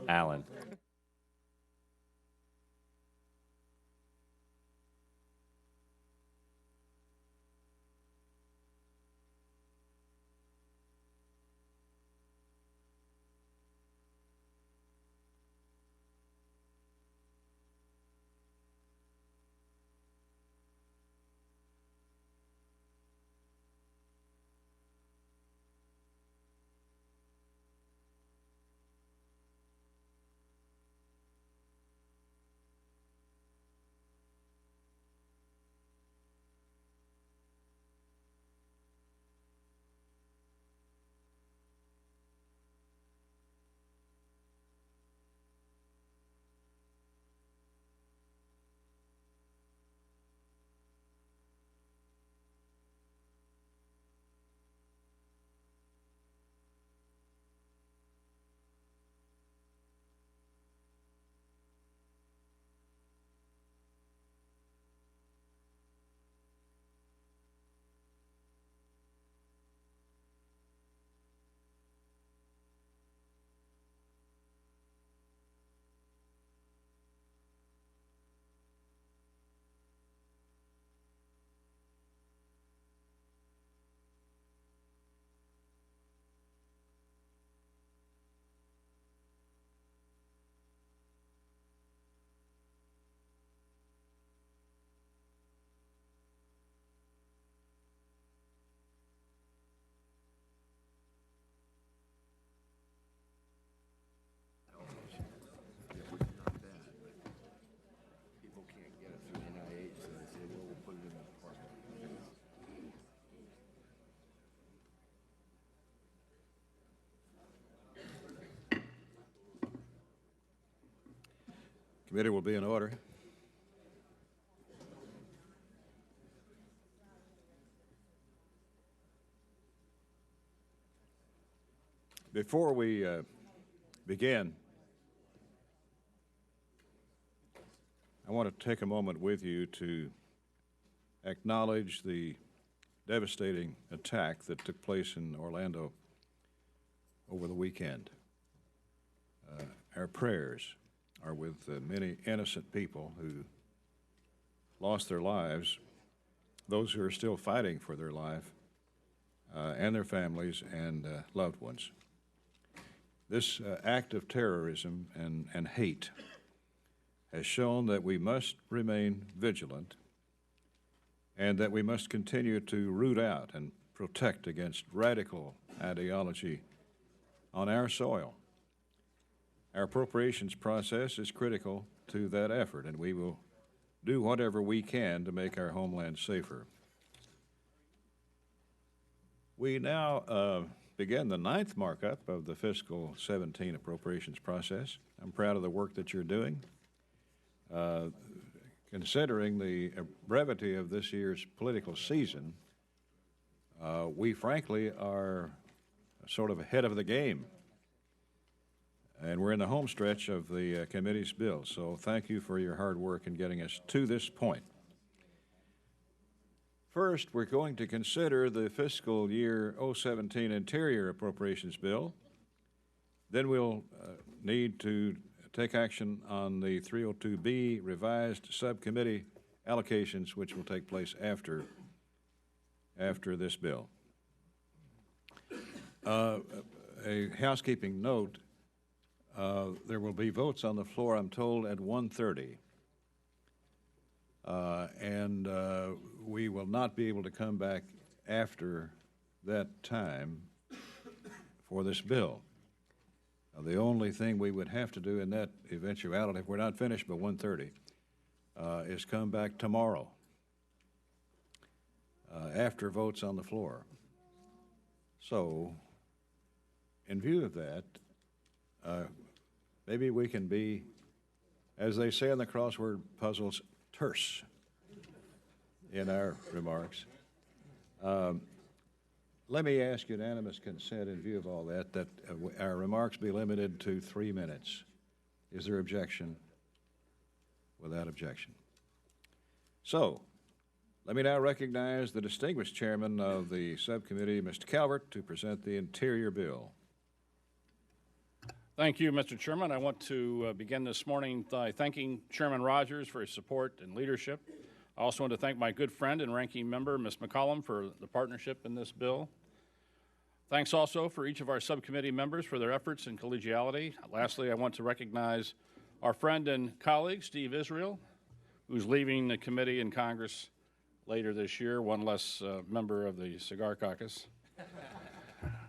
Allen. Committee will be in order. Before we begin, I want to take a moment with you to acknowledge the devastating attack that took place in Orlando over the weekend. Our prayers are with many innocent people who lost their lives, those who are still fighting for their life, and their families and loved ones. This act of terrorism and hate has shown that we must remain vigilant and that we must continue to root out and protect against radical ideology on our soil. Our appropriations process is critical to that effort, and we will do whatever we can to make our homeland safer. We now begin the 9th markup of the fiscal 17 appropriations process. I'm proud of the work that you're doing. Considering the brevity of this year's political season, we frankly are sort of ahead of the game. And we're in the home stretch of the committee's bill, so thank you for your hard work in getting us to this point. First, we're going to consider the fiscal year 017 Interior Appropriations Bill. Then we'll need to take action on the 302B revised subcommittee allocations, which will take place after this bill. A housekeeping note. There will be votes on the floor, I'm told, at 1:30. And we will not be able to come back after that time for this bill. The only thing we would have to do in that eventuality, if we're not finished by 1:30, is come back tomorrow after votes on the floor. So, in view of that, maybe we can be, as they say in the crossword puzzles, terse in our remarks. Let me ask unanimous consent in view of all that, that our remarks be limited to 3 minutes. Is there objection? Without objection. So, let me now recognize the distinguished chairman of the subcommittee, Mr. Calvert, to present the Interior Bill. Thank you, Mr. Chairman. I want to begin this morning by thanking Chairman Rogers for his support and leadership. I also want to thank my good friend and ranking member, Ms. McCollum, for the partnership in this bill. Thanks also for each of our subcommittee members for their efforts and collegiality. Lastly, I want to recognize our friend and colleague, Steve Israel, who's leaving the committee in Congress later this year, one less member of the Cigar Caucus.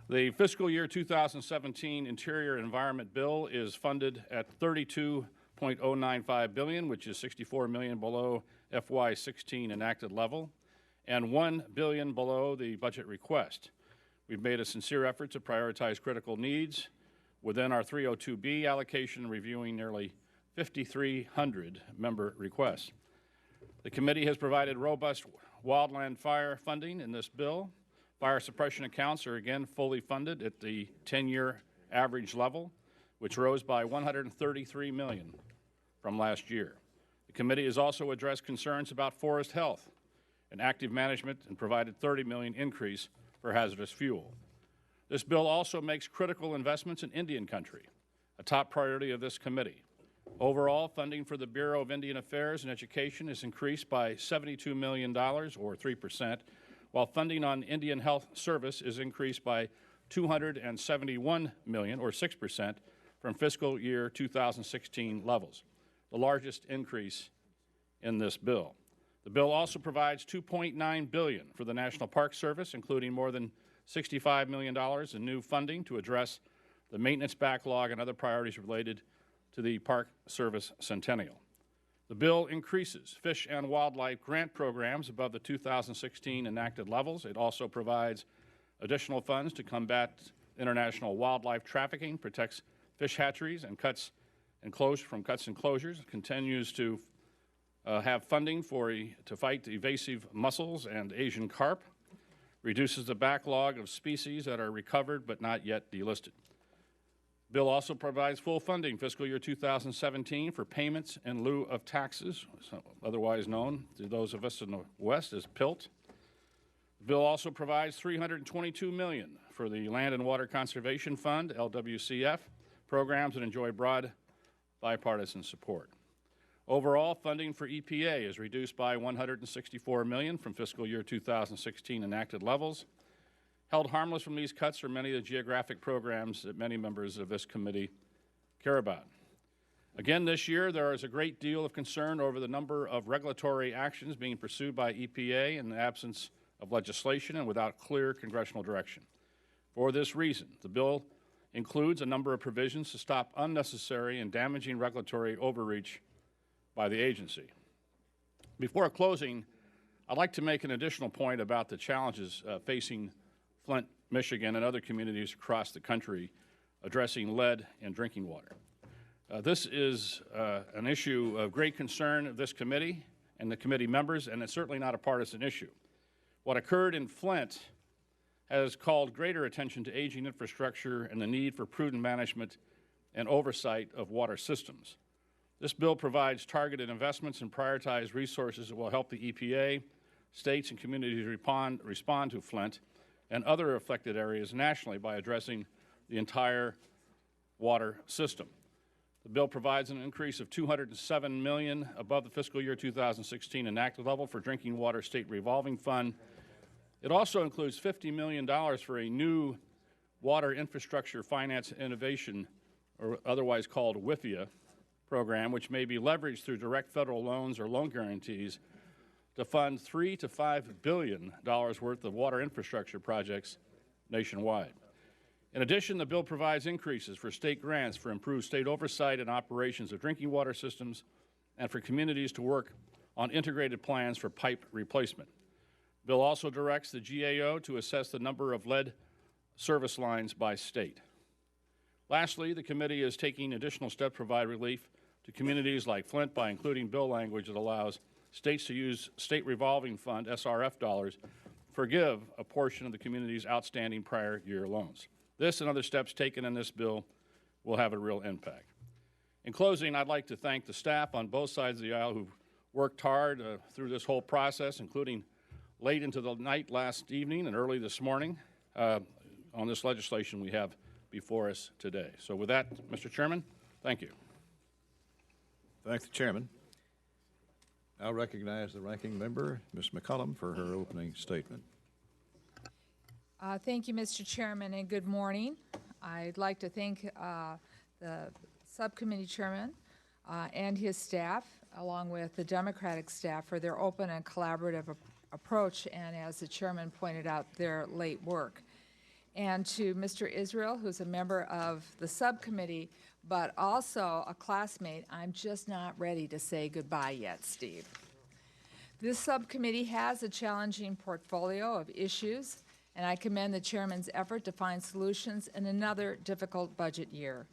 The fiscal year 2017 Interior Environment Bill is funded at $32.095 billion, which is $64 million below FY17 enacted level, and $1 billion below the budget request. We've made a sincere effort to prioritize critical needs within our 302B allocation, reviewing nearly 5,300 member requests. The committee has provided robust wildland fire funding in this bill. Fire suppression accounts are again fully funded at the 10-year average level, which rose by $133 million from last year. The committee has also addressed concerns about forest health and active management and provided $30 million increase for hazardous fuel. This bill also makes critical investments in Indian country, a top priority of this committee. Overall, funding for the Bureau of Indian Affairs and Education is increased by $72 million, or 3%, while funding on Indian Health Service is increased by $271 million, or 6%, from fiscal year 2016 levels, the largest increase in this bill. The bill also provides $2.9 billion for the National Park Service, including more than $65 million in new funding to address the maintenance backlog and other priorities related to the Park Service Centennial. The bill increases fish and wildlife grant programs above the 2016 enacted levels. It also provides additional funds to combat international wildlife trafficking, protects fish hatcheries and cuts and closures, continues to have funding to fight invasive mussels and Asian carp, reduces the backlog of species that are recovered but not yet delisted. The bill also provides full funding fiscal year 2017 for payments in lieu of taxes, otherwise known to those of us in the West as PILT. The bill also provides $322 million for the Land and Water Conservation Fund, LWCF, programs that enjoy broad bipartisan support. Overall, funding for EPA is reduced by $164 million from fiscal year 2016 enacted levels. Held harmless from these cuts are many of the geographic programs that many members of this committee care about. Again, this year, there is a great deal of concern over the number of regulatory actions being pursued by EPA in the absence of legislation and without clear congressional direction. For this reason, the bill includes a number of provisions to stop unnecessary and damaging regulatory overreach by the agency. Before closing, I'd like to make an additional point about the challenges facing Flint, Michigan, and other communities across the country addressing lead in drinking water. This is an issue of great concern of this committee and the committee members, and it's certainly not a partisan issue. What occurred in Flint has called greater attention to aging infrastructure and the need for prudent management and oversight of water systems. This bill provides targeted investments and prioritized resources that will help the EPA, states, and communities respond to Flint and other affected areas nationally by addressing the entire water system. The bill provides an increase of $207 million above the fiscal year 2016 enacted level for Drinking Water State Revolving Fund. It also includes $50 million for a new Water Infrastructure Finance Innovation, or otherwise called WIFIA, program, which may be leveraged through direct federal loans or loan guarantees to fund $3 to $5 billion worth of water infrastructure projects nationwide. In addition, the bill provides increases for state grants for improved state oversight and operations of drinking water systems and for communities to work on integrated plans for pipe replacement. The bill also directs the GAO to assess the number of lead service lines by state. Lastly, the committee is taking additional steps to provide relief to communities like Flint by including bill language that allows states to use State Revolving Fund, SRF dollars, forgive a portion of the community's outstanding prior year loans. This and other steps taken in this bill will have a real impact. In closing, I'd like to thank the staff on both sides of the aisle who worked hard through this whole process, including late into the night last evening and early this morning on this legislation we have before us today. So with that, Mr. Chairman, thank you. Thank the chairman. I'll recognize the ranking member, Ms. McCollum, for her opening statement. Thank you, Mr. Chairman, and good morning. I'd like to thank the subcommittee chairman and his staff, along with the Democratic staff, for their open and collaborative approach, and as the chairman pointed out, their late work. And to Mr. Israel, who's a member of the subcommittee, but also a classmate, I'm just not ready to say goodbye yet, Steve. This subcommittee has a challenging portfolio of issues, and I commend the chairman's effort to find solutions in another difficult budget year.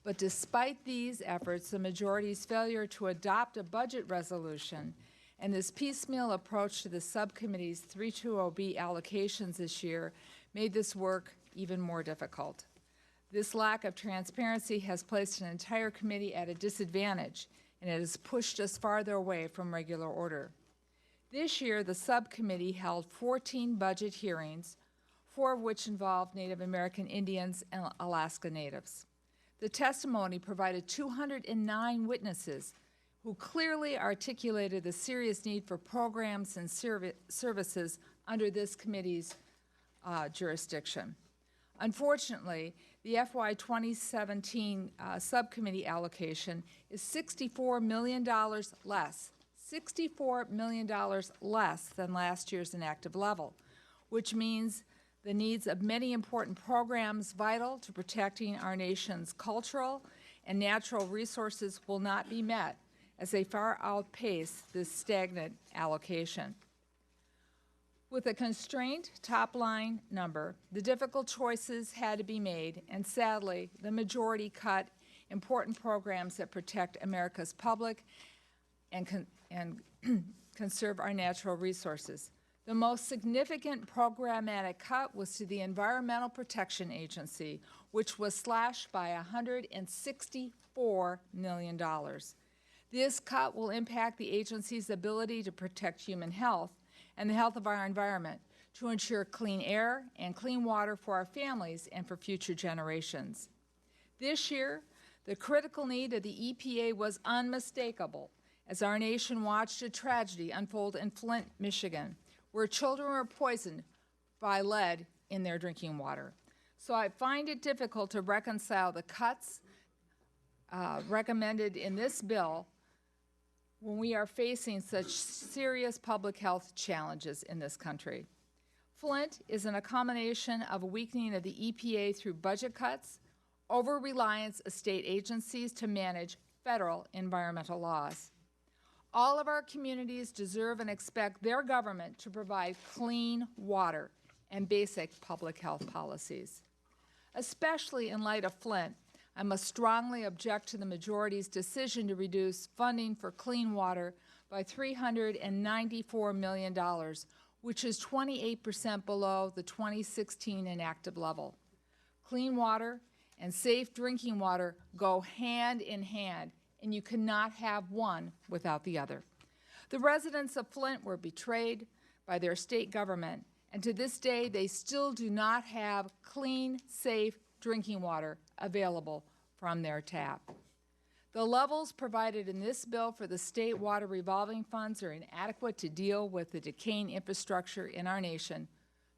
But despite these efforts, the majority's failure to adopt a budget resolution and this piecemeal approach to the subcommittee's 320B allocations this year made this work even more difficult. This lack of transparency has placed an entire committee at a disadvantage, and it has pushed us farther away from regular order. This year, the subcommittee held 14 budget hearings, 4 of which involved Native American Indians and Alaska Natives. The testimony provided 209 witnesses who clearly articulated the serious need for programs and services under this committee's jurisdiction. Unfortunately, the FY17 subcommittee allocation is $64 million less, $64 million less than last year's enacted level, which means the needs of many important programs vital to protecting our nation's cultural and natural resources will not be met as they far outpace this stagnant allocation. With a constrained top-line number, the difficult choices had to be made, and sadly, the majority cut important programs that protect America's public and conserve our natural resources. The most significant programmatic cut was to the Environmental Protection Agency, which was slashed by $164 million. This cut will impact the agency's ability to protect human health and the health of our environment, to ensure clean air and clean water for our families and for future generations. This year, the critical need of the EPA was unmistakable as our nation watched a tragedy unfold in Flint, Michigan, where children were poisoned by lead in their drinking water. So I find it difficult to reconcile the cuts recommended in this bill when we are facing such serious public health challenges in this country. Flint is in a combination of a weakening of the EPA through budget cuts, over-reliance of state agencies to manage federal environmental laws. All of our communities deserve and expect their government to provide clean water and basic public health policies. Especially in light of Flint, I must strongly object to the majority's decision to reduce funding for clean water by $394 million, which is 28% below the 2016 enacted level. Clean water and safe drinking water go hand in hand, and you cannot have one without the other. The residents of Flint were betrayed by their state government, and to this day they still do not have clean, safe drinking water available from their tap. The levels provided in this bill for the state water revolving funds are inadequate to deal with the decaying infrastructure in our nation,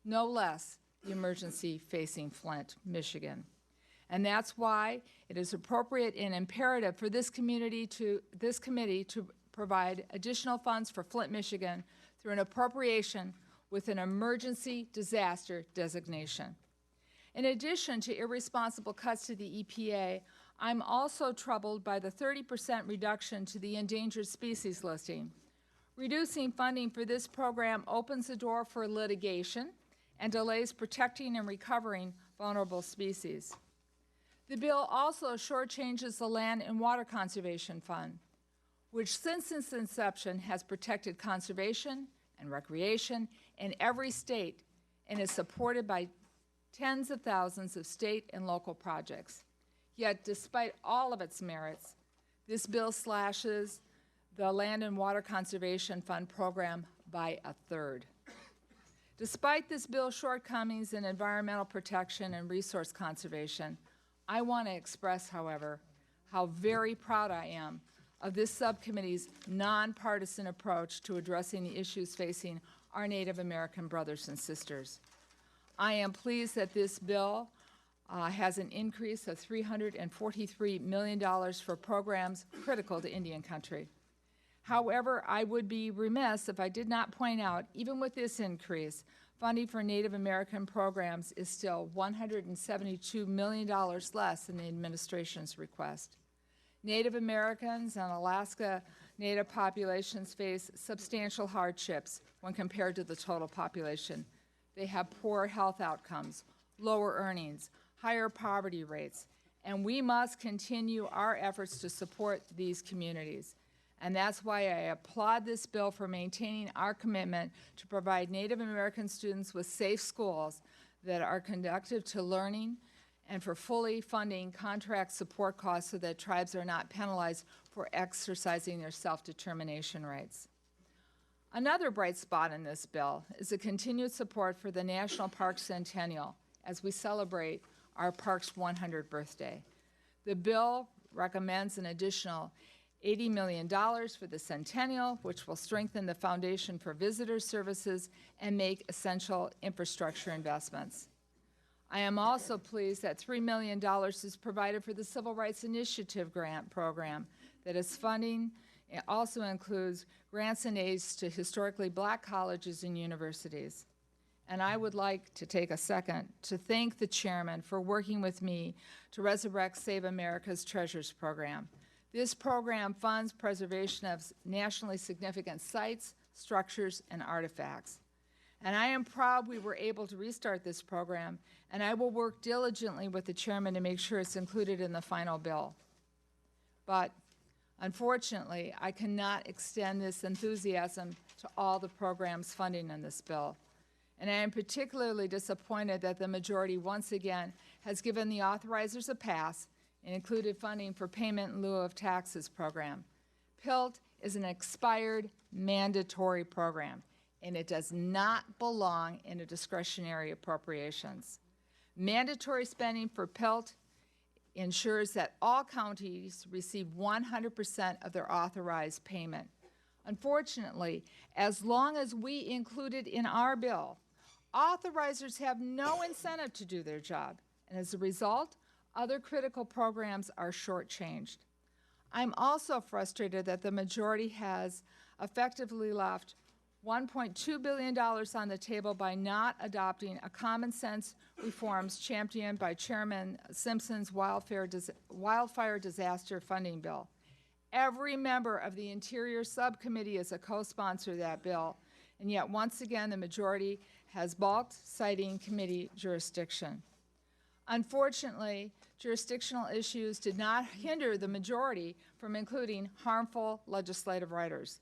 no less the emergency facing Flint, Michigan. And that's why it is appropriate and imperative for this committee to provide additional funds for Flint, Michigan through an appropriation with an emergency disaster designation. In addition to irresponsible cuts to the EPA, I'm also troubled by the 30% reduction to the endangered species listing. Reducing funding for this program opens the door for litigation and delays protecting and recovering vulnerable species. The bill also shortchanges the Land and Water Conservation Fund, which since its inception has protected conservation and recreation in every state and is supported by tens of thousands of state and local projects. Yet, despite all of its merits, this bill slashes the Land and Water Conservation Fund program by a third. Despite this bill's shortcomings in environmental protection and resource conservation, I want to express, however, how very proud I am of this subcommittee's nonpartisan approach to addressing the issues facing our Native American brothers and sisters. I am pleased that this bill has an increase of $343 million for programs critical to Indian country. However, I would be remiss if I did not point out, even with this increase, funding for Native American programs is still $172 million less than the administration's request. Native Americans and Alaska Native populations face substantial hardships when compared to the total population. They have poor health outcomes, lower earnings, higher poverty rates, and we must continue our efforts to support these communities. And that's why I applaud this bill for maintaining our commitment to provide Native American students with safe schools that are conducive to learning, and for fully funding contract support costs so that tribes are not penalized for exercising their self-determination rights. Another bright spot in this bill is the continued support for the National Park Centennial as we celebrate our park's 100th birthday. The bill recommends an additional $80 million for the Centennial, which will strengthen the foundation for visitor services and make essential infrastructure investments. I am also pleased that $3 million is provided for the Civil Rights Initiative grant program that is funding. It also includes grants and aids to historically black colleges and universities. And I would like to take a second to thank the chairman for working with me to resurrect Save America's Treasures program. This program funds preservation of nationally significant sites, structures, and artifacts. And I am proud we were able to restart this program, and I will work diligently with the chairman to make sure it's included in the final bill. But unfortunately, I cannot extend this enthusiasm to all the programs funding in this bill. And I am particularly disappointed that the majority once again has given the authorizers a pass and included funding for payment in lieu of taxes program. PILT is an expired mandatory program, and it does not belong in a discretionary appropriations. Mandatory spending for PILT ensures that all counties receive 100% of their authorized payment. Unfortunately, as long as we include it in our bill, authorizers have no incentive to do their job, and as a result, other critical programs are shortchanged. I'm also frustrated that the majority has effectively left $1.2 billion on the table by not adopting a common sense reforms championed by Chairman Simpson's wildfire disaster funding bill. Every member of the Interior Subcommittee is a co-sponsor of that bill, and yet once again the majority has balked, citing committee jurisdiction. Unfortunately, jurisdictional issues did not hinder the majority from including harmful legislative writers.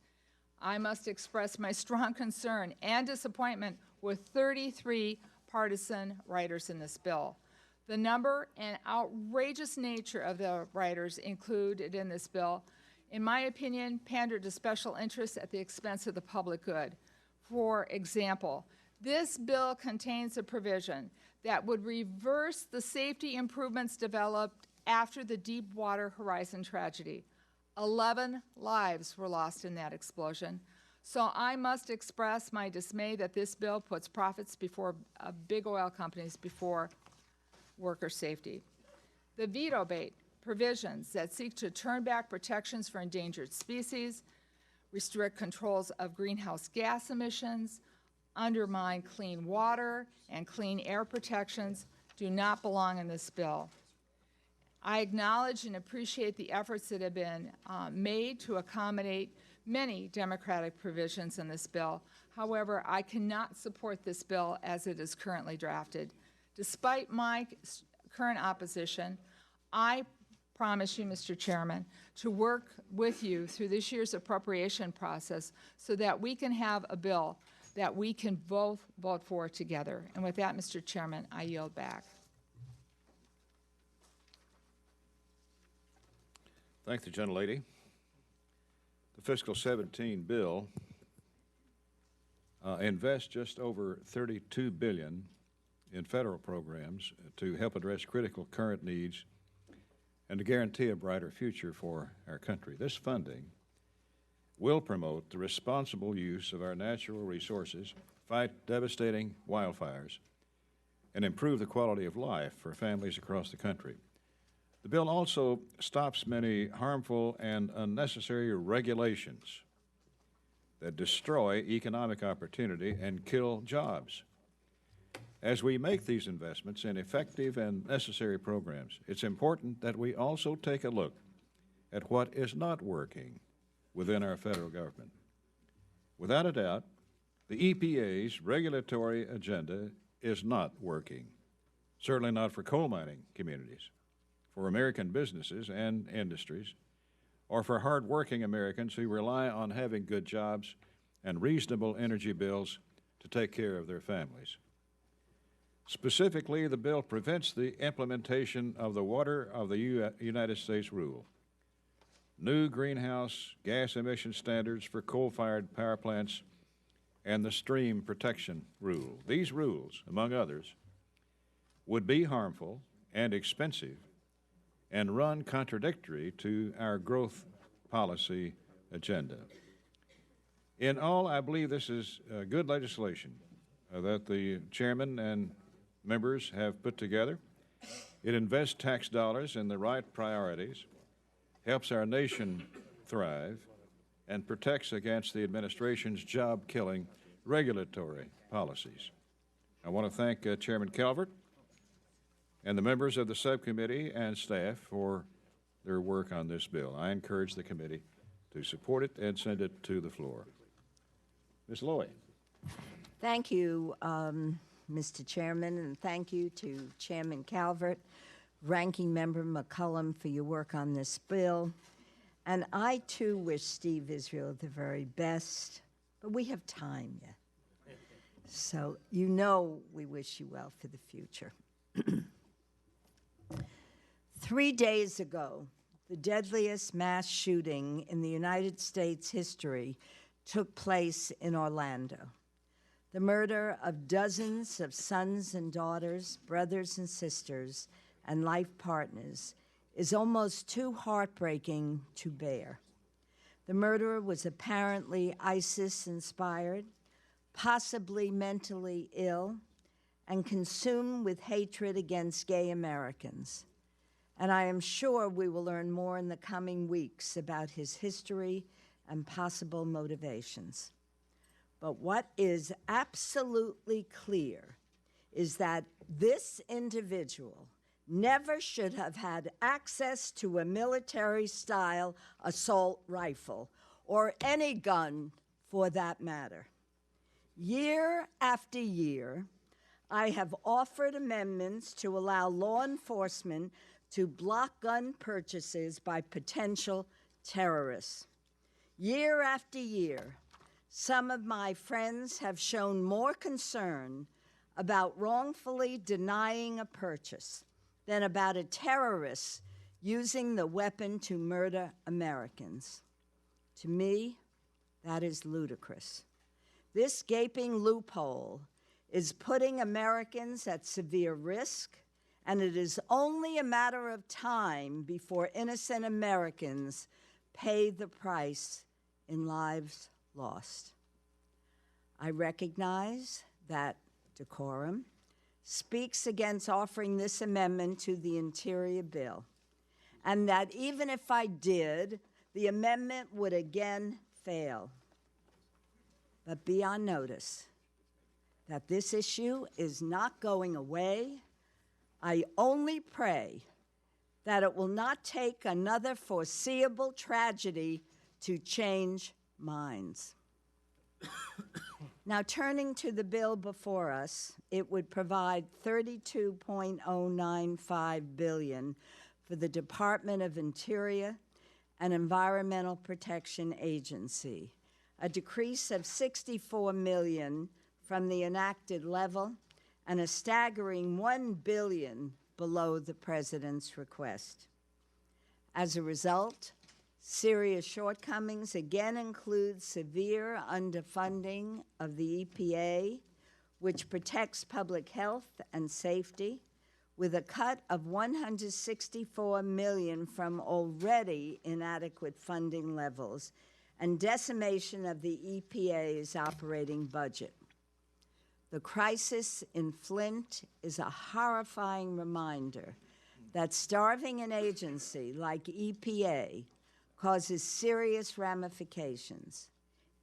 I must express my strong concern and disappointment with 33 partisan writers in this bill. The number and outrageous nature of the writers included in this bill, in my opinion, pander to special interests at the expense of the public good. For example, this bill contains a provision that would reverse the safety improvements developed after the Deepwater Horizon tragedy. 11 lives were lost in that explosion. So I must express my dismay that this bill puts profits before big oil companies before worker safety. The veto bait provisions that seek to turn back protections for endangered species, restrict controls of greenhouse gas emissions, undermine clean water and clean air protections do not belong in this bill. I acknowledge and appreciate the efforts that have been made to accommodate many Democratic provisions in this bill. However, I cannot support this bill as it is currently drafted. Despite my current opposition, I promise you, Mr. Chairman, to work with you through this year's appropriation process so that we can have a bill that we can both vote for together. And with that, Mr. Chairman, I yield back. Thank the gentlelady. The fiscal 17 bill invests just over $32 billion in federal programs to help address critical current needs and to guarantee a brighter future for our country. This funding will promote the responsible use of our natural resources, fight devastating wildfires, and improve the quality of life for families across the country. The bill also stops many harmful and unnecessary regulations that destroy economic opportunity and kill jobs. As we make these investments in effective and necessary programs, it's important that we also take a look at what is not working within our federal government. Without a doubt, the EPA's regulatory agenda is not working, certainly not for coal mining communities, for American businesses and industries, or for hard-working Americans who rely on having good jobs and reasonable energy bills to take care of their families. Specifically, the bill prevents the implementation of the Water of the United States rule, new greenhouse gas emission standards for coal-fired power plants, and the stream protection rule. These rules, among others, would be harmful and expensive and run contradictory to our growth policy agenda. In all, I believe this is good legislation that the chairman and members have put together. It invests tax dollars in the right priorities, helps our nation thrive, and protects against the administration's job-killing regulatory policies. I want to thank Chairman Calvert and the members of the subcommittee and staff for their work on this bill. I encourage the committee to support it and send it to the floor. Ms. Loy. Thank you, Mr. Chairman, and thank you to Chairman Calvert, Ranking Member McCollum for your work on this bill. And I, too, wish Steve Israel the very best, but we have time yet. So you know we wish you well for the future. 3 days ago, the deadliest mass shooting in the United States history took place in Orlando. The murder of dozens of sons and daughters, brothers and sisters, and life partners is almost too heartbreaking to bear. The murderer was apparently ISIS-inspired, possibly mentally ill, and consumed with hatred against gay Americans. And I am sure we will learn more in the coming weeks about his history and possible motivations. But what is absolutely clear is that this individual never should have had access to a military-style assault rifle, or any gun for that matter. Year after year, I have offered amendments to allow law enforcement to block gun purchases by potential terrorists. Year after year, some of my friends have shown more concern about wrongfully denying a purchase than about a terrorist using the weapon to murder Americans. To me, that is ludicrous. This gaping loophole is putting Americans at severe risk, and it is only a matter of time before innocent Americans pay the price in lives lost. I recognize that decorum speaks against offering this amendment to the Interior bill, and that even if I did, the amendment would again fail. But be on notice that this issue is not going away. I only pray that it will not take another foreseeable tragedy to change minds. Now, turning to the bill before us, it would provide $32.095 billion for the Department of Interior and Environmental Protection Agency, a decrease of $64 million from the enacted level, and a staggering $1 billion below the President's request. As a result, serious shortcomings again include severe underfunding of the EPA, which protects public health and safety, with a cut of $164 million from already inadequate funding levels and decimation of the EPA's operating budget. The crisis in Flint is a horrifying reminder that starving an agency like EPA causes serious ramifications.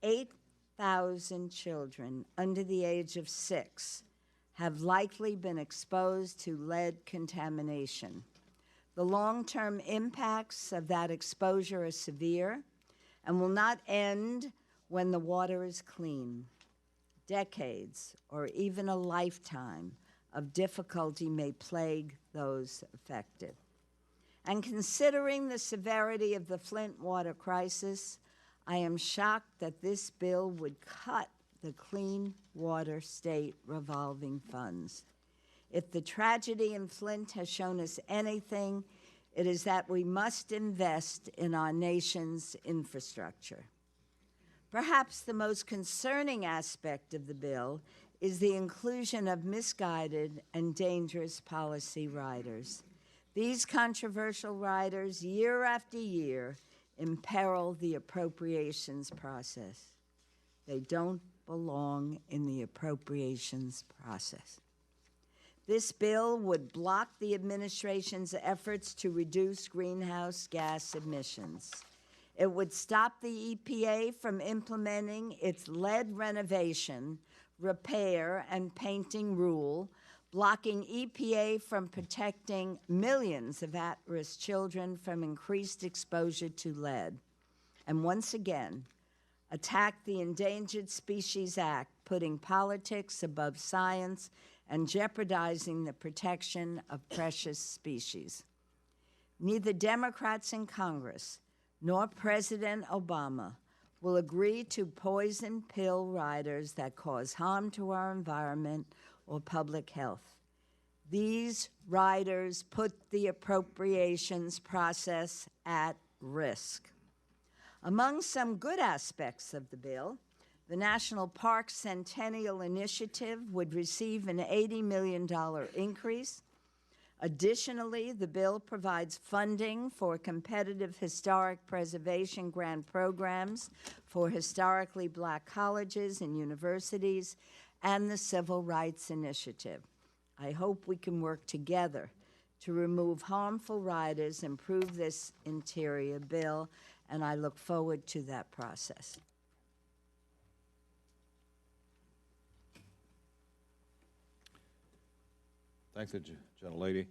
8,000 children under the age of 6 have likely been exposed to lead contamination. The long-term impacts of that exposure are severe and will not end when the water is clean. Decades or even a lifetime of difficulty may plague those affected. And considering the severity of the Flint water crisis, I am shocked that this bill would cut the Clean Water State revolving funds. If the tragedy in Flint has shown us anything, it is that we must invest in our nation's infrastructure. Perhaps the most concerning aspect of the bill is the inclusion of misguided and dangerous policy riders. These controversial riders, year after year, imperil the appropriations process. They don't belong in the appropriations process. This bill would block the administration's efforts to reduce greenhouse gas emissions. It would stop the EPA from implementing its lead renovation, repair, and painting rule, blocking EPA from protecting millions of at-risk children from increased exposure to lead. And once again, attack the Endangered Species Act, putting politics above science and jeopardizing the protection of precious species. Neither Democrats in Congress nor President Obama will agree to poison pill riders that cause harm to our environment or public health. These riders put the appropriations process at risk. Among some good aspects of the bill, the National Park Centennial Initiative would receive an $80 million increase. Additionally, the bill provides funding for competitive historic preservation grant programs for historically Black colleges and universities and the Civil Rights Initiative. I hope we can work together to remove harmful riders, improve this interior bill, and I look forward to that process. Thank the gentlelady.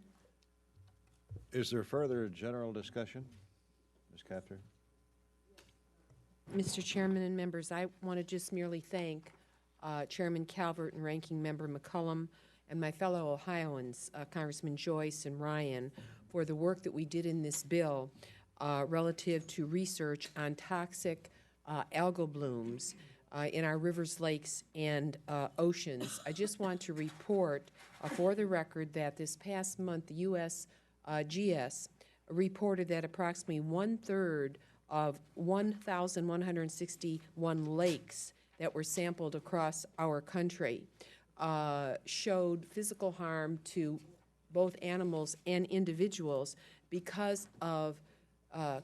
Is there further general discussion? Ms. Catherine? Mr. Chairman and members, I want to just merely thank Chairman Calvert and Ranking Member McCollum and my fellow Ohioans, Congressman Joyce and Ryan, for the work that we did in this bill relative to research on toxic algal blooms in our rivers, lakes, and oceans. I just want to report for the record that this past month, the USGS reported that approximately 1/3 of 1,161 lakes that were sampled across our country showed physical harm to both animals and individuals because of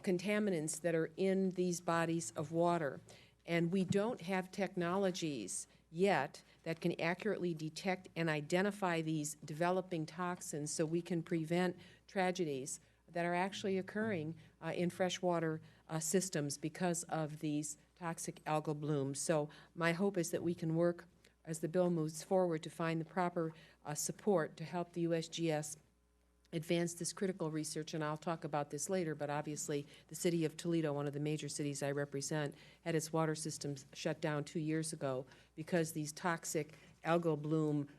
contaminants that are in these bodies of water. And we don't have technologies yet that can accurately detect and identify these developing toxins so we can prevent tragedies that are actually occurring in freshwater systems because of these toxic algal blooms. So my hope is that we can work as the bill moves forward to find the proper support to help the USGS advance this critical research, and I'll talk about this later, but obviously the city of Toledo, one of the major cities I represent, had its water systems shut down 2 years ago because these toxic algal bloom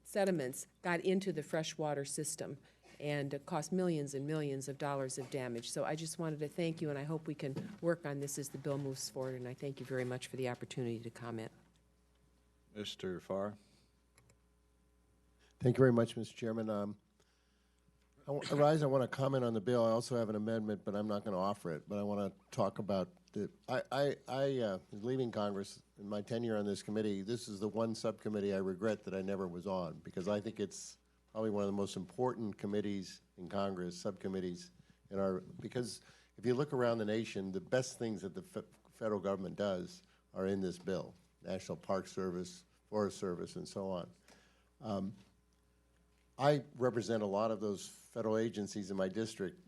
sediments got into the freshwater system and cost millions and millions of dollars of damage. So I just wanted to thank you, and I hope we can work on this as the bill moves forward, and I thank you very much for the opportunity to comment. Mr. Farr? Thank you very much, Mr. Chairman. I want to comment on the bill. I also have an amendment, but I'm not going to offer it. But I want to talk about was leaving Congress in my tenure on this committee. This is the one subcommittee I regret that I never was on, because I think it's probably one of the most important committees in Congress, subcommittees in our, because if you look around the nation, the best things that the federal government does are in this bill: National Park Service, Forest Service, and so on. I represent a lot of those federal agencies in my district,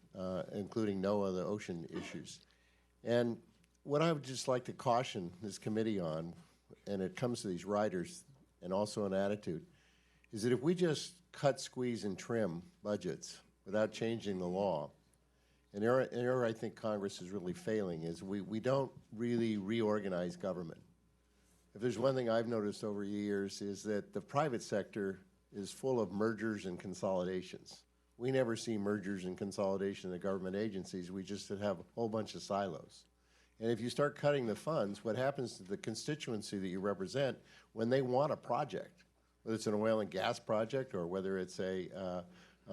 including NOAA, the ocean issues. And what I would just like to caution this committee on, and it comes to these riders and also an attitude, is that if we just cut, squeeze, and trim budgets without changing the law, and there I think Congress is really failing, is we don't really reorganize government. If there's one thing I've noticed over years is that the private sector is full of mergers and consolidations. We never see mergers and consolidation in the government agencies. We just have a whole bunch of silos. And if you start cutting the funds, what happens to the constituency that you represent when they want a project, whether it's an oil and gas project or whether it's a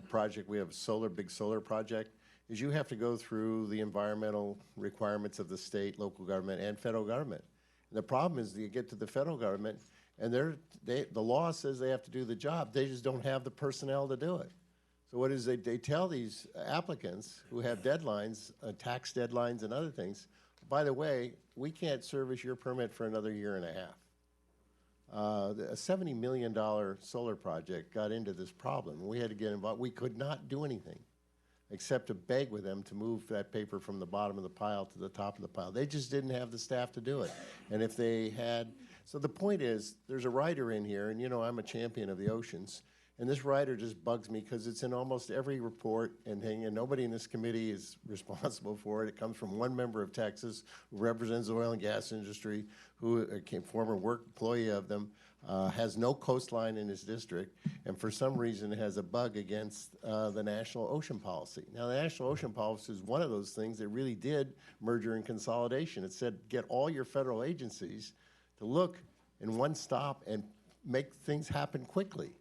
project, we have a big solar project, is you have to go through the environmental requirements of the state, local government, and federal government. And the problem is that you get to the federal government, and the law says they have to do the job. They just don't have the personnel to do it. So what is they tell these applicants who have deadlines, tax deadlines and other things, by the way, we can't service your permit for another year and a half. A $70 million solar project got into this problem. We had to get involved. We could not do anything except to beg with them to move that paper from the bottom of the pile to the top of the pile. They just didn't have the staff to do it. And if they had, so the point is, there's a rider in here, and you know I'm a champion of the oceans, and this rider just bugs me because it's in almost every report and thing, and nobody in this committee is responsible for it. It comes from one member of Texas who represents the oil and gas industry, who a former work employee of them, has no coastline in his district, and for some reason has a bug against the National Ocean Policy. Now, the National Ocean Policy is one of those things that really did merger and consolidation. It said get all your federal agencies to look in one stop and make things happen quickly.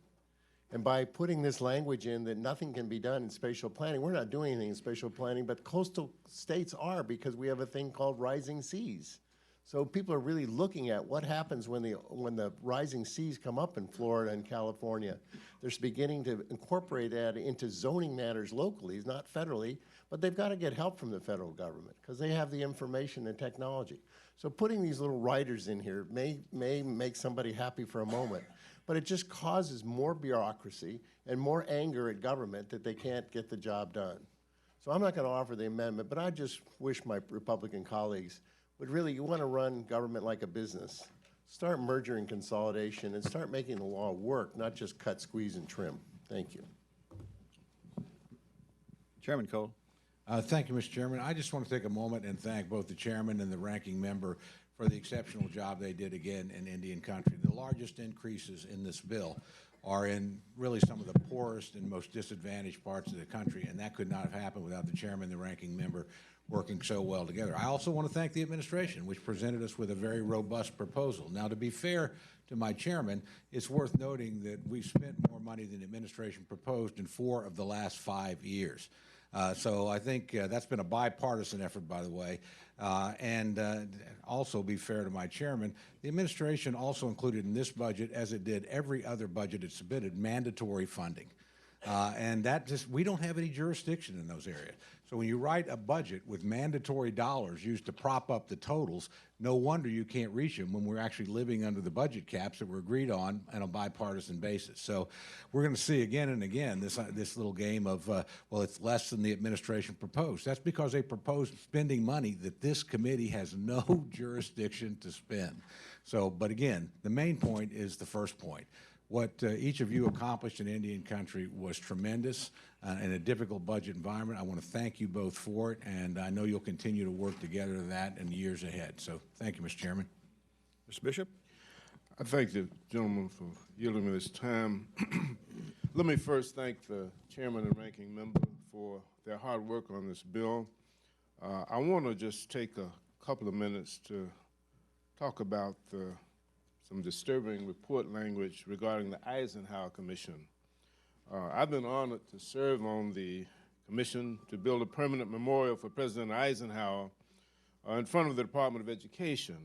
And by putting this language in that nothing can be done in spatial planning, we're not doing anything in spatial planning, but coastal states are, because we have a thing called rising seas. So people are really looking at what happens when the rising seas come up in Florida and California. They're beginning to incorporate that into zoning matters locally, not federally, but they've got to get help from the federal government because they have the information and technology. So putting these little riders in here may make somebody happy for a moment, but it just causes more bureaucracy and more anger at government that they can't get the job done. So I'm not going to offer the amendment, but I just wish my Republican colleagues would really, you want to run government like a business. Start merger and consolidation and start making the law work, not just cut, squeeze, and trim. Thank you. Chairman Cole. Thank you, Mr. Chairman. I just want to take a moment and thank both the chairman and the ranking member for the exceptional job they did again in Indian country. The largest increases in this bill are in really some of the poorest and most disadvantaged parts of the country, and that could not have happened without the chairman and the ranking member working so well together. I also want to thank the administration, which presented us with a very robust proposal. Now, to be fair to my chairman, it's worth noting that we spent more money than the administration proposed in 4 of the last 5 years. So I think that's been a bipartisan effort, by the way. And also be fair to my chairman, the administration also included in this budget, as it did every other budget it submitted, mandatory funding. And that just, we don't have any jurisdiction in those areas. So when you write a budget with mandatory dollars used to prop up the totals, no wonder you can't reach them when we're actually living under the budget caps that were agreed on a bipartisan basis. So we're going to see again and again this little game of, well, it's less than the administration proposed. That's because they proposed spending money that this committee has no jurisdiction to spend. So, but again, the main point is the first point. What each of you accomplished in Indian country was tremendous in a difficult budget environment. I want to thank you both for it, and I know you'll continue to work together to that in the years ahead. So thank you, Mr. Chairman. Mr. Bishop. I thank the gentleman for yielding me this time. Let me first thank the chairman and ranking member for their hard work on this bill. I want to just take a couple of minutes to talk about some disturbing report language regarding the Eisenhower Commission. I've been honored to serve on the commission to build a permanent memorial for President Eisenhower in front of the Department of Education.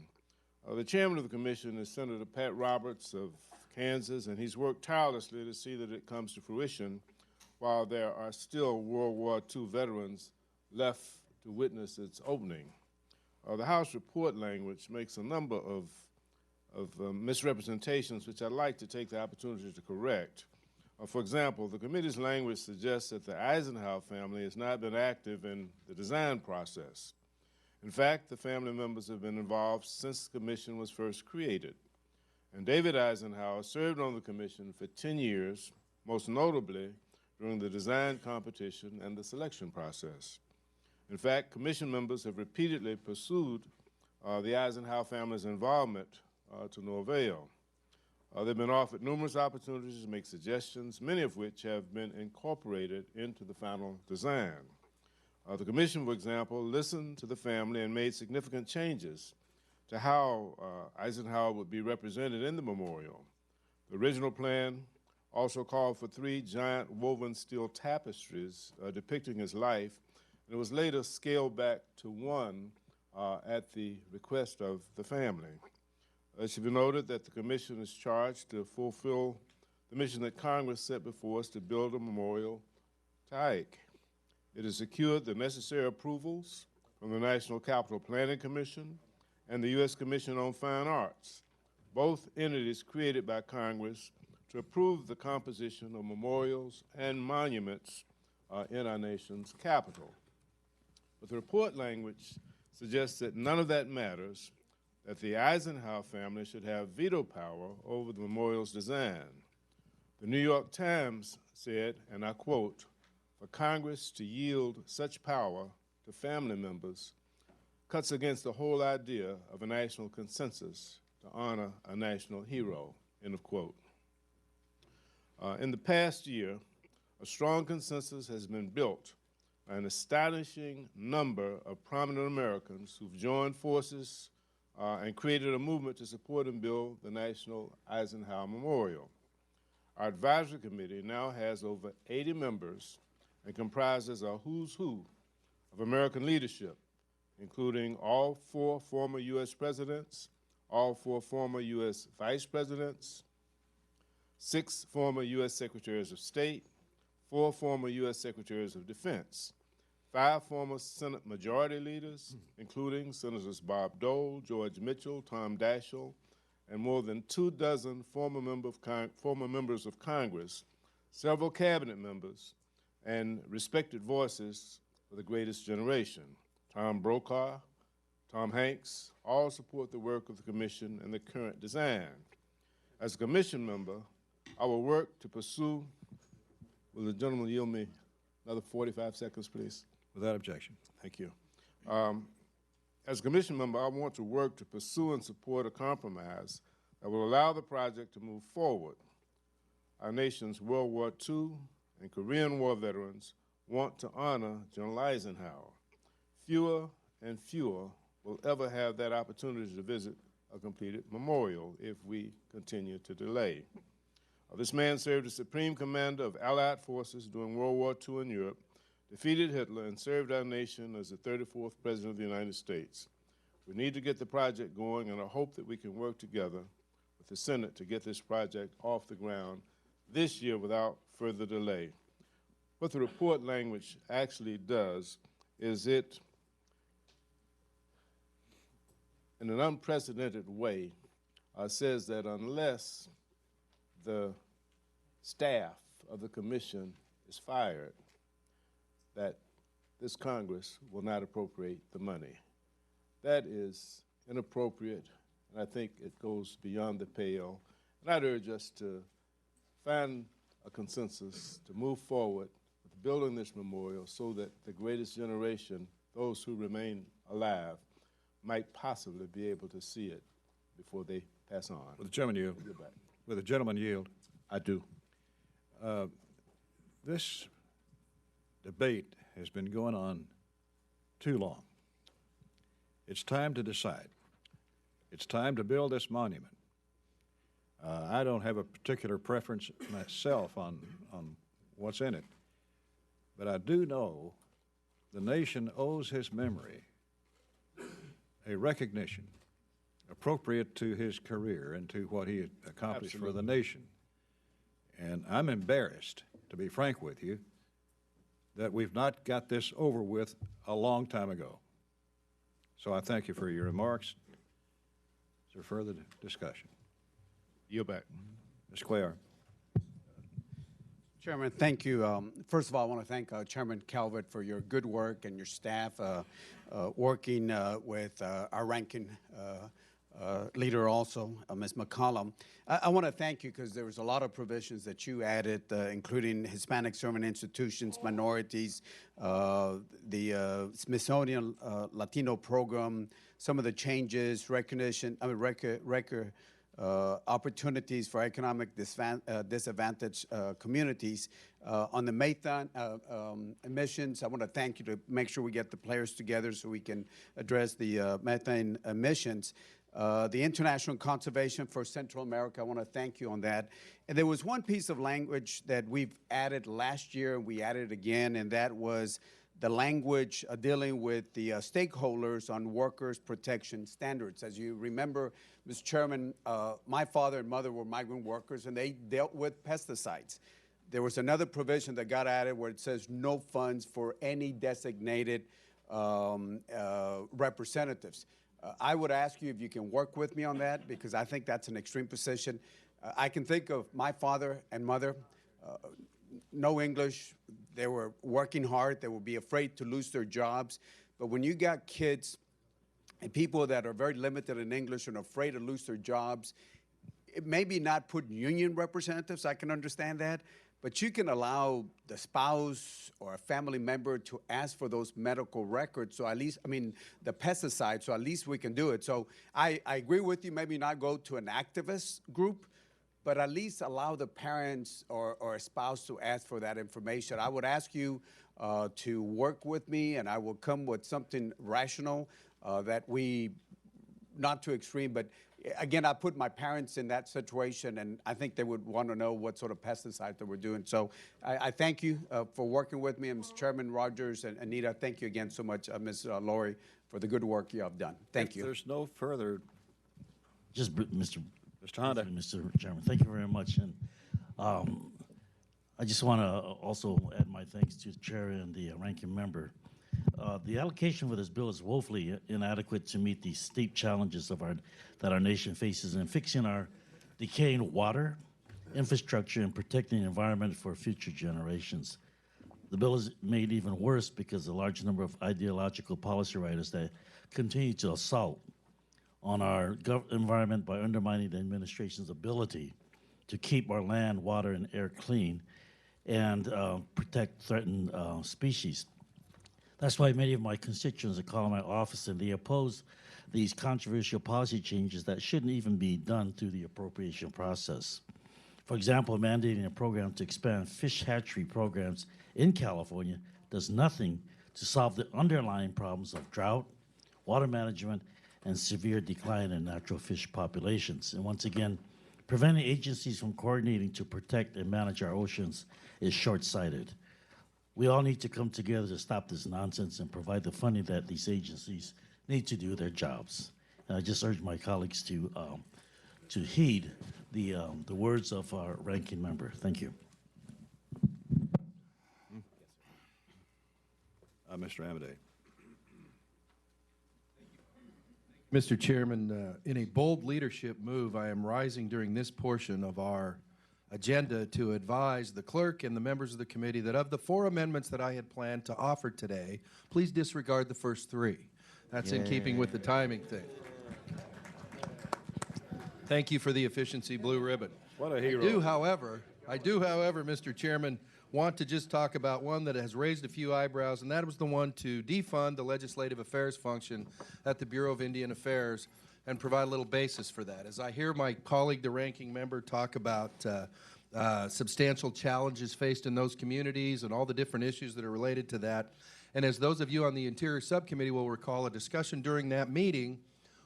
The chairman of the commission is Senator Pat Roberts of Kansas, and he's worked tirelessly to see that it comes to fruition while there are still World War II veterans left to witness its opening. The House report language makes a number of misrepresentations, which I'd like to take the opportunity to correct. For example, the committee's language suggests that the Eisenhower family has not been active in the design process. In fact, the family members have been involved since the commission was first created. And David Eisenhower served on the commission for 10 years, most notably during the design competition and the selection process. In fact, commission members have repeatedly pursued the Eisenhower family's involvement to no avail. They've been offered numerous opportunities to make suggestions, many of which have been incorporated into the final design. The commission, for example, listened to the family and made significant changes to how Eisenhower would be represented in the memorial. The original plan also called for 3 giant woven steel tapestries depicting his life, and it was later scaled back to 1 at the request of the family. It should be noted that the commission is charged to fulfill the mission that Congress set before us to build a memorial to Ike. It has secured the necessary approvals from the National Capital Planning Commission and the U.S. Commission on Fine Arts, both entities created by Congress to approve the composition of memorials and monuments in our nation's capital. But the report language suggests that none of that matters, that the Eisenhower family should have veto power over the memorial's design. The New York Times said, and I quote, "For Congress to yield such power to family members cuts against the whole idea of a national consensus to honor a national hero," end of quote. In the past year, a strong consensus has been built by an astonishing number of prominent Americans who've joined forces and created a movement to support and build the National Eisenhower Memorial. Our advisory committee now has over 80 members and comprises a who's who of American leadership, including all 4 former U.S. presidents, all 4 former U.S. vice presidents, 6 former U.S. secretaries of state, 4 former U.S. secretaries of defense, 5 former Senate majority leaders, including Senators Bob Dole, George Mitchell, Tom Daschle, and more than 24 former members of Congress, several cabinet members, and respected voices for the greatest generation. Tom Brokaw, Tom Hanks, all support the work of the commission and the current design. As a commission member, I will work to pursue, will the gentleman yield me another 45 seconds, please? Without objection. Thank you. As a commission member, I want to work to pursue and support a compromise that will allow the project to move forward. Our nation's World War II and Korean War veterans want to honor General Eisenhower. Fewer and fewer will ever have that opportunity to visit a completed memorial if we continue to delay. This man served as Supreme Commander of Allied forces during World War II in Europe, defeated Hitler, and served our nation as the 34th President of the United States. We need to get the project going, and I hope that we can work together with the Senate to get this project off the ground this year without further delay. What the report language actually does is it, in an unprecedented way, says that unless the staff of the commission is fired, that this Congress will not appropriate the money. That is inappropriate, and I think it goes beyond the pale. And I'd urge us to find a consensus to move forward with building this memorial so that the greatest generation, those who remain alive, might possibly be able to see it before they pass on. Will the gentleman yield? Will the gentleman yield? I do. This debate has been going on too long. It's time to decide. It's time to build this monument. I don't have a particular preference myself on what's in it, but I do know the nation owes his memory a recognition appropriate to his career and to what he had accomplished for the nation. And I'm embarrassed, to be frank with you, that we've not got this over with a long time ago. So I thank you for your remarks. Is there further discussion? Yield back. Ms. Cuellar. Chairman, thank you. First of all, I want to thank Chairman Calvert for your good work and your staff working with our ranking leader also, Ms. McCollum. I want to thank you because there was a lot of provisions that you added, including Hispanic serving institutions, minorities, the Smithsonian Latino program, some of the changes, recognition, opportunities for economic disadvantaged communities. On the methane emissions, I want to thank you to make sure we get the players together so we can address the methane emissions. The international conservation for Central America, I want to thank you on that. And there was one piece of language that we've added last year, and we added again, and that was the language dealing with the stakeholders on workers' protection standards. As you remember, Mr. Chairman, my father and mother were migrant workers, and they dealt with pesticides. There was another provision that got added where it says no funds for any designated representatives. I would ask you if you can work with me on that, because I think that's an extreme position. I can think of my father and mother, no English. They were working hard. They would be afraid to lose their jobs. But when you got kids and people that are very limited in English and afraid to lose their jobs, it maybe not put union representatives, I can understand that, but you can allow the spouse or a family member to ask for those medical records, so at least, I mean, the pesticides, so at least we can do it. So I agree with you, maybe not go to an activist group, but at least allow the parents or a spouse to ask for that information. I would ask you to work with me, and I will come with something rational that we, not too extreme, but again, I put my parents in that situation, and I think they would want to know what sort of pesticides that we're doing. So I thank you for working with me, and Mr. Chairman Rogers and Anita, thank you again so much, Ms. Lori, for the good work you have done. Thank you. There's no further. Just Mr. Honda. Mr. Chairman, thank you very much. And I just want to also add my thanks to the chair and the ranking member. The allocation for this bill is woefully inadequate to meet the steep challenges that our nation faces in fixing our decaying water, infrastructure, and protecting the environment for future generations. The bill is made even worse because the large number of ideological policy writers that continue to assault on our environment by undermining the administration's ability to keep our land, water, and air clean and protect threatened species. That's why many of my constituents are calling my office, and they oppose these controversial policy changes that shouldn't even be done through the appropriation process. For example, mandating a program to expand fish hatchery programs in California does nothing to solve the underlying problems of drought, water management, and severe decline in natural fish populations. And once again, preventing agencies from coordinating to protect and manage our oceans is short-sighted. We all need to come together to stop this nonsense and provide the funding that these agencies need to do their jobs. And I just urge my colleagues to heed the words of our ranking member. Thank you. Mr. Amadei. Mr. Chairman, in a bold leadership move, I am rising during this portion of our agenda to advise the clerk and the members of the committee that of the 4 amendments that I had planned to offer today, please disregard the first 3. That's in keeping with the timing thing. Thank you for the efficiency blue ribbon. What a hero. I do, however, Mr. Chairman, want to just talk about one that has raised a few eyebrows, and that was the one to defund the legislative affairs function at the Bureau of Indian Affairs and provide a little basis for that. As I hear my colleague, the ranking member, talk about substantial challenges faced in those communities and all the different issues that are related to that, and as those of you on the Interior Subcommittee will recall, a discussion during that meeting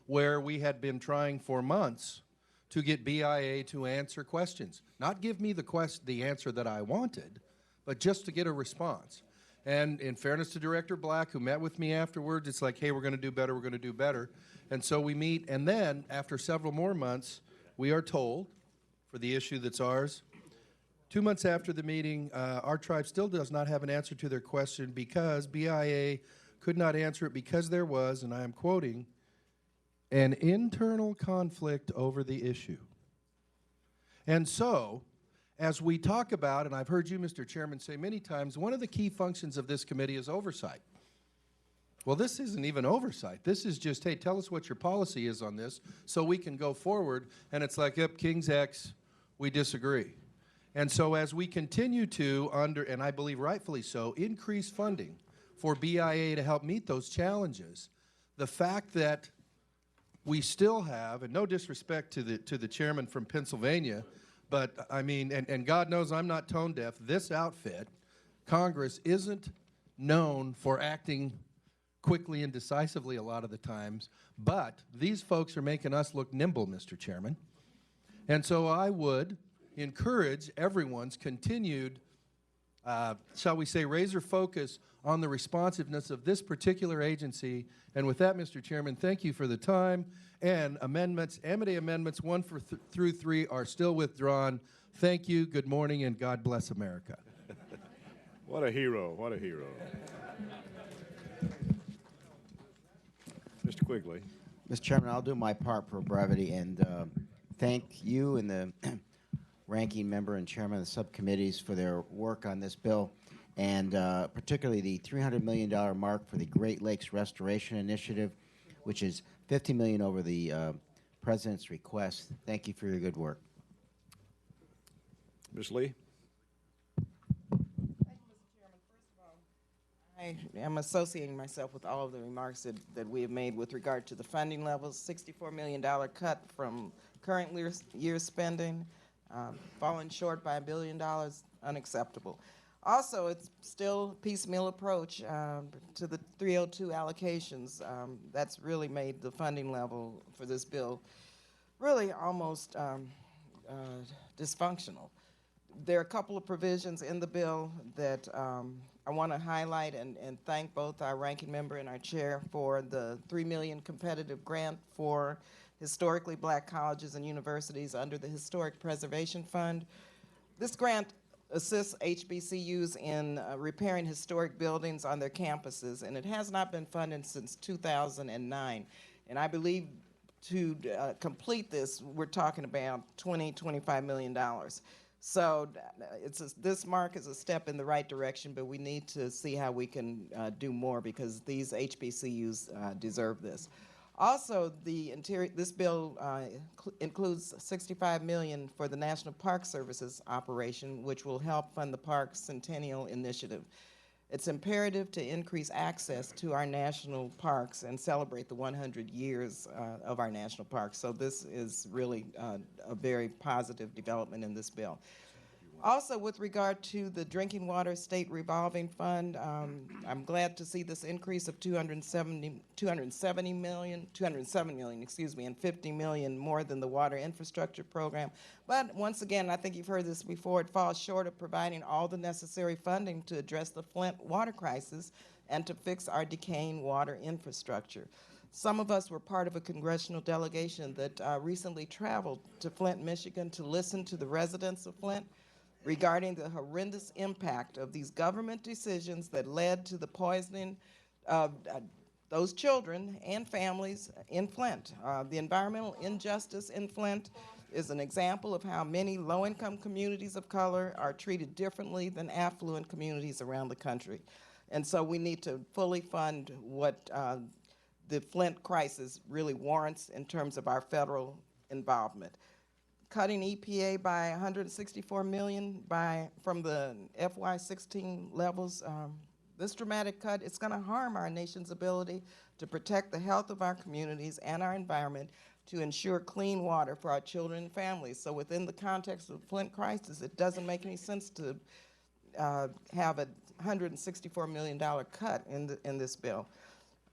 where we had been trying for months to get BIA to answer questions. Not give me the answer that I wanted, but just to get a response. And in fairness to Director Black, who met with me afterwards, it's like, hey, we're going to do better, we're going to do better. And so we meet, and then after several more months, we are told, for the issue that's ours, 2 months after the meeting, our tribe still does not have an answer to their question because BIA could not answer it because there was, and I am quoting, an internal conflict over the issue. And so, as we talk about, and I've heard you, Mr. Chairman, say many times, one of the key functions of this committee is oversight. Well, this isn't even oversight. This is just, hey, tell us what your policy is on this so we can go forward. And it's like, yep, King's X, we disagree. And so as we continue to, and I believe rightfully so, increase funding for BIA to help meet those challenges, the fact that we still have, and no disrespect to the chairman from Pennsylvania, but I mean, and God knows I'm not tone deaf, this outfit, Congress, isn't known for acting quickly and decisively a lot of the times, but these folks are making us look nimble, Mr. Chairman. And so I would encourage everyone's continued, shall we say, razor focus on the responsiveness of this particular agency. And with that, Mr. Chairman, thank you for the time. And amendments, Amity Amendments 1 through 3 are still withdrawn. Thank you, good morning, and God bless America. What a hero, what a hero. Mr. Quigley. Mr. Chairman, I'll do my part for brevity and thank you and the ranking member and chairman of the subcommittees for their work on this bill, and particularly the $300 million mark for the Great Lakes Restoration Initiative, which is $50 million over the President's request. Thank you for your good work. Ms. Lee. I am associating myself with all of the remarks that we have made with regard to the funding levels. $64 million cut from current year's spending, falling short by $1 billion, unacceptable. Also, it's still a piecemeal approach to the 302 allocations. That's really made the funding level for this bill really almost dysfunctional. There are a couple of provisions in the bill that I want to highlight and thank both our ranking member and our chair for the $3 million competitive grant for historically black colleges and universities under the Historic Preservation Fund. This grant assists HBCUs in repairing historic buildings on their campuses, and it has not been funded since 2009. And I believe to complete this, we're talking about $25 million. So this mark is a step in the right direction, but we need to see how we can do more because these HBCUs deserve this. Also, this bill includes $65 million for the National Park Services operation, which will help fund the Park Centennial Initiative. It's imperative to increase access to our national parks and celebrate the 100 years of our national parks. So this is really a very positive development in this bill. Also, with regard to the Drinking Water State Revolving Fund, I'm glad to see this increase of $207 million, and $50 million more than the Water Infrastructure Program. But once again, I think you've heard this before, it falls short of providing all the necessary funding to address the Flint water crisis and to fix our decaying water infrastructure. Some of us were part of a congressional delegation that recently traveled to Flint, Michigan to listen to the residents of Flint regarding the horrendous impact of these government decisions that led to the poisoning of those children and families in Flint. The environmental injustice in Flint is an example of how many low-income communities of color are treated differently than affluent communities around the country. And so we need to fully fund what the Flint crisis really warrants in terms of our federal involvement. Cutting EPA by $164 million from the FY17 levels, this dramatic cut, it's going to harm our nation's ability to protect the health of our communities and our environment to ensure clean water for our children and families. So within the context of the Flint crisis, it doesn't make any sense to have a $164 million cut in this bill.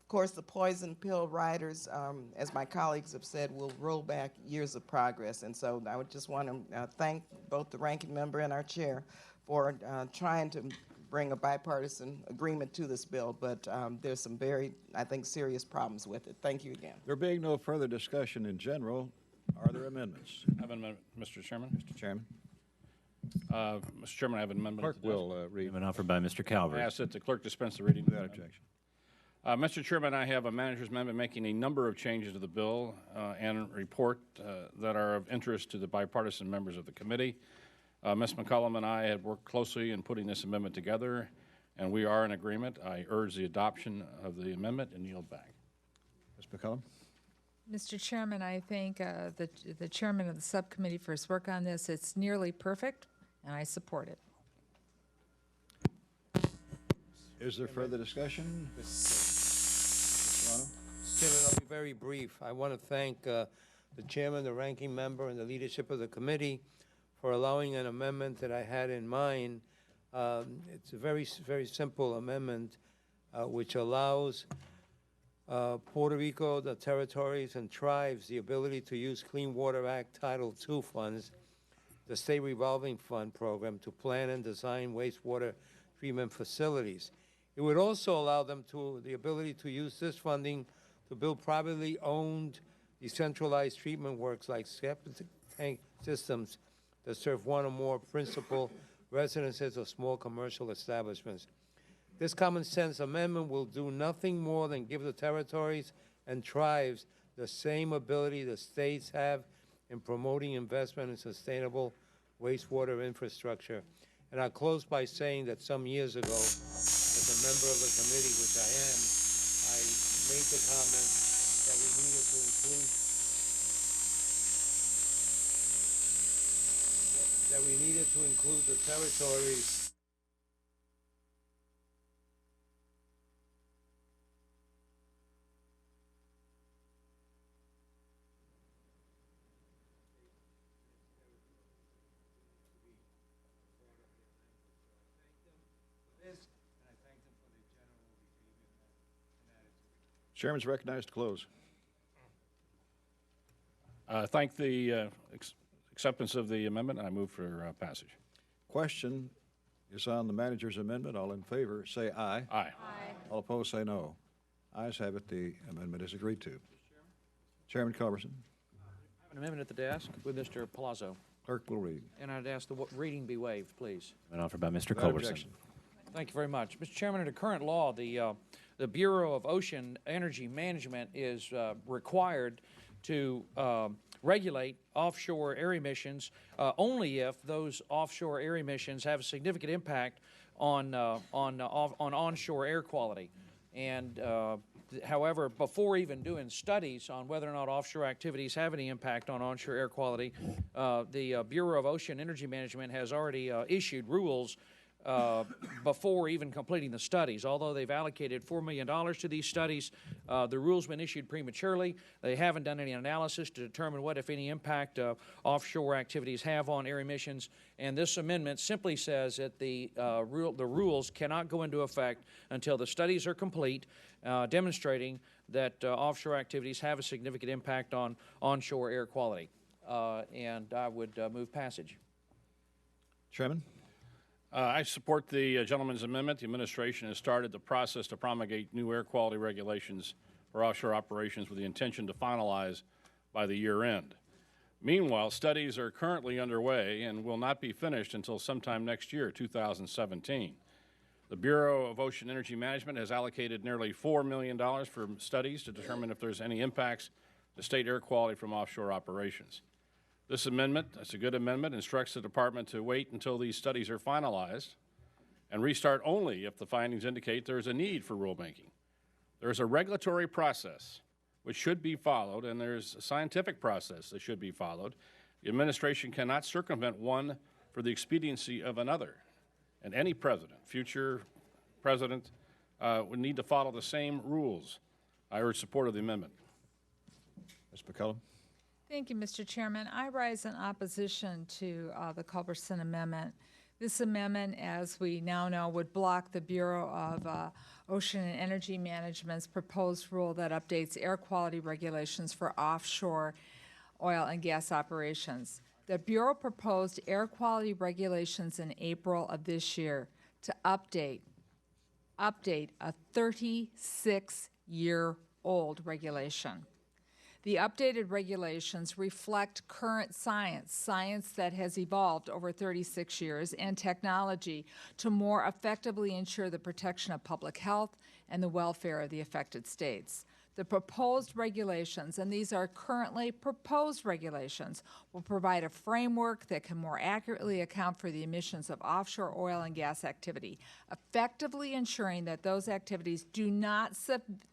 Of course, the poison pill riders, as my colleagues have said, will roll back years of progress. And so I would just want to thank both the ranking member and our chair for trying to bring a bipartisan agreement to this bill, but there's some very, I think, serious problems with it. Thank you again. There being no further discussion in general, are there amendments? I have an amendment, Mr. Chairman. Mr. Chairman? Mr. Chairman, I have an amendment. Clerk will read. Amendment offered by Mr. I Calvert. ask that the clerk dispense the reading. Without objection. Mr. Chairman, I have a manager's amendment making a number of changes to the bill and report that are of interest to the bipartisan members of the committee. Ms. McCollum and I have worked closely in putting this amendment together, and we are in agreement. I urge the adoption of the amendment and yield back. Ms. McCollum? Mr. Chairman, I thank the chairman of the subcommittee for his work on this. It's nearly perfect, and I support it. Is there further discussion? Mr. Solano? Chairman, I'll be very brief. I want to thank the chairman, the ranking member, and the leadership of the committee for allowing an amendment that I had in mind. It's a very simple amendment which allows Puerto Rico, the territories, and tribes the ability to use Clean Water Act Title II funds, the State Revolving Fund program, to plan and design wastewater treatment facilities. It would also allow them the ability to use this funding to build privately owned decentralized treatment works like septic tank systems that serve one or more principal residences or small commercial establishments. This common sense amendment will do nothing more than give the territories and tribes the same ability the states have in promoting investment in sustainable wastewater infrastructure. And I'll close by saying that some years ago, as a member of the committee, which I am, I made the comment that we needed to include the territories. Chairman's recognized to close. Thank the acceptance of the amendment, and I move for passage. Question is on the manager's amendment. All in favor, say aye. Aye. All opposed, say no. Ayes have it. The amendment is agreed to. Chairman Culberson. I have an amendment at the desk with Mr. Palazzo, Clerk will read. and I'd ask the reading be waived, please. Amendment offered by Mr. Without Culberson. objection. Thank you very much. Mr. Chairman, under current law, the Bureau of Ocean Energy Management is required to regulate offshore air emissions only if those offshore air emissions have a significant impact on onshore air quality. And however, before even doing studies on whether or not offshore activities have any impact on onshore air quality, the Bureau of Ocean Energy Management has already issued rules before even completing the studies. Although they've allocated $4 million to these studies, the rules have been issued prematurely. They haven't done any analysis to determine what, if any, impact offshore activities have on air emissions. And this amendment simply says that the rules cannot go into effect until the studies are complete, demonstrating that offshore activities have a significant impact on onshore air quality. And I would move passage. Chairman. I support the gentleman's amendment. The administration has started the process to promulgate new air quality regulations for offshore operations with the intention to finalize by the year end. Meanwhile, studies are currently underway and will not be finished until sometime next year, 2017. The Bureau of Ocean Energy Management has allocated nearly $4 million for studies to determine if there's any impacts to state air quality from offshore operations. This amendment, that's a good amendment, instructs the department to wait until these studies are finalized and restart only if the findings indicate there is a need for rulemaking. There is a regulatory process which should be followed, and there's a scientific process that should be followed. The administration cannot circumvent one for the expediency of another. And any president, future president, would need to follow the same rules. I urge support of the amendment. Ms. McCollum. Thank you, Mr. Chairman. I rise in opposition to the Culberson Amendment. This amendment, as we now know, would block the Bureau of Ocean and Energy Management's proposed rule that updates air quality regulations for offshore oil and gas operations. The Bureau proposed air quality regulations in April of this year. to update a 36-year-old regulation. The updated regulations reflect current science that has evolved over 36 years, and technology to more effectively ensure the protection of public health and the welfare of the affected states. The proposed regulations, and these are currently proposed regulations, will provide a framework that can more accurately account for the emissions of offshore oil and gas activity, effectively ensuring that those activities do not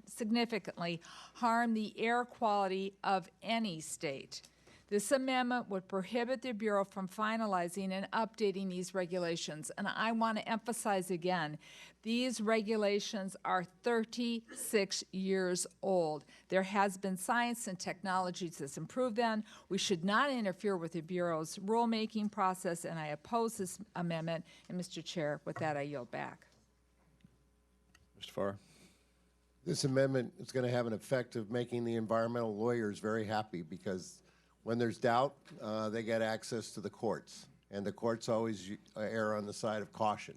significantly harm the air quality of any state. This amendment would prohibit the Bureau from finalizing and updating these regulations. And I want to emphasize again, these regulations are 36 years old. There has been science and technology that's improved them. We should not interfere with the Bureau's rulemaking process, and I oppose this amendment. And Mr. Chair, with that, I yield back. Mr. Farr. This amendment is going to have an effect of making the environmental lawyers very happy, because when there's doubt, they get access to the courts, and the courts always err on the side of caution.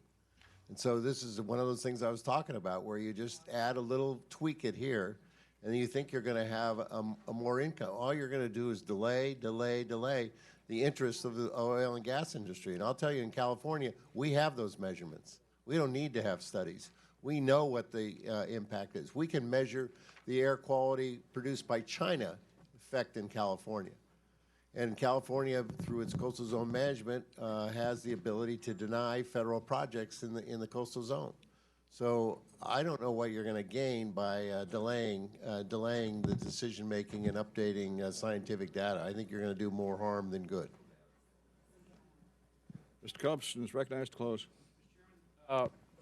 And so this is one of those things I was talking about, where you just add a little tweak it here, and you think you're going to have a more income. All you're going to do is delay the interests of the oil and gas industry. And I'll tell you, in California, we have those measurements. We don't need to have studies. We know what the impact is. We can measure the air quality produced by China effect in California. And California, through its coastal zone management, has the ability to deny federal projects in the coastal zone. So I don't know what you're going to gain by delaying the decision making and updating scientific data. I think you're going to do more harm than good. Mr. Culberson is recognized to close.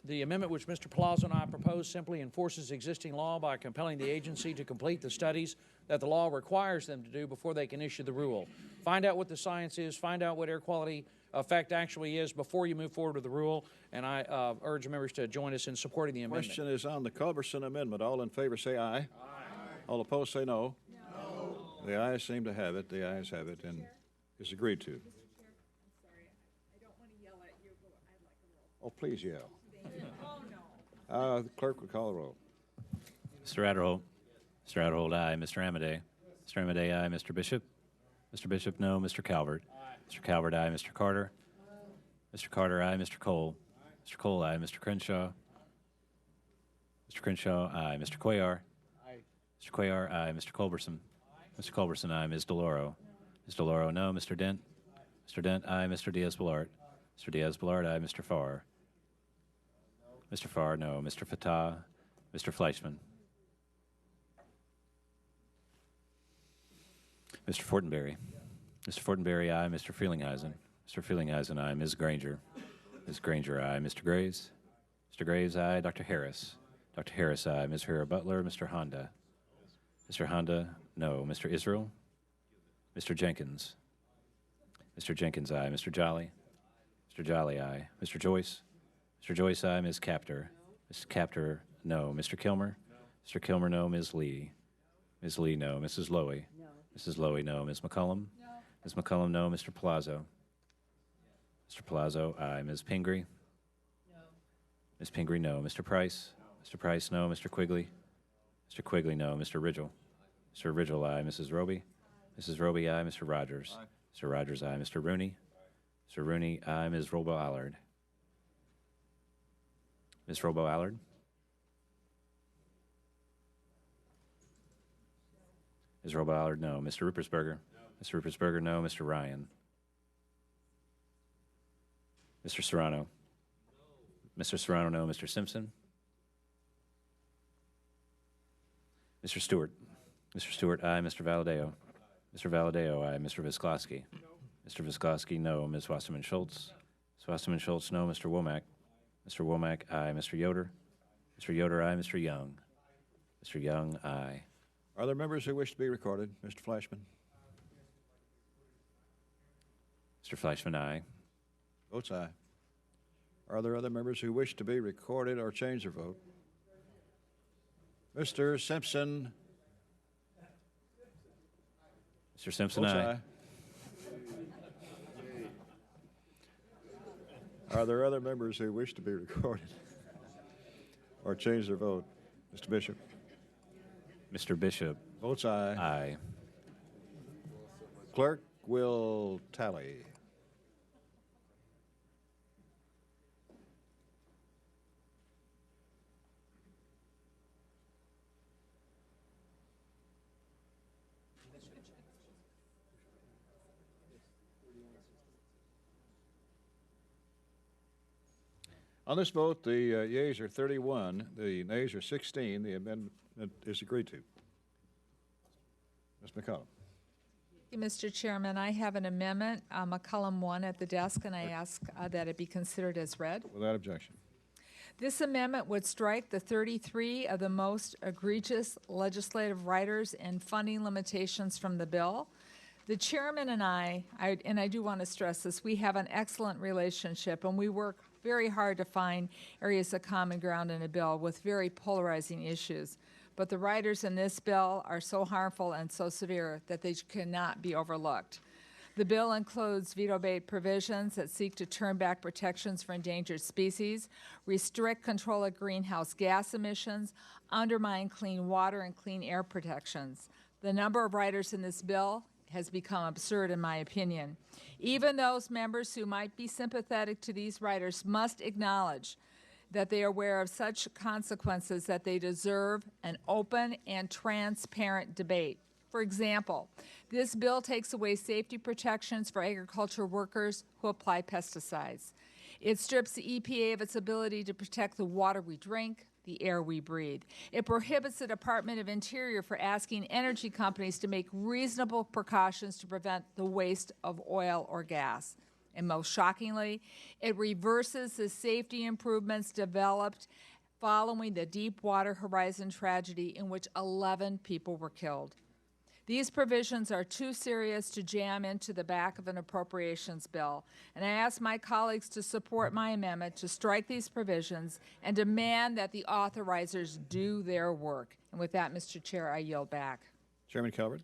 The amendment which Mr. Palazzo and I propose simply enforces existing law by compelling the agency to complete the studies that the law requires them to do before they can issue the rule. Find out what the science is, find out what air quality effect actually is before you move forward with the rule, and I urge members to join us in supporting the amendment. Question is on the Culberson amendment. All in favor say aye. Aye. All opposed say no. No. The ayes seem to have it. The ayes have it, and is agreed to. Oh, please yell. The clerk will call the roll. Mr. Adderholt. Mr. Adderholt, aye. Mr. Amadei. Mr. Amadei, aye. Mr. Bishop. Mr. Bishop, no. Mr. Calvert. Aye. Mr. Calvert, aye. Mr. Carter. Aye. Mr. Carter, aye. Mr. Cole. Aye. Mr. Cole, aye. Mr. Crenshaw. Mr. Crenshaw, aye. Mr. Cuellar. Aye. Mr. Cuellar, aye. Mr. Culberson. Aye. Mr. Culberson, aye. Ms. DeLauro. No. Ms. DeLauro, no. Mr. Dent. Aye. Mr. Dent, aye. Mr. Diaz-Balart. Aye. Mr. Diaz-Balart, aye. Mr. Farr. Mr. Farr, no. Mr. Fattah. Mr. Fleischman. Mr. Fortenberry. Mr. Fortenberry, aye. Mr. Frelinghuysen. Mr. Frelinghuysen, aye. Ms. Granger. Ms. Granger, aye. Mr. Graves. Mr. Graves, aye. Dr. Harris. Dr. Harris, aye. Ms. Hera Butler. Mr. Honda. Mr. Honda, no. Mr. Israel. Mr. Jenkins. Mr. Jenkins, aye. Mr. Jolly. Mr. Jolly, aye. Mr. Joyce. Mr. Joyce, aye. Ms. Captor. Ms. Captor, no. Mr. Kilmer. No. Mr. Kilmer, no. Ms. Lee. Ms. Lee, no. Mrs. Lowy. No. Mrs. Lowy, no. Ms. McCullum. No. Ms. McCullum, no. Mr. Palazzo. Mr. Palazzo, aye. Ms. Pingree. No. Ms. Pingree, no. Mr. Price. No. Mr. Price, no. Mr. Quigley. Mr. Quigley, no. Mr. Ridgel. Mr. Ridgel, aye. Mrs. Roby. Mrs. Roby, aye. Mr. Rogers. Aye. Mr. Rogers, aye. Mr. Rooney. Mr. Rooney, aye. Ms. Robo-Allard. Ms. Robo-Allard. Ms. Robo-Allard, no. Mr. Ruppersberger. No. Mr. Ruppersberger, no. Mr. Ryan. Mr. Serrano. No. Mr. Serrano, no. Mr. Simpson. Mr. Stewart. Mr. Stewart, aye. Mr. Valadeo. Mr. Valadeo, aye. Mr. Visklosky. No. Mr. Visklosky, no. Ms. Wasserman Schultz. Ms. Wasserman Schultz, no. Mr. Womack. Mr. Womack, aye. Mr. Yoder. Mr. Yoder, aye. Mr. Young. Mr. Young, aye. Are there members who wish to be recorded? Mr. Fleischman. Mr. Fleischman, aye. Votes aye. Are there other members who wish to be recorded or change their vote? Mr. Simpson. Mr. Simpson, Votes aye. aye. Are there other members who wish to be recorded or change their vote? Mr. Bishop? Mr. Bishop. Votes aye. Aye. Clerk will tally. On this vote, the yeas are 31, the nays are 16. The amendment is agreed to. Ms. McCollum. Thank you, Mr. Chairman. I have an amendment, McCollum 1, at the desk, and I ask that it be considered as read. Without objection. This amendment would strike the 33 of the most egregious legislative writers and funding limitations from the bill. The chairman and I do want to stress this, we have an excellent relationship, and we work very hard to find areas of common ground in a bill with very polarizing issues. But the writers in this bill are so harmful and so severe that they cannot be overlooked. The bill includes veto-bait provisions that seek to turn back protections for endangered species, restrict control of greenhouse gas emissions, undermine clean water and clean air protections. The number of writers in this bill has become absurd, in my opinion. Even those members who might be sympathetic to these writers must acknowledge that they are aware of such consequences that they deserve an open and transparent debate. For example, this bill takes away safety protections for agriculture workers who apply pesticides. It strips the EPA of its ability to protect the water we drink, the air we breathe. It prohibits the Department of Interior from asking energy companies to make reasonable precautions to prevent the waste of oil or gas. And most shockingly, it reverses the safety improvements developed following the Deepwater Horizon tragedy in which 11 people were killed. These provisions are too serious to jam into the back of an appropriations bill, and I ask my colleagues to support my amendment to strike these provisions and demand that the authorizers do their work. And with that, Mr. Chair, I yield back. Chairman Calvert.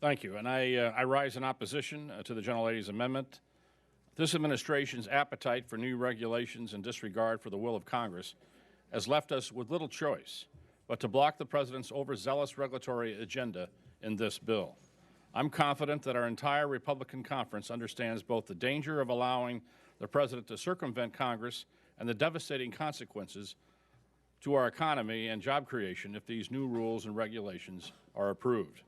Thank you. And I rise in opposition to the gentlelady's amendment. This administration's appetite for new regulations and disregard for the will of Congress has left us with little choice but to block the President's overzealous regulatory agenda in this bill. I'm confident that our entire Republican conference understands both the danger of allowing the President to circumvent Congress and the devastating consequences to our economy and job creation if these new rules and regulations are approved.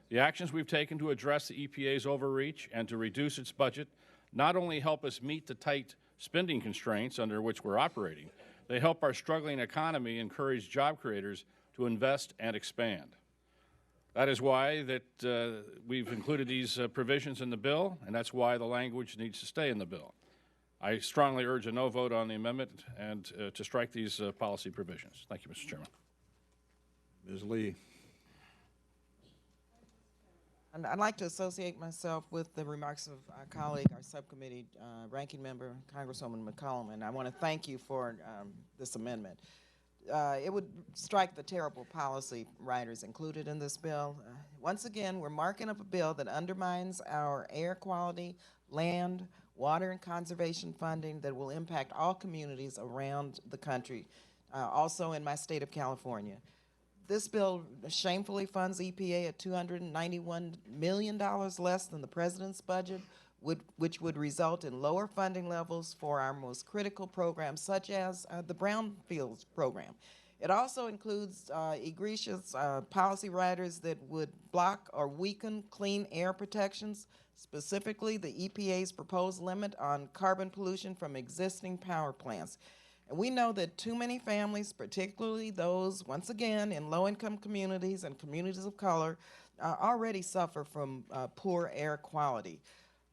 The actions we've taken to address the EPA's overreach and to reduce its budget not only help us meet the tight spending constraints under which we're operating, they help our struggling economy encourage job creators to invest and expand. That is why we've included these provisions in the bill, and that's why the language needs to stay in the bill. I strongly urge a no vote on the amendment and to strike these policy provisions. Thank you, Mr. Chairman. Ms. Lee. And I'd like to associate myself with the remarks of our colleague, our subcommittee ranking member, Congresswoman McCollum, and I want to thank you for this amendment. It would strike the terrible policy writers included in this bill. Once again, we're marking up a bill that undermines our air quality, land, water, and conservation funding that will impact all communities around the country, also in my state of California. This bill shamefully funds EPA at $291 million less than the President's budget, which would result in lower funding levels for our most critical programs, such as the Brownfields program. It also includes egregious policy riders that would block or weaken clean air protections, specifically the EPA's proposed limit on carbon pollution from existing power plants. And we know that too many families, particularly those, once again, in low-income communities and communities of color, already suffer from poor air quality.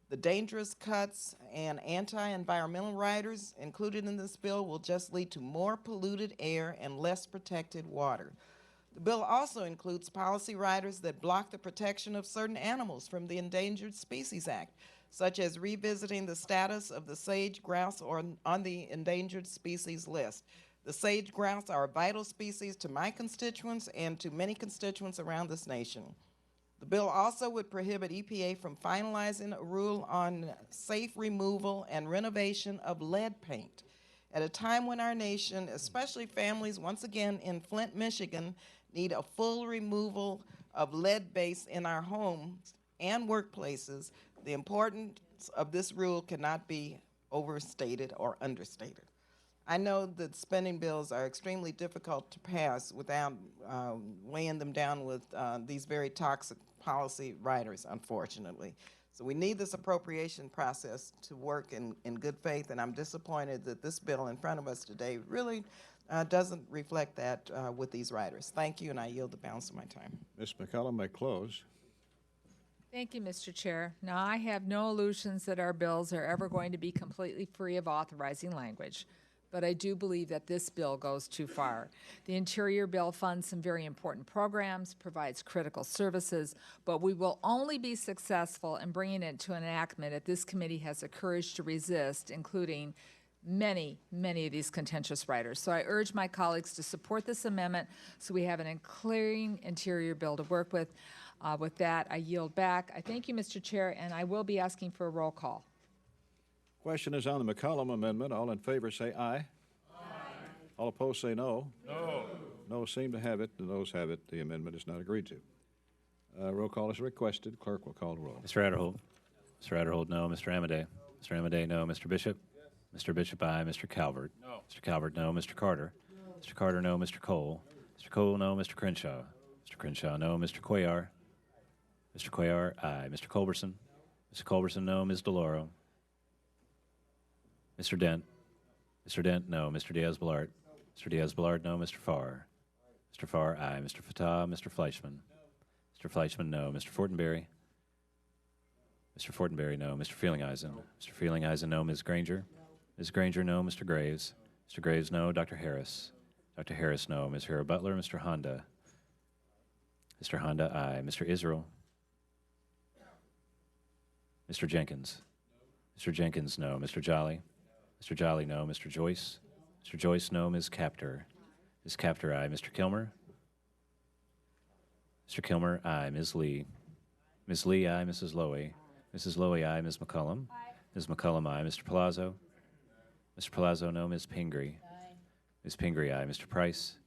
The dangerous cuts and anti-environmental riders included in this bill will just lead to more polluted air and less protected water. The bill also includes policy riders that block the protection of certain animals from the Endangered Species Act, such as revisiting the status of the sage grouse on the endangered species list. The sage grouse are a vital species to my constituents and to many constituents around this nation. The bill also would prohibit EPA from finalizing a rule on safe removal and renovation of lead paint at a time when our nation, especially families, once again in Flint, Michigan, need a full removal of lead base in our homes and workplaces. The importance of this rule cannot be overstated or understated. I know that spending bills are extremely difficult to pass without weighing them down with these very toxic policy riders, unfortunately. So we need this appropriation process to work in good faith, and I'm disappointed that this bill in front of us today really doesn't reflect that with these riders. Thank you, and I yield the balance of my time. Ms. McCollum may close. Thank you, Mr. Chair. Now, I have no illusions that our bills are ever going to be completely free of authorizing language, but I do believe that this bill goes too far. The Interior bill funds some very important programs, provides critical services, but we will only be successful in bringing it to enactment if this committee has the courage to resist, including many of these contentious riders. So I urge my colleagues to support this amendment so we have an clearing Interior bill to work with. With that, I yield back. I thank you, Mr. Chair, and I will be asking for a roll call. Question is on the McCollum amendment. All in favor say aye. Aye. All opposed say no. No. No seem to have it. The noes have it. The amendment is not agreed to. Roll call is requested. Clerk will call the roll. Mr. Adderhold. Mr. Adderhold, no. Mr. Amadei. Mr. Amadei, no. Mr. Bishop. Mr. Bishop, aye. Mr. Calvert. No. Mr. Calvert, no. Mr. Carter. No. Mr. Carter, no. Mr. Cole. Mr. Cole, no. Mr. Crenshaw. Mr. Crenshaw, no. Mr. Cuellar. Mr. Cuellar, aye. Mr. Culberson. Mr. Culberson, no. Ms. DeLauro. Mr. Dent. Mr. Dent, no. Mr. Diaz-Balart. Mr. Diaz-Balart, no. Mr. Farr. Mr. Farr, aye. Mr. Fatah. Mr. Fleischman. Mr. Fleischman, no. Mr. Fortenberry. Mr. Fortenberry, no. Mr. Feelingeisen. Mr. Feelingeisen, no. Ms. Granger. Ms. Granger, no. Mr. Graves. Mr. Graves, no. Dr. Harris. Dr. Harris, no. Ms. Hera Butler. Mr. Honda. Mr. Honda, aye. Mr. Israel. Mr. Jenkins. Mr. Jenkins, no. Mr. Jolly. Mr. Jolly, no. Mr. Joyce. Mr. Joyce, no. Ms. Captor. Ms. Captor, aye. Mr. Kilmer. Mr. Kilmer, aye. Ms. Lee. Ms. Lee, aye. Mrs. Lowy. Mrs. Lowy, aye. Ms. McCollum. Aye. Ms. McCollum, aye. Mr. Palazzo. Mr. Palazzo, no. Ms. Pingree. Aye. Ms. Pingree, aye. Mr. Price.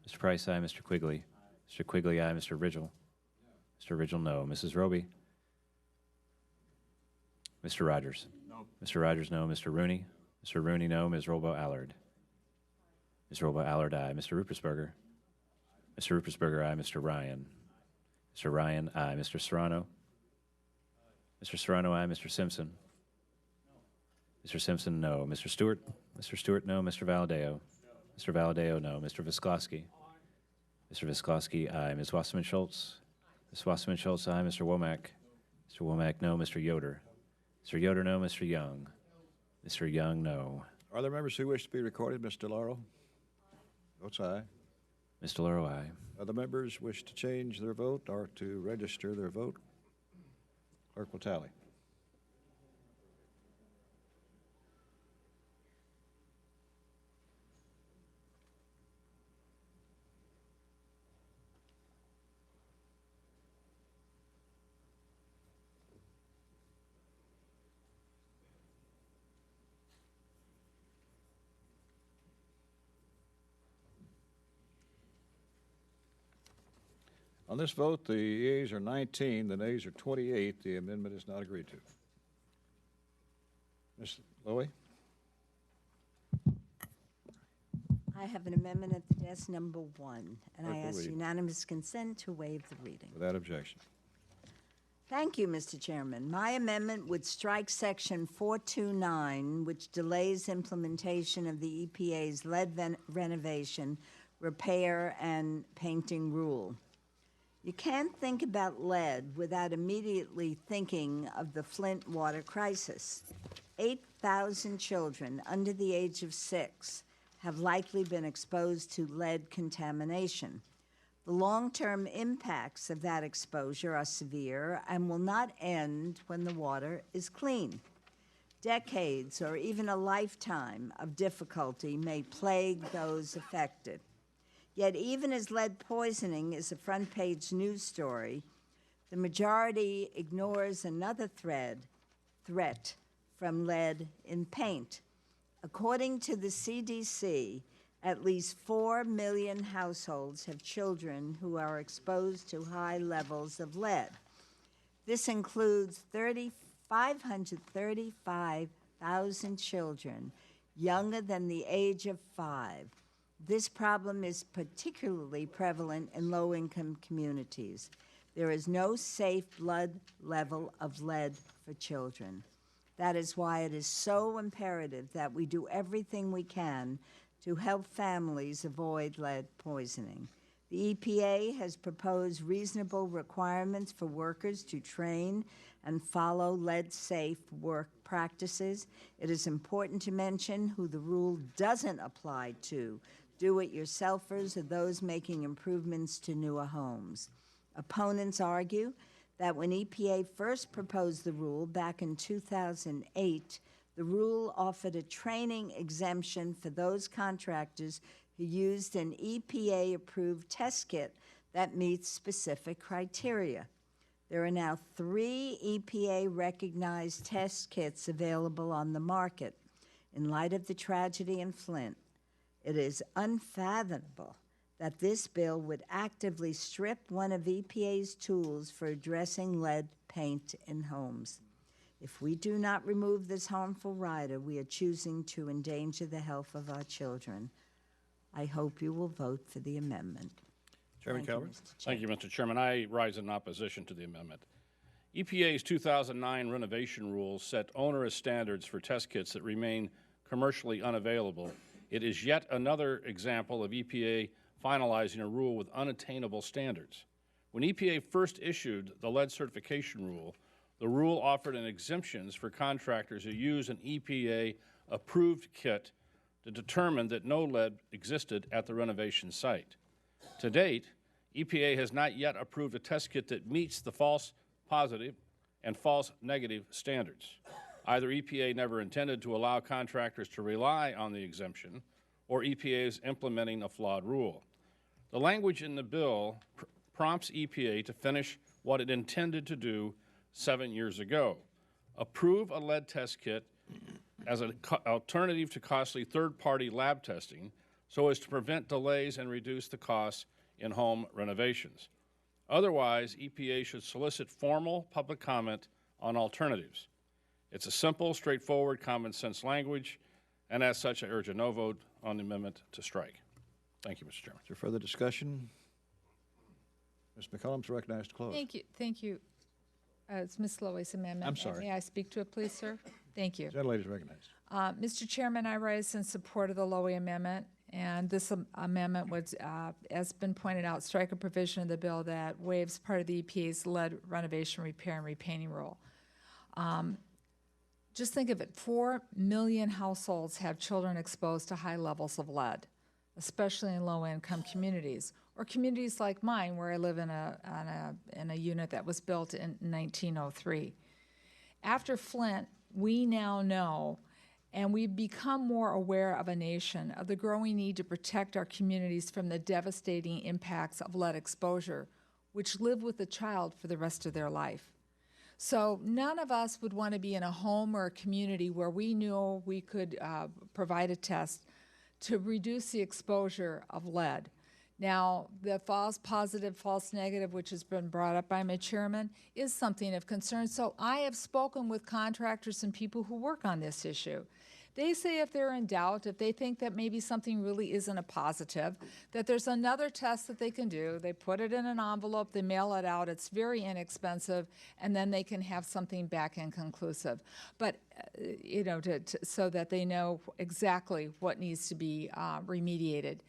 Mr. Price, aye. Mr. Quigley. Mr. Quigley, aye. Mr. Rigel. Mr. Rigel, no. Mrs. Roby. Mr. Rogers. No. Mr. Rogers, no. Mr. Rooney. Mr. Rooney, no. Ms. Robo-Allard. Ms. Robo-Allard, aye. Mr. Ruppersberger. Mr. Ruppersberger, aye. Mr. Ryan. Mr. Ryan, aye. Mr. Serrano. Mr. Serrano, aye. Mr. Simpson. Mr. Simpson, no. Mr. Stewart. Mr. Stewart, no. Mr. Valadeo. Mr. Valadeo, no. Mr. Visklosky. Mr. Visklosky, aye. Ms. Wasserman Schultz. Ms. Wasserman Schultz, aye. Mr. Womack. Mr. Womack, no. Mr. Yoder. Mr. Yoder, no. Mr. Young. Mr. Young, no. Are there members who wish to be recorded? Ms. DeLauro? Votes aye. Ms. DeLauro, aye. Other members wish to change their vote or to register their vote? Clerk will tally. On this vote, the yeas are 19, the nays are 28. The amendment is not agreed to. Ms. Lowy? I have an amendment at the desk number 1, and Clerk I will ask read. unanimous consent to waive the reading. Without objection. Thank you, Mr. Chairman. My amendment would strike Section 429, which delays implementation of the EPA's lead renovation, repair, and painting rule. You can't think about lead without immediately thinking of the Flint water crisis. 8,000 children under the age of 6 have likely been exposed to lead contamination. The long-term impacts of that exposure are severe and will not end when the water is clean. Decades or even a lifetime of difficulty may plague those affected. Yet even as lead poisoning is a front-page news story, The majority ignores another threat from lead in paint. According to the CDC, at least 4 million households have children who are exposed to high levels of lead. This includes 535,000 children younger than the age of 5. This problem is particularly prevalent in low-income communities. There is no safe blood level of lead for children. That is why it is so imperative that we do everything we can to help families avoid lead poisoning. The EPA has proposed reasonable requirements for workers to train and follow lead-safe work practices. It is important to mention who the rule doesn't apply to: do-it-yourselfers or those making improvements to newer homes. Opponents argue that when EPA first proposed the rule back in 2008, the rule offered a training exemption for those contractors who used an EPA-approved test kit that meets specific criteria. There are now 3 EPA-recognized test kits available on the market. In light of the tragedy in Flint, it is unfathomable that this bill would actively strip one of EPA's tools for addressing lead paint in homes. If we do not remove this harmful rider, we are choosing to endanger the health of our children. I hope you will vote for the amendment. Chairman Calvert. Thank you, Mr. Chairman. I rise in opposition to the amendment. EPA's 2009 renovation rules set onerous standards for test kits that remain commercially unavailable. It is yet another example of EPA finalizing a rule with unattainable standards. When EPA first issued the lead certification rule, the rule offered an exemptions for contractors who use an EPA-approved kit to determine that no lead existed at the renovation site. To date, EPA has not yet approved a test kit that meets the false positive and false negative standards. Either EPA never intended to allow contractors to rely on the exemption, or EPA is implementing a flawed rule. The language in the bill prompts EPA to finish what it intended to do 7 years ago: approve a lead test kit as an alternative to costly third-party lab testing so as to prevent delays and reduce the costs in home renovations. Otherwise, EPA should solicit formal public comment on alternatives. It's a simple, straightforward, common-sense language, and as such, I urge a no vote on the amendment to strike. Thank you, Mr. Chairman. Is there further discussion? Ms. McCollum is recognized to close. Thank you. Thank you. It's Ms. Lowy's amendment. I'm sorry. May I speak to it, please, sir? Thank you. Gentlelady is recognized. Mr. Chairman, I rise in support of the Lowy amendment, and this amendment would, as been pointed out, strike a provision of the bill that waives part of the EPA's lead renovation, repair, and repainting rule. Just think of it, 4 million households have children exposed to high levels of lead, especially in low-income communities, or communities like mine where I live in a unit that was built in 1903. After Flint, we now know, and we've become more aware of a nation, of the growing need to protect our communities from the devastating impacts of lead exposure, which live with the child for the rest of their life. So none of us would want to be in a home or a community where we knew we could provide a test to reduce the exposure of lead. Now, the false positive, false negative, which has been brought up by my chairman, is something of concern. So I have spoken with contractors and people who work on this issue. They say if they're in doubt, if they think that maybe something really isn't a positive, that there's another test that they can do. They put it in an envelope, they mail it out, it's very inexpensive, and then they can have something back inconclusive. But, you know, so that they know exactly what needs to be remediated.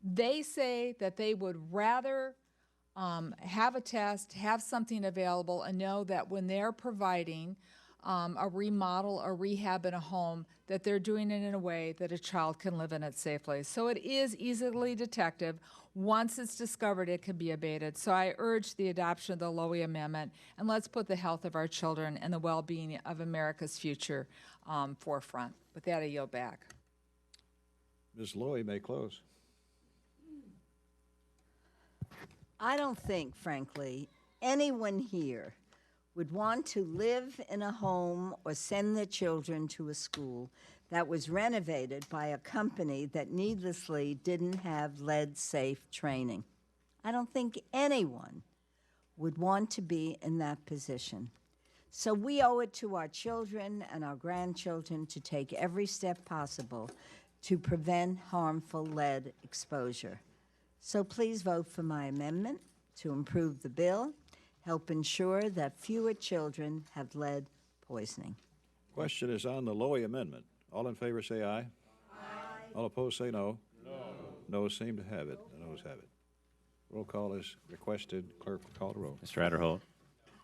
They say that they would rather have a test, have something available, and know that when they're providing a remodel or rehab in a home, that they're doing it in a way that a child can live in it safely. So it is easily detective. Once it's discovered, it can be abated. So I urge the adoption of the Lowy Amendment, and let's put the health of our children and the well-being of America's future forefront. With that, I yield back. Ms. Lowy may close. I don't think, frankly, anyone here would want to live in a home or send their children to a school that was renovated by a company that needlessly didn't have lead-safe training. I don't think anyone would want to be in that position. So we owe it to our children and our grandchildren to take every step possible to prevent harmful lead exposure. So please vote for my amendment to improve the bill, help ensure that fewer children have lead poisoning. Question is on the Lowy amendment. All in favor say aye. Aye. All opposed say no. No. Noes seem to have it. The noes have it. Roll call is requested. Clerk will call the roll. Mr. Adderholt.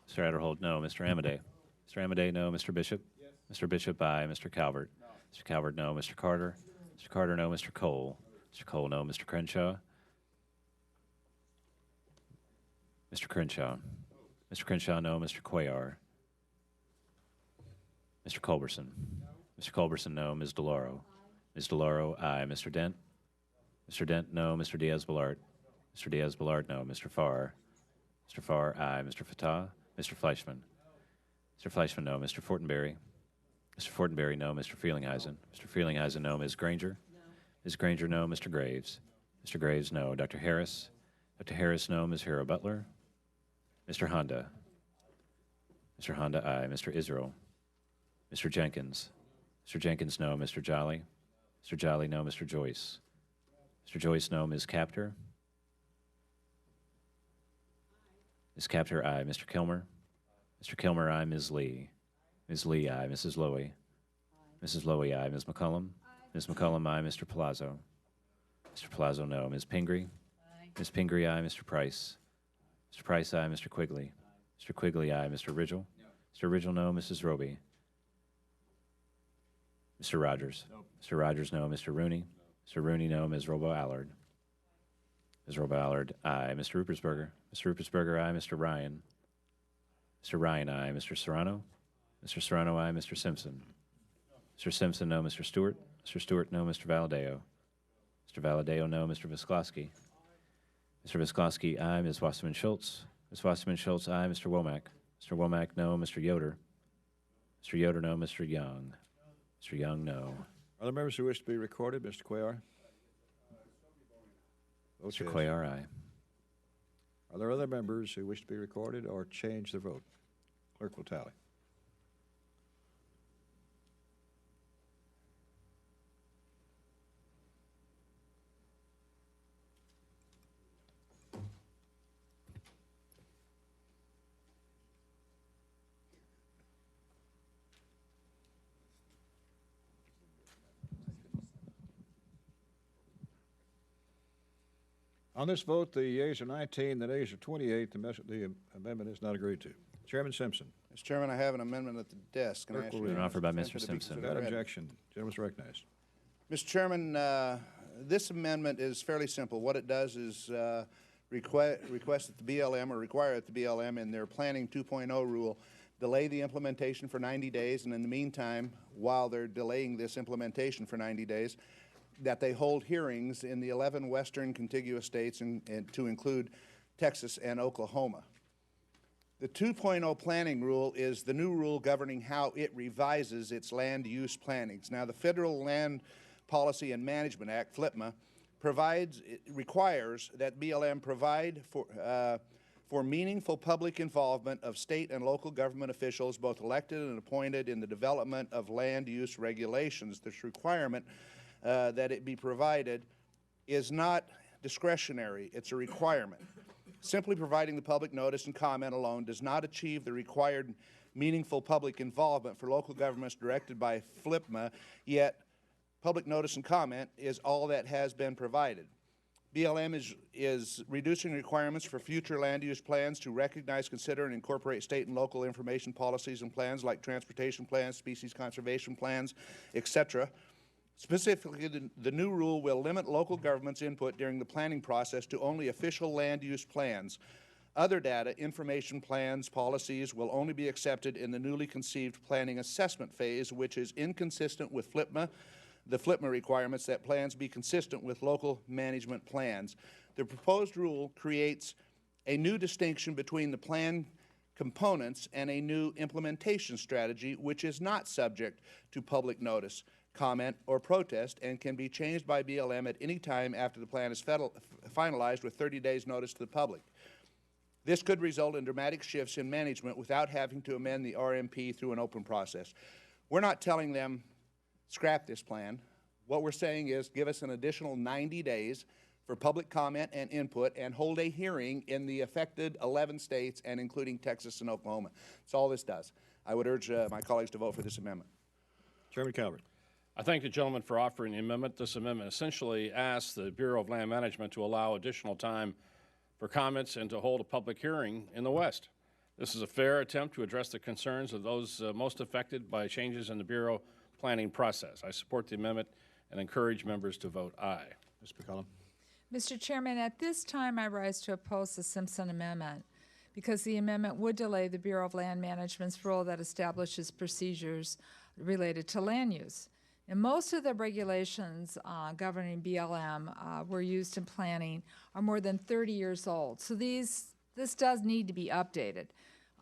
Mr. Adderholt, no. Mr. Amadei. Mr. Amadei, no. Mr. Bishop. Yes. Mr. Bishop, aye. Mr. Calvert. No. Mr. Calvert, no. Mr. Carter. Mr. Carter, no. Mr. Cole. Mr. Cole, no. Mr. Crenshaw. Mr. Crenshaw. Mr. Crenshaw, no. Mr. Cuellar. Mr. Culberson. Mr. Culberson, no. Ms. DeLauro. Ms. DeLauro, aye. Mr. Dent. Mr. Dent, no. Mr. Diaz-Balart. Mr. Diaz-Balart, no. Mr. Farr. Mr. Farr, aye. Mr. Fatah. Mr. Fleischman. Mr. Fleischman, no. Mr. Fortenberry. Mr. Fortenberry, no. Mr. Frelinghuysen. Mr. Frelinghuysen, no. Ms. Granger. No. Ms. Granger, no. Mr. Graves. Mr. Graves, no. Dr. Harris. Dr. Harris, no. Ms. Hero Butler. Mr. Honda. Mr. Honda, aye. Mr. Israel. Mr. Jenkins. Mr. Jenkins, no. Mr. Jolly. Mr. Jolly, no. Mr. Joyce. Mr. Joyce, no. Ms. Capter. Ms. Capter, aye. Mr. Kilmer. Mr. Kilmer, aye. Ms. Lee. Ms. Lee, aye. Mrs. Lowy. Mrs. Lowy, aye. Ms. McCullum. Ms. McCullum, aye. Mr. Palazzo. Mr. Palazzo, no. Ms. Pingree. Ms. Pingree, aye. Mr. Price. Mr. Price, aye. Mr. Quigley. Mr. Quigley, aye. Mr. Ridgel. Mr. Ridgel, no. Mrs. Roby. Mr. Rogers. Mr. Rogers, no. Mr. Rooney. Mr. Rooney, no. Ms. Robo-Allard. Ms. Robo-Allard, aye. Mr. Rupersberger. Mr. Rupersberger, aye. Mr. Ryan. Mr. Ryan, aye. Mr. Serrano. Mr. Serrano, aye. Mr. Simpson. Mr. Simpson, no. Mr. Stewart. Mr. Stewart, no. Mr. Valadeo. Mr. Valadeo, no. Mr. Visklosky. Mr. Visklosky, aye. Ms. Wasserman Schultz. Ms. Wasserman Schultz, aye. Mr. Womack. Mr. Womack, no. Mr. Yoder. Mr. Yoder, no. Mr. Young. Mr. Young, no. Other members who wish to be recorded, Mr. Cuellar? Mr. Cuellar, aye. Are there other members who wish to be recorded or change their vote? Clerk will tally. On this vote, the yeas are 19, the nays are 28. The amendment is not agreed to. Chairman Simpson. Mr. Chairman, I have an amendment at the desk. An offer by Mr. Simpson. Without objection, gentleman is recognized. Mr. Chairman, this amendment is fairly simple. What it does is request that the BLM or require that the BLM in their Planning 2.0 rule delay the implementation for 90 days, and in the meantime, while they're delaying this implementation for 90 days, that they hold hearings in the 11 western contiguous states and to include Texas and Oklahoma. The 2.0 planning rule is the new rule governing how it revises its land use plannings. Now, the Federal Land Policy and Management Act, FLPMA, requires that BLM provide for meaningful public involvement of state and local government officials, both elected and appointed, in the development of land use regulations. This requirement that it be provided is not discretionary, it's a requirement. Simply providing the public notice and comment alone does not achieve the required meaningful public involvement for local governments directed by FLPMA, yet public notice and comment is all that has been provided. BLM is reducing requirements for future land use plans to recognize, consider, and incorporate state and local information policies and plans like transportation plans, species conservation plans, etc. Specifically, the new rule will limit local government's input during the planning process to only official land use plans. Other data, information plans, policies will only be accepted in the newly conceived planning assessment phase, which is inconsistent with the FLPMA requirements that plans be consistent with local management plans. The proposed rule creates a new distinction between the plan components and a new implementation strategy, which is not subject to public notice, comment, or protest, and can be changed by BLM at any time after the plan is finalized with 30 days notice to the public. This could result in dramatic shifts in management without having to amend the RMP through an open process. We're not telling them scrap this plan. What we're saying is give us an additional 90 days for public comment and input, and hold a hearing in the affected 11 states and including Texas and Oklahoma. That's all this does. I would urge my colleagues to vote for this amendment. Chairman Calvert. I thank the gentleman for offering the amendment. This amendment essentially asks the Bureau of Land Management to allow additional time for comments and to hold a public hearing in the West. This is a fair attempt to address the concerns of those most affected by changes in the Bureau planning process. I support the amendment and encourage members to vote aye. Ms. McCollum. Mr. Chairman, at this time I rise to oppose the Simpson Amendment because the amendment would delay the Bureau of Land Management's rule that establishes procedures related to land use. And most of the regulations governing BLM were used in planning are more than 30 years old. So this does need to be updated.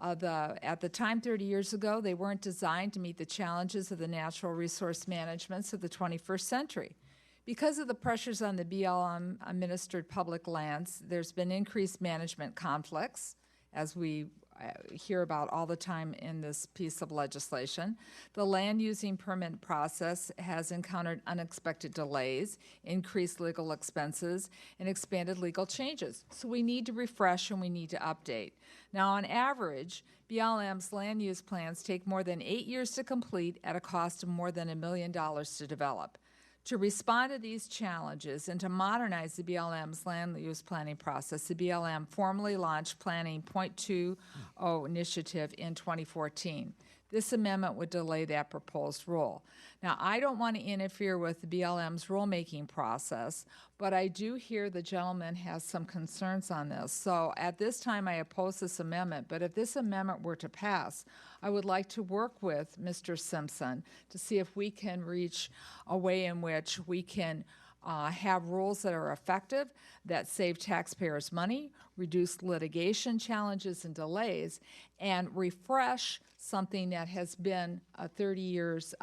At the time 30 years ago, they weren't designed to meet the challenges of the natural resource managements of the 21st century. Because of the pressures on the BLM-administered public lands, there's been increased management conflicts, as we hear about all the time in this piece of legislation. The land-using permit process has encountered unexpected delays, increased legal expenses, and expanded legal changes. So we need to refresh and we need to update. Now, on average, BLM's land use plans take more than 8 years to complete at a cost of more than $1 million to develop. To respond to these challenges and to modernize the BLM's land use planning process, the BLM formally launched Planning .20 initiative in 2014. This amendment would delay that proposed rule. Now, I don't want to interfere with the BLM's rulemaking process, but I do hear the gentleman has some concerns on this. So at this time, I oppose this amendment, but if this amendment were to pass, I would like to work with Mr. Simpson to see if we can reach a way in which we can have rules that are effective, that save taxpayers money, reduce litigation challenges and delays, and refresh something that has been 30 years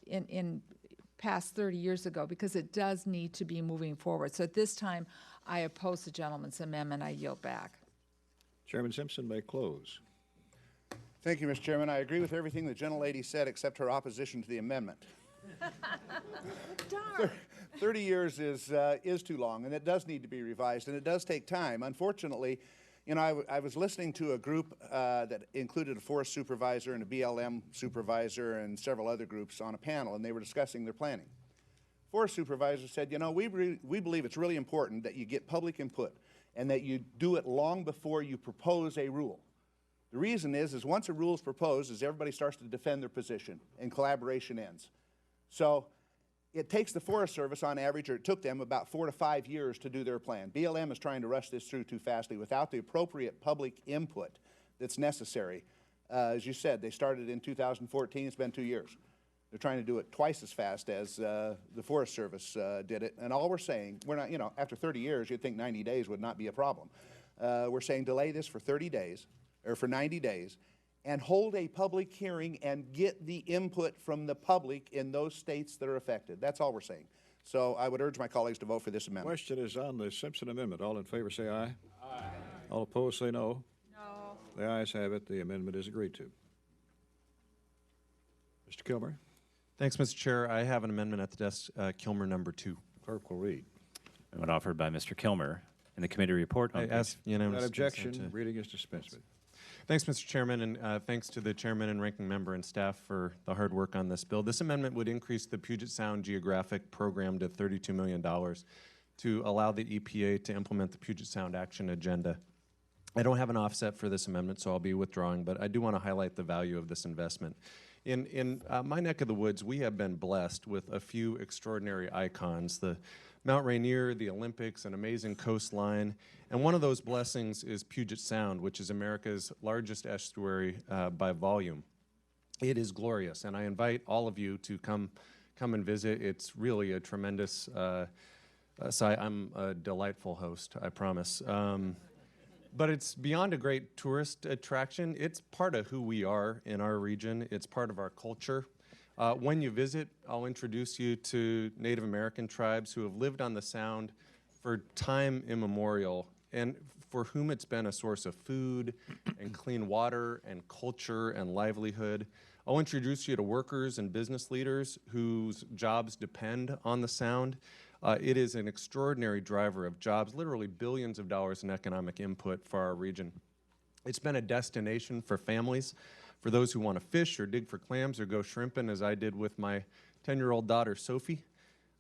in past 30 years ago, because it does need to be moving forward. So at this time, I oppose the gentleman's amendment. I yield back. Chairman Simpson may close. Thank you, Mr. Chairman. I agree with everything the gentlelady said except her opposition to the amendment. 30 years is too long, and it does need to be revised, and it does take time. Unfortunately, you know, I was listening to a group that included a forest supervisor and a BLM supervisor and several other groups on a panel, and they were discussing their planning. Forest supervisor said, you know, we believe it's really important that you get public input and that you do it long before you propose a rule. The reason is once a rule is proposed, everybody starts to defend their position and collaboration ends. So it takes the Forest Service on average, or it took them about 4 to 5 years to do their plan. BLM is trying to rush this through too fastly without the appropriate public input that's necessary. As you said, they started in 2014, it's been 2 years. They're trying to do it twice as fast as the Forest Service did it. And all we're saying, we're not, you know, after 30 years, you'd think 90 days would not be a problem. We're saying delay this for 30 days, or for 90 days, and hold a public hearing and get the input from the public in those states that are affected. That's all we're saying. So I would urge my colleagues to vote for this amendment. Question is on the Simpson amendment. All in favor say aye. Aye. All opposed say no. No. The ayes have it. The amendment is agreed to. Mr. Kilmer. Thanks, Mr. Chair. I have an amendment at the desk, Kilmer number 2. Clerk will read. Amendment offered by Mr. Kilmer in the committee report. I ask unanimous Without objection, consent reading is dispensed with. Thanks, Mr. Chairman, and thanks to the chairman and ranking member and staff for the hard work on this bill. This amendment would increase the Puget Sound Geographic Program to $32 million to allow the EPA to implement the Puget Sound Action Agenda. I don't have an offset for this amendment, so I'll be withdrawing, but I do want to highlight the value of this investment. In my neck of the woods, we have been blessed with a few extraordinary icons, the Mount Rainier, the Olympics, an amazing coastline, and one of those blessings is Puget Sound, which is America's largest estuary by volume. It is glorious, and I invite all of you to come and visit. It's really a tremendous sight. I'm a delightful host, I promise. But it's beyond a great tourist attraction. It's part of who we are in our region. It's part of our culture. When you visit, I'll introduce you to Native American tribes who have lived on the Sound for time immemorial, and for whom it's been a source of food and clean water and culture and livelihood. I'll introduce you to workers and business leaders whose jobs depend on the Sound. It is an extraordinary driver of jobs, literally billions of dollars in economic input for our region. It's been a destination for families, for those who want to fish or dig for clams or go shrimping, as I did with my 10-year-old daughter, Sophie.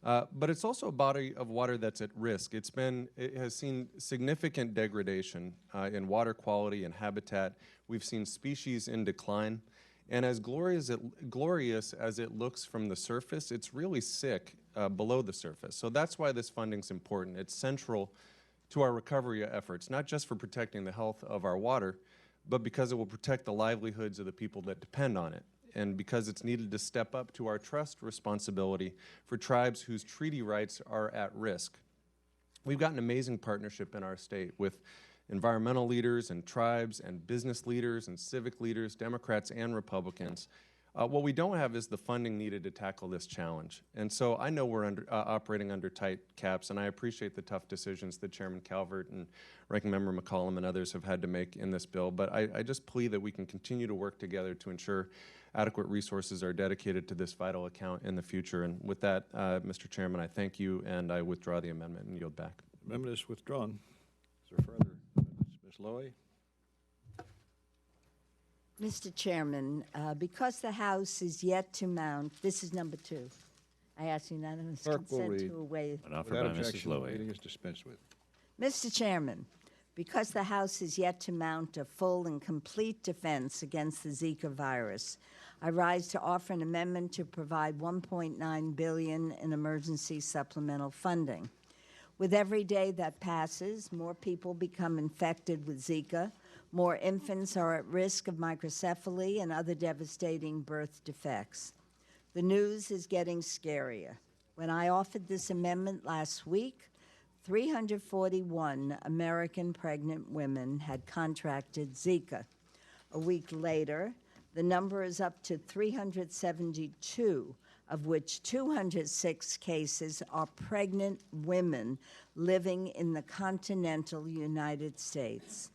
But it's also a body of water that's at risk. It has seen significant degradation in water quality and habitat. We've seen species in decline. And as glorious as it looks from the surface, it's really sick below the surface. So that's why this funding's important. It's central to our recovery efforts, not just for protecting the health of our water, but because it will protect the livelihoods of the people that depend on it, and because it's needed to step up to our trust responsibility for tribes whose treaty rights are at risk. We've got an amazing partnership in our state with environmental leaders and tribes and business leaders and civic leaders, Democrats and Republicans. What we don't have is the funding needed to tackle this challenge. And so I know we're operating under tight caps, and I appreciate the tough decisions that Chairman Calvert and Ranking Member McCollum and others have had to make in this bill. But I just plea that we can continue to work together to ensure adequate resources are dedicated to this vital account in the future. And with that, Mr. Chairman, I thank you, and I withdraw the amendment and yield back. Amendment is withdrawn. Is there further amendments? Ms. Lowy? Mr. Chairman, because the House is yet to mount, this is number 2. I ask unanimous Clerk will consent read. to waive. Without objection, the reading is dispensed with. Mr. Chairman, because the House is yet to mount a full and complete defense against the Zika virus, I rise to offer an amendment to provide $1.9 billion in emergency supplemental funding. With every day that passes, more people become infected with Zika, more infants are at risk of microcephaly and other devastating birth defects. The news is getting scarier. When I offered this amendment last week, 341 American pregnant women had contracted Zika. A week later, the number is up to 372, of which 206 cases are pregnant women living in the continental United States.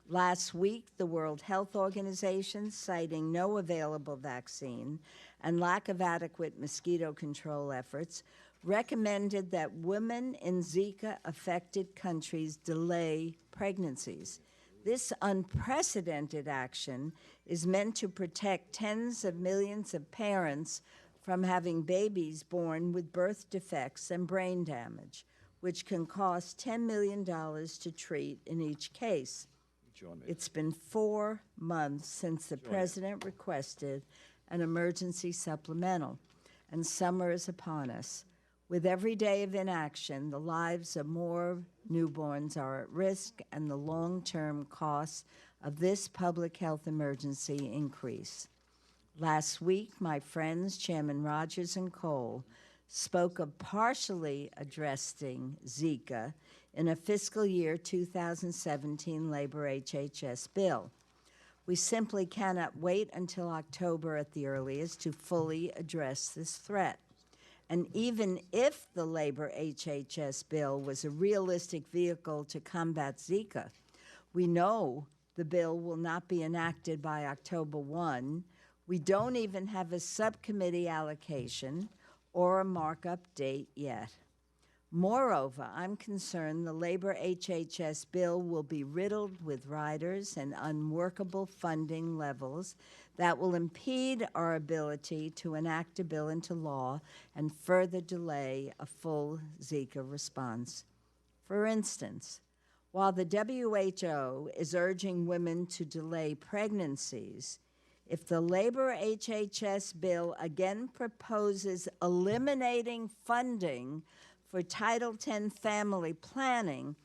Last week, the World Health Organization, citing no available vaccine and lack of adequate mosquito control efforts, recommended that women in Zika-affected countries delay pregnancies. This unprecedented action is meant to protect tens of millions of parents from having babies born with birth defects and brain damage, which can cost $10 million to treat in each case. It's been 4 months since the President requested an emergency supplemental, and summer is upon us. With every day of inaction, the lives of more newborns are at risk, and the long-term costs of this public health emergency increase. Last week, my friends, Chairman Rogers and Cole, spoke of partially addressing Zika in a fiscal year 2017 labor HHS bill. We simply cannot wait until October at the earliest to fully address this threat. And even if the labor HHS bill was a realistic vehicle to combat Zika, we know the bill will not be enacted by October 1. We don't even have a subcommittee allocation or a markup date yet. Moreover, I'm concerned the labor HHS bill will be riddled with riders and unworkable funding levels that will impede our ability to enact a bill into law and further delay a full Zika response. For instance, while the WHO is urging women to delay pregnancies, if the labor HHS bill again proposes eliminating funding for Title X family planning,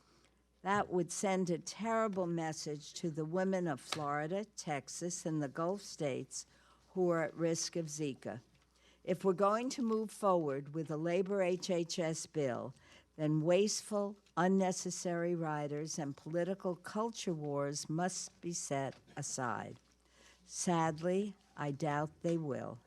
that would send a terrible message to the women of Florida, Texas, and the Gulf states who are at risk of Zika. If we're going to move forward with a labor HHS bill then wasteful, unnecessary riders and political culture wars must be set aside. Sadly, I doubt they will,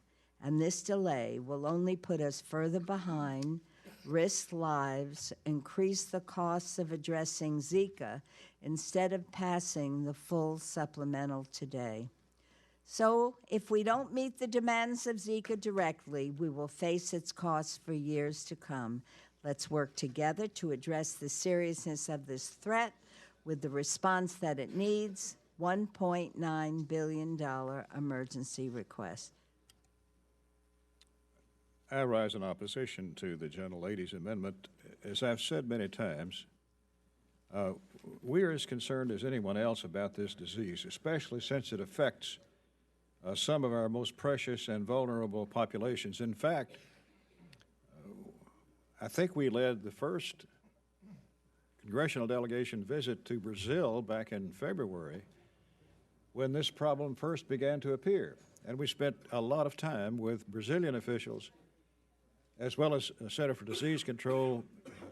and this delay will only put us further behind, risk lives, increase the costs of addressing Zika instead of passing the full supplemental today. So, if we don't meet the demands of Zika directly, we will face its costs for years to come. Let's work together to address the seriousness of this threat with the response that it needs. $1.9 billion emergency request. I rise in opposition to the gentlelady's amendment. As I've said many times, we are as concerned as anyone else about this disease, especially since it affects some of our most precious and vulnerable populations. In fact, I think we led the first congressional delegation visit to Brazil back in February when this problem first began to appear. And we spent a lot of time with Brazilian officials as well as Center for Disease Control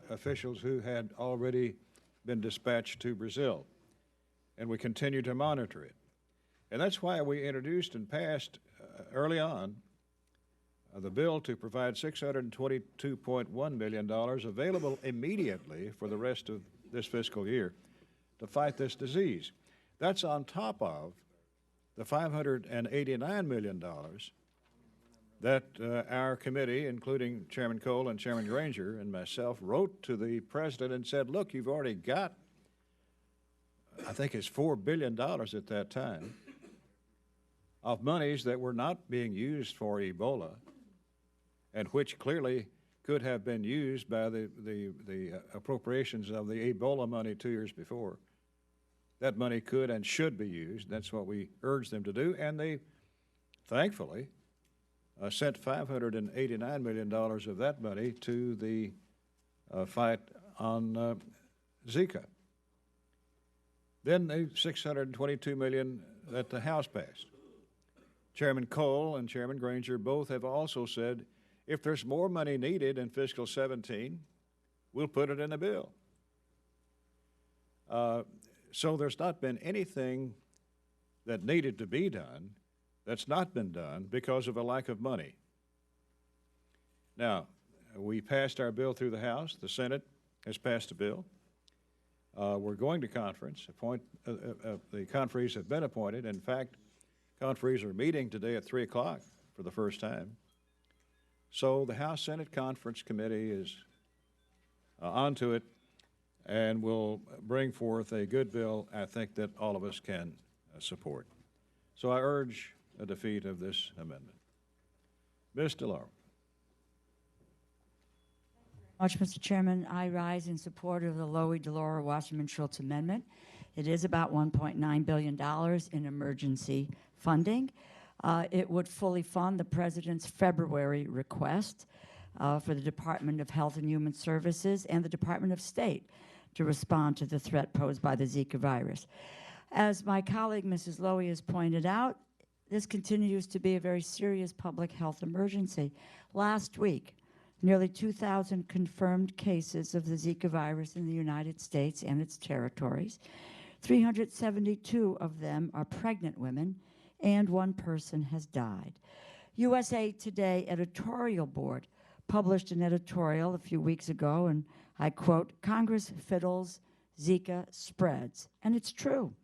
officials who had already been dispatched to Brazil. And we continue to monitor it. And that's why we introduced and passed early on the bill to provide $622.1 million available immediately for the rest of this fiscal year to fight this disease. That's on top of the $589 million that our committee, including Chairman Cole and Chairman Granger and myself, wrote to the President and said, look, you've already got, I think it's $4 billion at that time, of monies that were not being used for Ebola and which clearly could have been used by the appropriations of the Ebola money 2 years before. That money could and should be used. That's what we urged them to do, and they, thankfully, sent $589 million of that money to the fight on Zika. Then the $622 million that the House passed. Chairman Cole and Chairman Granger both have also said, if there's more money needed in fiscal 17, we'll put it in the bill. So there's not been anything that needed to be done that's not been done because of a lack of money. Now, we passed our bill through the House. The Senate has passed a bill. We're going to conference. The conferees have been appointed. In fact, conferees are meeting today at 3 o'clock for the first time. So the House-Senate Conference Committee is onto it and will bring forth a good bill, I think, that all of us can support. So I urge a defeat of this amendment. Ms. DeLauro. Much, Mr. Chairman. I rise in support of the Lowy DeLauro Wasserman Schultz amendment. It is about $1.9 billion in emergency funding. It would fully fund the President's February request for the Department of Health and Human Services and the Department of State to respond to the threat posed by the Zika virus. As my colleague, Mrs. Lowy, has pointed out, this continues to be a very serious public health emergency. Last week, nearly 2,000 confirmed cases of the Zika virus in the United States and its territories. 372 of them are pregnant women, and 1 person has died. USA Today editorial board published an editorial a few weeks ago, and I quote, "Congress fiddles, Zika spreads." And it's true.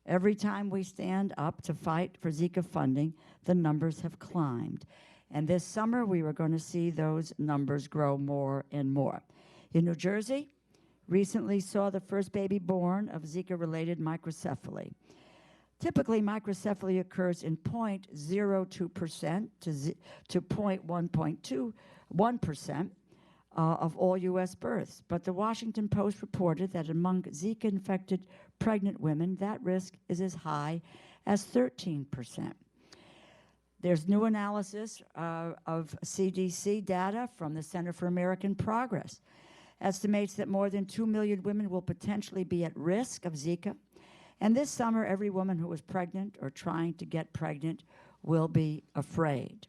Every time we stand up to fight for Zika funding, the numbers have climbed. And this summer, we were going to see those numbers grow more and more. In New Jersey, recently saw the first baby born of Zika-related microcephaly. Typically, microcephaly occurs in 0.02% to 0.1% of all U.S. births. But the Washington Post reported that among Zika-infected pregnant women, that risk is as high as 13%. There's new analysis of CDC data from the Center for American Progress. Estimates that more than 2 million women will potentially be at risk of Zika. And this summer, every woman who is pregnant or trying to get pregnant will be afraid.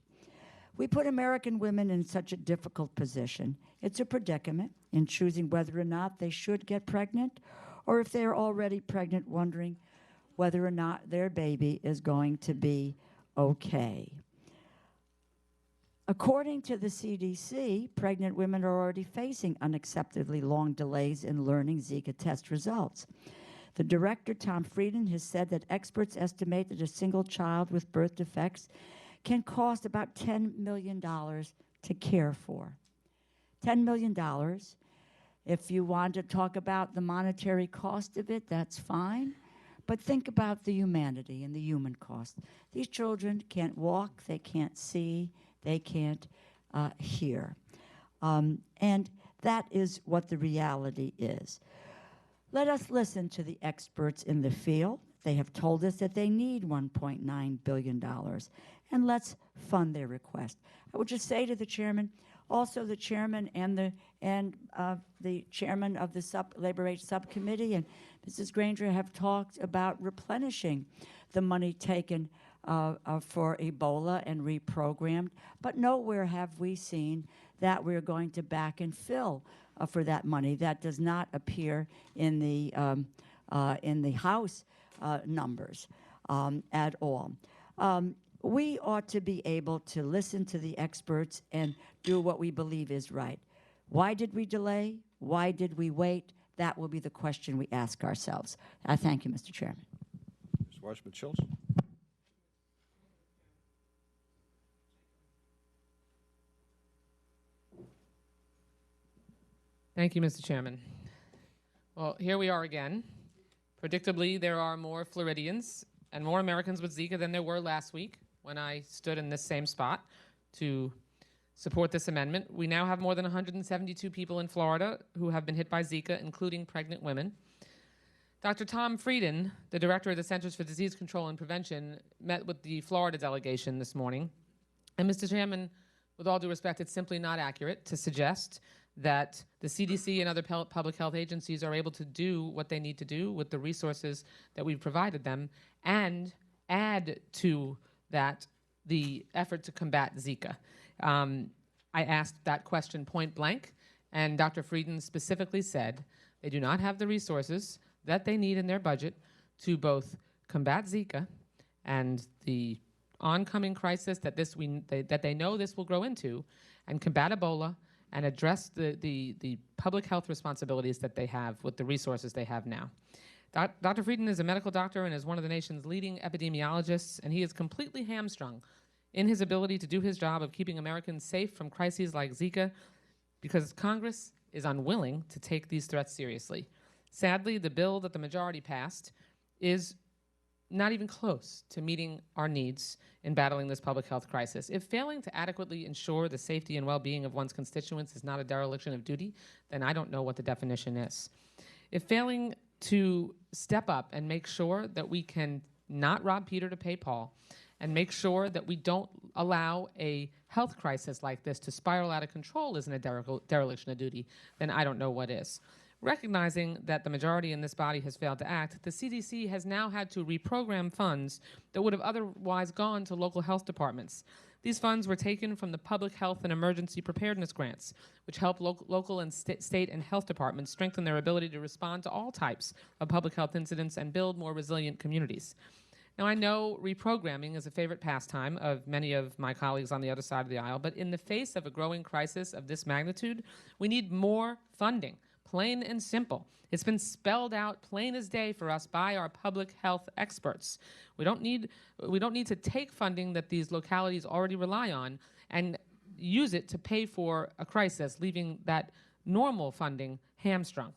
We put American women in such a difficult position. It's a predicament in choosing whether or not they should get pregnant, or if they're already pregnant, wondering whether or not their baby is going to be okay. According to the CDC, pregnant women are already facing unacceptably long delays in learning Zika test results. The director, Tom Frieden, has said that experts estimate that a single child with birth defects can cost about $10 million to care for. $10 million. If you want to talk about the monetary cost of it, that's fine. But think about the humanity and the human cost. These children can't walk, they can't see, they can't hear. And that is what the reality is. Let us listen to the experts in the field. They have told us that they need $1.9 billion. And let's fund their request. I would just say to the chairman, also the chairman and the chairman of the Labor Rate Subcommittee and Mrs. Granger have talked about replenishing the money taken for Ebola and reprogrammed, but nowhere have we seen that we're going to back and fill for that money. That does not appear in the House numbers at all. We ought to be able to listen to the experts and do what we believe is right. Why did we delay? Why did we wait? That will be the question we ask ourselves. I thank you, Mr. Chairman. Mr. Washington-Schultz. Thank you, Mr. Chairman. Well, here we are again. Predictably, there are more Floridians and more Americans with Zika than there were last week when I stood in this same spot to support this amendment. We now have more than 172 people in Florida who have been hit by Zika, including pregnant women. Dr. Tom Frieden, the director of the Centers for Disease Control and Prevention, met with the Florida delegation this morning. And Mr. Chairman, with all due respect, it's simply not accurate to suggest that the CDC and other public health agencies are able to do what they need to do with the resources that we've provided them and add to that the effort to combat Zika. I asked that question point blank, and Dr. Frieden specifically said they do not have the resources that they need in their budget to both combat Zika and the oncoming crisis that that they know this will grow into, and combat Ebola, and address the public health responsibilities that they have with the resources they have now. Dr. Frieden is a medical doctor and is one of the nation's leading epidemiologists, and he is completely hamstrung in his ability to do his job of keeping Americans safe from crises like Zika because Congress is unwilling to take these threats seriously. Sadly, the bill that the majority passed is not even close to meeting our needs in battling this public health crisis. If failing to adequately ensure the safety and well-being of one's constituents is not a dereliction of duty, then I don't know what the definition is. If failing to step up and make sure that we can not rob Peter to pay Paul, and make sure that we don't allow a health crisis like this to spiral out of control isn't a dereliction of duty, then I don't know what is. Recognizing that the majority in this body has failed to act, the CDC has now had to reprogram funds that would have otherwise gone to local health departments. These funds were taken from the public health and emergency preparedness grants, which help local and state and health departments strengthen their ability to respond to all types of public health incidents and build more resilient communities. Now, I know reprogramming is a favorite pastime of many of my colleagues on the other side of the aisle, but in the face of a growing crisis of this magnitude, we need more funding, plain and simple. It's been spelled out plain as day for us by our public health experts. We don't need to take funding that these localities already rely on and use it to pay for a crisis, leaving that normal funding hamstrung.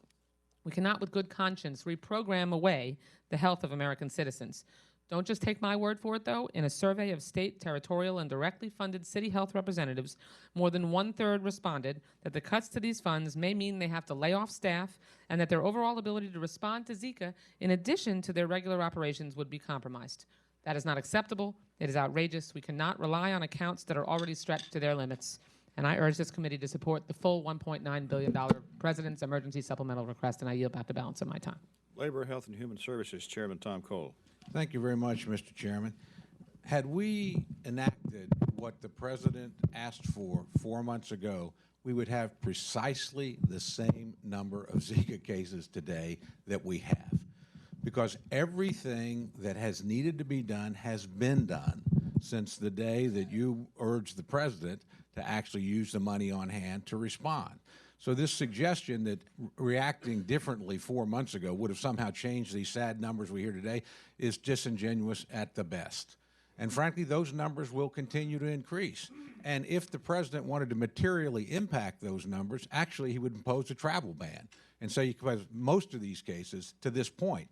We cannot, with good conscience, reprogram away the health of American citizens. Don't just take my word for it, though. In a survey of state, territorial, and directly funded city health representatives, more than 1/3 responded that the cuts to these funds may mean they have to lay off staff and that their overall ability to respond to Zika, in addition to their regular operations, would be compromised. That is not acceptable. It is outrageous. We cannot rely on accounts that are already stretched to their limits. And I urge this committee to support the full $1.9 billion President's emergency supplemental request, and I yield back the balance of my time. Labor, Health, and Human Services Chairman Tom Cole. Thank you very much, Mr. Chairman. Had we enacted what the president asked for 4 months ago, we would have precisely the same number of Zika cases today that we have. Because everything that has needed to be done has been done since the day that you urged the president to actually use the money on hand to respond. So this suggestion that reacting differently 4 months ago would have somehow changed these sad numbers we hear today is disingenuous at the best. And frankly, those numbers will continue to increase. And if the president wanted to materially impact those numbers, actually he would impose a travel ban. And so because most of these cases, to this point,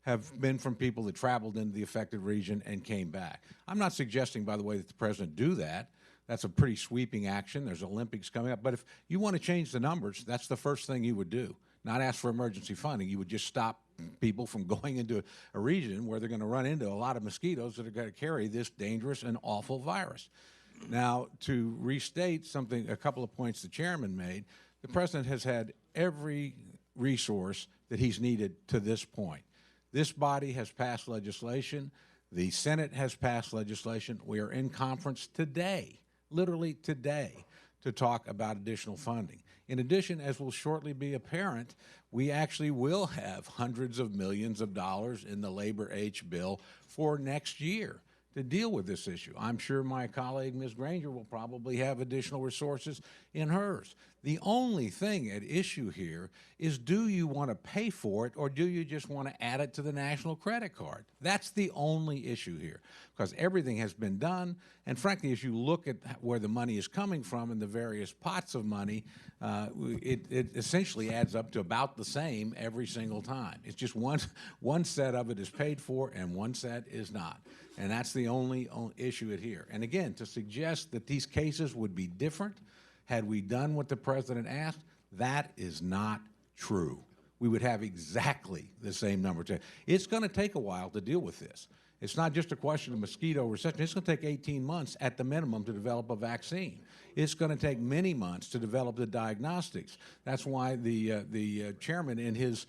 have been from people that traveled into the affected region and came back. I'm not suggesting, by the way, that the president do that. That's a pretty sweeping action. There's Olympics coming up. But if you want to change the numbers, that's the first thing you would do. Not ask for emergency funding. You would just stop people from going into a region where they're going to run into a lot of mosquitoes that are going to carry this dangerous and awful virus. Now, to restate something, a couple of points the chairman made, the president has had every resource that he's needed to this point. This body has passed legislation. The Senate has passed legislation. We are in conference today, literally today, to talk about additional funding. In addition, as will shortly be apparent, we actually will have hundreds of millions of dollars in the Labor H bill for next year to deal with this issue. I'm sure my colleague, Ms. Granger, will probably have additional resources in hers. The only thing at issue here is, do you want to pay for it, or do you just want to add it to the national credit card? That's the only issue here, because everything has been done. And frankly, as you look at where the money is coming from and the various pots of money, it essentially adds up to about the same every single time. It's just one set of it is paid for and one set is not. And that's the only issue at here. And again, to suggest that these cases would be different had we done what the president asked, that is not true. We would have exactly the same number. It's going to take a while to deal with this. It's not just a question of mosquito recession. It's going to take 18 months at the minimum to develop a vaccine. It's going to take many months to develop the diagnostics. That's why the chairman in his,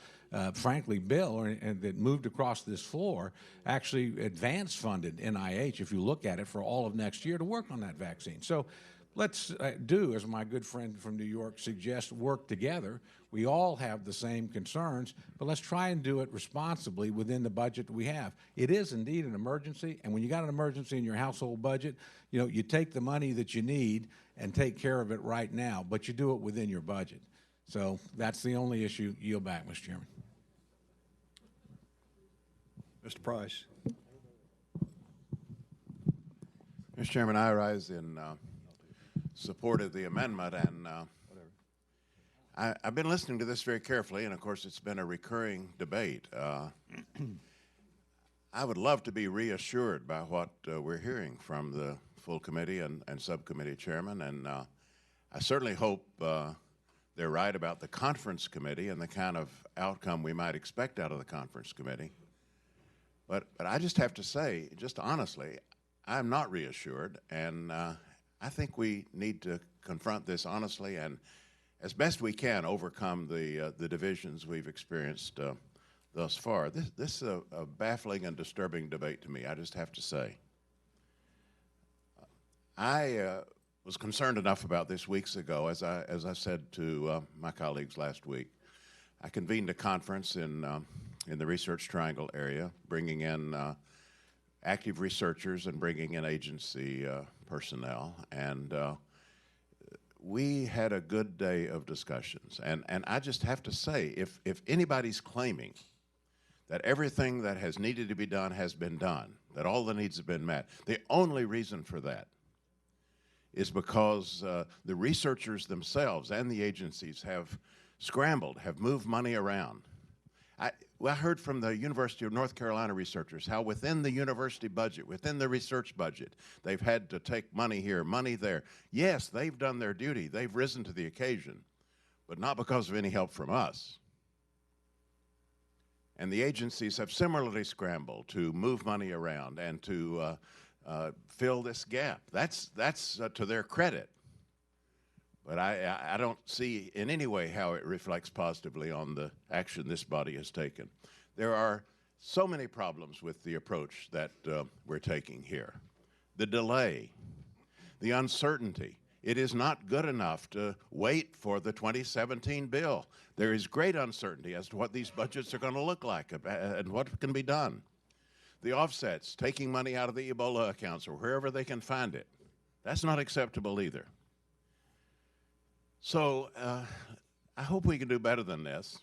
frankly, bill that moved across this floor actually advance funded NIH, if you look at it, for all of next year to work on that vaccine. So let's do, as my good friend from New York suggests, work together. We all have the same concerns, but let's try and do it responsibly within the budget that we have. It is indeed an emergency, and when you got an emergency in your household budget, you know, you take the money that you need and take care of it right now, but you do it within your budget. So that's the only issue. Yield back, Mr. Chairman. Mr. Price. Mr. Chairman, I rise in support of the amendment, and I've been listening to this very carefully, and of course it's been a recurring debate. I would love to be reassured by what we're hearing from the full committee and subcommittee chairman, and I certainly hope they're right about the conference committee and the kind of outcome we might expect out of the conference committee. But I just have to say, just honestly, I'm not reassured, and I think we need to confront this honestly and, as best we can, overcome the divisions we've experienced thus far. This is a baffling and disturbing debate to me, I just have to say. I was concerned enough about this weeks ago, as I said to my colleagues last week. I convened a conference in the Research Triangle area, bringing in active researchers and bringing in agency personnel, and we had a good day of discussions. And I just have to say, if anybody's claiming that everything that has needed to be done has been done, that all the needs have been met, the only reason for that is because the researchers themselves and the agencies have scrambled, have moved money around. I heard from the University of North Carolina researchers how within the university budget, within the research budget, they've had to take money here, money there. Yes, they've done their duty. They've risen to the occasion, but not because of any help from us. And the agencies have similarly scrambled to move money around and to fill this gap. That's to their credit. But I don't see in any way how it reflects positively on the action this body has taken. There are so many problems with the approach that we're taking here. The delay. the uncertainty. It is not good enough to wait for the 2017 bill. There is great uncertainty as to what these budgets are going to look like and what can be done. The offsets, taking money out of the Ebola accounts or wherever they can find it, that's not acceptable either. So I hope we can do better than this.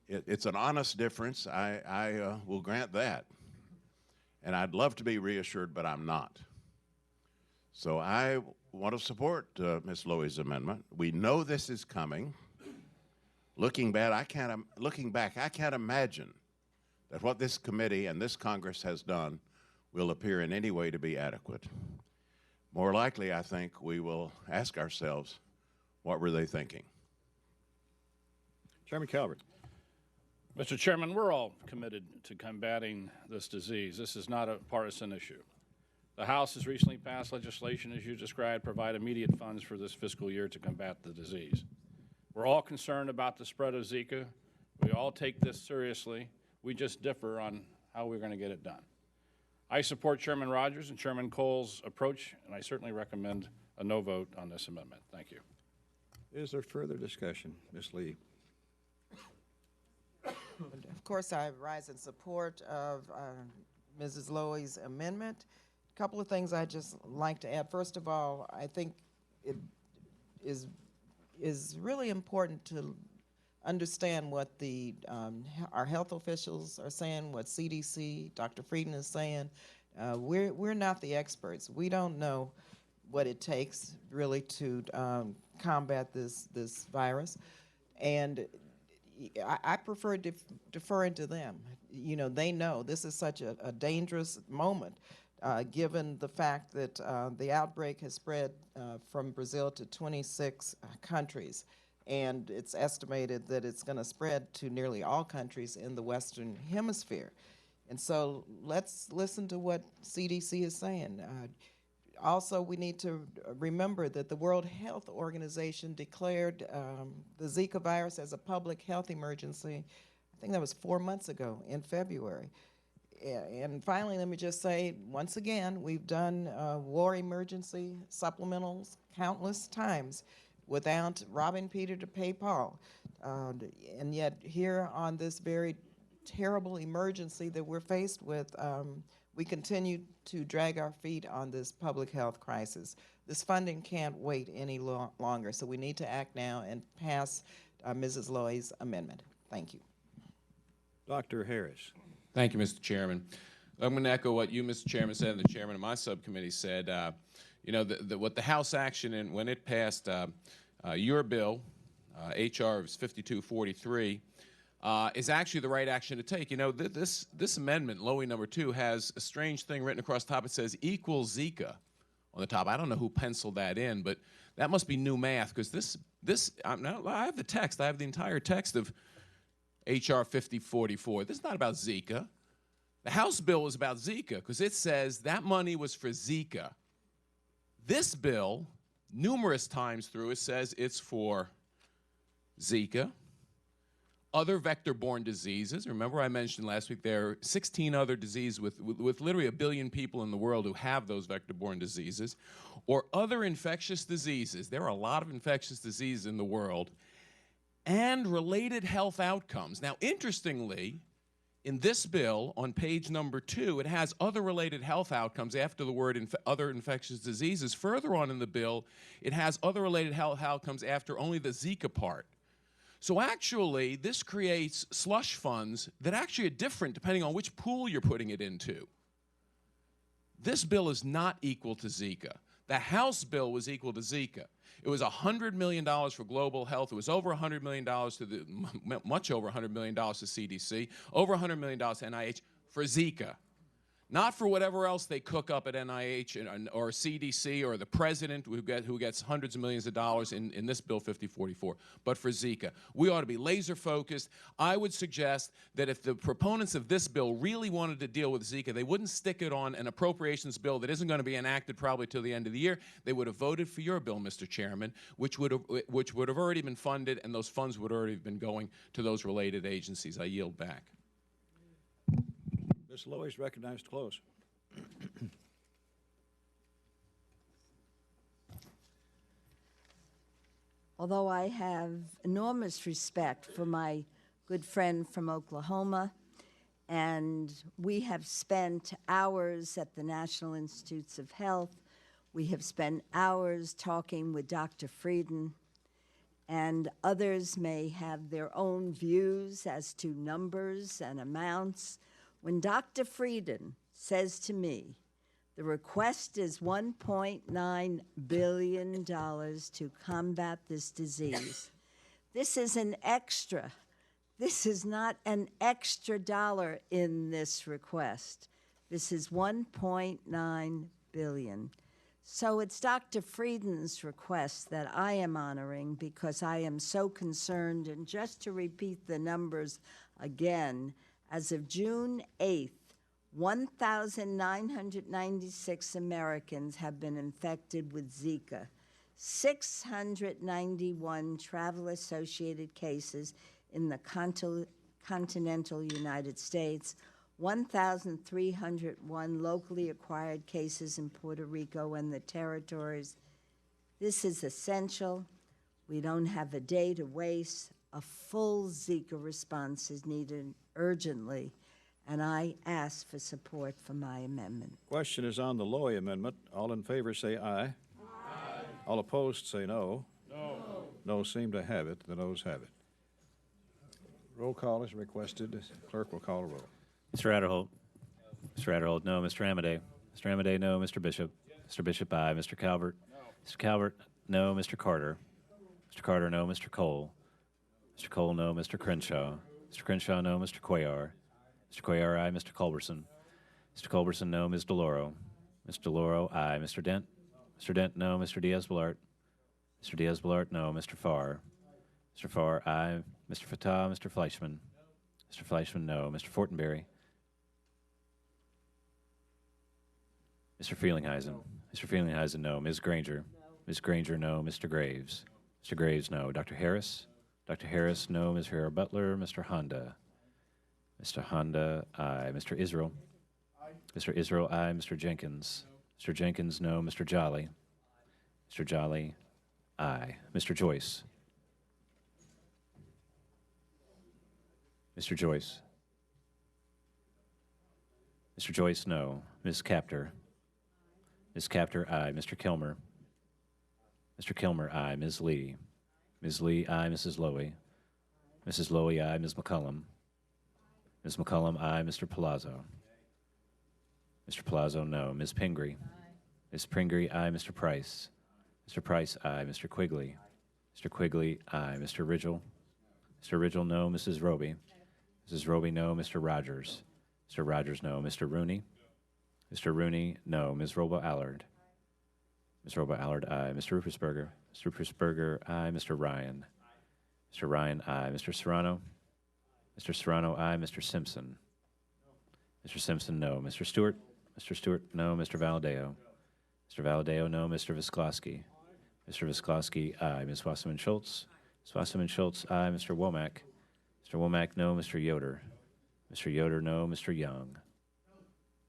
It's an honest difference. I will grant that. And I'd love to be reassured, but I'm not. So I want to support Ms. Lowy's amendment. We know this is coming. Looking back, I can't imagine that what this committee and this Congress has done will appear in any way to be adequate. More likely, I think, we will ask ourselves, what were they thinking? Chairman Calvert. Mr. Chairman, we're all committed to combating this disease. This is not a partisan issue. The House has recently passed legislation, as you described, provide immediate funds for this fiscal year to combat the disease. We're all concerned about the spread of Zika. We all take this seriously. We just differ on how we're going to get it done. I support Chairman Rogers and Chairman Cole's approach, and I certainly recommend a no vote on this amendment. Thank you. Is there further discussion? Ms. Lee. Of course, I rise in support of Mrs. Lowy's amendment. A couple of things I'd just like to add. First of all, I think it is really important to understand what our health officials are saying, what CDC, Dr. Frieden is saying. We're not the experts. We don't know what it takes really to combat this virus, and I prefer deferring to them. You know, they know this is such a dangerous moment, given the fact that the outbreak has spread from Brazil to 26 countries, and it's estimated that it's going to spread to nearly all countries in the Western Hemisphere. And so let's listen to what CDC is saying. Also, we need to remember that the World Health Organization declared the Zika virus as a public health emergency. I think that was 4 months ago in February. And finally, let me just say, once again, we've done war emergency supplementals countless times without robbing Peter to pay Paul. And yet here on this very terrible emergency that we're faced with, we continue to drag our feet on this public health crisis. This funding can't wait any longer, so we need to act now and pass Mrs. Lowy's amendment. Thank you. Dr. Harris. Thank you, Mr. Chairman. I'm going to echo what you, Mr. Chairman, said and the chairman of my subcommittee said. You know, what the House action, and when it passed your bill, H.R. 5243, is actually the right action to take. You know, this amendment, Lowy number 2, has a strange thing written across the top. It says equals Zika on the top. I don't know who penciled that in, but that must be new math, because I have the text. I have the entire text of H.R. 5044. This is not about Zika. The House bill was about Zika, because it says that money was for Zika. This bill, numerous times through, it says it's for Zika, other vector-borne diseases. Remember I mentioned last week there are 16 other diseases with literally 1 billion people in the world who have those vector-borne diseases, or other infectious diseases. There are a lot of infectious diseases in the world, and related health outcomes. Now, interestingly, in this bill, on page number 2, it has other related health outcomes after the word other infectious diseases. Further on in the bill, it has other related health outcomes after only the Zika part. So actually, this creates slush funds that actually are different depending on which pool you're putting it into. This bill is not equal to Zika. The House bill was equal to Zika. It was $100 million for global health. It was over $100 million to much over $100 million to CDC, over $100 million to NIH for Zika. Not for whatever else they cook up at NIH or CDC or the president who gets hundreds of millions of dollars in this bill 5044, but for Zika. We ought to be laser focused. I would suggest that if the proponents of this bill really wanted to deal with Zika, they wouldn't stick it on an appropriations bill that isn't going to be enacted probably till the end of the year. They would have voted for your bill, Mr. Chairman, which would have already been funded, and those funds would already have been going to those related agencies. I yield back. Ms. Lowy is recognized to close. although I have enormous respect for my good friend from Oklahoma, and we have spent hours at the National Institutes of Health. We have spent hours talking with Dr. Frieden, and others may have their own views as to numbers and amounts. When Dr. Frieden says to me, the request is $1.9 billion to combat this disease, this is an extra. This is not an extra dollar in this request. This is $1.9 billion. So it's Dr. Frieden's request that I am honoring because I am so concerned. And just to repeat the numbers again, as of June 8th, 1,996 Americans have been infected with Zika, 691 travel-associated cases in the continental United States, 1,301 locally acquired cases in Puerto Rico and the territories. This is essential. We don't have a day to waste. A full Zika response is needed urgently, and I ask for support for my amendment. Question is on the Lowy amendment. All in favor say aye. Aye. All opposed say no. No. No seem to have it. The noes have it. Roll call is requested. Clerk will call a roll. Mr. Adderholt. Mr. Adderholt, no. Mr. Amadei. Mr. Amadei, no. Mr. Bishop. Mr. Bishop, aye. Mr. Calvert. No. Mr. Calvert, no. Mr. Carter. Mr. Carter, no. Mr. Cole. Mr. Cole, no. Mr. Crenshaw. Mr. Crenshaw, no. Mr. Cuellar. Mr. Cuellar, aye. Mr. Culberson. Mr. Culberson, no. Ms. DeLauro. Ms. DeLauro, aye. Mr. Dent. Mr. Dent, no. Mr. Diaz-Balart. Mr. Diaz-Balart, no. Mr. Farr. Mr. Farr, aye. Mr. Fattah. Mr. Fleischman. Mr. Fleischman, no. Mr. Fortenberry. Mr. Feelinghuisen. Mr. Feelinghuisen, no. Ms. Granger. Ms. Granger, no. Mr. Graves. Mr. Graves, no. Dr. Harris. Dr. Harris, no. Ms. Hera Butler. Mr. Honda. Mr. Honda, aye. Mr. Israel. Aye. Mr. Israel, aye. Mr. Jenkins. Mr. Jenkins, no. Mr. Jolly. Mr. Jolly, aye. Mr. Joyce. Mr. Joyce. Mr. Joyce, no. Ms. Capter. Ms. Capter, aye. Mr. Kilmer. Mr. Kilmer, aye. Ms. Lee. Ms. Lee, aye. Mrs. Lowy. Mrs. Lowy, aye. Ms. McCullum. Ms. McCullum, aye. Mr. Palazzo. Mr. Palazzo, no. Ms. Pingree. Ms. Pingree, aye. Mr. Price. Mr. Price, aye. Mr. Quigley. Mr. Quigley, aye. Mr. Ridgel. Mr. Ridgel, no. Mrs. Roby. Mrs. Roby, no. Mr. Rogers. Mr. Rogers, no. Mr. Rooney. Mr. Rooney, no. Ms. Robo-Allard. Ms. Robo-Allard, aye. Mr. Rufusberger. Mr. Rufusberger, aye. Mr. Ryan. Mr. Ryan, aye. Mr. Serrano. Mr. Serrano, aye. Mr. Simpson. Mr. Simpson, no. Mr. Stewart. Mr. Stewart, no. Mr. Valadeo. Mr. Valadeo, no. Mr. Visklosky. Mr. Visklosky, aye. Ms. Wasserman-Schultz. Ms. Wasserman-Schultz, aye. Mr. Womack. Mr. Womack, no. Mr. Yoder. Mr. Yoder, no. Mr. Young.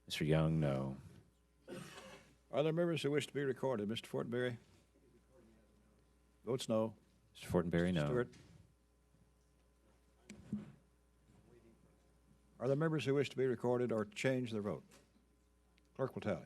Mr. Young, no. Are there members who wish to be recorded? Mr. Fortenberry? Votes no. Mr. Fortenberry, no. Stewart? Are there members who wish to be recorded or change their vote? Clerk will tally.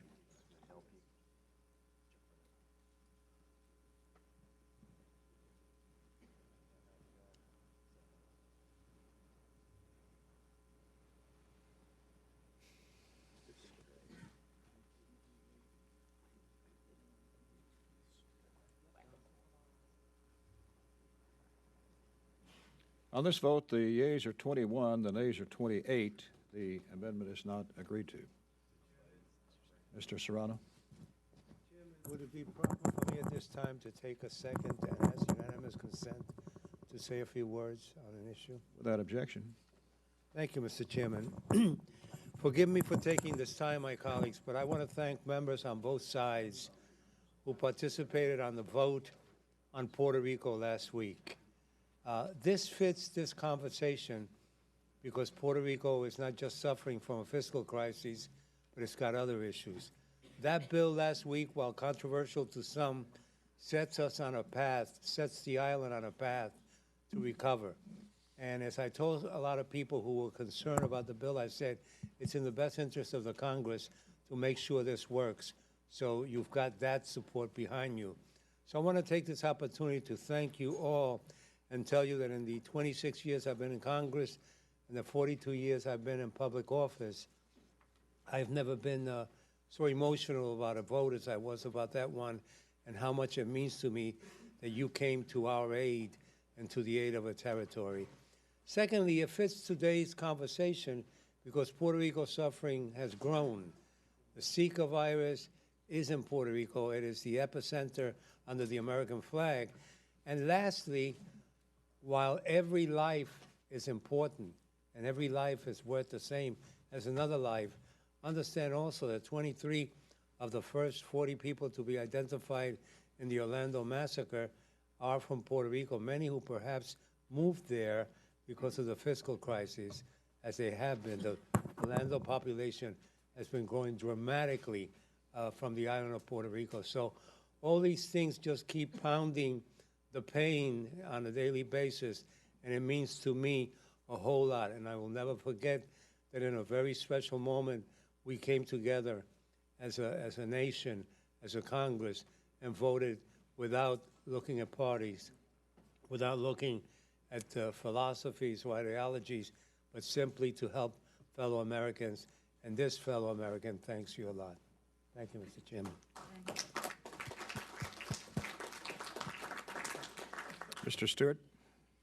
On this vote, the yeas are 21, the nays are 28. The amendment is not agreed to. Mr. Serrano? Would it be proper for me at this time to take a second and ask unanimous consent to say a few words on an issue? Without objection. Thank you, Mr. Chairman. Forgive me for taking this time, my colleagues, but I want to thank members on both sides who participated on the vote on Puerto Rico last week. This fits this conversation because Puerto Rico is not just suffering from a fiscal crisis, but it's got other issues. That bill last week, while controversial to some, sets us on a path, sets the island on a path to recover. And as I told a lot of people who were concerned about the bill, I said, it's in the best interest of the Congress to make sure this works. So you've got that support behind you. So I want to take this opportunity to thank you all and tell you that in the 26 years I've been in Congress and the 42 years I've been in public office, I've never been so emotional about a vote as I was about that one, and how much it means to me that you came to our aid and to the aid of a territory. Secondly, it fits today's conversation because Puerto Rico's suffering has grown. The Zika virus is in Puerto Rico. It is the epicenter under the American flag. And lastly, while every life is important and every life is worth the same as another life, understand also that 23 of the first 40 people to be identified in the Orlando massacre are from Puerto Rico, many who perhaps moved there because of the fiscal crisis, as they have been. The Orlando population has been growing dramatically from the island of Puerto Rico. So all these things just keep pounding the pain on a daily basis, and it means to me a whole lot. And I will never forget that in a very special moment, we came together as a nation, as a Congress, and voted without looking at parties, without looking at philosophies or ideologies, but simply to help fellow Americans. And this fellow American thanks you a lot. Thank you, Mr. Chairman. Mr. Stewart?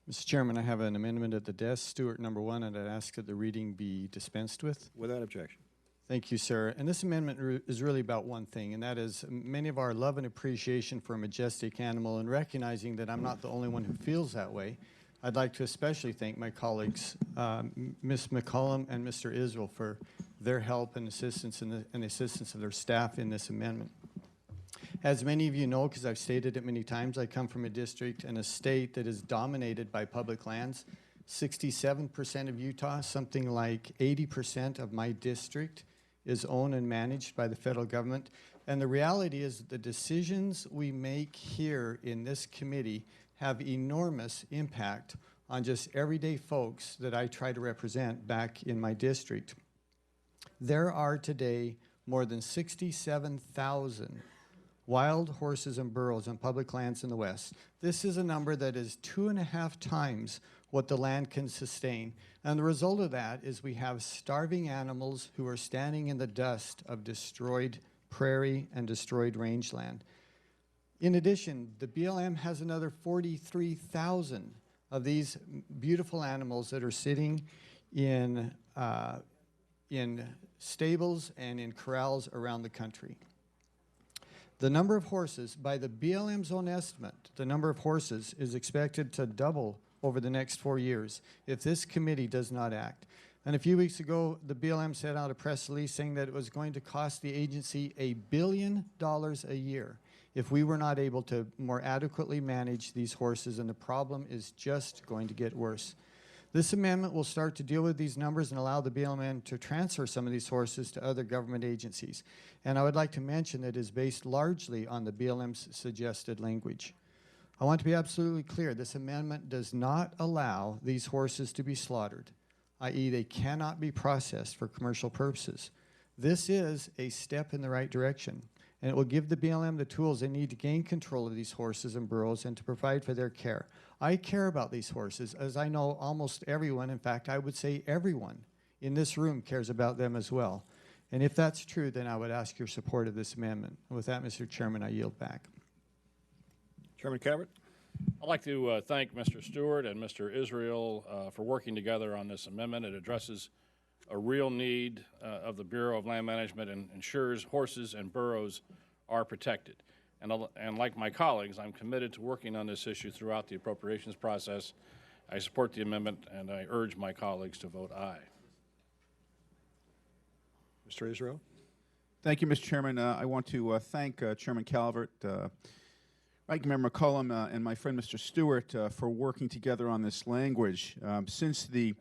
Mr. Chairman, I have an amendment at the desk, Stewart number 1, and I'd ask that the reading be dispensed with. Without objection. Thank you, sir. And this amendment is really about one thing, and that is many of our love and appreciation for a majestic animal, and recognizing that I'm not the only one who feels that way. I'd like to especially thank my colleagues, Ms. McCollum and Mr. Israel, for their help and assistance and assistance of their staff in this amendment. As many of you know, because I've stated it many times, I come from a district and a state that is dominated by public lands. 67% of Utah, something like 80% of my district is owned and managed by the federal government. And the reality is that the decisions we make here in this committee have enormous impact on just everyday folks that I try to represent back in my district. There are today more than 67,000 wild horses and burros on public lands in the West. This is a number that is 2.5 times what the land can sustain. And the result of that is we have starving animals who are standing in the dust of destroyed prairie and destroyed rangeland. In addition, the BLM has another 43,000 of these beautiful animals that are sitting in stables and in corrals around the country. The number of horses, by the BLM's own estimate, the number of horses is expected to double over the next 4 years if this committee does not act. And a few weeks ago, the BLM sent out a press release saying that it was going to cost the agency $1 billion a year if we were not able to more adequately manage these horses, and the problem is just going to get worse. This amendment will start to deal with these numbers and allow the BLM to transfer some of these horses to other government agencies. And I would like to mention that it is based largely on the BLM's suggested language. I want to be absolutely clear, this amendment does not allow these horses to be slaughtered, i.e. they cannot be processed for commercial purposes. This is a step in the right direction, and it will give the BLM the tools they need to gain control of these horses and burros and to provide for their care. I care about these horses, as I know almost everyone, in fact, I would say everyone in this room cares about them as well. And if that's true, then I would ask your support of this amendment. And with that, Mr. Chairman, I yield back. Chairman Cabot? I'd like to thank Mr. Stewart and Mr. Israel for working together on this amendment. It addresses a real need of the Bureau of Land Management and ensures horses and burros are protected. And like my colleagues, I'm committed to working on this issue throughout the appropriations process. I support the amendment, and I urge my colleagues to vote aye. Mr. Israel? Thank you, Mr. Chairman. I want to thank Chairman Calvert, Ranking Member McCollum, and my friend Mr. Stewart for working together on this language. Since the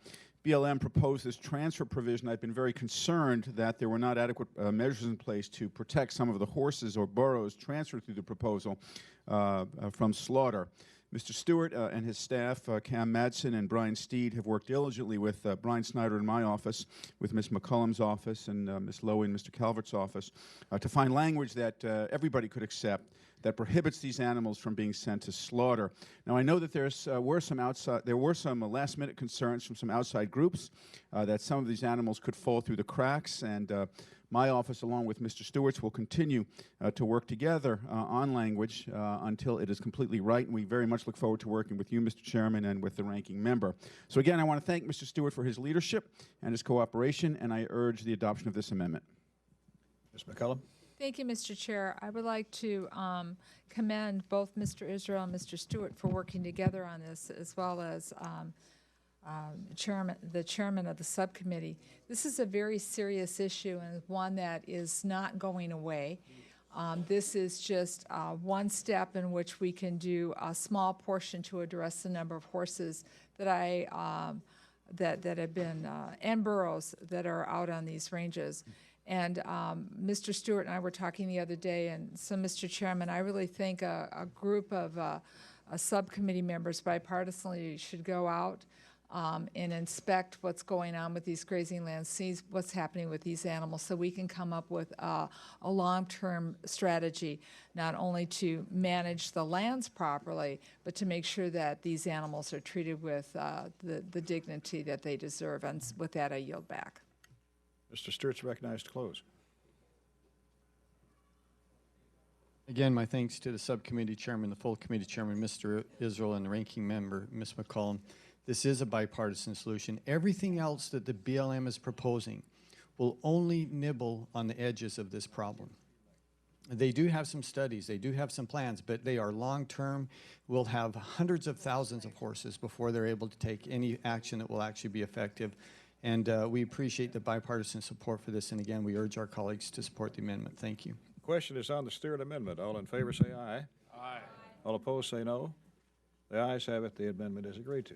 BLM proposed this transfer provision, I've been very concerned that there were not adequate measures in place to protect some of the horses or burros transferred through the proposal from slaughter. Mr. Stewart and his staff, Cam Madsen and Brian Steed, have worked diligently with Brian Snyder in my office, with Ms. McCullum's office, and Ms. Lowy and Mr. Calvert's office, to find language that everybody could accept that prohibits these animals from being sent to slaughter. Now, I know that there were some last-minute concerns from some outside groups that some of these animals could fall through the cracks, and my office, along with Mr. Stewart's, will continue to work together on language until it is completely right, and we very much look forward to working with you, Mr. Chairman, and with the ranking member. So again, I want to thank Mr. Stewart for his leadership and his cooperation, and I urge the adoption of this amendment. Ms. McCullum? Thank you, Mr. Chair. I would like to commend both Mr. Israel and Mr. Stewart for working together on this, as well as the chairman of the subcommittee. This is a very serious issue and one that is not going away. This is just one step in which we can do a small portion to address the number of horses that that have been and burros that are out on these ranges. And Mr. Stewart and I were talking the other day, and so, Mr. Chairman, I really think a group of subcommittee members bipartisanly should go out and inspect what's going on with these grazing lands, see what's happening with these animals, so we can come up with a long-term strategy, not only to manage the lands properly, but to make sure that these animals are treated with the dignity that they deserve. And with that, I yield back. Mr. Stewart's recognized to close. Again, my thanks to the subcommittee chairman, the full committee chairman, Mr. Israel, and the ranking member, Ms. McCollum. This is a bipartisan solution. Everything else that the BLM is proposing will only nibble on the edges of this problem. They do have some studies, they do have some plans, but they are long-term. We'll have hundreds of thousands of horses before they're able to take any action that will actually be effective. And we appreciate the bipartisan support for this. And again, we urge our colleagues to support the amendment. Thank you. The question is on the Stewart amendment. All in favor say aye. Aye. All opposed say no. The ayes have it. The amendment is agreed to.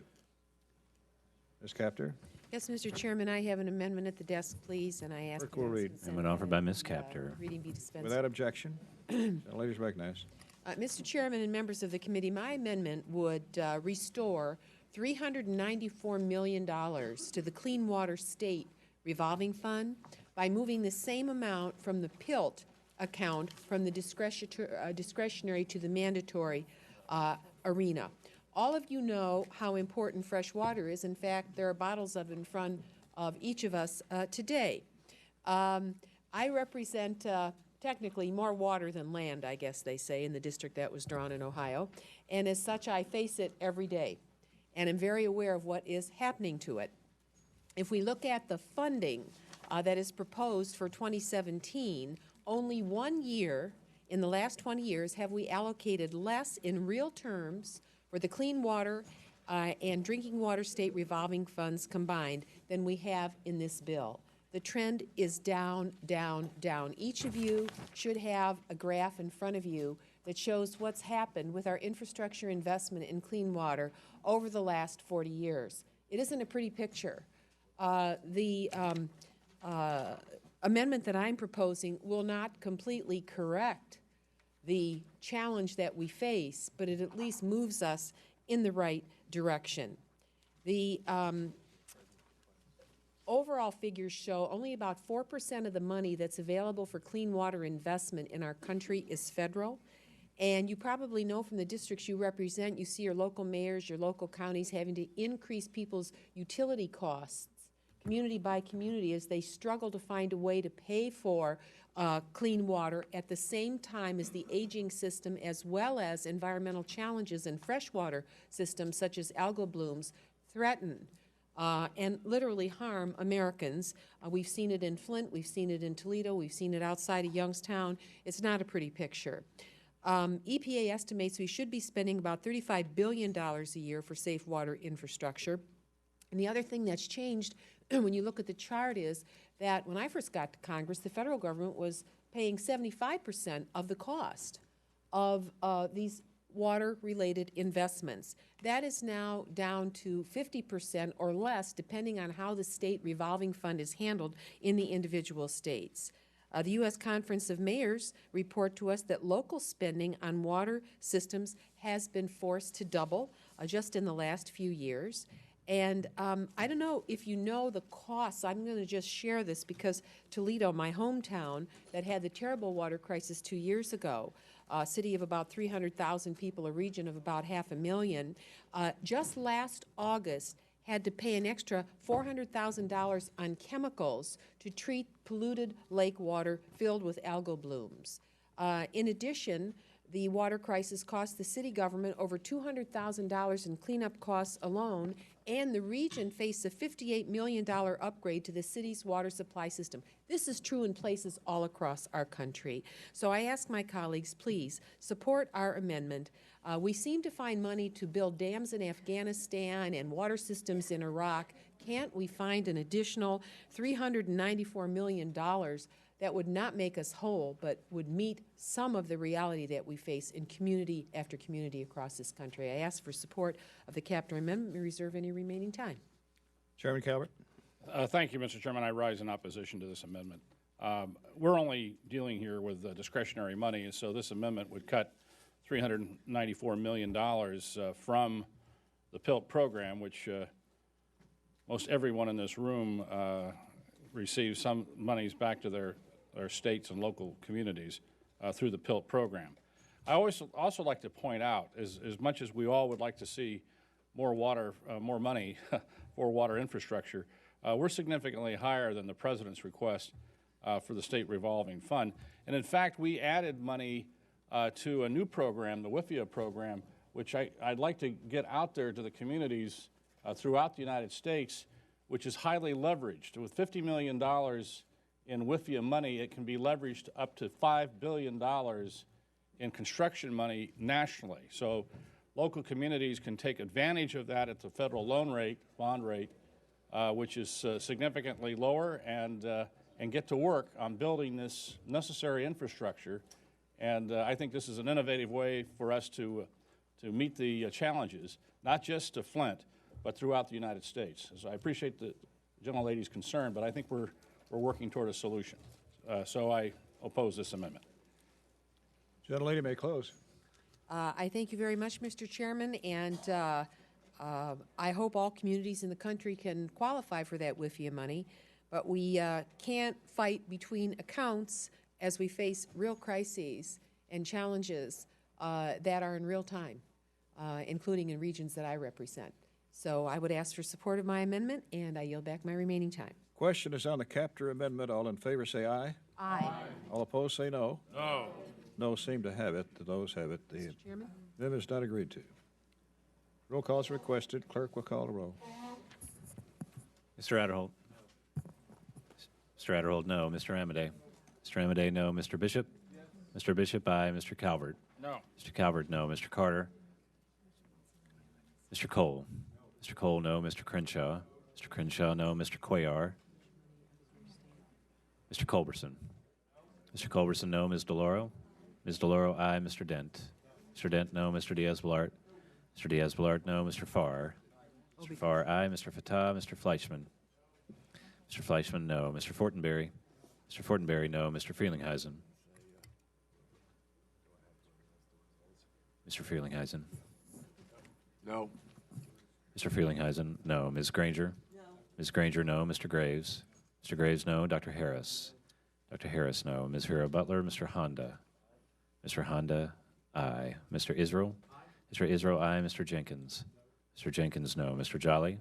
Ms. Capter? Yes, Mr. Chairman, I have an amendment at the desk, please, and I ask Clerk will read. Amendment offered by Ms. Capter. reading be dispensed. Without objection. The ladies recognized. Mr. Chairman and members of the committee, my amendment would restore $394 million to the Clean Water State Revolving Fund by moving the same amount from the PILT account from the discretionary to the mandatory arena. All of you know how important fresh water is. In fact, there are bottles of it in front of each of us today. I represent technically more water than land, I guess they say, in the district that was drawn in Ohio. And as such, I face it every day. And I'm very aware of what is happening to it. If we look at the funding that is proposed for 2017, only 1 year in the last 20 years have we allocated less in real terms for the clean water and drinking water state revolving funds combined than we have in this bill. The trend is down, down, down. Each of you should have a graph in front of you that shows what's happened with our infrastructure investment in clean water over the last 40 years. It isn't a pretty picture. The amendment that I'm proposing will not completely correct the challenge that we face, but it at least moves us in the right direction. The overall figures show only about 4% of the money that's available for clean water investment in our country is federal. And you probably know from the districts you represent, you see your local mayors, your local counties having to increase people's utility costs, community by community, as they struggle to find a way to pay for clean water at the same time as the aging system, as well as environmental challenges in freshwater systems such as algal blooms threaten and literally harm Americans. We've seen it in Flint, we've seen it in Toledo, we've seen it outside of Youngstown. It's not a pretty picture. EPA estimates we should be spending about $35 billion a year for safe water infrastructure. And the other thing that's changed when you look at the chart is that when I first got to Congress, the federal government was paying 75% of the cost of these water-related investments. That is now down to 50% or less, depending on how the state revolving fund is handled in the individual states. The U.S. Conference of Mayors report to us that local spending on water systems has been forced to double just in the last few years. And I don't know if you know the costs. I'm going to just share this because Toledo, my hometown, that had the terrible water crisis 2 years ago, a city of about 300,000 people, a region of about 500,000, just last August had to pay an extra $400,000 on chemicals to treat polluted lake water filled with algal blooms. In addition, the water crisis cost the city government over $200,000 in cleanup costs alone, and the region faced a $58 million upgrade to the city's water supply system. This is true in places all across our country. So I ask my colleagues, please support our amendment. We seem to find money to build dams in Afghanistan and water systems in Iraq. Can't we find an additional $394 million that would not make us whole, but would meet some of the reality that we face in community after community across this country? I ask for support of the capital amendment and reserve any remaining time. Chairman Calvert. Thank you, Mr. Chairman. I rise in opposition to this amendment. We're only dealing here with discretionary money, and so this amendment would cut $394 million from the PILT program, which most everyone in this room receives some monies back to their states and local communities through the PILT program. I also like to point out, as much as we all would like to see more water, more money for water infrastructure, we're significantly higher than the President's request for the state revolving fund. And in fact, we added money to a new program, the WIFIA program, which I'd like to get out there to the communities throughout the United States, which is highly leveraged. With $50 million in WIFIA money, it can be leveraged up to $5 billion in construction money nationally. So local communities can take advantage of that at the federal loan rate, bond rate, which is significantly lower, and get to work on building this necessary infrastructure. And I think this is an innovative way for us to meet the challenges, not just to Flint, but throughout the United States. So I appreciate the gentlelady's concern, but I think we're working toward a solution. So I oppose this amendment. Gentlelady may close. I thank you very much, Mr. Chairman, and I hope all communities in the country can qualify for that WIFIA money, but we can't fight between accounts as we face real crises and challenges that are in real time, including in regions that I represent. So I would ask for support of my amendment, and I yield back my remaining time. Question is on the capture amendment. All in favor say aye. Aye. All opposed say no. No. No seem to have it. The noes have it. The Mr. Chairman? amendment is not agreed to. Roll call is requested. Clerk will call the roll. Mr. Adderholt. Mr. Adderholt, no. Mr. Amadei. Mr. Amadei, no. Mr. Bishop? Yes. Mr. Bishop, aye. Mr. Calvert? No. Mr. Calvert, no. Mr. Carter? Mr. Cole? Mr. Cole, no. Mr. Crenshaw? Mr. Crenshaw, no. Mr. Cuellar? Mr. Culberson? Mr. Culberson, no. Ms. DeLauro? Ms. DeLauro, aye. Mr. Dent? Mr. Dent, no. Mr. Diaz-Balart? Mr. Diaz-Balart, no. Mr. Farr? Mr. Farr, aye. Mr. Fatah? Mr. Fleischman? Mr. Fleischman, no. Mr. Fortenberry? Mr. Fortenberry, no. Mr. Frelinghuysen? Mr. Frelinghuysen? No. Mr. Frelinghuysen, no. Ms. Granger? No. Ms. Granger, no. Mr. Graves? Mr. Graves, no. Dr. Harris? Dr. Harris, no. Ms. Hero Butler? Mr. Honda? Mr. Honda, aye. Mr. Israel? Mr. Israel, aye. Mr. Jenkins? Mr. Jenkins, no. Mr. Jolly?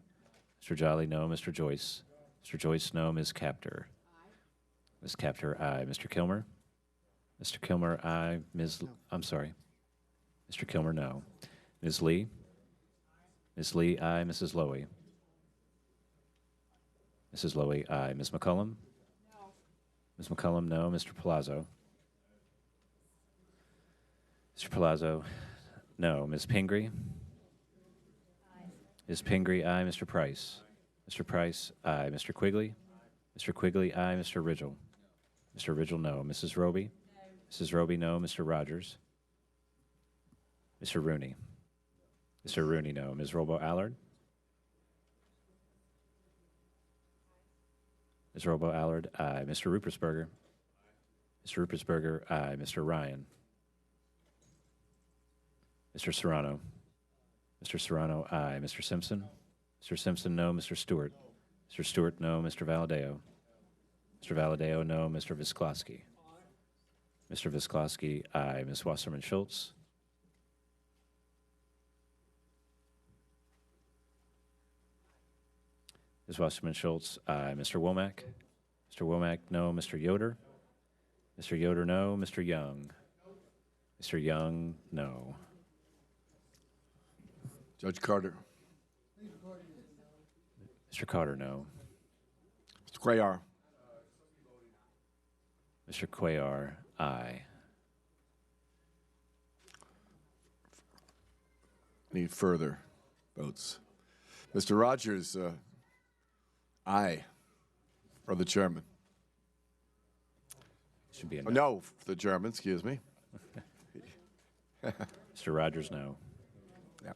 Mr. Jolly, no. Mr. Joyce? Mr. Joyce, no. Ms. Capter? Ms. Capter, aye. Mr. Kilmer? Mr. Kilmer, aye. I'm sorry. Mr. Kilmer, no. Ms. Lee? Ms. Lee, aye. Mrs. Lowy? Mrs. Lowy, aye. Ms. McCullum? No. Ms. McCullum, no. Mr. Palazzo? Mr. Palazzo, no. Ms. Pingree? Aye. Ms. Pingree, aye. Mr. Price? Mr. Price, aye. Mr. Quigley? Mr. Quigley, aye. Mr. Ridgel? Mr. Ridgel, no. Mrs. Roby? No. Mrs. Roby, no. Mr. Rogers? Mr. Rooney. Mr. Rooney, no. Ms. Robo-Allard? Ms. Robo-Allard, aye. Mr. Rupersberger? Mr. Rupersberger, aye. Mr. Ryan? Mr. Serrano? Mr. Serrano, aye. Mr. Simpson? Mr. Simpson, no. Mr. Stewart? Mr. Stewart, no. Mr. Valadeo? Mr. Valadeo, no. Mr. Visklosky? Mr. Visklosky, aye. Ms. Wasserman Schultz? Ms. Wasserman Schultz, aye. Mr. Womack? Mr. Womack, no. Mr. Yoder? Mr. Yoder, no. Mr. Young? Mr. Young, no. Judge Carter. Mr. Carter, no. Mr. Cuellar. Mr. Cuellar, aye. Need further votes. Mr. Rogers, aye for the chairman. Should be a no. No, for the chairman, excuse me. Mr. Rogers, no. Yeah.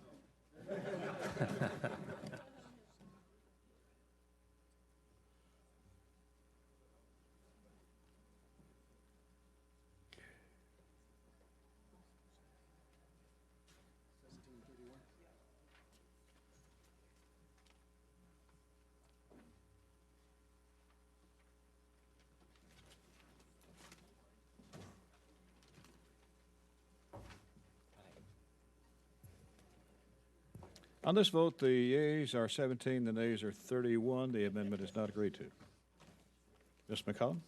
On this vote, the yeas are 17, the nays are 31. The amendment is not agreed to. Ms. McCollum?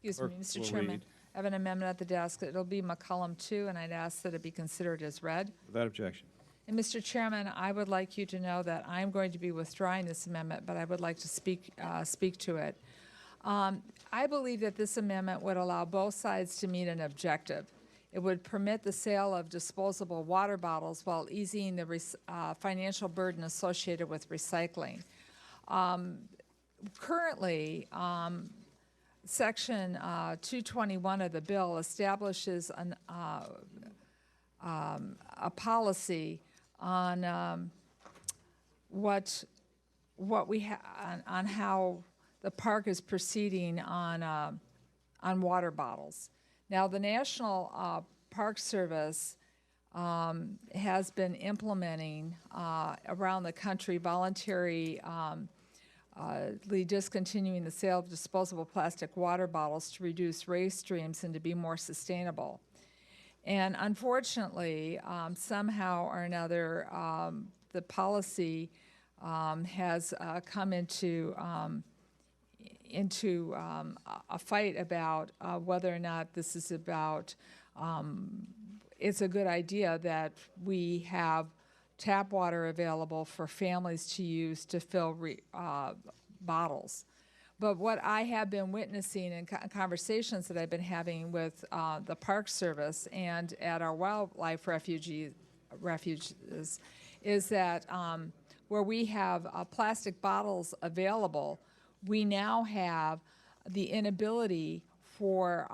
Excuse Or me, Mr. we'll Chairman. read. I have an amendment at the desk. It'll be McCollum 2, and I'd ask that it be considered as read. Without objection. And Mr. Chairman, I would like you to know that I'm going to be withdrawing this amendment, but I would like to speak to it. I believe that this amendment would allow both sides to meet an objective. It would permit the sale of disposable water bottles while easing the financial burden associated with recycling. Currently, Section 221 of the bill establishes a policy on what we on how the park is proceeding on water bottles. Now, the National Park Service has been implementing around the country voluntary discontinuing the sale of disposable plastic water bottles to reduce waste streams and to be more sustainable. And unfortunately, somehow or another, the policy has come into a fight about whether or not this is about, it's a good idea that we have tap water available for families to use to fill bottles. But what I have been witnessing in conversations that I've been having with the Park Service and at our wildlife refuges is that where we have plastic bottles available, we now have the inability for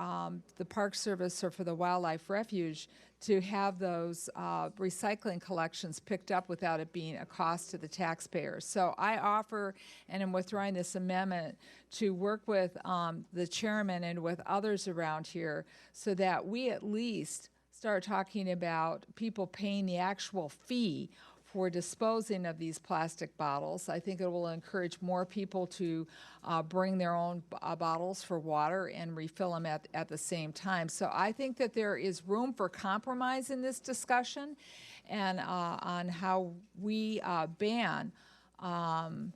the Park Service or for the Wildlife Refuge to have those recycling collections picked up without it being a cost to the taxpayers. So I offer, and I'm withdrawing this amendment, to work with the chairman and with others around here so that we at least start talking about people paying the actual fee for disposing of these plastic bottles. I think it will encourage more people to bring their own bottles for water and refill them at the same time. So I think that there is room for compromise in this discussion and on how we ban the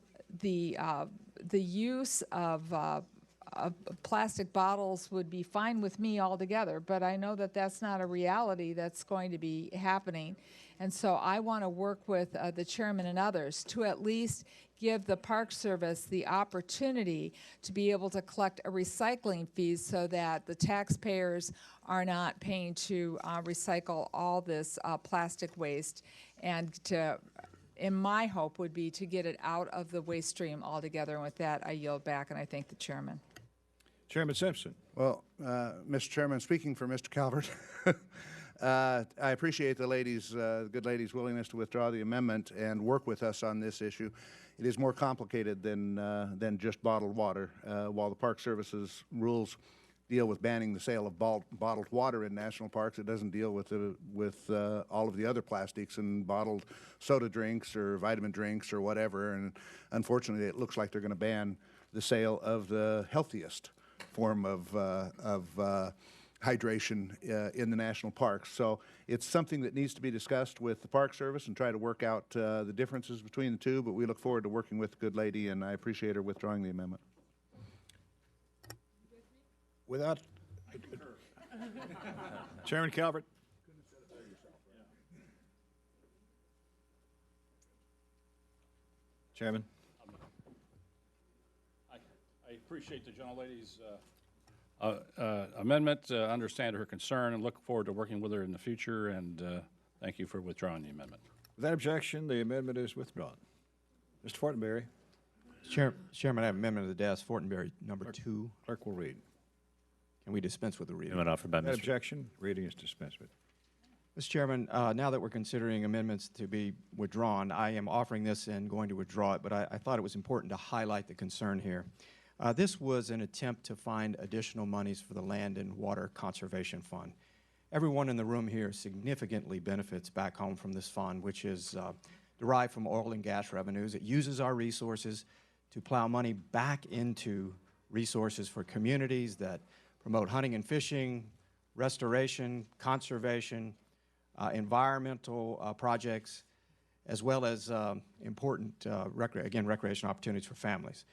use of plastic bottles would be fine with me altogether, but I know that that's not a reality that's going to be happening. And so I want to work with the chairman and others to at least give the Park Service the opportunity to be able to collect a recycling fee so that the taxpayers are not paying to recycle all this plastic waste, and to, and my hope would be to get it out of the waste stream altogether. And with that, I yield back, and I thank the chairman. Chairman Simpson. Well, Mr. Chairman, speaking for Mr. Calvert, I appreciate the good ladies' willingness to withdraw the amendment and work with us on this issue. It is more complicated than just bottled water. While the Park Service's rules deal with banning the sale of bottled water in national parks, it doesn't deal with all of the other plastics and bottled soda drinks or vitamin drinks or whatever. And unfortunately, it looks like they're going to ban the sale of the healthiest form of hydration in the national parks. So it's something that needs to be discussed with the Park Service and try to work out the differences between the two, but we look forward to working with the good lady, and I appreciate her withdrawing the amendment. Without Chairman Calvert. Chairman. I appreciate the gentlelady's amendment, understand her concern, and look forward to working with her in the future, and thank you for withdrawing the amendment. Without objection, the amendment is withdrawn. Mr. Fortenberry. Chairman, I have amendment of the desk, Fortenberry, number 2. Clerk will read. Can we dispense with the reading? Amendment offered by Without Mr. objection, reading is dispensed with. Mr. Chairman, now that we're considering amendments to be withdrawn, I am offering this and going to withdraw it, but I thought it was important to highlight the concern here. This was an attempt to find additional monies for the Land and Water Conservation Fund. Everyone in the room here significantly benefits back home from this fund, which is derived from oil and gas revenues. It uses our resources to plow money back into resources for communities that promote hunting and fishing, restoration, conservation, environmental projects, as well as important, recreation opportunities for families.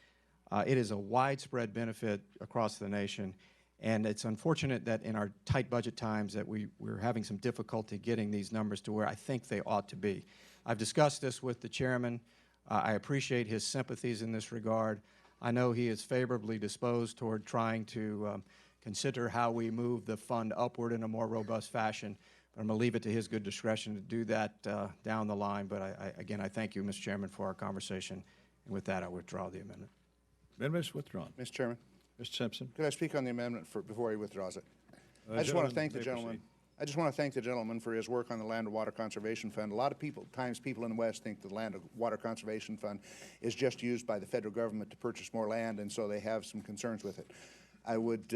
It is a widespread benefit across the nation, and it's unfortunate that in our tight budget times that we're having some difficulty getting these numbers to where I think they ought to be. I've discussed this with the chairman. I appreciate his sympathies in this regard. I know he is favorably disposed toward trying to consider how we move the fund upward in a more robust fashion. But I'm going to leave it to his good discretion to do that down the line. But again, I thank you, Mr. Chairman, for our conversation. And with that, I withdraw the amendment. Amendment is withdrawn. Mr. Chairman. Mr. Simpson. Could I speak on the amendment before he withdraws it? I just want to thank the gentleman. I just want to thank the gentleman for his work on the Land and Water Conservation Fund. A lot of times people in the West think the Land and Water Conservation Fund is just used by the federal government to purchase more land, and so they have some concerns with it. I would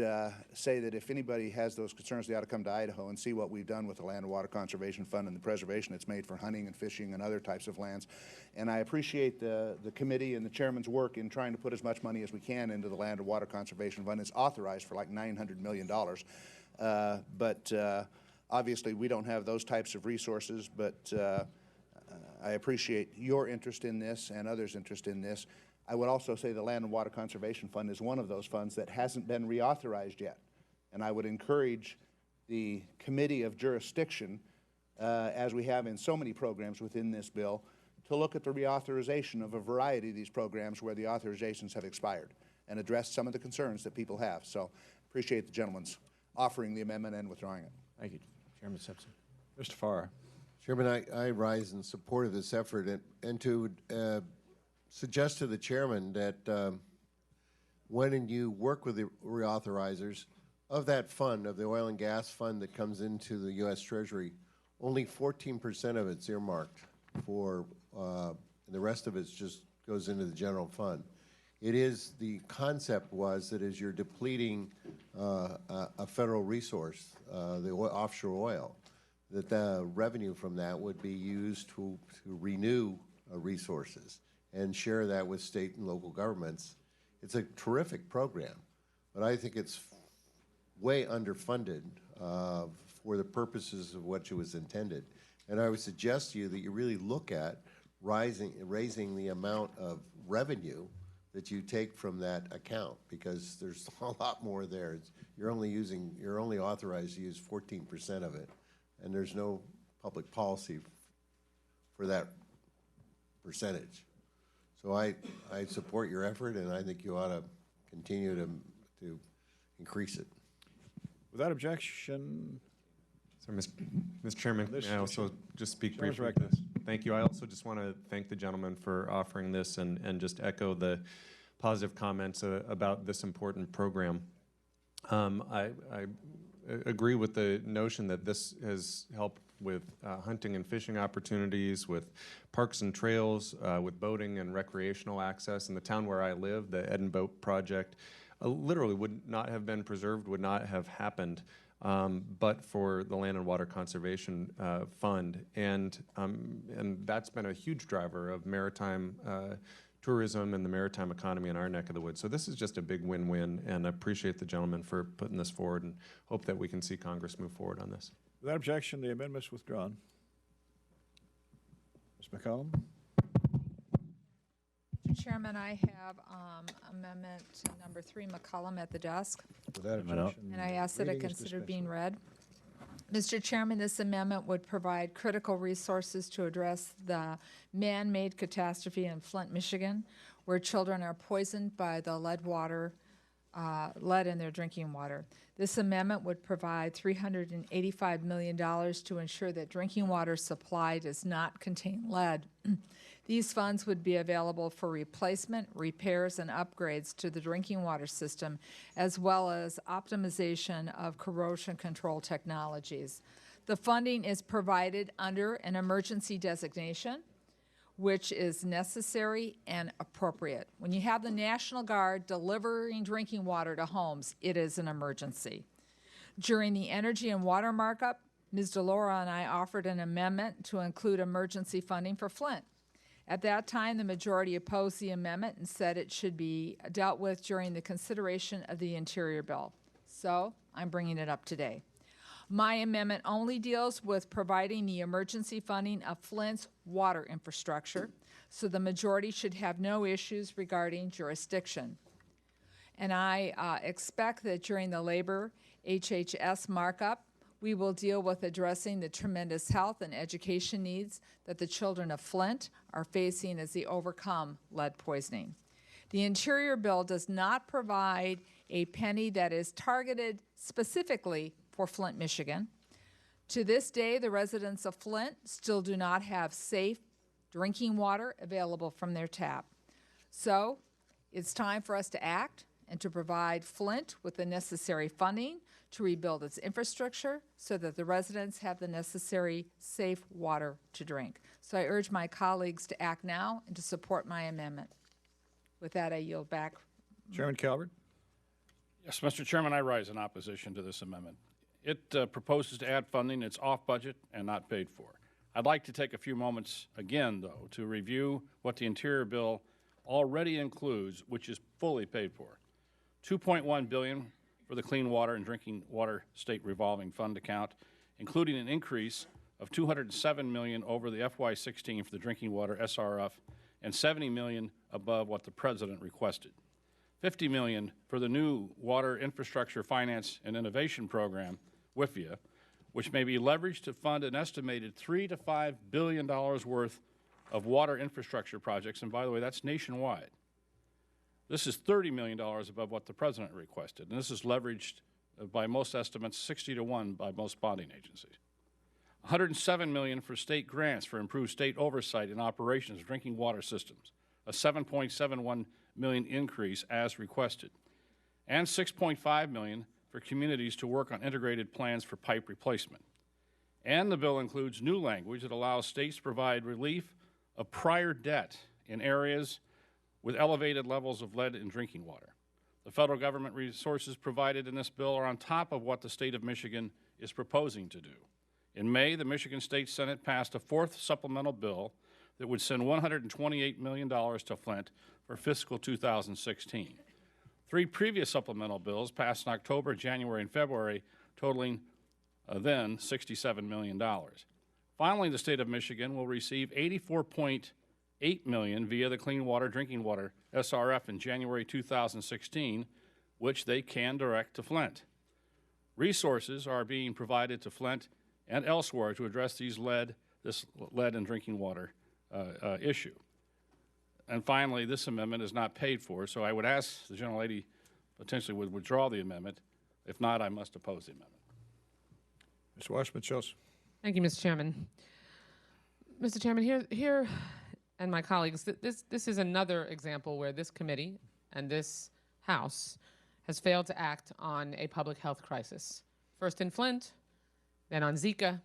say that if anybody has those concerns, they ought to come to Idaho and see what we've done with the Land and Water Conservation Fund and the preservation it's made for hunting and fishing and other types of lands. And I appreciate the committee and the chairman's work in trying to put as much money as we can into the Land and Water Conservation Fund. It's authorized for like $900 million. But obviously we don't have those types of resources, but I appreciate your interest in this and others' interest in this. I would also say the Land and Water Conservation Fund is one of those funds that hasn't been reauthorized yet. And I would encourage the committee of jurisdiction, as we have in so many programs within this bill, to look at the reauthorization of a variety of these programs where the authorizations have expired and address some of the concerns that people have. So appreciate the gentleman's offering the amendment and withdrawing it. Thank you, Chairman Simpson. Mr. Farr. Chairman, I rise in support of this effort and to suggest to the chairman that when you work with the reauthorizers of that fund, of the oil and gas fund that comes into the U.S. Treasury, only 14% of it's earmarked for, and the rest of it just goes into the general fund. It is, the concept was that as you're depleting a federal resource, the offshore oil, that the revenue from that would be used to renew resources and share that with state and local governments. It's a terrific program, but I think it's way underfunded for the purposes of what it was intended. And I would suggest to you that you really look at raising the amount of revenue that you take from that account, because there's a lot more there. You're only authorized to use 14% of it, and there's no public policy for that percentage. So I support your effort, and I think you ought to continue to increase it. Without objection. So, Mr. Chairman, may I also just speak briefly? Thank you. I also just want to thank the gentleman for offering this and just echo the positive comments about this important program. I agree with the notion that this has helped with hunting and fishing opportunities, with parks and trails, with boating and recreational access. In the town where I live, the Ed and Boat project literally would not have been preserved, would not have happened but for the Land and Water Conservation Fund. And that's been a huge driver of maritime tourism and the maritime economy in our neck of the woods. So this is just a big win-win, and I appreciate the gentleman for putting this forward and hope that we can see Congress move forward on this. Without objection, the amendment's withdrawn. Ms. McCollum? Mr. Chairman, I have amendment number 3, McCollum, at the desk. Without objection. And I ask that it reading is consider dispensed being read. Mr. Chairman, this amendment would provide critical resources to address the man-made catastrophe in Flint, Michigan, where children are poisoned by the lead in their drinking water. This amendment would provide $385 million to ensure that drinking water supply does not contain lead. These funds would be available for replacement, repairs, and upgrades to the drinking water system, as well as optimization of corrosion control technologies. The funding is provided under an emergency designation, which is necessary and appropriate. When you have the National Guard delivering drinking water to homes, it is an emergency. During the energy and water markup, Ms. DeLaura and I offered an amendment to include emergency funding for Flint. At that time, the majority opposed the amendment and said it should be dealt with during the consideration of the Interior bill. So I'm bringing it up today. My amendment only deals with providing the emergency funding of Flint's water infrastructure, so the majority should have no issues regarding jurisdiction. And I expect that during the labor HHS markup, we will deal with addressing the tremendous health and education needs that the children of Flint are facing as they overcome lead poisoning. The Interior bill does not provide a penny that is targeted specifically for Flint, Michigan. To this day, the residents of Flint still do not have safe drinking water available from their tap. So it's time for us to act and to provide Flint with the necessary funding to rebuild its infrastructure so that the residents have the necessary safe water to drink. So I urge my colleagues to act now and to support my amendment. With that, I yield back. Chairman Calvert? Yes, Mr. Chairman, I rise in opposition to this amendment. It proposes to add funding that's off budget and not paid for. I'd like to take a few moments again, though, to review what the Interior bill already includes, which is fully paid for. $2.1 billion for the Clean Water and Drinking Water State Revolving Fund account, including an increase of $207 million over the FY17 for the Drinking Water SRF and $70 million above what the President requested. $50 million for the new Water Infrastructure Finance and Innovation Program, WIFIA, which may be leveraged to fund an estimated $3 to $5 billion worth of water infrastructure projects, and by the way, that's nationwide. This is $30 million above what the President requested, and this is leveraged by most estimates 60 to 1 by most bonding agencies. $107 million for state grants for improved state oversight and operations of drinking water systems, a $7.71 million increase as requested, and $6.5 million for communities to work on integrated plans for pipe replacement. And the bill includes new language that allows states to provide relief of prior debt in areas with elevated levels of lead in drinking water. The federal government resources provided in this bill are on top of what the state of Michigan is proposing to do. In May, the Michigan State Senate passed a fourth supplemental bill that would send $128 million to Flint for fiscal 2016. Three previous supplemental bills passed in October, January, and February, totaling then $67 million. Finally, the state of Michigan will receive $84.8 million via the Clean Water Drinking Water SRF in January 2016, which they can direct to Flint. Resources are being provided to Flint and elsewhere to address this lead in drinking water issue. And finally, this amendment is not paid for, so I would ask the gentlelady potentially would withdraw the amendment. If not, I must oppose the amendment. Mr. Washington-Schultz. Thank you, Mr. Chairman. Mr. Chairman, here, and my colleagues, this is another example where this committee and this House has failed to act on a public health crisis. first in Flint, then on Zika.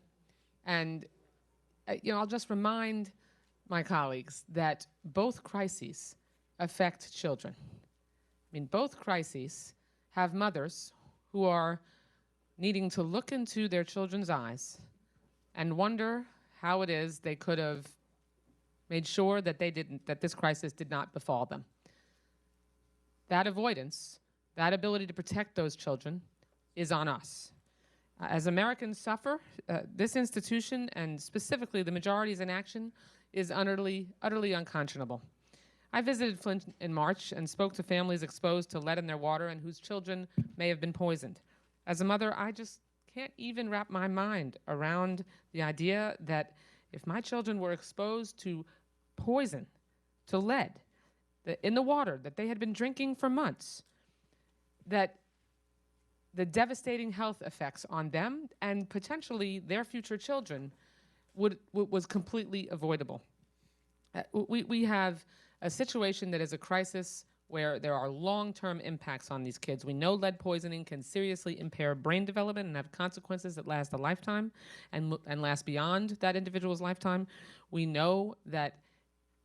And, I'll just remind my colleagues that both crises affect children. I mean, both crises have mothers who are needing to look into their children's eyes and wonder how it is they could have made sure that that this crisis did not befall them. That avoidance, that ability to protect those children is on us. As Americans suffer, this institution, and specifically the majority's inaction, is utterly unconscionable. I visited Flint in March and spoke to families exposed to lead in their water and whose children may have been poisoned. As a mother, I just can't even wrap my mind around the idea that if my children were exposed to poison, to lead, in the water that they had been drinking for months, that the devastating health effects on them and potentially their future children was completely avoidable. We have a situation that is a crisis where there are long-term impacts on these kids. We know lead poisoning can seriously impair brain development and have consequences that last a lifetime and last beyond that individual's lifetime. We know that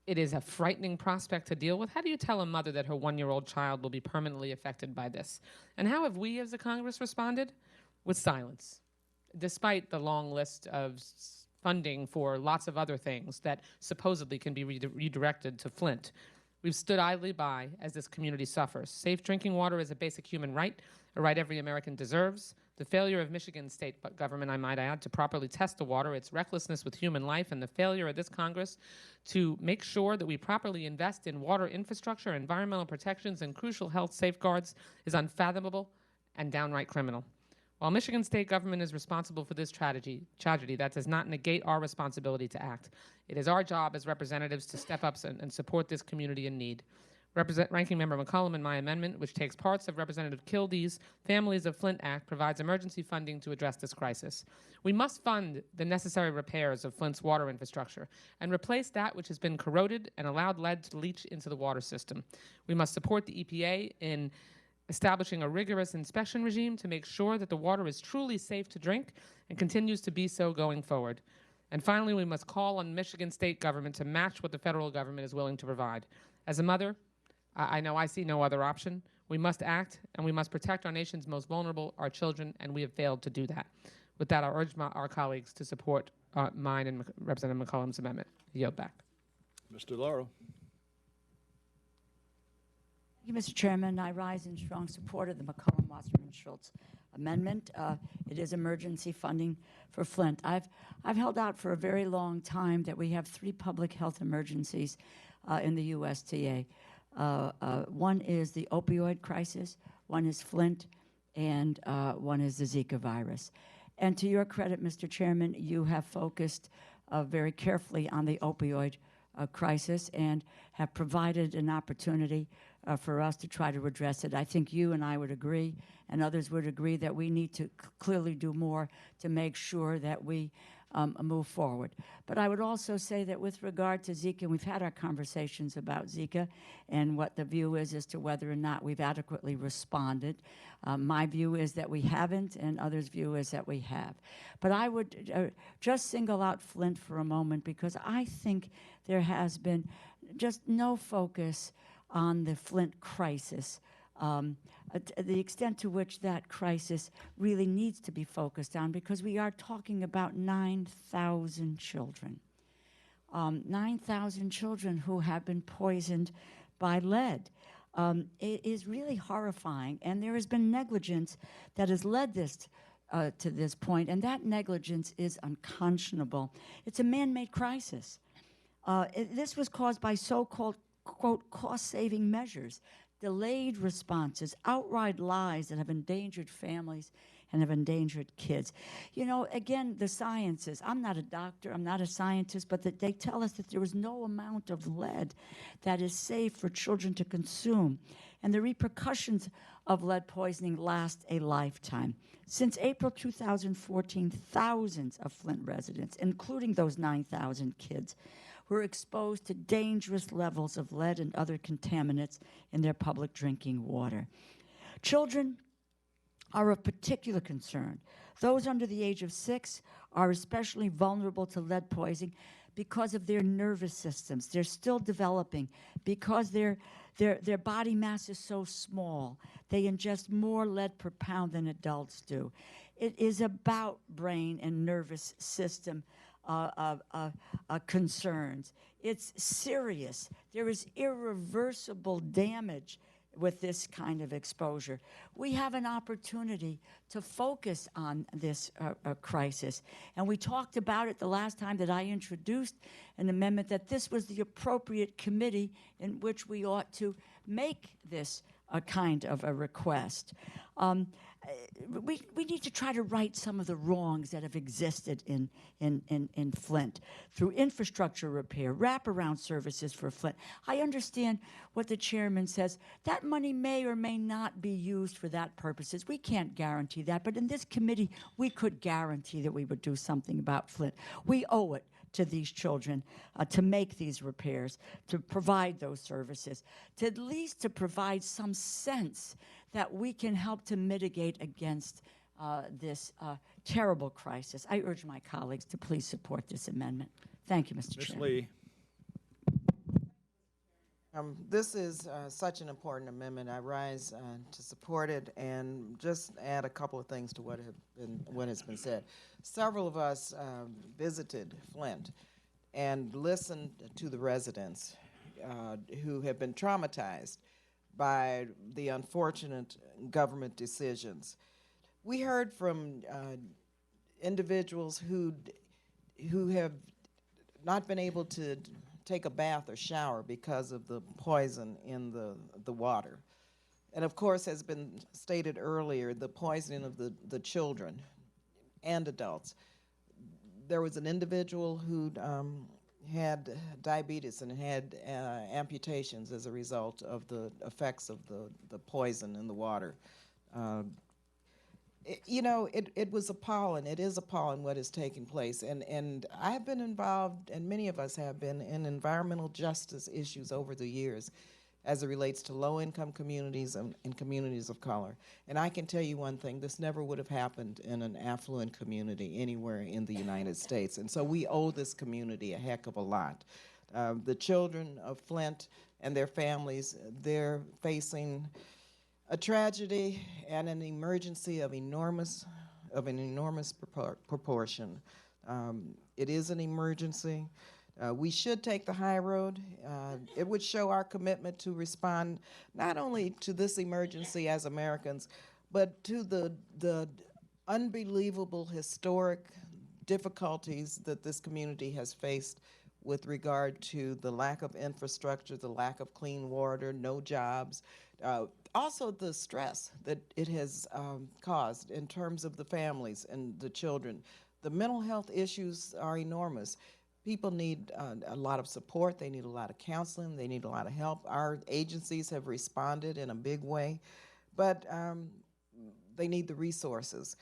it is a frightening prospect to deal with. How do you tell a mother that her 1-year-old child will be permanently affected by this? And how have we as a Congress responded? With silence, despite the long list of funding for lots of other things that supposedly can be redirected to Flint. We've stood idly by as this community suffers. Safe drinking water is a basic human right, a right every American deserves. The failure of Michigan state government, I might add, to properly test the water, its recklessness with human life, and the failure of this Congress to make sure that we properly invest in water infrastructure, environmental protections, and crucial health safeguards is unfathomable and downright criminal. While Michigan state government is responsible for this tragedy, that does not negate our responsibility to act. It is our job as representatives to step up and support this community in need. Ranking Member McCollum in my amendment, which takes parts of Representative Kildee's Families of Flint Act, provides emergency funding to address this crisis. We must fund the necessary repairs of Flint's water infrastructure and replace that which has been corroded and allowed lead to leach into the water system. We must support the EPA in establishing a rigorous inspection regime to make sure that the water is truly safe to drink and continues to be so going forward. And finally, we must call on Michigan state government to match what the federal government is willing to provide. As a mother, I know I see no other option. We must act, and we must protect our nation's most vulnerable, our children, and we have failed to do that. With that, I'll urge our colleagues to support mine and Representative McCollum's amendment. I yield back. Mr. Lauro. Thank you, Mr. Chairman. I rise in strong support of the McCollum-Wasserman-Schultz amendment. It is emergency funding for Flint. I've held out for a very long time that we have 3 public health emergencies in the USTA. One is the opioid crisis, one is Flint, and one is the Zika virus. And to your credit, Mr. Chairman, you have focused very carefully on the opioid crisis and have provided an opportunity for us to try to address it. I think you and I would agree, and others would agree, that we need to clearly do more to make sure that we move forward. But I would also say that with regard to Zika, and we've had our conversations about Zika and what the view is as to whether or not we've adequately responded. My view is that we haven't, and others' view is that we have. But I would just single out Flint for a moment, because I think there has been just no focus on the Flint crisis, the extent to which that crisis really needs to be focused on, because we are talking about 9,000 children. 9,000 children who have been poisoned by lead. It is really horrifying, and there has been negligence that has led this to this point, and that negligence is unconscionable. It's a man-made crisis. This was caused by so-called, quote, cost-saving measures, delayed responses, outright lies that have endangered families and have endangered kids. You know, again, the sciences. I'm not a doctor, I'm not a scientist, but they tell us that there is no amount of lead that is safe for children to consume. And the repercussions of lead poisoning last a lifetime. Since April 2014, thousands of Flint residents, including those 9,000 kids, were exposed to dangerous levels of lead and other contaminants in their public drinking water. Children are of particular concern. Those under the age of 6 are especially vulnerable to lead poisoning because of their nervous systems. They're still developing because their body mass is so small. They ingest more lead per pound than adults do. It is about brain and nervous system concerns. It's serious. There is irreversible damage with this kind of exposure. We have an opportunity to focus on this crisis. And we talked about it the last time that I introduced an amendment that this was the appropriate committee in which we ought to make this a kind of a request. We need to try to right some of the wrongs that have existed in Flint through infrastructure repair, wraparound services for Flint. I understand what the chairman says. That money may or may not be used for that purposes. We can't guarantee that, but in this committee, we could guarantee that we would do something about Flint. We owe it to these children to make these repairs, to provide those services, to at least to provide some sense that we can help to mitigate against this terrible crisis. I urge my colleagues to please support this amendment. Thank you, Mr. Chairman. Ms. Lee. This is such an important amendment. I rise to support it and just add a couple of things to what has been said. Several of us visited Flint and listened to the residents who have been traumatized by the unfortunate government decisions. We heard from individuals who have not been able to take a bath or shower because of the poison in the water. And of course, as been stated earlier, the poisoning of the children and adults. There was an individual who had diabetes and had amputations as a result of the effects of the poison in the water. It was appalling. It is appalling what is taking place. And I've been involved, and many of us have been, in environmental justice issues over the years as it relates to low-income communities and communities of color. And I can tell you one thing, this never would have happened in an affluent community anywhere in the United States. And so we owe this community a heck of a lot. The children of Flint and their families, they're facing a tragedy and an emergency of an enormous proportion. It is an emergency. We should take the high road. It would show our commitment to respond not only to this emergency as Americans, but to the unbelievable historic difficulties that this community has faced with regard to the lack of infrastructure, the lack of clean water, no jobs, also the stress that it has caused in terms of the families and the children. The mental health issues are enormous. People need a lot of support. They need a lot of counseling. They need a lot of help. Our agencies have responded in a big way, but they need the resources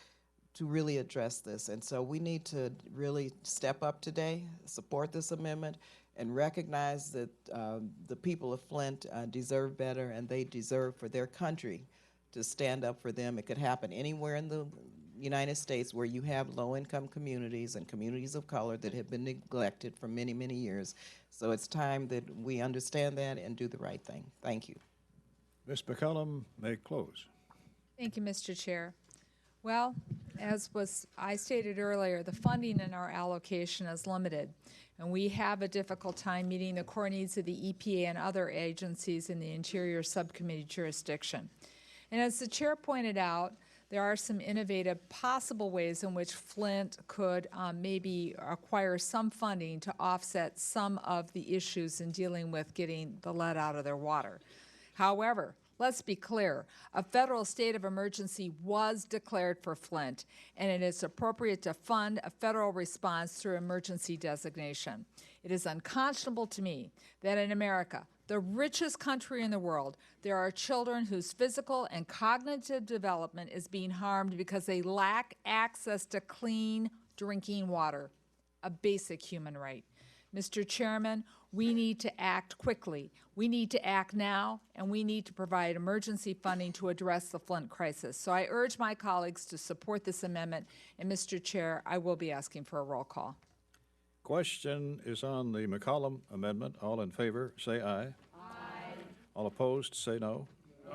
to really address this. And so we need to really step up today, support this amendment, and recognize that the people of Flint deserve better, and they deserve for their country to stand up for them. It could happen anywhere in the United States where you have low-income communities and communities of color that have been neglected for many, many years. So it's time that we understand that and do the right thing. Thank you. Ms. McCollum may close. Thank you, Mr. Chair. Well, as I stated earlier, the funding in our allocation is limited, and we have a difficult time meeting the core needs of the EPA and other agencies in the Interior Subcommittee jurisdiction. And as the chair pointed out, there are some innovative possible ways in which Flint could maybe acquire some funding to offset some of the issues in dealing with getting the lead out of their water. However, let's be clear, a federal state of emergency was declared for Flint, and it is appropriate to fund a federal response through emergency designation. It is unconscionable to me that in America, the richest country in the world, there are children whose physical and cognitive development is being harmed because they lack access to clean drinking water, a basic human right. Mr. Chairman, we need to act quickly. We need to act now, and we need to provide emergency funding to address the Flint crisis. So I urge my colleagues to support this amendment, and Mr. Chair, I will be asking for a roll call. Question is on the McCollum amendment. All in favor, say aye. Aye. All opposed, say no. No.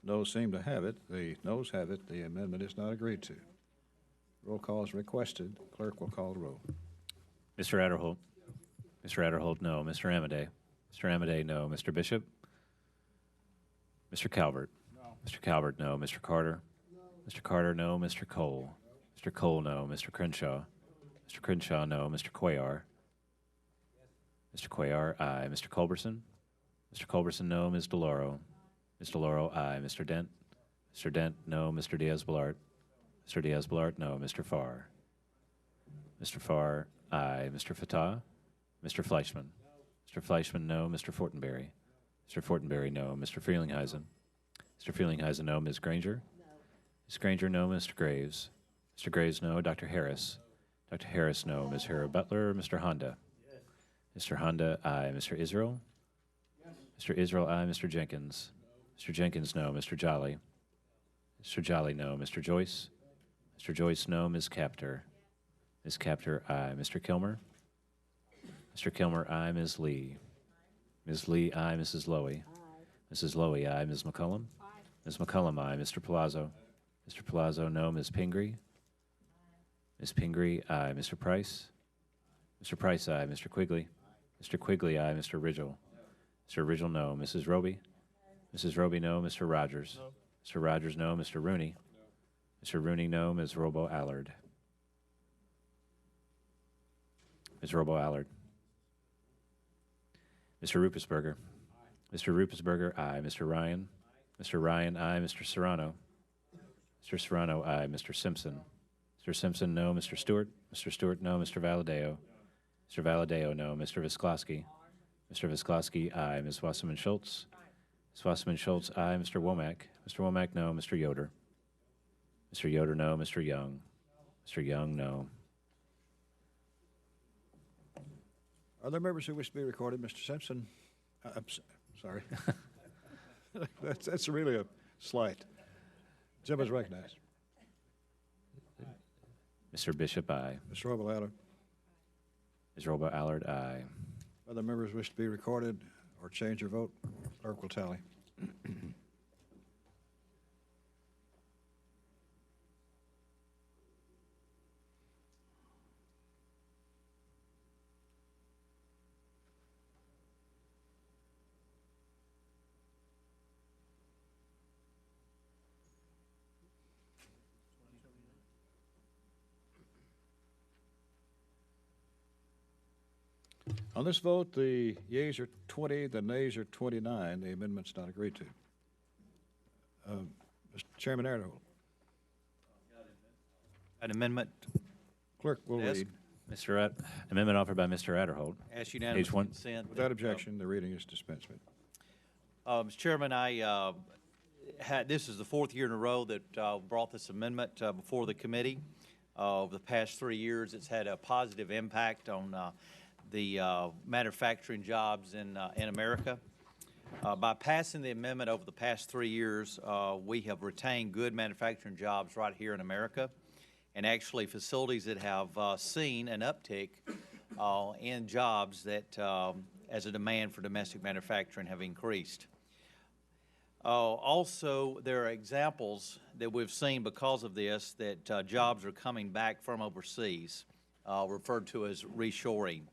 Noes seem to have it. The noes have it. The amendment is not agreed to. Roll call is requested. Clerk will call the roll. Mr. Adderholt. Mr. Adderholt, no. Mr. Amade. Mr. Amade, no. Mr. Bishop. Mr. Calvert. No. Mr. Calvert, no. Mr. Carter. No. Mr. Carter, no. Mr. Cole. Mr. Cole, no. Mr. Crenshaw. Mr. Crenshaw, no. Mr. Cuellar. Mr. Cuellar, aye. Mr. Culberson. Mr. Culberson, no. Ms. DeLauro. Ms. DeLauro, aye. Mr. Dent. Mr. Dent, no. Mr. Diaz-Balart. Mr. Diaz-Balart, no. Mr. Farr. Mr. Farr, aye. Mr. Fatah. Mr. Fleischman. Mr. Fleischman, no. Mr. Fortenberry. Mr. Fortenberry, no. Mr. Frelinghuysen. Mr. Frelinghuysen, no. Ms. Granger. No. Ms. Granger, no. Mr. Graves. Mr. Graves, no. Dr. Harris. Dr. Harris, no. Ms. Hera Butler. Mr. Honda. Yes. Mr. Honda, aye. Mr. Israel. Yes. Mr. Israel, aye. Mr. Jenkins. No. Mr. Jenkins, no. Mr. Jolly. Mr. Jolly, no. Mr. Joyce. Mr. Joyce, no. Ms. Capter. Ms. Capter, aye. Mr. Kilmer. Mr. Kilmer, aye. Ms. Lee. Ms. Lee, aye. Mrs. Lowy. Aye. Mrs. Lowy, aye. Ms. McCollum. Aye. Ms. McCollum, aye. Mr. Palazzo. Mr. Palazzo, no. Ms. Pingree. Ms. Pingree, aye. Mr. Price. Mr. Price, aye. Mr. Quigley. Mr. Quigley, aye. Mr. Ridgel. Mr. Ridgel, no. Mrs. Roby. Mrs. Roby, no. Mr. Rogers. No. Mr. Rogers, no. Mr. Rooney. No. Mr. Rooney, no. Ms. Robo-Allard. Ms. Robo-Allard. Mr. Rupesberger. Aye. Mr. Rupesberger, aye. Mr. Ryan. Aye. Mr. Ryan, aye. Mr. Serrano. Mr. Serrano, aye. Mr. Simpson. Mr. Simpson, no. Mr. Stewart. Mr. Stewart, no. Mr. Valadeo. Mr. Valadeo, no. Mr. Visklosky. Mr. Visklosky, aye. Ms. Wasserman Schultz. Ms. Wasserman Schultz, aye. Mr. Womack. Mr. Womack, no. Mr. Yoder. Mr. Yoder, no. Mr. Young. Mr. Young, no. Are there members who wish to be recorded? Mr. Simpson? Sorry. that's really a slight. Jim is recognized. Mr. Bishop, aye. Mr. Robo-Allard. Ms. Robo-Allard, aye. Other members wish to be recorded or change your vote? Clerk will tally. On this vote, the yeas are 20, the nays are 29. The amendment's not agreed to. Mr. Chairman Adderholt. An amendment. Clerk will read. Amendment offered by Mr. Adderholt. Ask unanimous Page 1. consent. Without objection, the reading is dispensed with. Mr. Chairman, this is the fourth year in a row that brought this amendment before the committee. Over the past 3 years, it's had a positive impact on the manufacturing jobs in America. By passing the amendment over the past 3 years, we have retained good manufacturing jobs right here in America, and actually facilities that have seen an uptick in jobs that, as a demand for domestic manufacturing, have increased. Also, there are examples that we've seen because of this that jobs are coming back from overseas, referred to as reshoring.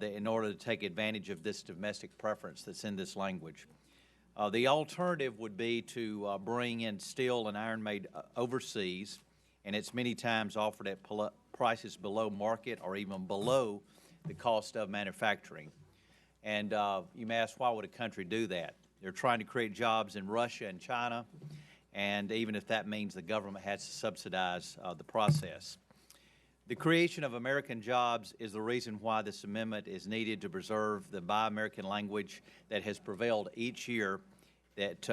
In order to take advantage of this domestic preference that's in this language. The alternative would be to bring in steel and iron made overseas, and it's many times offered at prices below market or even below the cost of manufacturing. And you may ask, why would a country do that? They're trying to create jobs in Russia and China, and even if that means the government has to subsidize the process. The creation of American jobs is the reason why this amendment is needed to preserve the Buy American language that has prevailed each year that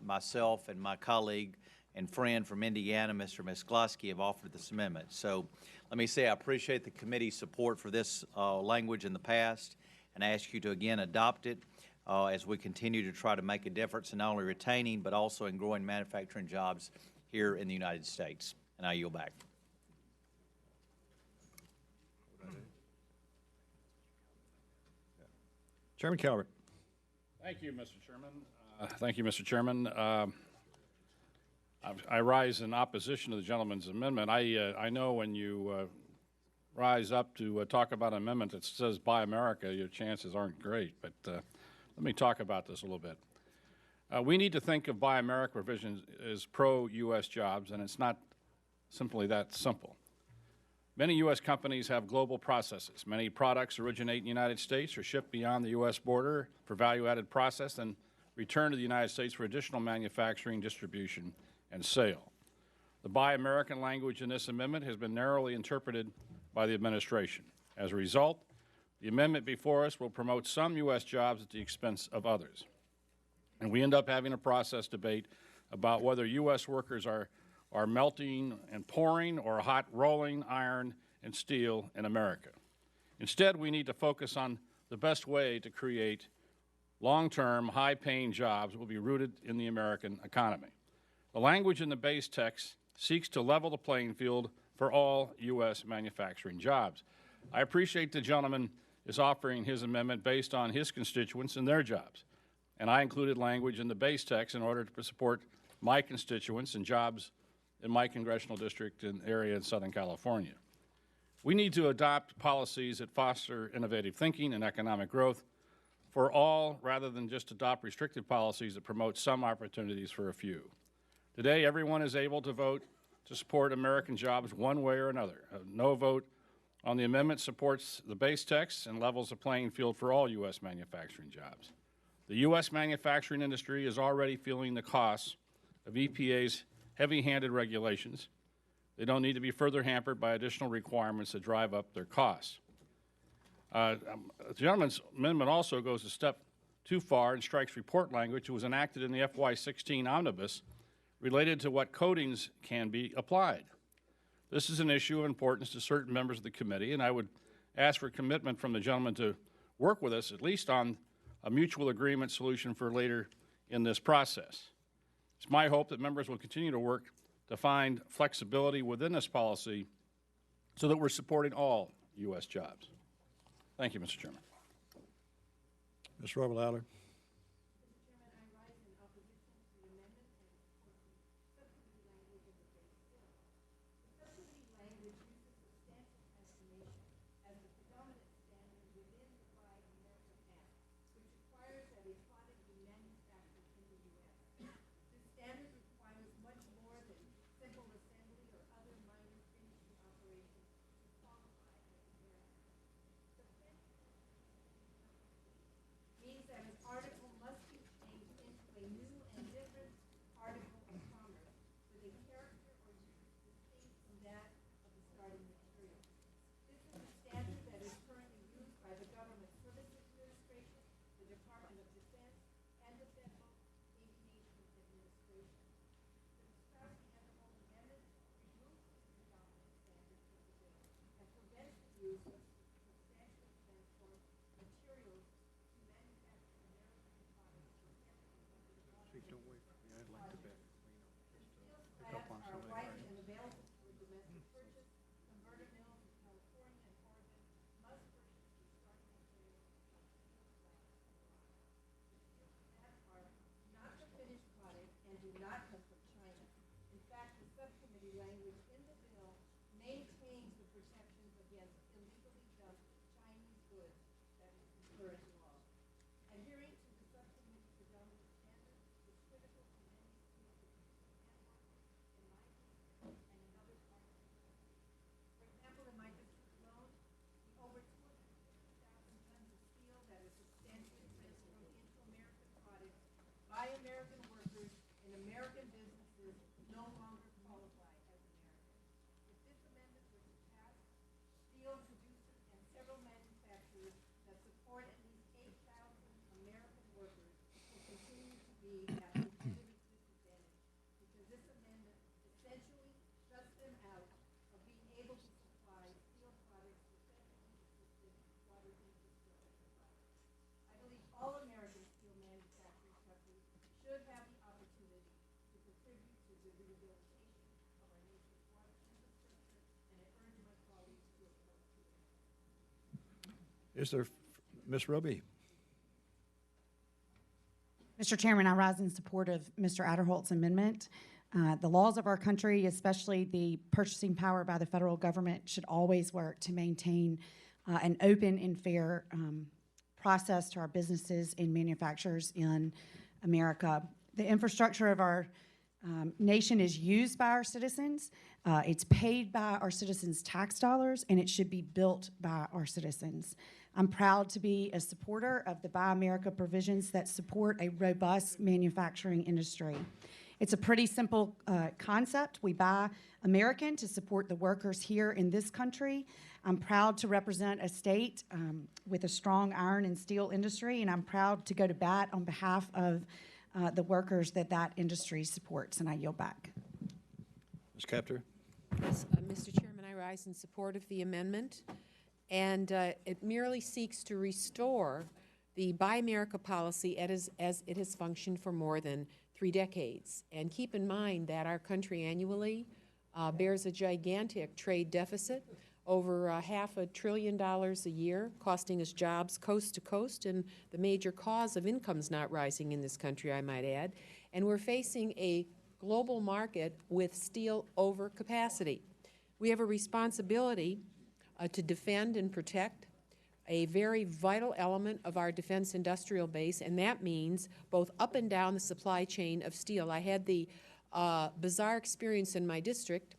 myself and my colleague and friend from Indiana, Mr. Misklosky, have offered this amendment. So let me say I appreciate the committee's support for this language in the past, and I ask you to again adopt it as we continue to try to make a difference in not only retaining but also in growing manufacturing jobs here in the United States. And I yield back. Chairman Calvert. Thank you, Mr. Chairman. Thank you, Mr. Chairman. I rise in opposition to the gentleman's amendment. I know when you rise up to talk about an amendment that says "Buy America," your chances aren't great. But let me talk about this a little bit. We need to think of Buy America provisions as pro-U.S. jobs, and it's not simply that simple. Many U.S. companies have global processes. Many products originate in the United States or shipped beyond the U.S. border for value-added process and return to the United States for additional manufacturing, distribution, and sale. The Buy American language in this amendment has been narrowly interpreted by the administration. As a result, the amendment before us will promote some U.S. jobs at the expense of others. And we end up having a process debate about whether U.S. workers are melting and pouring or hot rolling iron and steel in America. Instead, we need to focus on the best way to create long-term, high-paying jobs that will be rooted in the American economy. The language in the base text seeks to level the playing field for all U.S. manufacturing jobs. I appreciate the gentleman is offering his amendment based on his constituents and their jobs. And I included language in the base text in order to support my constituents and jobs in my congressional district and area in Southern California. We need to adopt policies that foster innovative thinking and economic growth for all rather than just adopt restrictive policies that promote some opportunities for a few. Today, everyone is able to vote to support American jobs one way or another. A no vote on the amendment supports the base text and levels the playing field for all U.S. manufacturing jobs. The U.S. manufacturing industry is already feeling the costs of EPA's heavy-handed regulations. They don't need to be further hampered by additional requirements that drive up their costs. The gentleman's amendment also goes a step too far and strikes report language that was enacted in the FY17 omnibus related to what coatings can be applied. This is an issue of importance to certain members of the committee, and I would ask for commitment from the gentleman to work with us at least on a mutual agreement solution for later in this process. It's my hope that members will continue to work to find flexibility within this policy so that we're supporting all U.S. jobs. Thank you, Mr. Chairman. Ms. Robert Adler. language in the bill maintains the protections against illegally dumped Chinese goods that is the current law. Adhering to the Subcommittee predominant standards is critical to many steel producers and workers in my district and in other parts of the country. For example, in my district alone, the over 250,000 tons of steel that is substantially transformed into American products by American workers in American businesses no longer qualify as American. If this amendment were to pass, steel producers and several manufacturers that support at least 8,000 American workers will continue to be at competitive disadvantage because this amendment essentially shuts them out of being able to supply Is there, Ms. Roby? Mr. Chairman, I rise in support of Mr. Adderholt's amendment. The laws of our country, especially the purchasing power by the federal government, should always work to maintain an open and fair process to our businesses and manufacturers in America. The infrastructure of our nation is used by our citizens. It's paid by our citizens' tax dollars, and it should be built by our citizens. I'm proud to be a supporter of the Buy America provisions that support a robust manufacturing industry. It's a pretty simple concept. We buy American to support the workers here in this country. I'm proud to represent a state with a strong iron and steel industry, and I'm proud to go to bat on behalf of the workers that industry supports, and I yield back. Ms. Capter? Yes, Mr. Chairman, I rise in support of the amendment, and it merely seeks to restore the Buy America policy as it has functioned for more than 3 decades. And keep in mind that our country annually bears a gigantic trade deficit, over $500 billion a year, costing us jobs coast to coast, and the major cause of incomes not rising in this country, I might add. And we're facing a global market with steel overcapacity. We have a responsibility to defend and protect a very vital element of our defense industrial base, and that means both up and down the supply chain of steel. I had the bizarre experience in my district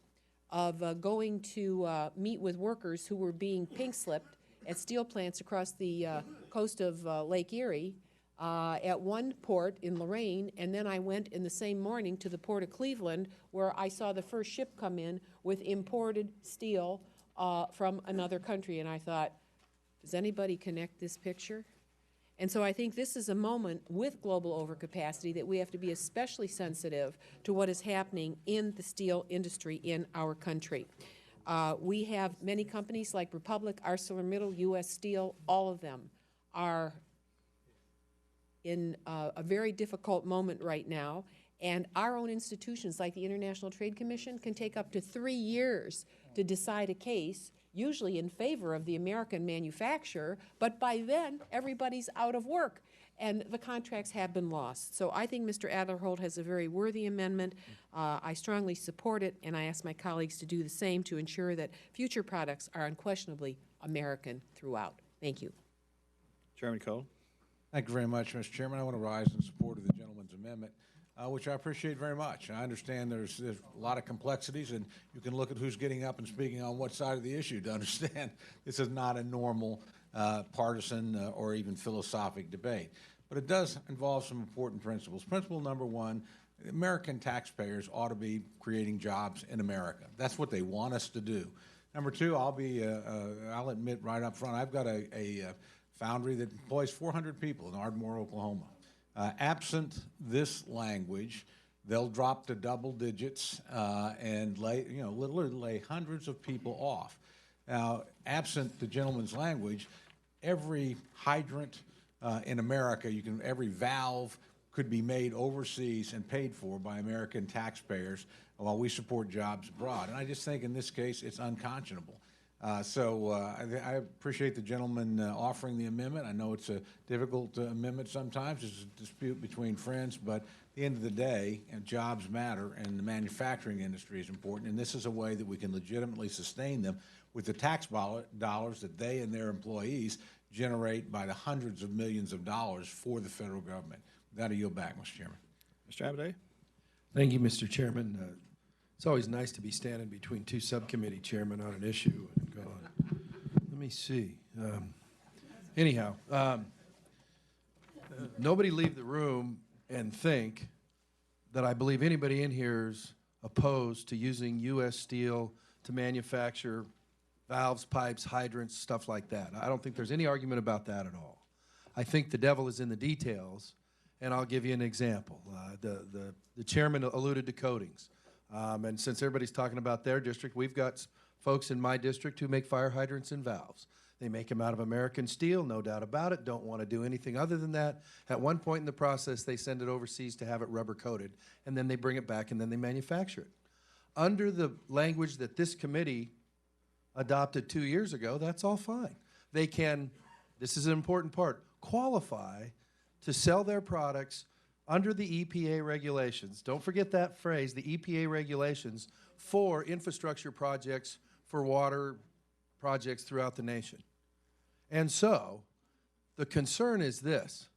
of going to meet with workers who were being pink-slipped at steel plants across the coast of Lake Erie at one port in Lorraine, and then I went in the same morning to the port of Cleveland, where I saw the first ship come in with imported steel from another country, and I thought, does anybody connect this picture? And so I think this is a moment with global overcapacity that we have to be especially sensitive to what is happening in the steel industry in our country. We have many companies like Republic, ArcelorMittal, U.S. Steel, all of them are in a very difficult moment right now, and our own institutions like the International Trade Commission can take up to 3 years to decide a case, usually in favor of the American manufacturer, but by then everybody's out of work and the contracts have been lost. So I think Mr. Adlerholt has a very worthy amendment. I strongly support it, and I ask my colleagues to do the same to ensure that future products are unquestionably American throughout. Thank you. Chairman Cole? Thank you very much, Mr. Chairman. I want to rise in support of the gentleman's amendment, which I appreciate very much. I understand there's a lot of complexities, and you can look at who's getting up and speaking on what side of the issue to understand this is not a normal partisan or even philosophic debate. But it does involve some important principles. Principle number one, American taxpayers ought to be creating jobs in America. That's what they want us to do. Number two, I'll admit right up front, I've got a foundry that employs 400 people in Ardmore, Oklahoma. Absent this language, they'll drop to double digits and literally lay hundreds of people off. Now, absent the gentleman's language, every hydrant in America, every valve could be made overseas and paid for by American taxpayers while we support jobs abroad. And I just think in this case, it's unconscionable. I appreciate the gentleman offering the amendment. I know it's a difficult amendment sometimes. It's a dispute between friends, but at the end of the day, jobs matter, and the manufacturing industry is important, and this is a way that we can legitimately sustain them with the tax dollars that they and their employees generate by the hundreds of millions of dollars for the federal government. With that, I yield back, Mr. Chairman. Mr. Abbott? Thank you, Mr. Chairman. It's always nice to be standing between two subcommittee chairmen on an issue and going, let me see. Anyhow, nobody leave the room and think that I believe anybody in here is opposed to using U.S. steel to manufacture valves, pipes, hydrants, stuff like that. I don't think there's any argument about that at all. I think the devil is in the details, and I'll give you an example. The chairman alluded to coatings. And since everybody's talking about their district, we've got folks in my district who make fire hydrants and valves. They make them out of American steel, no doubt about it, don't want to do anything other than that. At one point in the process, they send it overseas to have it rubber coated, and then they bring it back and then they manufacture it. Under the language that this committee adopted 2 years ago, that's all fine. They can this is an important part, qualify to sell their products under the EPA regulations. Don't forget that phrase, the EPA regulations, for infrastructure projects for water projects throughout the nation. And so the concern is this,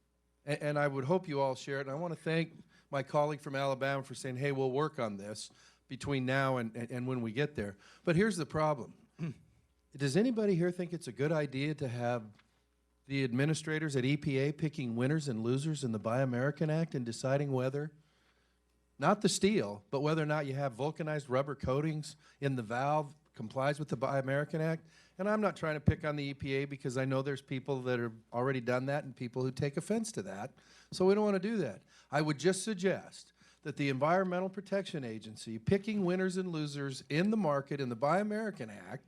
and I would hope you all share it, and I want to thank my colleague from Alabama for saying, hey, we'll work on this between now and when we get there. But here's the problem. Does anybody here think it's a good idea to have the administrators at EPA picking winners and losers in the Buy American Act and deciding whether, not the steel, but whether or not you have vulcanized rubber coatings in the valve complies with the Buy American Act? And I'm not trying to pick on the EPA because I know there's people that have already done that and people who take offense to that. So we don't want to do that. I would just suggest that the Environmental Protection Agency picking winners and losers in the market in the Buy American Act,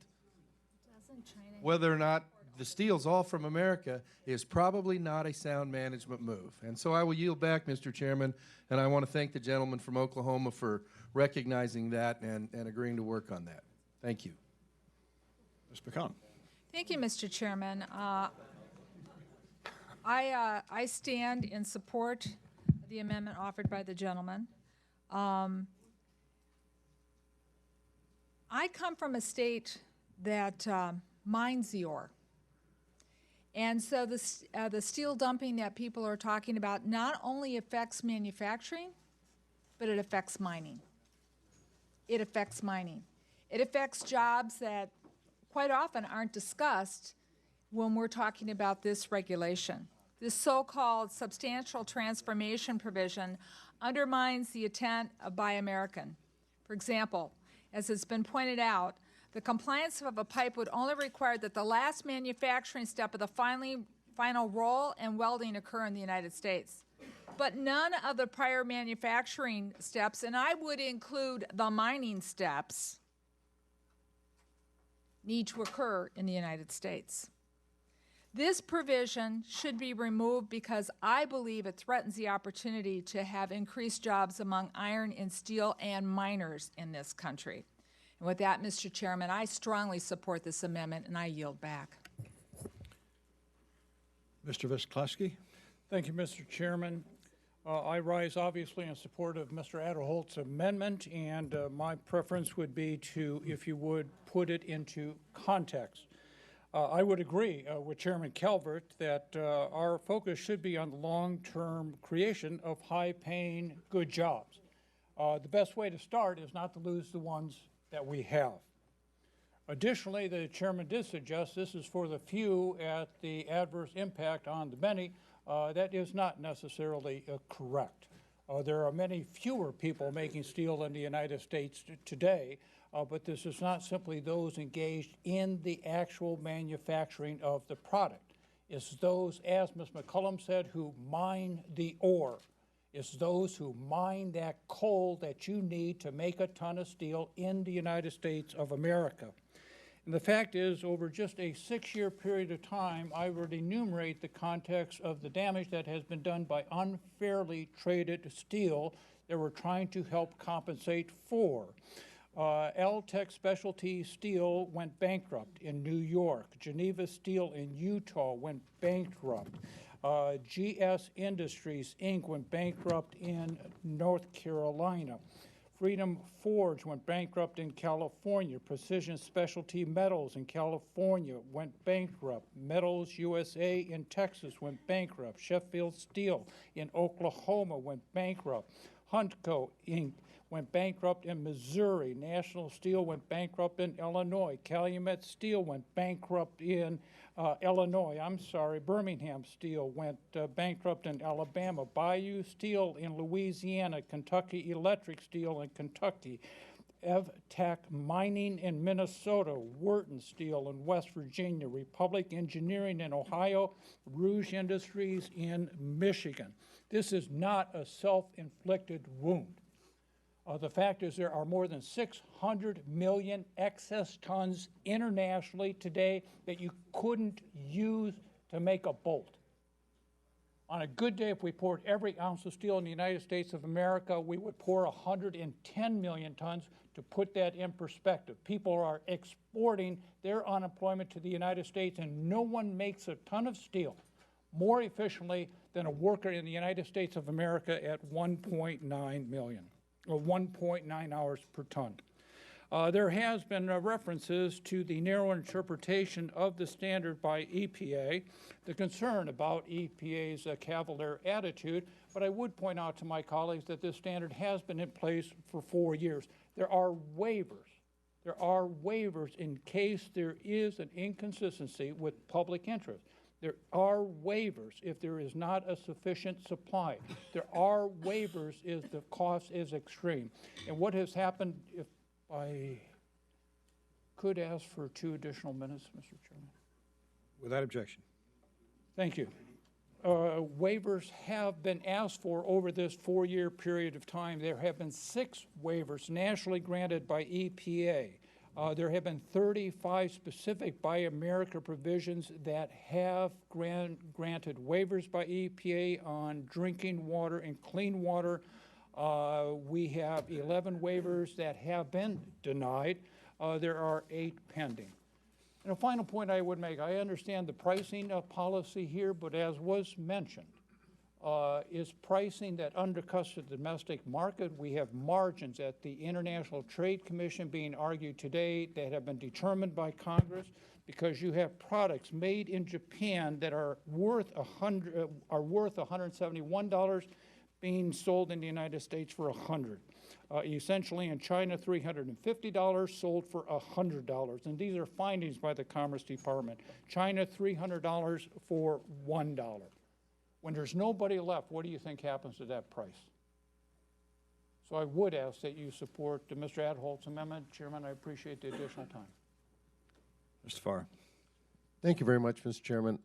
whether or not the steel's all from America, is probably not a sound management move. And so I will yield back, Mr. Chairman, and I want to thank the gentleman from Oklahoma for recognizing that and agreeing to work on that. Thank you. Ms. McCollum. Thank you, Mr. Chairman. I stand in support of the amendment offered by the gentleman. I come from a state that mines the ore. And so the steel dumping that people are talking about not only affects manufacturing, but it affects mining. It affects mining. It affects jobs that quite often aren't discussed when we're talking about this regulation. This so-called substantial transformation provision undermines the intent of Buy American. For example, as has been pointed out, the compliance of a pipe would only require that the last manufacturing step of the final roll and welding occur in the United States. But none of the prior manufacturing steps, and I would include the mining steps, need to occur in the United States. This provision should be removed because I believe it threatens the opportunity to have increased jobs among iron and steel and miners in this country. And with that, Mr. Chairman, I strongly support this amendment, and I yield back. Mr. Visklewski. Thank you, Mr. Chairman. I rise obviously in support of Mr. Adderholt's amendment, and my preference would be to, if you would, put it into context. I would agree with Chairman Calvert that our focus should be on the long-term creation of high-paying, good jobs. The best way to start is not to lose the ones that we have. Additionally, the chairman did suggest this is for the few at the adverse impact on the many. That is not necessarily correct. There are many fewer people making steel in the United States today, but this is not simply those engaged in the actual manufacturing of the product. It's those, as Ms. McCollum said, who mine the ore. It's those who mine that coal that you need to make a ton of steel in the United States of America. And the fact is, over just a 6-year period of time, I would enumerate the context of the damage that has been done by unfairly traded steel that we're trying to help compensate for. L-Tech Specialty Steel went bankrupt in New York. Geneva Steel in Utah went bankrupt. GS Industries, Inc. went bankrupt in North Carolina. Freedom Forge went bankrupt in California. Precision Specialty Metals in California went bankrupt. Metals USA in Texas went bankrupt. Sheffield Steel in Oklahoma went bankrupt. Huntco Inc. went bankrupt in Missouri. National Steel went bankrupt in Illinois. Calumet Steel went bankrupt in Birmingham Steel went bankrupt in Alabama. Bayou Steel in Louisiana. Kentucky Electric Steel in Kentucky. EvTech Mining in Minnesota. Wharton Steel in West Virginia. Republic Engineering in Ohio. Rouge Industries in Michigan. This is not a self-inflicted wound. The fact is there are more than 600 million excess tons internationally today that you couldn't use to make a bolt. On a good day, if we poured every ounce of steel in the United States of America, we would pour 110 million tons. To put that in perspective, people are exporting their unemployment to the United States, and no one makes a ton of steel more efficiently than a worker in the United States of America at 1.9 million, or 1.9 hours per ton. There has been references to the narrow interpretation of the standard by EPA, the concern about EPA's cavalier attitude, but I would point out to my colleagues that this standard has been in place for 4 years. There are waivers. There are waivers in case there is an inconsistency with public interest. There are waivers if there is not a sufficient supply. There are waivers if the cost is extreme. And what has happened, if I could ask for 2 additional minutes, Mr. Chairman. Without objection. Thank you. Waivers have been asked for over this 4-year period of time. There have been 6 waivers nationally granted by EPA. There have been 35 specific Buy America provisions that have granted waivers by EPA on drinking water and clean water. We have 11 waivers that have been denied. There are 8 pending. And a final point I would make, I understand the pricing policy here, but as was mentioned, is pricing that undercuts the domestic market. We have margins at the International Trade Commission being argued today that have been determined by Congress because you have products made in Japan that are worth $171 being sold in the United States for $100. Essentially in China, $350 sold for $100. And these are findings by the Commerce Department. China, $300 for $1. When there's nobody left, what do you think happens to that price? So I would ask that you support Mr. Adholt's amendment. Chairman, I appreciate the additional time. Mr. Farr. Thank you very much, Mr. Chairman.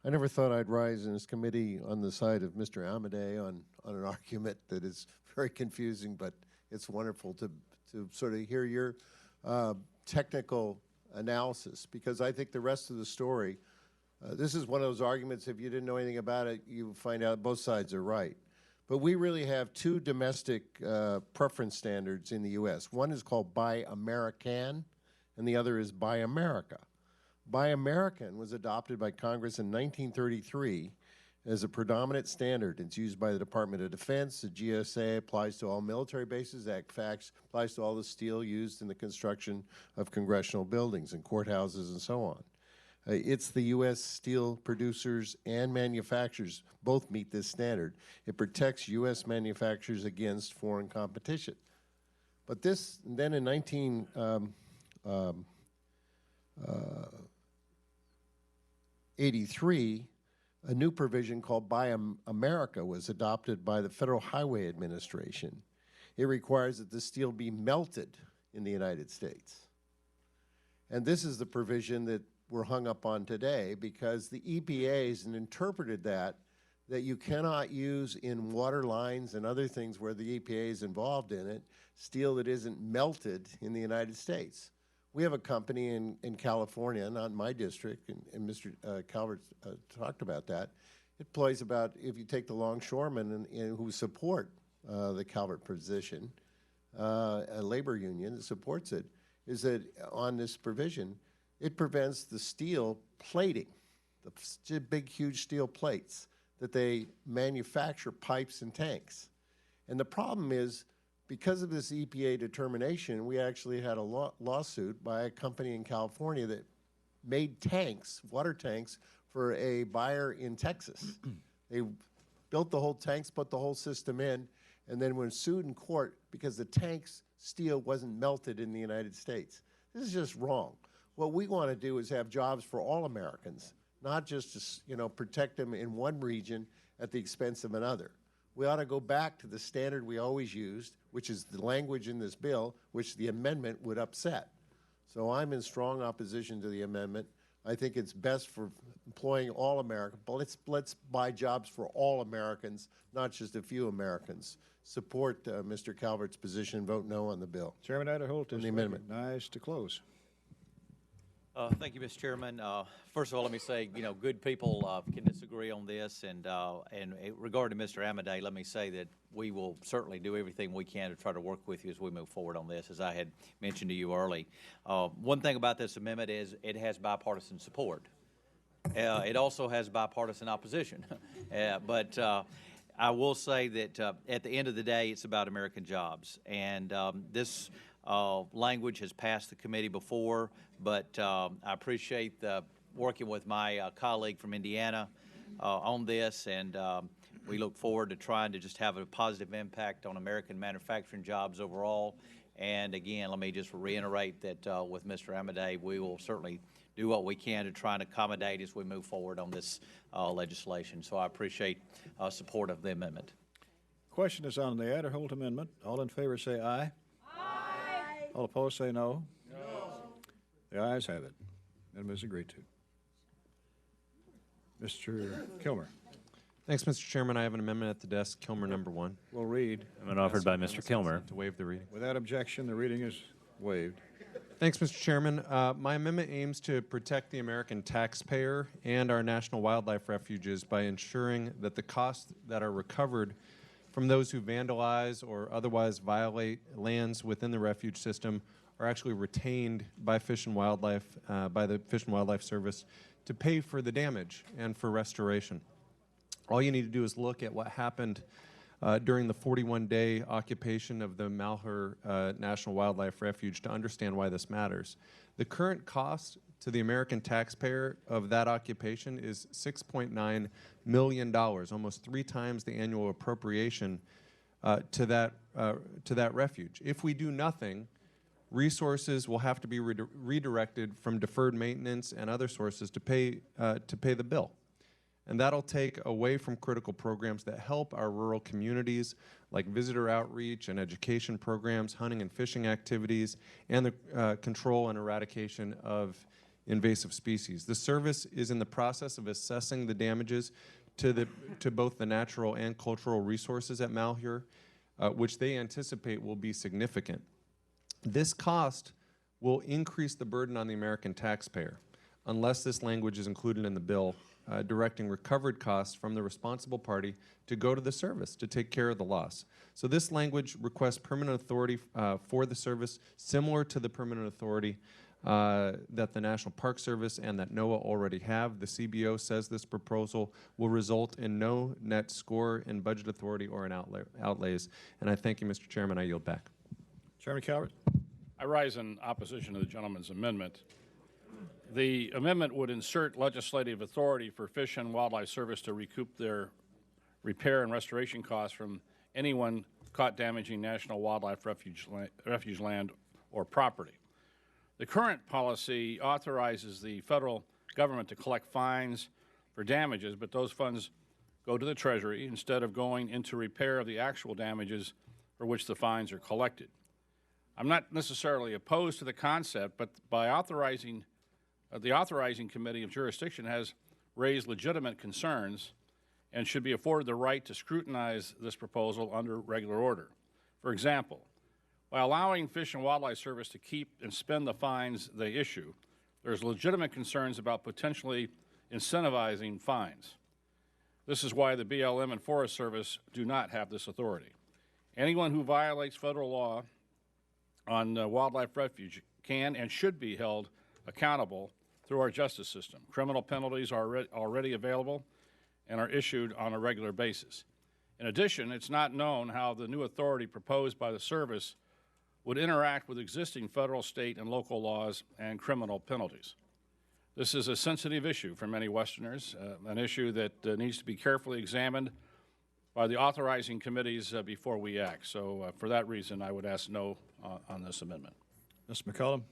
I never thought I'd rise in this committee on the side of Mr. Amadei on an argument that is very confusing, but it's wonderful to sort of hear your technical analysis, because I think the rest of the story, this is one of those arguments, if you didn't know anything about it, you find out both sides are right. But we really have 2 domestic preference standards in the U.S. One is called Buy American, and the other is Buy America. Buy American was adopted by Congress in 1933 as a predominant standard. It's used by the Department of Defense. The GSA applies to all military bases. That fact applies to all the steel used in the construction of congressional buildings and courthouses and so on. It's the U.S. steel producers and manufacturers both meet this standard. It protects U.S. manufacturers against foreign competition. But this, then in 1983, a new provision called Buy America was adopted by the Federal Highway Administration. It requires that the steel be melted in the United States. And this is the provision that we're hung up on today, because the EPA has interpreted that you cannot use in water lines and other things where the EPA is involved in it, steel that isn't melted in the United States. We have a company in California, not in my district, and Mr. Calvert talked about that. It plays about, if you take the longshoremen who support the Calvert position, a labor union that supports it, is that on this provision, it prevents the steel plating, the big, huge steel plates that they manufacture pipes and tanks. And the problem is, because of this EPA determination, we actually had a lawsuit by a company in California that made tanks, water tanks, for a buyer in Texas. They built the whole tanks, put the whole system in, and then were sued in court because the tank's steel wasn't melted in the United States. This is just wrong. What we want to do is have jobs for all Americans, not just to protect them in one region at the expense of another. We ought to go back to the standard we always used, which is the language in this bill, which the amendment would upset. So I'm in strong opposition to the amendment. I think it's best for employing all Americans, but let's buy jobs for all Americans, not just a few Americans. Support Mr. Calvert's position, vote no on the bill. Chairman Adderholt is the amendment. recognized to close. Thank you, Mr. Chairman. First of all, let me say, good people can disagree on this, and regarding Mr. Amadei, let me say that we will certainly do everything we can to try to work with you as we move forward on this, as I had mentioned to you early. One thing about this amendment is it has bipartisan support. It also has bipartisan opposition, but I will say that at the end of the day, it's about American jobs, and this language has passed the committee before, but I appreciate working with my colleague from Indiana on this, and we look forward to trying to just have a positive impact on American manufacturing jobs overall. And again, let me just reiterate that with Mr. Amadei, we will certainly do what we can to try and accommodate as we move forward on this legislation. So I appreciate support of the amendment. Question is on the Adderholt amendment. All in favor say aye. Aye. All opposed say no. No. The ayes have it. Amendment is agreed to. Mr. Kilmer. Thanks, Mr. Chairman. I have an amendment at the desk, Kilmer number 1. We'll read. Amendment offered by Mr. Kilmer. To waive the reading. Without objection, the reading is waived. Thanks, Mr. Chairman. My amendment aims to protect the American taxpayer and our national wildlife refuges by ensuring that the costs that are recovered from those who vandalize or otherwise violate lands within the refuge system are actually retained by Fish and Wildlife, by the Fish and Wildlife Service to pay for the damage and for restoration. All you need to do is look at what happened during the 41-day occupation of the Malheur National Wildlife Refuge to understand why this matters. The current cost to the American taxpayer of that occupation is $6.9 million, almost 3 times the annual appropriation to that refuge. If we do nothing, resources will have to be redirected from deferred maintenance and other sources to pay the bill. And that'll take away from critical programs that help our rural communities, like visitor outreach and education programs, hunting and fishing activities, and the control and eradication of invasive species. The service is in the process of assessing the damages to both the natural and cultural resources at Malheur, which they anticipate will be significant. This cost will increase the burden on the American taxpayer unless this language is included in the bill, directing recovered costs from the responsible party to go to the service to take care of the loss. So this language requests permanent authority for the service, similar to the permanent authority that the National Park Service and that NOAA already have. The CBO says this proposal will result in no net score in budget authority or in outlays. And I thank you, Mr. Chairman. I yield back. Chairman Calvert. I rise in opposition to the gentleman's amendment. The amendment would insert legislative authority for Fish and Wildlife Service to recoup their repair and restoration costs from anyone caught damaging national wildlife refuge land or property. The current policy authorizes the federal government to collect fines for damages, but those funds go to the Treasury instead of going into repair of the actual damages for which the fines are collected. I'm not necessarily opposed to the concept, but by authorizing the authorizing committee of jurisdiction has raised legitimate concerns and should be afforded the right to scrutinize this proposal under regular order. For example, by allowing Fish and Wildlife Service to keep and spend the fines they issue, there's legitimate concerns about potentially incentivizing fines. This is why the BLM and Forest Service do not have this authority. Anyone who violates federal law on wildlife refuge can and should be held accountable through our justice system. Criminal penalties are already available and are issued on a regular basis. In addition, it's not known how the new authority proposed by the service would interact with existing federal, state, and local laws and criminal penalties. This is a sensitive issue for many Westerners, an issue that needs to be carefully examined by the authorizing committees before we act. So for that reason, I would ask no on this amendment. Ms. McCollum.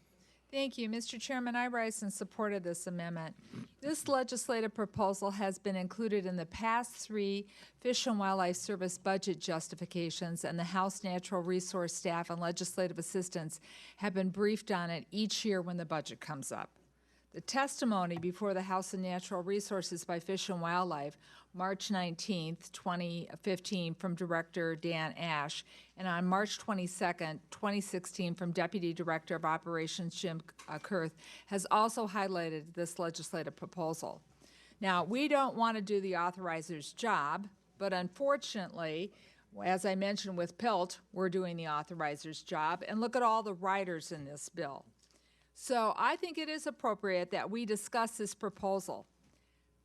Thank you. Mr. Chairman, I rise in support of this amendment. This legislative proposal has been included in the past 3 Fish and Wildlife Service budget justifications, and the House Natural Resource staff and legislative assistants have been briefed on it each year when the budget comes up. The testimony before the House of Natural Resources by Fish and Wildlife, March 19th, 2015, from Director Dan Ash, and on March 22nd, 2016, from Deputy Director of Operations Jim Kurth, has also highlighted this legislative proposal. Now, we don't want to do the authoriser's job, but unfortunately, as I mentioned with PILT, we're doing the authoriser's job, and look at all the riders in this bill. So I think it is appropriate that we discuss this proposal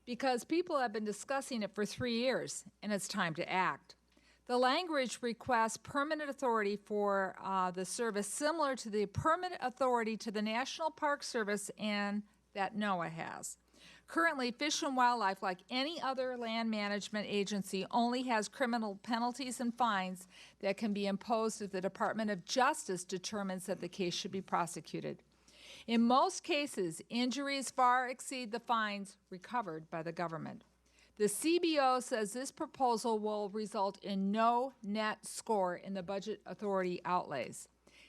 because people have been discussing it for 3 years, and it's time to act. The language requests permanent authority for the service similar to the permanent authority to the National Park Service and that NOAA has. Currently, Fish and Wildlife, like any other land management agency, only has criminal penalties and fines that can be imposed if the Department of Justice determines that the case should be prosecuted. In most cases, injuries far exceed the fines recovered by the government. The CBO says this proposal will result in no net score in the budget authority outlays,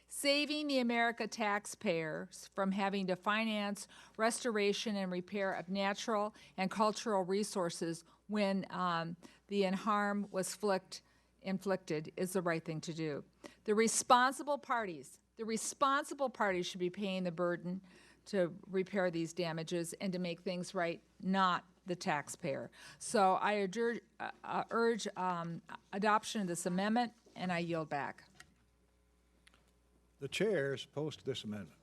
saving the American taxpayers from having to finance restoration and repair of natural and cultural resources when the harm was inflicted is the right thing to do. The responsible parties should be paying the burden to repair these damages and to make things right, not the taxpayer. So I urge adoption of this amendment, and I yield back. The chair is opposed to this amendment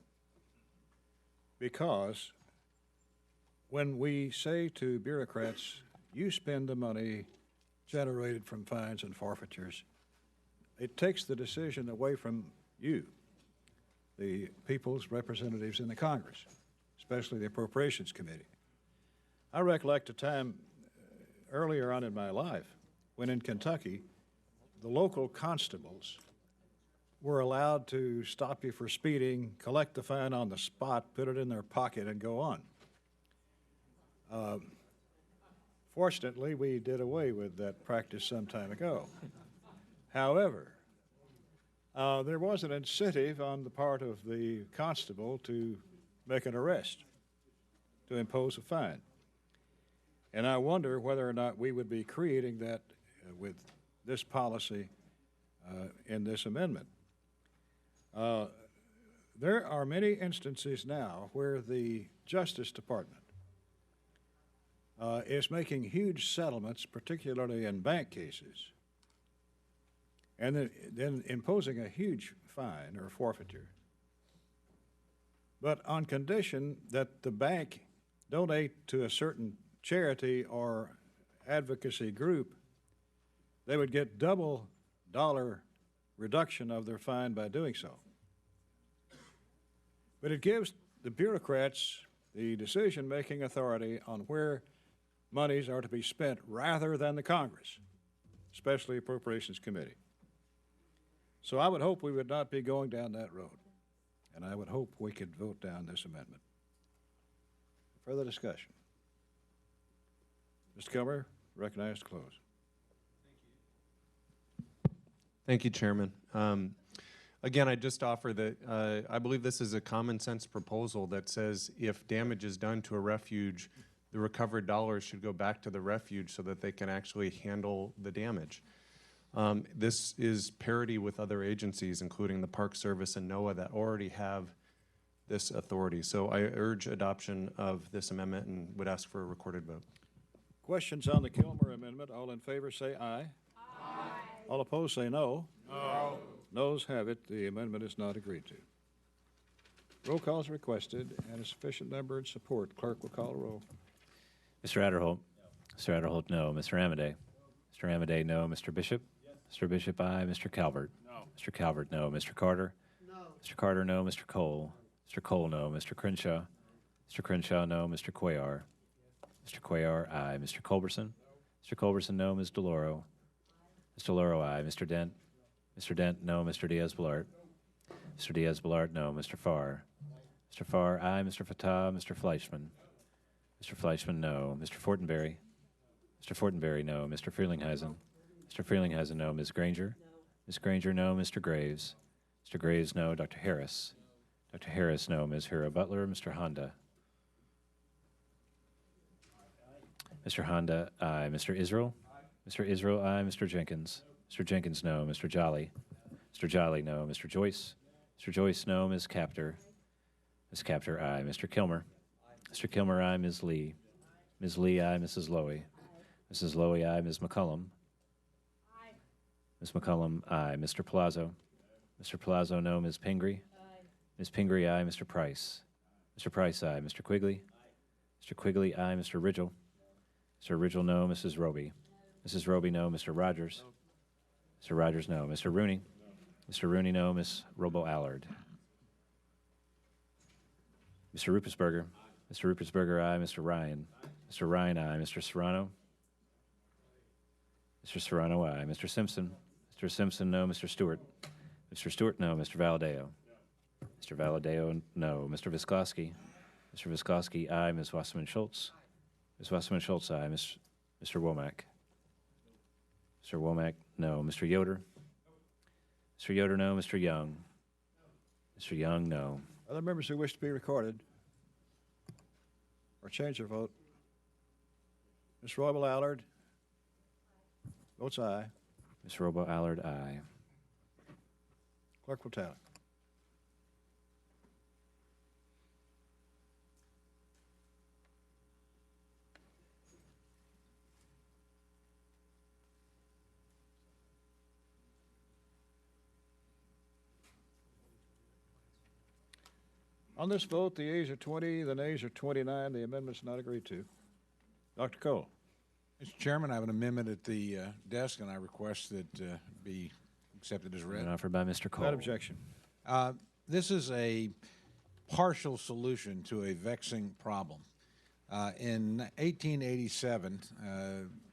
because when we say to bureaucrats, you spend the money generated from fines and forfeitures, it takes the decision away from you, the people's representatives in the Congress, especially the Appropriations Committee. I recollect a time earlier on in my life when in Kentucky, the local constables were allowed to stop you for speeding, collect the fine on the spot, put it in their pocket, and go on. Fortunately, we did away with that practice some time ago. However, there was an incentive on the part of the constable to make an arrest, to impose a fine. And I wonder whether or not we would be creating that with this policy in this amendment. There are many instances now where the Justice Department is making huge settlements, particularly in bank cases, and then imposing a huge fine or forfeiture, but on condition that the bank donate to a certain charity or advocacy group, they would get double dollar reduction of their fine by doing so. But it gives the bureaucrats the decision-making authority on where monies are to be spent rather than the Congress, especially Appropriations Committee. So I would hope we would not be going down that road, and I would hope we could vote down this amendment. Further discussion? Mr. Kilmer, recognized to close. Thank you, Chairman. Again, I just offer that I believe this is a common sense proposal that says if damage is done to a refuge, the recovered dollars should go back to the refuge so that they can actually handle the damage. This is parity with other agencies, including the Park Service and NOAA, that already have this authority. So I urge adoption of this amendment and would ask for a recorded vote. Questions on the Kilmer amendment? All in favor say aye. Aye. All opposed say no. No. Noes have it. The amendment is not agreed to. Roll call is requested and a sufficient number in support. Clerk will call a roll. Mr. Adderholt. Mr. Adderholt, no. Mr. Amadei. Mr. Amadei, no. Mr. Bishop. Mr. Bishop, aye. Mr. Calvert. No. Mr. Calvert, no. Mr. Carter. No. Mr. Carter, no. Mr. Cole. Mr. Cole, no. Mr. Crenshaw. Mr. Crenshaw, no. Mr. Cuellar. Mr. Cuellar, aye. Mr. Culberson. Mr. Culberson, no. Ms. DeLauro. Ms. DeLauro, aye. Mr. Dent. Mr. Dent, no. Mr. Diaz-Balart. Mr. Diaz-Balart, no. Mr. Farr. Mr. Farr, aye. Mr. Fattah. Mr. Fleischman. Mr. Fleischman, no. Mr. Fortenberry. Mr. Fortenberry, no. Mr. Frelinghuysen. Mr. Frelinghuysen, no. Ms. Granger. Ms. Granger, no. Mr. Graves. Mr. Graves, no. Dr. Harris. Dr. Harris, no. Ms. Hura Butler. Mr. Honda. Mr. Honda, aye. Mr. Israel? Mr. Israel, aye. Mr. Jenkins? Mr. Jenkins, no. Mr. Jolly? Mr. Jolly, no. Mr. Joyce? Mr. Joyce, no. Ms. Capter? Ms. Capter, aye. Mr. Kilmer? Mr. Kilmer, aye. Ms. Lee? Ms. Lee, aye. Mrs. Lowy? Mrs. Lowy, aye. Ms. McCullum? Aye. Ms. McCullum, aye. Mr. Palazzo? Mr. Palazzo, no. Ms. Pingree? Aye. Ms. Pingree, aye. Mr. Price? Mr. Price, aye. Mr. Quigley? Mr. Quigley, aye. Mr. Ridgel? Mr. Ridgel, no. Mrs. Roby? Mrs. Roby, no. Mr. Rogers? Mr. Rogers, no. Mr. Rooney? Mr. Rooney, no. Ms. Robo-Allard? Mr. Ruppersberger? Mr. Ruppersberger, aye. Mr. Ryan? Mr. Ryan, aye. Mr. Serrano? Mr. Serrano, aye. Mr. Simpson? Mr. Simpson, no. Mr. Stewart? Mr. Stewart, no. Mr. Valadeo? Mr. Valadeo, no. Mr. Viscoski? Mr. Viscoski, aye. Ms. Wasserman-Schultz? Ms. Wasserman-Schultz, aye. Mr. Womack? Mr. Womack, no. Mr. Yoder? Mr. Yoder, no. Mr. Young? Mr. Young, no. Other members who wish to be recorded or change their vote? Ms. Roybal-Allard? Votes aye. Ms. Robo-Allard, aye. Clerk will tally. On this vote, the ayes are 20, the nays are 29. The amendment's not agreed to. Dr. Cole. Mr. Chairman, I have an amendment at the desk, and I request that be accepted as read. And offered by Mr. Cole. Without objection. This is a partial solution to a vexing problem. In 1887,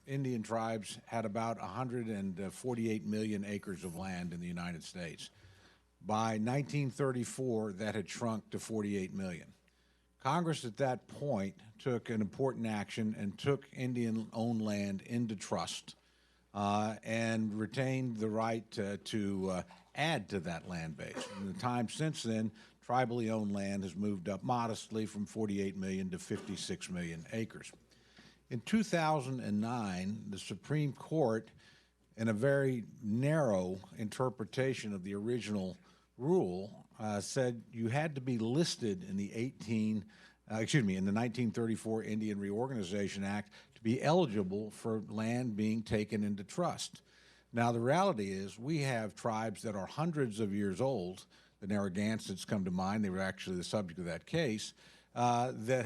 Indian tribes had about 148 million acres of land in the United States. By 1934, that had shrunk to 48 million. Congress at that point took an important action and took Indian-owned land into trust and retained the right to add to that land base. In the time since then, tribally owned land has moved up modestly from 48 million to 56 million acres. In 2009, the Supreme Court, in a very narrow interpretation of the original rule, said you had to be listed in the 1934 Indian Reorganization Act to be eligible for land being taken into trust. Now, the reality is we have tribes that are hundreds of years old. The Narragansetts come to mind. They were actually the subject of that case, that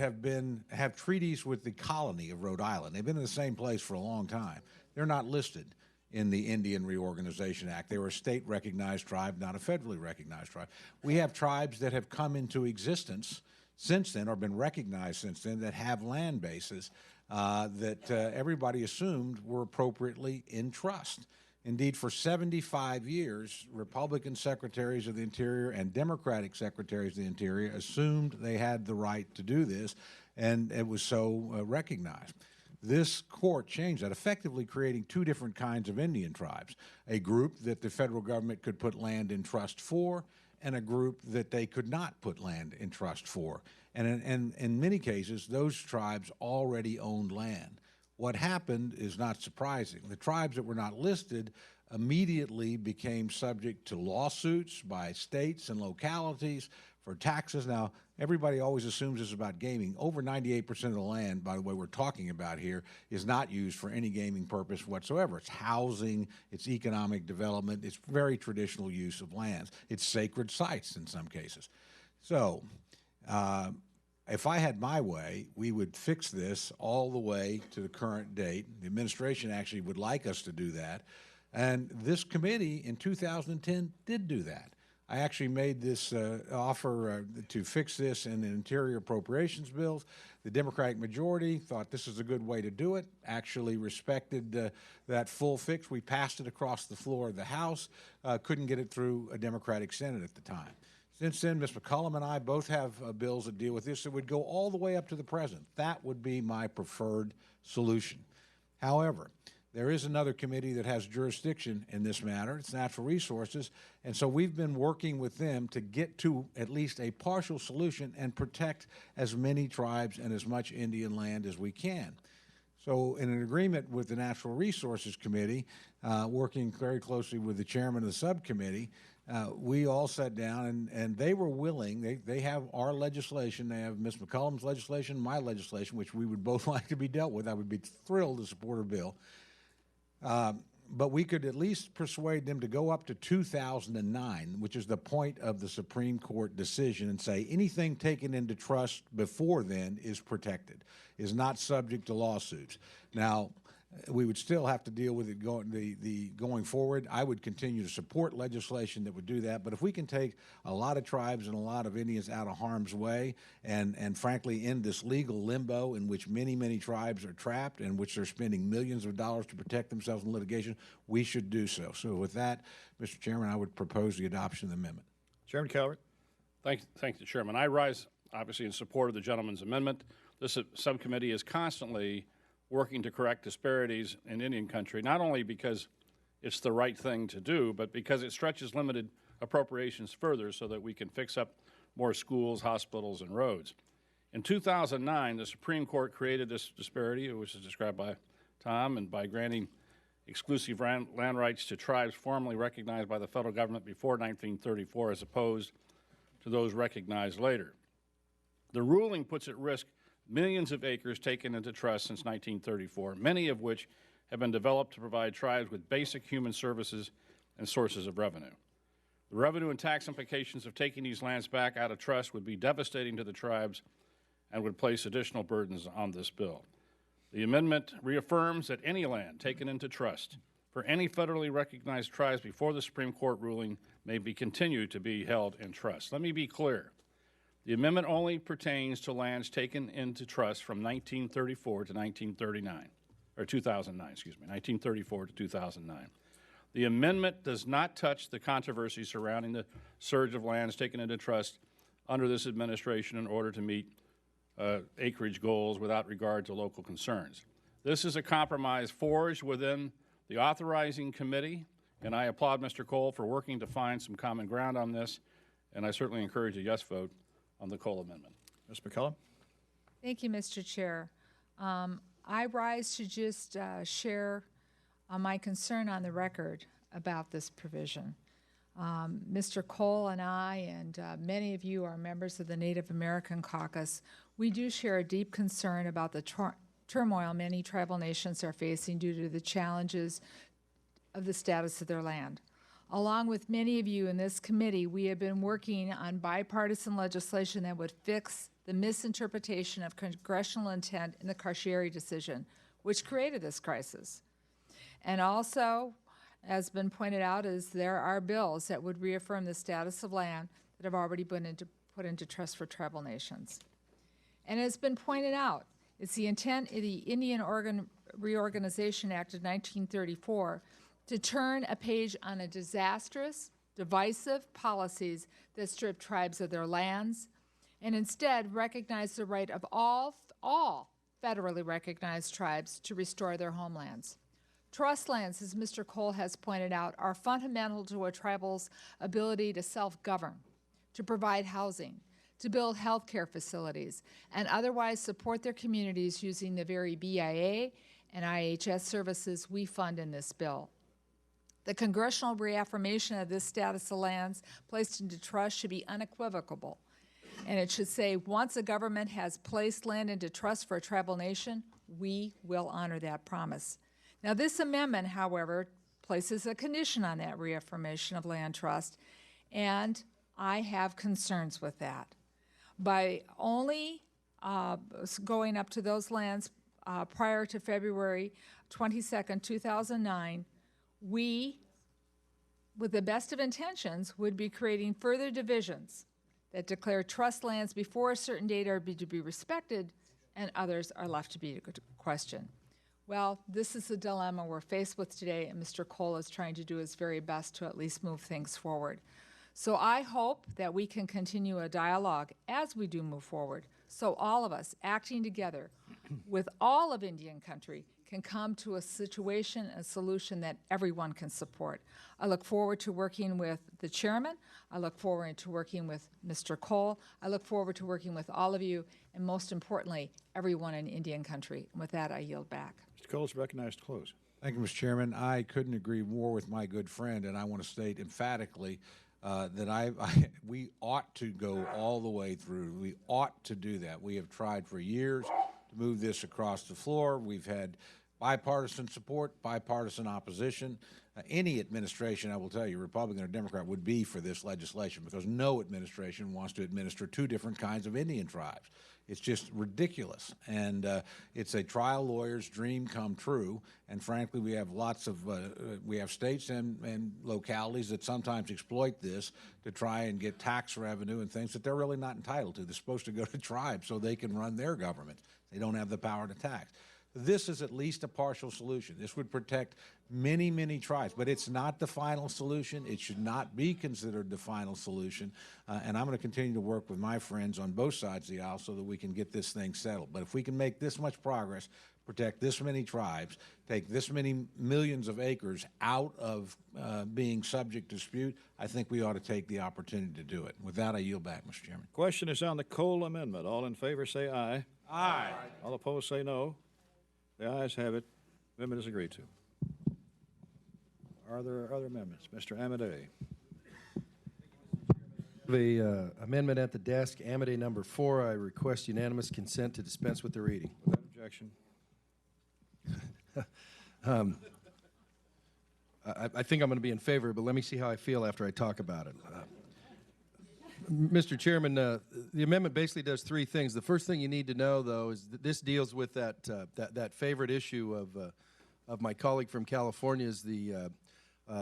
have treaties with the colony of Rhode Island. They've been in the same place for a long time. They're not listed in the Indian Reorganization Act. They were a state-recognized tribe, not a federally recognized tribe. We have tribes that have come into existence since then, or been recognized since then, that have land bases that everybody assumed were appropriately in trust. Indeed, for 75 years, Republican secretaries of the Interior and Democratic secretaries of the Interior assumed they had the right to do this, and it was so recognized. This court changed that, effectively creating two different kinds of Indian tribes, a group that the federal government could put land in trust for, and a group that they could not put land in trust for. And in many cases, those tribes already owned land. What happened is not surprising. The tribes that were not listed immediately became subject to lawsuits by states and localities for taxes. Now, everybody always assumes this is about gaming. Over 98% of the land, by the way, we're talking about here, is not used for any gaming purpose whatsoever. It's housing, it's economic development, it's very traditional use of lands. It's sacred sites in some cases. So, if I had my way, we would fix this all the way to the current date. The administration actually would like us to do that. And this committee in 2010 did do that. I actually made this offer to fix this in the Interior Appropriations bills. The Democratic majority thought this is a good way to do it, actually respected that full fix. We passed it across the floor of the House, couldn't get it through a Democratic Senate at the time. Since then, Ms. McCullum and I both have bills that deal with this that would go all the way up to the President. That would be my preferred solution. However, there is another committee that has jurisdiction in this matter. It's Natural Resources. And so we've been working with them to get to at least a partial solution and protect as many tribes and as much Indian land as we can. So in an agreement with the Natural Resources Committee, working very closely with the chairman of the subcommittee, we all sat down and they were willing, they have our legislation, they have Ms. McCollum's legislation, my legislation, which we would both like to be dealt with. I would be thrilled to support a bill. But we could at least persuade them to go up to 2009, which is the point of the Supreme Court decision, and say anything taken into trust before then is protected, is not subject to lawsuits. Now, we would still have to deal with it going forward. I would continue to support legislation that would do that. But if we can take a lot of tribes and a lot of Indians out of harm's way and frankly end this legal limbo in which many, many tribes are trapped and which they're spending millions of dollars to protect themselves in litigation, we should do so. So with that, Mr. Chairman, I would propose the adoption of the amendment. Chairman Calvert. Thank you, Chairman. I rise, obviously, in support of the gentleman's amendment. This subcommittee is constantly working to correct disparities in Indian country, not only because it's the right thing to do, but because it stretches limited appropriations further so that we can fix up more schools, hospitals, and roads. In 2009, the Supreme Court created this disparity, which is described by Tom, and by granting exclusive land rights to tribes formerly recognized by the federal government before 1934 as opposed to those recognized later. The ruling puts at risk millions of acres taken into trust since 1934, many of which have been developed to provide tribes with basic human services and sources of revenue. The revenue and tax implications of taking these lands back out of trust would be devastating to the tribes and would place additional burdens on this bill. The amendment reaffirms that any land taken into trust for any federally recognized tribes before the Supreme Court ruling may be continued to be held in trust. Let me be clear. The amendment only pertains to lands taken into trust from 1934 to 1939, or 2009, excuse me, 1934 to 2009. The amendment does not touch the controversy surrounding the surge of lands taken into trust under this administration in order to meet acreage goals without regard to local concerns. This is a compromise forged within the authorizing committee, and I applaud Mr. Cole for working to find some common ground on this, and I certainly encourage a yes vote on the Cole amendment. Ms. McCollum. Thank you, Mr. Chair. I rise to just share my concern on the record about this provision. Mr. Cole and I and many of you are members of the Native American Caucus. We do share a deep concern about the turmoil many tribal nations are facing due to the challenges of the status of their land. Along with many of you in this committee, we have been working on bipartisan legislation that would fix the misinterpretation of congressional intent in the Carcieri decision, which created this crisis. And also, as been pointed out, there are bills that would reaffirm the status of land that have already been put into trust for tribal nations. And as been pointed out, it's the intent of the Indian Reorganization Act of 1934 to turn a page on a disastrous, divisive policies that strip tribes of their lands and instead recognize the right of all federally recognized tribes to restore their homelands. Trust lands, as Mr. Cole has pointed out, are fundamental to a tribal's ability to self-govern, to provide housing, to build health care facilities, and otherwise support their communities using the very BIA and IHS services we fund in this bill. The congressional reaffirmation of this status of lands placed into trust should be unequivocal, and it should say, once a government has placed land into trust for a tribal nation, we will honor that promise. Now, this amendment, however, places a condition on that reaffirmation of land trust, and I have concerns with that. By only going up to those lands prior to February 22nd, 2009, we, with the best of intentions, would be creating further divisions that declare trust lands before a certain date are to be respected and others are left to be questioned. Well, this is the dilemma we're faced with today, and Mr. Cole is trying to do his very best to at least move things forward. So I hope that we can continue a dialogue as we do move forward, so all of us acting together with all of Indian country can come to a situation, a solution that everyone can support. I look forward to working with the chairman. I look forward to working with Mr. Cole. I look forward to working with all of you, and most importantly, everyone in Indian country. And with that, I yield back. Mr. Cole is recognized to close. Thank you, Mr. Chairman. I couldn't agree more with my good friend, and I want to state emphatically that we ought to go all the way through. We ought to do that. We have tried for years to move this across the floor. We've had bipartisan support, bipartisan opposition. Any administration, I will tell you, Republican or Democrat, would be for this legislation because no administration wants to administer two different kinds of Indian tribes. It's just ridiculous, and it's a trial lawyer's dream come true. And frankly, we have lots of we have states and localities that sometimes exploit this to try and get tax revenue and things that they're really not entitled to. They're supposed to go to tribes so they can run their government. They don't have the power to tax. This is at least a partial solution. This would protect many, many tribes, but it's not the final solution. It should not be considered the final solution. And I'm going to continue to work with my friends on both sides of the aisle so that we can get this thing settled. But if we can make this much progress, protect this many tribes, take this many millions of acres out of being subject to dispute, I think we ought to take the opportunity to do it. With that, I yield back, Mr. Chairman. Question is on the Cole amendment. All in favor say aye. Aye. All opposed say no. The ayes have it. Amendment is agreed to. Are there other amendments? Mr. Amadei. The amendment at the desk, Amadei number 4. I request unanimous consent to dispense with the reading. Without objection. I think I'm going to be in favor, but let me see how I feel after I talk about it. Mr. Chairman, the amendment basically does three things. The first thing you need to know, though, is that this deals with that favorite issue of my colleague from California. Is the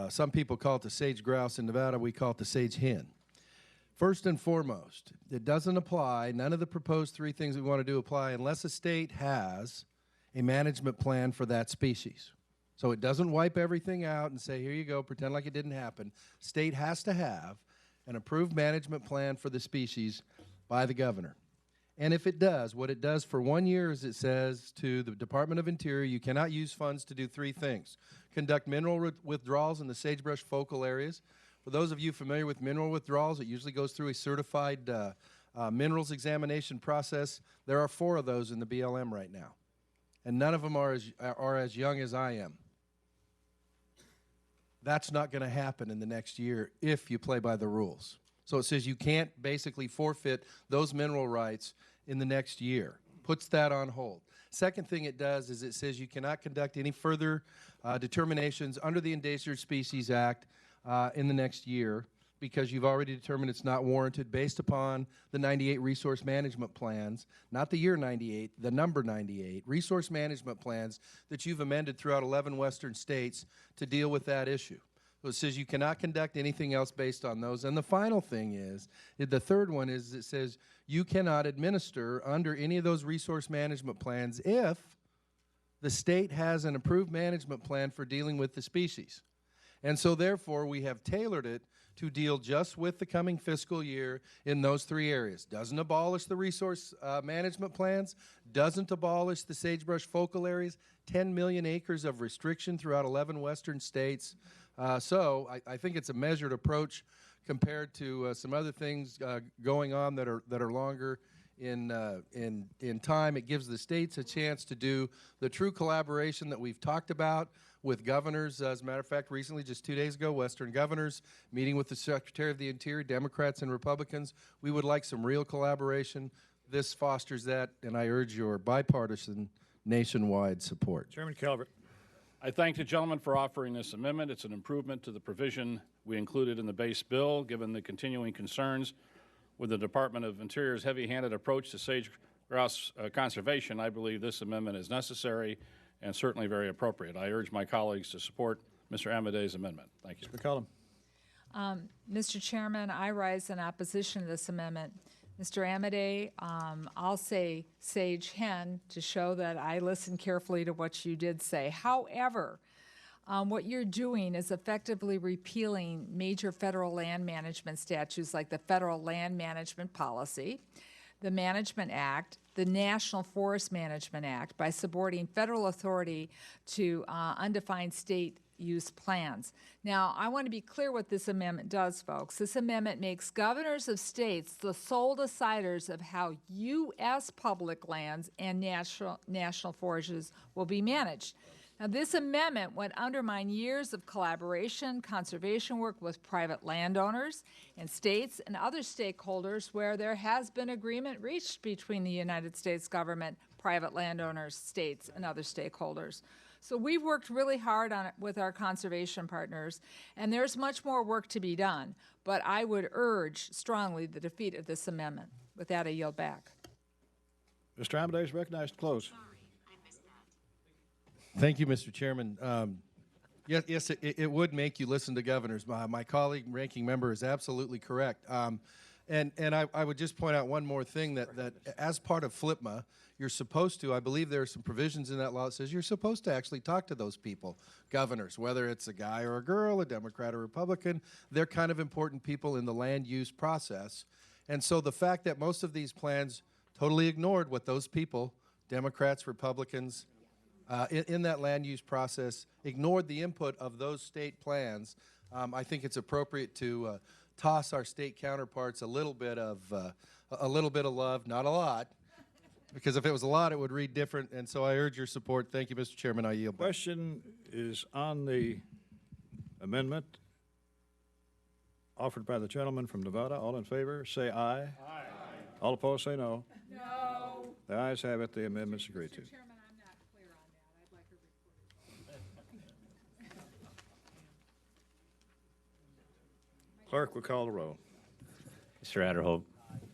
some people call it the sage grouse in Nevada. We call it the sage hen. First and foremost, it doesn't apply. None of the proposed three things we want to do apply unless a state has a management plan for that species. So it doesn't wipe everything out and say, here you go, pretend like it didn't happen. State has to have an approved management plan for the species by the governor. And if it does, what it does for 1 year is it says to the Department of Interior, you cannot use funds to do three things. Conduct mineral withdrawals in the sagebrush focal areas. For those of you familiar with mineral withdrawals, it usually goes through a certified minerals examination process. There are 4 of those in the BLM right now. And none of them are as young as I am. That's not going to happen in the next year if you play by the rules. So it says you can't basically forfeit those mineral rights in the next year. Puts that on hold. Second thing it does is it says you cannot conduct any further determinations under the Endangered Species Act in the next year because you've already determined it's not warranted based upon the 98 resource management plans, not the year 98, the number 98, resource management plans that you've amended throughout 11 western states to deal with that issue. So it says you cannot conduct anything else based on those. And the final thing is, the third one is it says you cannot administer under any of those resource management plans if the state has an approved management plan for dealing with the species. And so therefore we have tailored it to deal just with the coming fiscal year in those 3 areas. Doesn't abolish the resource management plans, doesn't abolish the sagebrush focal areas, 10 million acres of restriction throughout 11 western states. So I think it's a measured approach compared to some other things going on that are longer in time. It gives the states a chance to do the true collaboration that we've talked about with governors. As a matter of fact, recently, just 2 days ago, Western governors meeting with the Secretary of the Interior, Democrats and Republicans. We would like some real collaboration. This fosters that, and I urge your bipartisan nationwide support. Chairman Calvert. I thank the gentleman for offering this amendment. It's an improvement to the provision we included in the base bill, given the continuing concerns with the Department of Interior's heavy-handed approach to sage grouse conservation. I believe this amendment is necessary and certainly very appropriate. I urge my colleagues to support Mr. Amadei's amendment. Thank you. Mr. McCollum. Mr. Chairman, I rise in opposition to this amendment. Mr. Amadei, I'll say sage hen to show that I listened carefully to what you did say. However, what you're doing is effectively repealing major federal land management statutes like the Federal Land Management Policy, the Management Act, the National Forest Management Act by subordinating federal authority to undefined state use plans. Now, I want to be clear what this amendment does, folks. This amendment makes governors of states the sole deciders of how U.S. public lands and national forests will be managed. Now, this amendment would undermine years of collaboration, conservation work with private landowners and states and other stakeholders where there has been agreement reached between the United States government, private landowners, states, and other stakeholders. So we've worked really hard on it with our conservation partners, and there's much more work to be done. But I would urge strongly the defeat of this amendment. With that, I yield back. Mr. Amadei is recognized to close. Thank you, Mr. Chairman. Yes, it would make you listen to governors. My colleague, ranking member, is absolutely correct. And I would just point out one more thing, that as part of FLIPMA, you're supposed to, I believe there are some provisions in that law that says you're supposed to actually talk to those people, governors, whether it's a guy or a girl, a Democrat or Republican. They're kind of important people in the land use process. And so the fact that most of these plans totally ignored what those people, Democrats, Republicans, in that land use process, ignored the input of those state plans, I think it's appropriate to toss our state counterparts a little bit of love, not a lot, because if it was a lot, it would read different. And so I urge your support. Thank you, Mr. Chairman. I yield back. Question is on the amendment offered by the gentleman from Nevada. All in favor, say aye. Aye. All opposed, say no. No. The ayes have it. The amendment's agreed to. Chairman, I'm not clear on that. I'd like a report. Clerk will call the roll. Mr. Adderholt.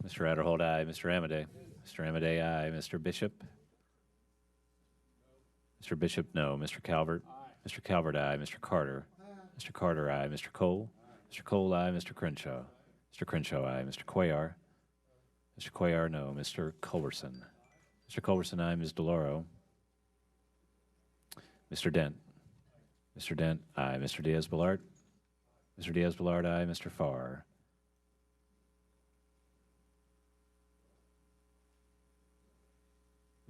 Mr. Adderholt, aye. Mr. Amadei. Mr. Amadei, aye. Mr. Bishop. Mr. Bishop, no. Mr. Calvert. Aye. Mr. Calvert, aye. Mr. Carter. Aye. Mr. Carter, aye. Mr. Cole. Mr. Cole, aye. Mr. Crenshaw. Mr. Crenshaw, aye. Mr. Cuellar. Mr. Cuellar, no. Mr. Culberson. Mr. Culberson, aye. Ms. DeLauro. Mr. Dent. Mr. Dent, aye. Mr. Diaz-Balart. Mr. Diaz-Balart, aye. Mr. Farr.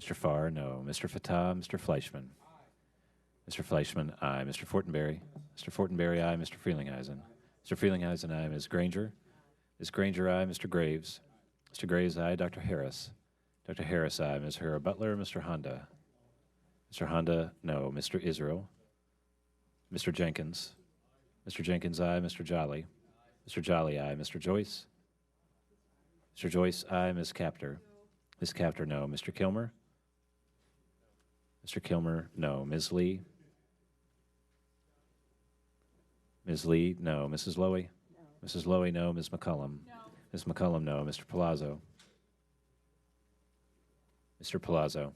Mr. Farr, no. Mr. Fatah, Mr. Fleischman. Mr. Fleischman, aye. Mr. Fortenberry. Mr. Fortenberry, aye. Mr. Frelinghuysen. Mr. Frelinghuysen, aye. Ms. Granger. Ms. Granger, aye. Mr. Graves. Mr. Graves, aye. Dr. Harris. Dr. Harris, aye. Ms. Hura Butler. Mr. Honda. Mr. Honda, no. Mr. Israel. Mr. Jenkins. Mr. Jenkins, aye. Mr. Jolly. Mr. Jolly, aye. Mr. Joyce. Mr. Joyce, aye. Ms. Capter. Ms. Capter, no. Mr. Kilmer. Mr. Kilmer, no. Ms. Lee? Ms. Lee, no. Mrs. Lowy? No. Mrs. Lowy, no. Ms. McCullum? No. Ms. McCullum, no. Mr. Palazzo? Mr. Palazzo?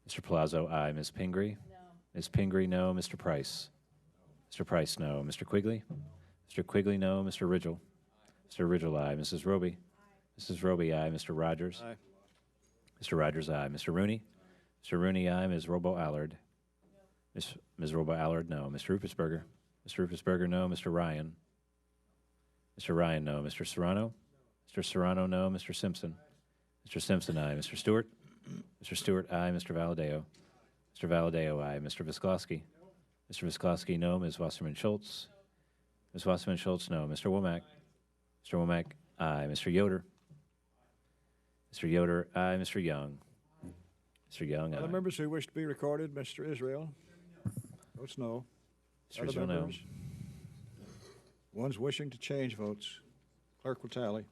Mr. Palazzo, aye. Ms. Pingree? No. Ms. Pingree, no. Mr. Price? Mr. Price, no. Mr. Quigley? Mr. Quigley, no. Mr. Ridgel? Mr. Ridgel, aye. Mrs. Roby? Mrs. Roby, aye. Mr. Rogers? Aye. Mr. Rogers, aye. Mr. Rooney? Mr. Rooney, aye. Ms. Robo-Allard? Ms. Robo-Allard, no. Mr. Ruppersberger? Mr. Ruppersberger, no. Mr. Ryan? Mr. Ryan, no. Mr. Serrano? Mr. Serrano, no. Mr. Simpson? Mr. Simpson, aye. Mr. Stewart? Mr. Stewart, aye. Mr. Valadeo? Mr. Valadeo, aye. Mr. Visklosky? Mr. Visklosky, no. Ms. Wasserman-Schultz? Ms. Wasserman-Schultz, no. Mr. Womack? Mr. Womack, aye. Mr. Yoder? Mr. Yoder, aye. Mr. Young? Mr. Young, aye. Other members who wish to be recorded, Mr. Israel? Votes no. Mr. Other Israel, no. members? Ones wishing to change votes. Clerk will tally.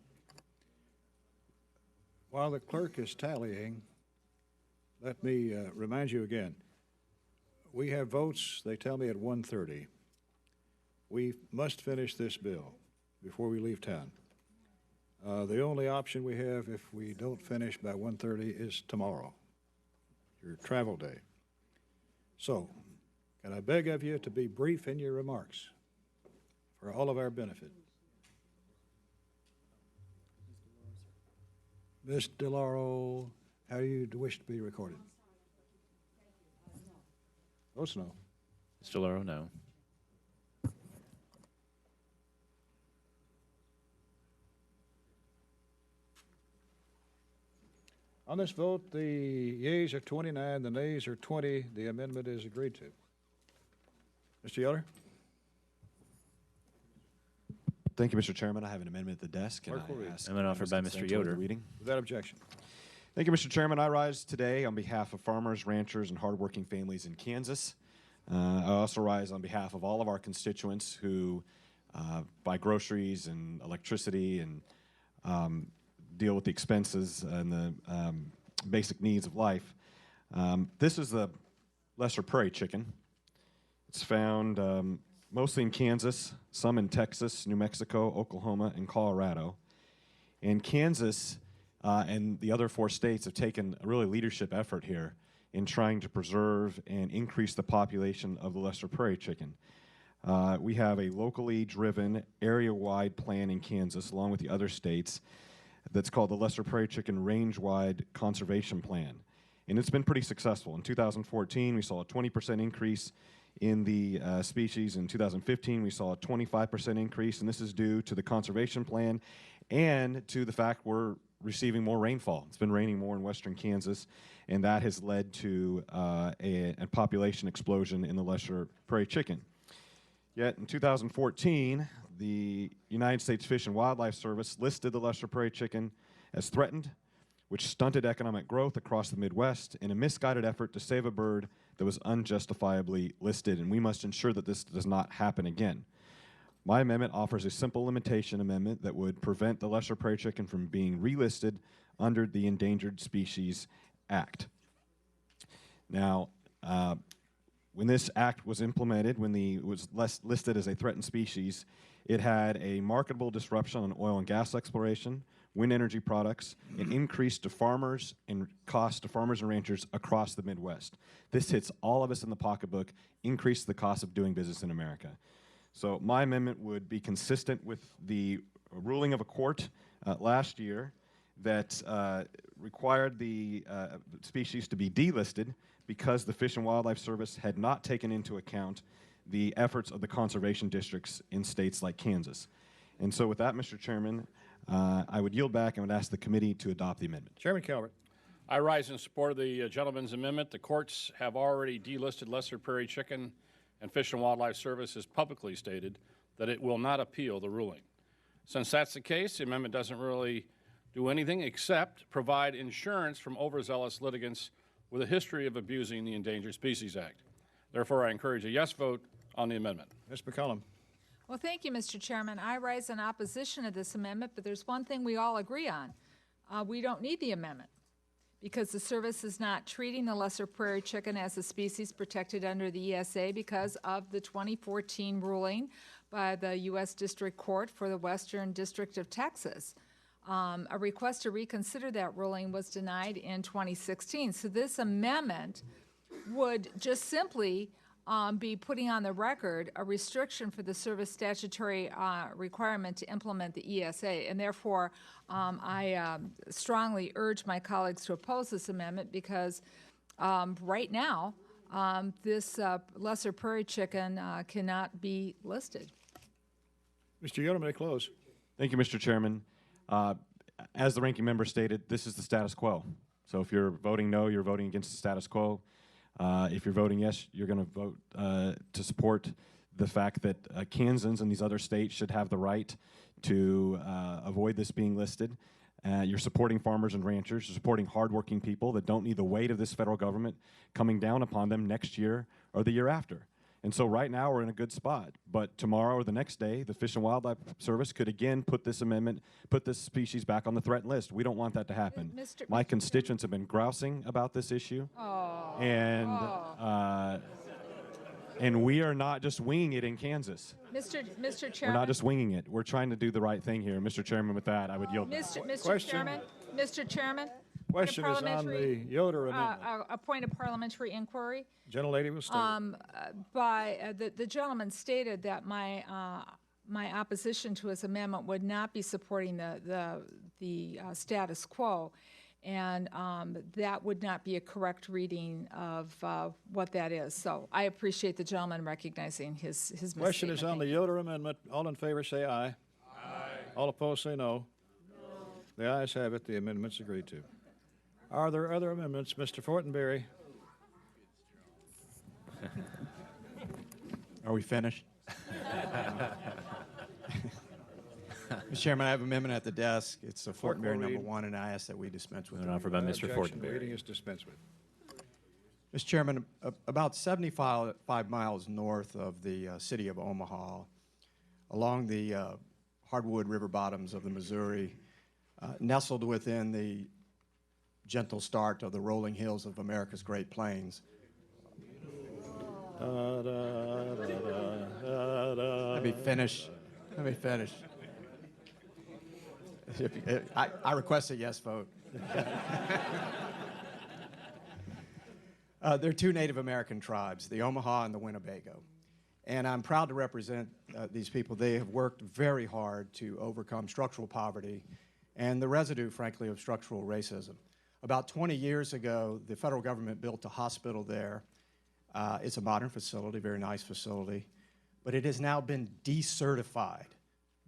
While the clerk is tallying, let me remind you again. We have votes, they tell me, at 1:30. We must finish this bill before we leave town. The only option we have if we don't finish by 1:30 is tomorrow, your travel day. So, can I beg of you to be brief in your remarks for all of our benefit? Ms. DeLauro, how do you wish to be recorded? Votes no. Ms. DeLauro, no. On this vote, the yeas are 29, the nays are 20. The amendment is agreed to. Mr. Yoder? Thank you, Mr. Chairman. I have an amendment at the desk. And Clerk will read. Amendment offered by Mr. Yoder. Reading. Without objection. Thank you, Mr. Chairman. I rise today on behalf of farmers, ranchers, and hardworking families in Kansas. I also rise on behalf of all of our constituents who buy groceries and electricity and deal with the expenses and the basic needs of life. This is the lesser prairie chicken. It's found mostly in Kansas, some in Texas, New Mexico, Oklahoma, and Colorado. And Kansas and the other 4 states have taken a really leadership effort here in trying to preserve and increase the population of the lesser prairie chicken. We have a locally driven, area-wide plan in Kansas, along with the other states, that's called the Lesser Prairie Chicken Range-Wide Conservation Plan. And it's been pretty successful. In 2014, we saw a 20% increase in the species. In 2015, we saw a 25% increase, and this is due to the conservation plan and to the fact we're receiving more rainfall. It's been raining more in western Kansas, and that has led to a population explosion in the lesser prairie chicken. Yet in 2014, the United States Fish and Wildlife Service listed the lesser prairie chicken as threatened, which stunted economic growth across the Midwest in a misguided effort to save a bird that was unjustifiably listed, and we must ensure that this does not happen again. My amendment offers a simple limitation amendment that would prevent the lesser prairie chicken from being relisted under the Endangered Species Act. Now, when this act was implemented, when it was listed as a threatened species, it had a marketable disruption on oil and gas exploration, wind energy products, and increase to farmers and cost to farmers and ranchers across the Midwest. This hits all of us in the pocketbook, increase the cost of doing business in America. So my amendment would be consistent with the ruling of a court last year that required the species to be delisted because the Fish and Wildlife Service had not taken into account the efforts of the conservation districts in states like Kansas. And so with that, Mr. Chairman, I would yield back and would ask the committee to adopt the amendment. Chairman Calvert. I rise in support of the gentleman's amendment. The courts have already delisted lesser prairie chicken, and Fish and Wildlife Service has publicly stated that it will not appeal the ruling. Since that's the case, the amendment doesn't really do anything except provide insurance from overzealous litigants with a history of abusing the Endangered Species Act. Therefore, I encourage a yes vote on the amendment. Ms. McCollum. Well, thank you, Mr. Chairman. I rise in opposition to this amendment, but there's one thing we all agree on. We don't need the amendment because the service is not treating the lesser prairie chicken as a species protected under the ESA because of the 2014 ruling by the U.S. District Court for the Western District of Texas. A request to reconsider that ruling was denied in 2016. So this amendment would just simply be putting on the record a restriction for the service statutory requirement to implement the ESA. And therefore, I strongly urge my colleagues to oppose this amendment because right now, this lesser prairie chicken cannot be listed. Mr. Yoder, may I close? Thank you, Mr. Chairman. As the ranking member stated, this is the status quo. So if you're voting no, you're voting against the status quo. If you're voting yes, you're going to vote to support the fact that Kansans and these other states should have the right to avoid this being listed. You're supporting farmers and ranchers. You're supporting hardworking people that don't need the weight of this federal government coming down upon them next year or the year after. And so right now we're in a good spot. But tomorrow or the next day, the Fish and Wildlife Service could again put this amendment, put this species back on the threatened list. We don't want that to happen. My constituents have been grousing about this issue. And we are not just winging it in Kansas. Mr. We're Chairman. not just winging it. We're trying to do the right thing here. Mr. Chairman, with that, I would yield back. Mr. Chairman. Question is on the Yoder amendment. A point of parliamentary inquiry. Gentlelady will state. The gentleman stated that my opposition to his amendment would not be supporting the status quo, and that would not be a correct reading of what that is. So I appreciate the gentleman recognizing his mistake. Question is on the Yoder amendment. All in favor say aye. Aye. All opposed say no. No. The ayes have it. The amendment's agreed to. Are there other amendments? Mr. Fortenberry? Are we finished? Mr. Chairman, I have an amendment at the desk. It's a Clerk will Fortenberry number read. 1, and I ask that we dispense with it. Offered by Mr. Objection. Fortenberry. Reading is dispensed with. Mr. Chairman, about 75 miles north of the city of Omaha, along the hardwood river bottoms of the Missouri, nestled within the gentle start of the rolling hills of America's Great Plains. Let me finish. Let me finish. I request a yes vote. There are two Native American tribes, the Omaha and the Winnebago. And I'm proud to represent these people. They have worked very hard to overcome structural poverty and the residue, frankly, of structural racism. About 20 years ago, the federal government built a hospital there. It's a modern facility, very nice facility, but it has now been decertified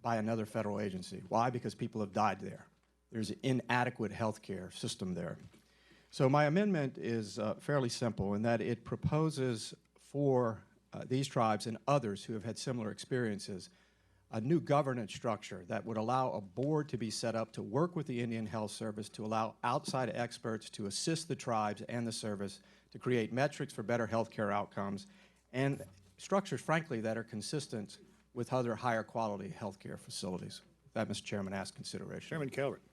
by another federal agency. Why? Because people have died there. There's an inadequate health care system there. So my amendment is fairly simple in that it proposes for these tribes and others who have had similar experiences a new governance structure that would allow a board to be set up to work with the Indian Health Service to allow outside experts to assist the tribes and the service to create metrics for better health care outcomes and structures, frankly, that are consistent with other higher quality health care facilities. That, Mr. Chairman, ask consideration. Chairman Calvert.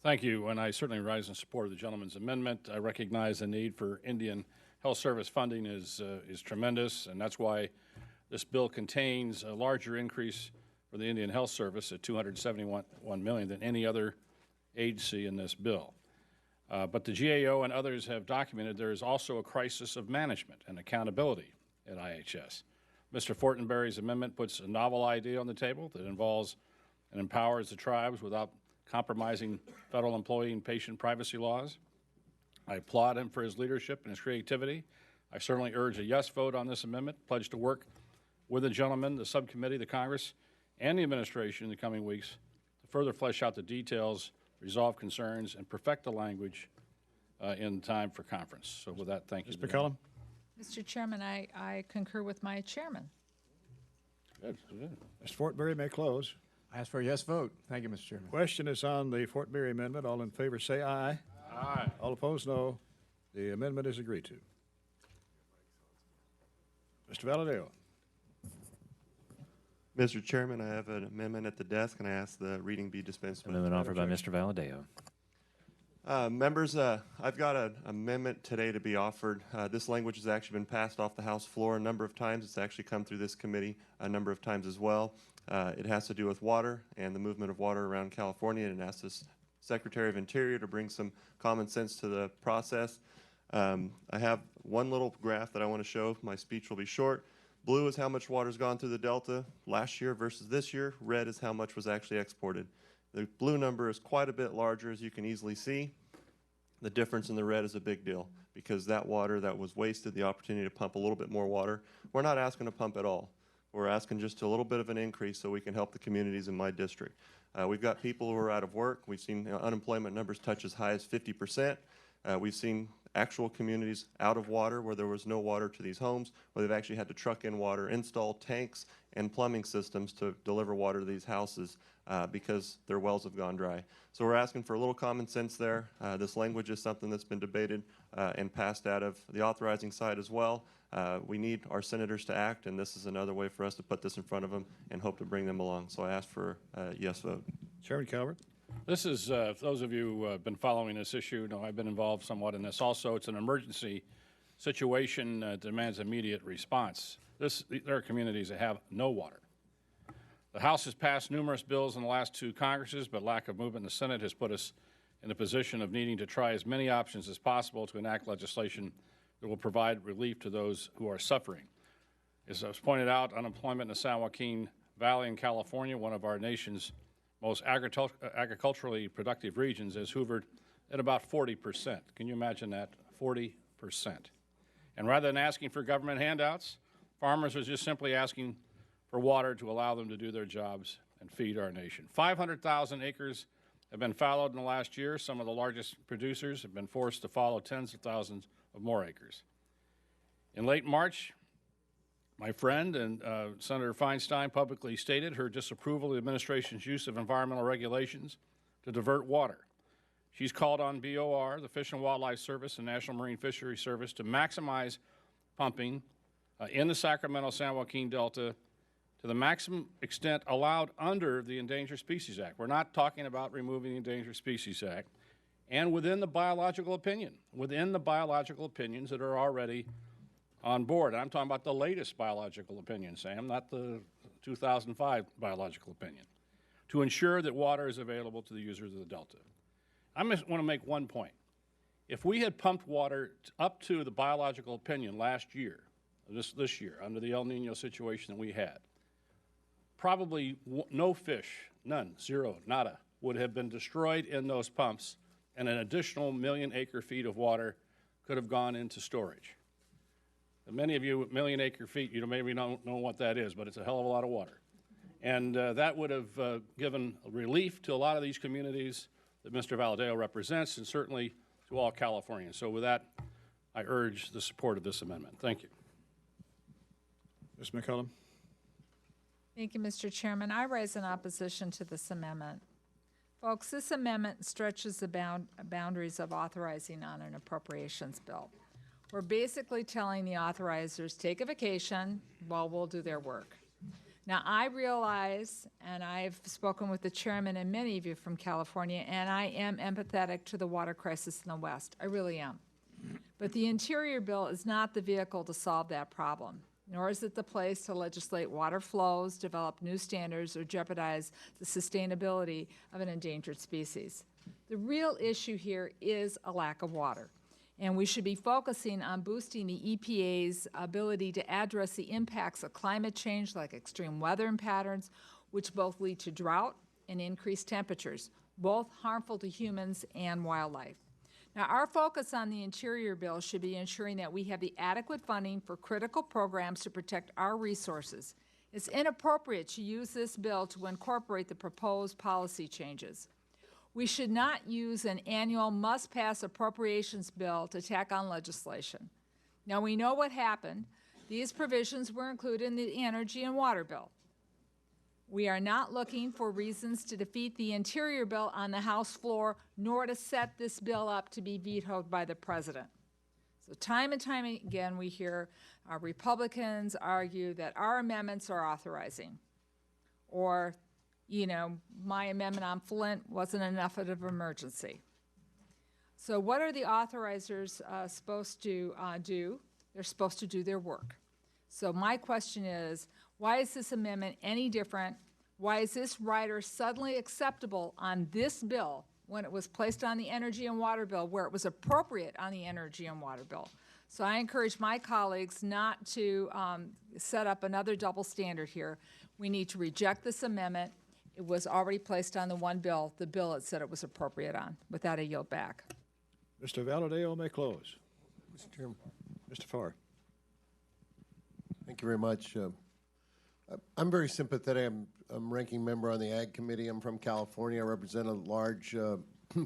Thank you, and I certainly rise in support of the gentleman's amendment. I recognize the need for Indian Health Service funding is tremendous, and that's why this bill contains a larger increase for the Indian Health Service at $271 million than any other agency in this bill. But the GAO and others have documented there is also a crisis of management and accountability at IHS. Mr. Fortenberry's amendment puts a novel idea on the table that involves and empowers the tribes without compromising federal employee and patient privacy laws. I applaud him for his leadership and his creativity. I certainly urge a yes vote on this amendment, pledge to work with the gentleman, the subcommittee, the Congress, and the administration in the coming weeks to further flesh out the details, resolve concerns, and perfect the language in time for conference. So with that, thank you. Ms. McCollum? Mr. Chairman, I concur with my chairman. Good. Mr. Fortenberry may close. I ask for a yes vote. Thank you, Mr. Chairman. Question is on the Fortenberry amendment. All in favor say aye. Aye. All opposed, no. The amendment is agreed to. Mr. Valadeo. Mr. Chairman, I have an amendment at the desk, and I ask the reading be dispensed with. Amendment offered by Mr. Valadeo. Members, I've got an amendment today to be offered. This language has actually been passed off the House floor a number of times. It's actually come through this committee a number of times as well. It has to do with water and the movement of water around California, and it asks the Secretary of Interior to bring some common sense to the process. I have one little graph that I want to show. My speech will be short. Blue is how much water's gone through the Delta last year versus this year. Red is how much was actually exported. The blue number is quite a bit larger, as you can easily see. The difference in the red is a big deal because that water that was wasted, the opportunity to pump a little bit more water, we're not asking to pump at all. We're asking just a little bit of an increase so we can help the communities in my district. We've got people who are out of work. We've seen unemployment numbers touch as high as 50%. We've seen actual communities out of water where there was no water to these homes, where they've actually had to truck in water, install tanks and plumbing systems to deliver water to these houses because their wells have gone dry. So we're asking for a little common sense there. This language is something that's been debated and passed out of the authorizing side as well. We need our senators to act, and this is another way for us to put this in front of them and hope to bring them along. So I ask for a yes vote. Chairman Calvert. This is, for those of you who have been following this issue, know I've been involved somewhat in this also. It's an emergency situation that demands immediate response. There are communities that have no water. The House has passed numerous bills in the last two Congresses, but lack of movement in the Senate has put us in a position of needing to try as many options as possible to enact legislation that will provide relief to those who are suffering. As I was pointed out, unemployment in the San Joaquin Valley in California, one of our nation's most agriculturally productive regions, is hovered at about 40%. Can you imagine that? 40%. And rather than asking for government handouts, farmers are just simply asking for water to allow them to do their jobs and feed our nation. 500,000 acres have been fallowed in the last year. Some of the largest producers have been forced to fallow tens of thousands of more acres. In late March, my friend and Senator Feinstein publicly stated her disapproval of the administration's use of environmental regulations to divert water. She's called on BOR, the Fish and Wildlife Service, and National Marine Fisheries Service to maximize pumping in the Sacramento-San Joaquin Delta to the maximum extent allowed under the Endangered Species Act. We're not talking about removing the Endangered Species Act. And within the biological opinion, within the biological opinions that are already on board. I'm talking about the latest biological opinion, Sam, not the 2005 biological opinion, to ensure that water is available to the users of the Delta. I just want to make one point. If we had pumped water up to the biological opinion last year, this year, under the El Nino situation that we had, probably no fish, none, zero, nada, would have been destroyed in those pumps, and an additional 1 million acre-feet of water could have gone into storage. And many of you, 1 million acre-feet, you maybe don't know what that is, but it's a hell of a lot of water. And that would have given relief to a lot of these communities that Mr. Valadeo represents, and certainly to all Californians. So with that, I urge the support of this amendment. Thank you. Ms. McCollum. Thank you, Mr. Chairman. I rise in opposition to this amendment. Folks, this amendment stretches the boundaries of authorizing on an appropriations bill. We're basically telling the authorizers, take a vacation while we'll do their work. Now, I realize, and I've spoken with the chairman and many of you from California, and I am empathetic to the water crisis in the West. I really am. But the Interior bill is not the vehicle to solve that problem, nor is it the place to legislate water flows, develop new standards, or jeopardize the sustainability of an endangered species. The real issue here is a lack of water. And we should be focusing on boosting the EPA's ability to address the impacts of climate change, like extreme weather patterns, which both lead to drought and increased temperatures, both harmful to humans and wildlife. Now, our focus on the Interior bill should be ensuring that we have the adequate funding for critical programs to protect our resources. It's inappropriate to use this bill to incorporate the proposed policy changes. We should not use an annual must-pass appropriations bill to tack on legislation. Now, we know what happened. These provisions were included in the energy and water bill. We are not looking for reasons to defeat the Interior bill on the House floor, nor to set this bill up to be vetoed by the President. So time and time again, we hear Republicans argue that our amendments are authorizing, or you know, my amendment on Flint wasn't enough of an emergency. So what are the authorizers supposed to do? They're supposed to do their work. So my question is, why is this amendment any different? Why is this rider suddenly acceptable on this bill when it was placed on the energy and water bill, where it was appropriate on the energy and water bill? So I encourage my colleagues not to set up another double standard here. We need to reject this amendment. It was already placed on the one bill, the bill it said it was appropriate on. With that, I yield back. Mr. Valadeo may close. Mr. Chairman. Mr. Farr. Thank you very much. I'm very sympathetic. I'm ranking member on the Ag Committee. I'm from California. I represent a large,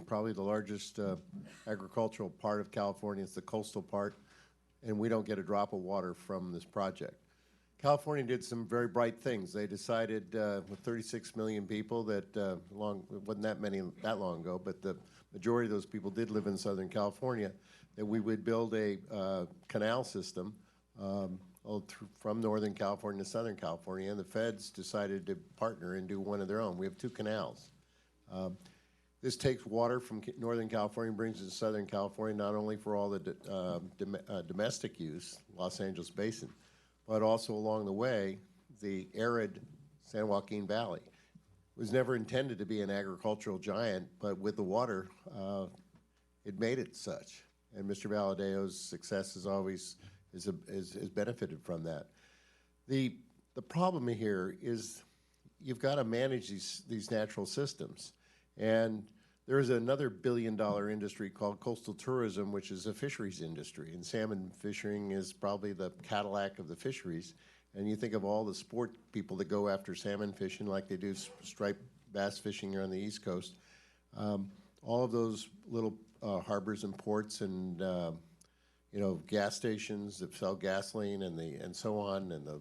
probably the largest agricultural part of California. It's the coastal part, and we don't get a drop of water from this project. California did some very bright things. They decided with 36 million people that, it wasn't that long ago, but the majority of those people did live in Southern California, that we would build a canal system from Northern California to Southern California, and the feds decided to partner and do one of their own. We have 2 canals. This takes water from Northern California and brings it to Southern California, not only for all the domestic use, Los Angeles Basin, but also along the way, the arid San Joaquin Valley. It was never intended to be an agricultural giant, but with the water, it made it such. And Mr. Valadeo's success has always has benefited from that. The problem here is you've got to manage these natural systems. And there is another billion-dollar industry called coastal tourism, which is a fisheries industry. And salmon fishing is probably the Cadillac of the fisheries. And you think of all the sport people that go after salmon fishing like they do striped bass fishing here on the East Coast. All of those little harbors and ports and gas stations that sell gasoline and so on, and the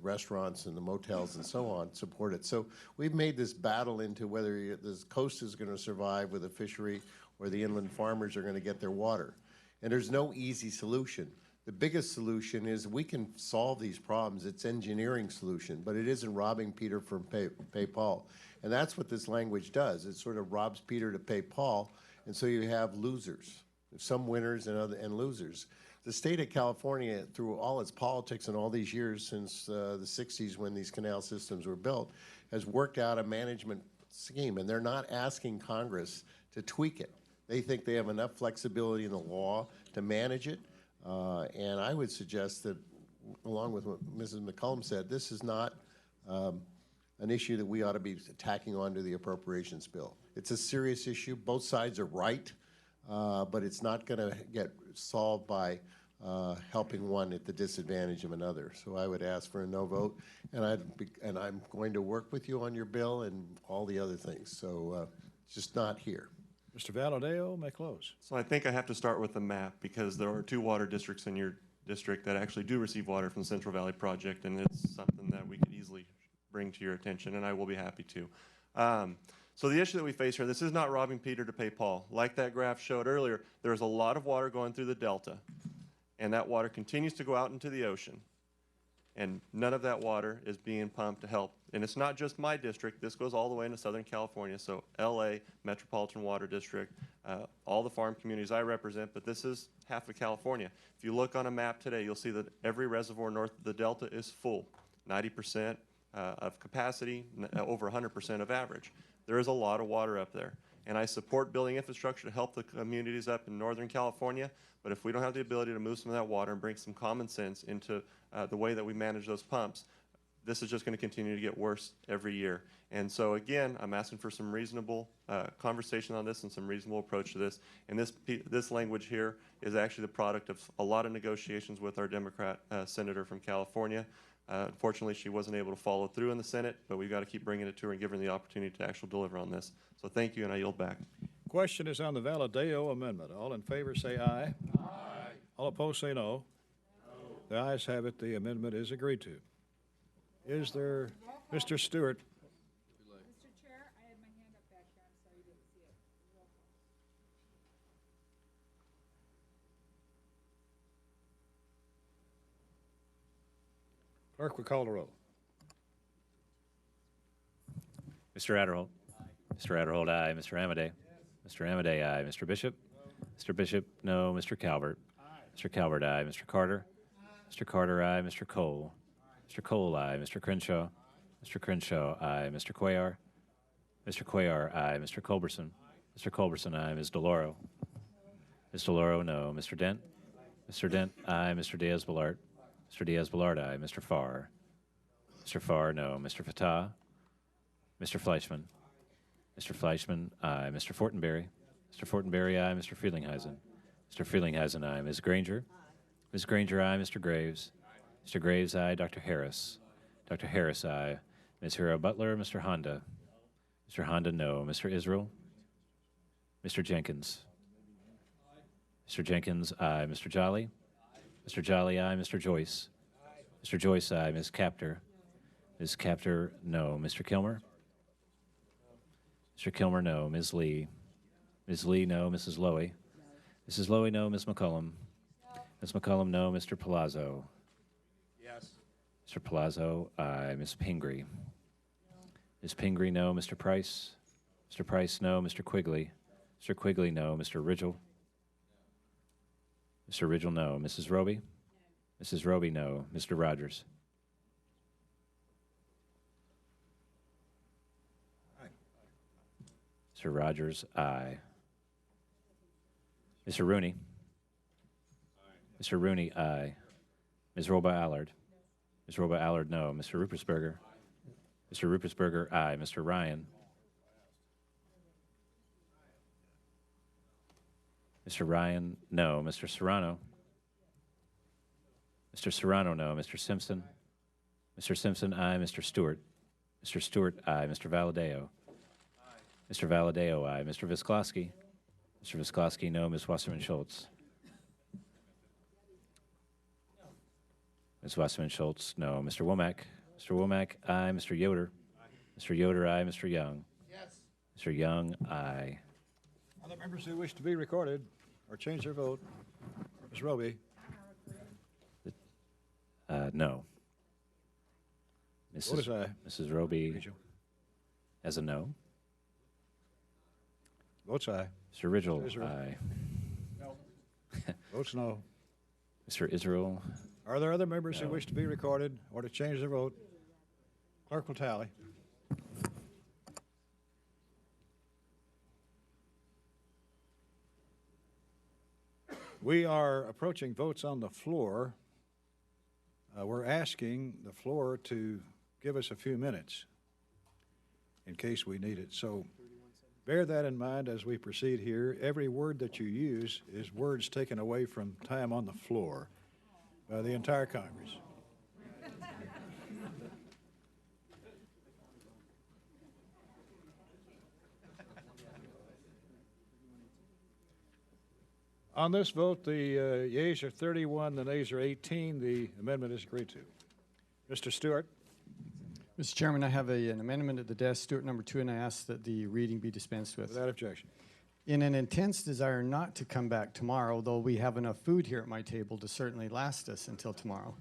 restaurants and the motels and so on support it. So we've made this battle into whether the coast is going to survive with a fishery or the inland farmers are going to get their water. And there's no easy solution. The biggest solution is we can solve these problems. It's engineering solution, but it isn't robbing Peter from pay Paul. And that's what this language does. It sort of robs Peter to pay Paul, and so you have losers. Some winners and losers. The state of California, through all its politics and all these years since the 60s when these canal systems were built, has worked out a management scheme, and they're not asking Congress to tweak it. They think they have enough flexibility in the law to manage it, and I would suggest that, along with what Mrs. McCollum said, this is not an issue that we ought to be tacking onto the appropriations bill. It's a serious issue. Both sides are right. But it's not going to get solved by helping one at the disadvantage of another. So I would ask for a no vote, and I'm going to work with you on your bill and all the other things. So it's just not here. Mr. Valadeo may close. So I think I have to start with the map, because there are 2 water districts in your district that actually do receive water from the Central Valley Project, and it's something that we could easily bring to your attention, and I will be happy to. So the issue that we face here, this is not robbing Peter to pay Paul. Like that graph showed earlier, there's a lot of water going through the delta, and that water continues to go out into the ocean, and none of that water is being pumped to help. And it's not just my district. This goes all the way into Southern California, so LA, Metropolitan Water District, all the farm communities I represent, but this is half of California. If you look on a map today, you'll see that every reservoir north of the delta is full, 90% of capacity, over 100% of average. There is a lot of water up there, and I support building infrastructure to help the communities up in Northern California, but if we don't have the ability to move some of that water and bring some common sense into the way that we manage those pumps, this is just going to continue to get worse every year. And so again, I'm asking for some reasonable conversation on this and some reasonable approach to this. And this language here is actually the product of a lot of negotiations with our Democrat senator from California. Unfortunately, she wasn't able to follow through in the Senate, but we've got to keep bringing it to her and giving her the opportunity to actually deliver on this. So thank you, and I yield back. Question is on the Valadeo amendment. All in favor say aye. Aye. All opposed say no. No. The ayes have it. The amendment is agreed to. Is there, Mr. Stewart? Mr. Chair, I had my hand up back here. I'm sorry you didn't see it. Roll call. Clerk will call the roll. Mr. Adderholt. Mr. Adderholt, aye. Mr. Amadei. Mr. Amadei, aye. Mr. Bishop. Mr. Bishop, no. Mr. Calvert. Mr. Calvert, aye. Mr. Carter. Mr. Carter, aye. Mr. Cole. Mr. Cole, aye. Mr. Crenshaw. Mr. Crenshaw, aye. Mr. Cuellar. Mr. Cuellar, aye. Mr. Culberson. Mr. Culberson, aye. Ms. DeLauro. Ms. DeLauro, no. Mr. Dent. Mr. Dent, aye. Mr. Diaz-Balart. Mr. Diaz-Balart, aye. Mr. Farr. Mr. Farr, no. Mr. Fatah. Mr. Fleischman. Mr. Fleischman, aye. Mr. Fortenberry. Mr. Fortenberry, aye. Mr. Frelinghuysen. Mr. Frelinghuysen, aye. Ms. Granger. Ms. Granger, aye. Mr. Graves. Mr. Graves, aye. Dr. Harris. Dr. Harris, aye. Ms. Hero Butler. Mr. Honda. Mr. Honda, no. Mr. Israel. Mr. Jenkins. Mr. Jenkins, aye. Mr. Jolly. Mr. Jolly, aye. Mr. Joyce. Mr. Joyce, aye. Ms. Captor. Ms. Captor, no. Mr. Kilmer. Mr. Kilmer, no. Ms. Lee. Ms. Lee, no. Mrs. Lowy. Mrs. Lowy, no. Ms. McCollum. Ms. McCollum, no. Mr. Palazzo. Yes. Mr. Palazzo, aye. Ms. Pingree. Ms. Pingree, no. Mr. Price. Mr. Price, no. Mr. Quigley. Mr. Quigley, no. Mr. Ridgel. Mr. Ridgel, no. Mrs. Roby. Mrs. Roby, no. Mr. Rogers. Mr. Rogers, aye. Mr. Rooney. Mr. Rooney, aye. Ms. Roba Allard. Ms. Roba Allard, no. Mr. Ruppersberger. Mr. Ruppersberger, aye. Mr. Ryan. Mr. Ryan, no. Mr. Serrano. Mr. Serrano, no. Mr. Simpson. Mr. Simpson, aye. Mr. Stewart. Mr. Stewart, aye. Mr. Valadeo. Mr. Valadeo, aye. Mr. Visklosky. Mr. Visklosky, no. Ms. Wasserman Schultz. Ms. Wasserman Schultz, no. Mr. Womack. Mr. Womack, aye. Mr. Yoder. Mr. Yoder, aye. Mr. Young. Yes. Mr. Young, aye. Other members who wish to be recorded or change their vote? Ms. Roby? No. Vote is aye. Mrs. Roby as a no. Votes aye. Mr. Ridgel, Mr. Israel? aye. No. Votes no. Mr. Israel, Are there other members who No. wish to be recorded or to change their vote? Clerk will tally. We are approaching votes on the floor. We're asking the floor to give us a few minutes in case we need it. So bear that in mind as we proceed here. Every word that you use is words taken away from time on the floor by the entire Congress. On this vote, the yeas are 31, the nays are 18. The amendment is agreed to. Mr. Stewart? Mr. Chairman, I have an amendment at the desk, Stewart number 2, and I ask that the reading be dispensed with. Without objection. In an intense desire not to come back tomorrow, though we have enough food here at my table to certainly last us until tomorrow.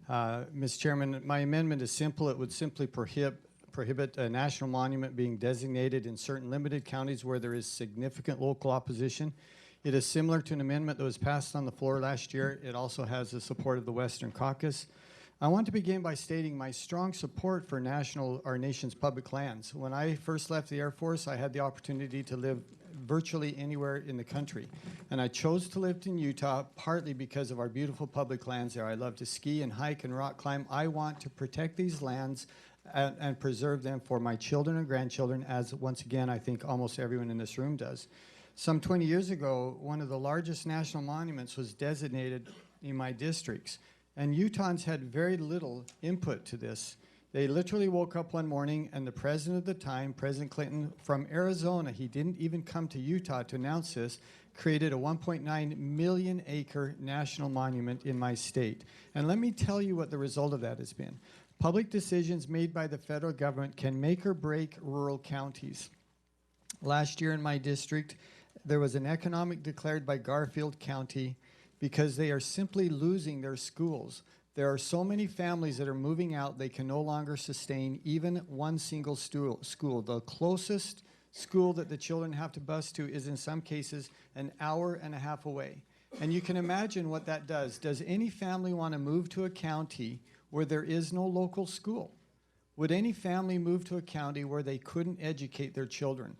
Mr. Chairman, my amendment is simple. It would simply prohibit a national monument being designated in certain limited counties where there is significant local opposition. It is similar to an amendment that was passed on the floor last year. It also has the support of the Western Caucus. I want to begin by stating my strong support for our nation's public lands. When I first left the Air Force, I had the opportunity to live virtually anywhere in the country. And I chose to live in Utah partly because of our beautiful public lands there. I love to ski and hike and rock climb. I want to protect these lands and preserve them for my children and grandchildren, as once again I think almost everyone in this room does. Some 20 years ago, one of the largest national monuments was designated in my districts. And Utahns had very little input to this. They literally woke up one morning and the president at the time, President Clinton, from Arizona, he didn't even come to Utah to announce this, created a 1.9 million acre national monument in my state. And let me tell you what the result of that has been. Public decisions made by the federal government can make or break rural counties. Last year in my district, there was an economic declared by Garfield County because they are simply losing their schools. There are so many families that are moving out, they can no longer sustain even one single school. The closest school that the children have to bus to is in some cases an hour and a half away. And you can imagine what that does. Does any family want to move to a county where there is no local school? Would any family move to a county where they couldn't educate their children?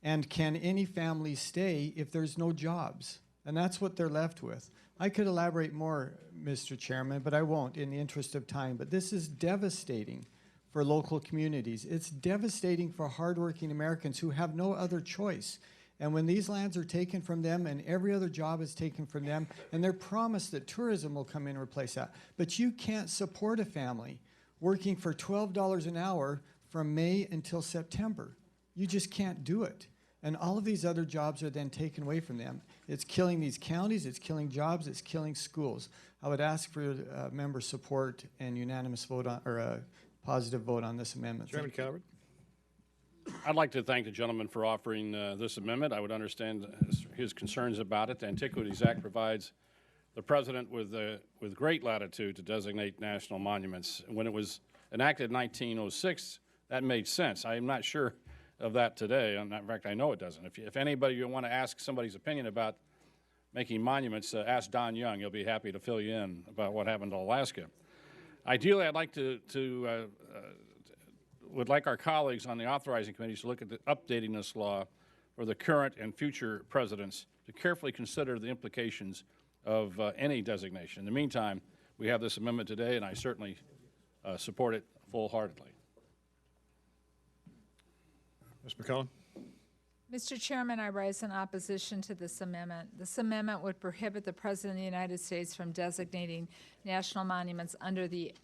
And can any family stay if there's no jobs? And that's what they're left with. I could elaborate more, Mr. Chairman, but I won't in the interest of time. But this is devastating for local communities. It's devastating for hardworking Americans who have no other choice. And when these lands are taken from them and every other job is taken from them, and they're promised that tourism will come in and replace that. But you can't support a family working for $12 an hour from May until September. You just can't do it. And all of these other jobs are then taken away from them. It's killing these counties, it's killing jobs, it's killing schools. I would ask for member support and unanimous vote on, or a positive vote on this amendment. Chairman Calvert. I'd like to thank the gentleman for offering this amendment. I would understand his concerns about it. The Antiquities Act provides the president with great latitude to designate national monuments. When it was enacted in 1906, that made sense. I am not sure of that today. In fact, I know it doesn't. If anybody you want to ask somebody's opinion about making monuments, ask Don Young. He'll be happy to fill you in about what happened to Alaska. Ideally, I'd like would like our colleagues on the authorizing committees to look at updating this law for the current and future presidents to carefully consider the implications of any designation. In the meantime, we have this amendment today, and I certainly support it full-heartedly. Ms. McCollum. Mr. Chairman, I rise in opposition to this amendment. This amendment would prohibit the President of the United States from designating national monuments under the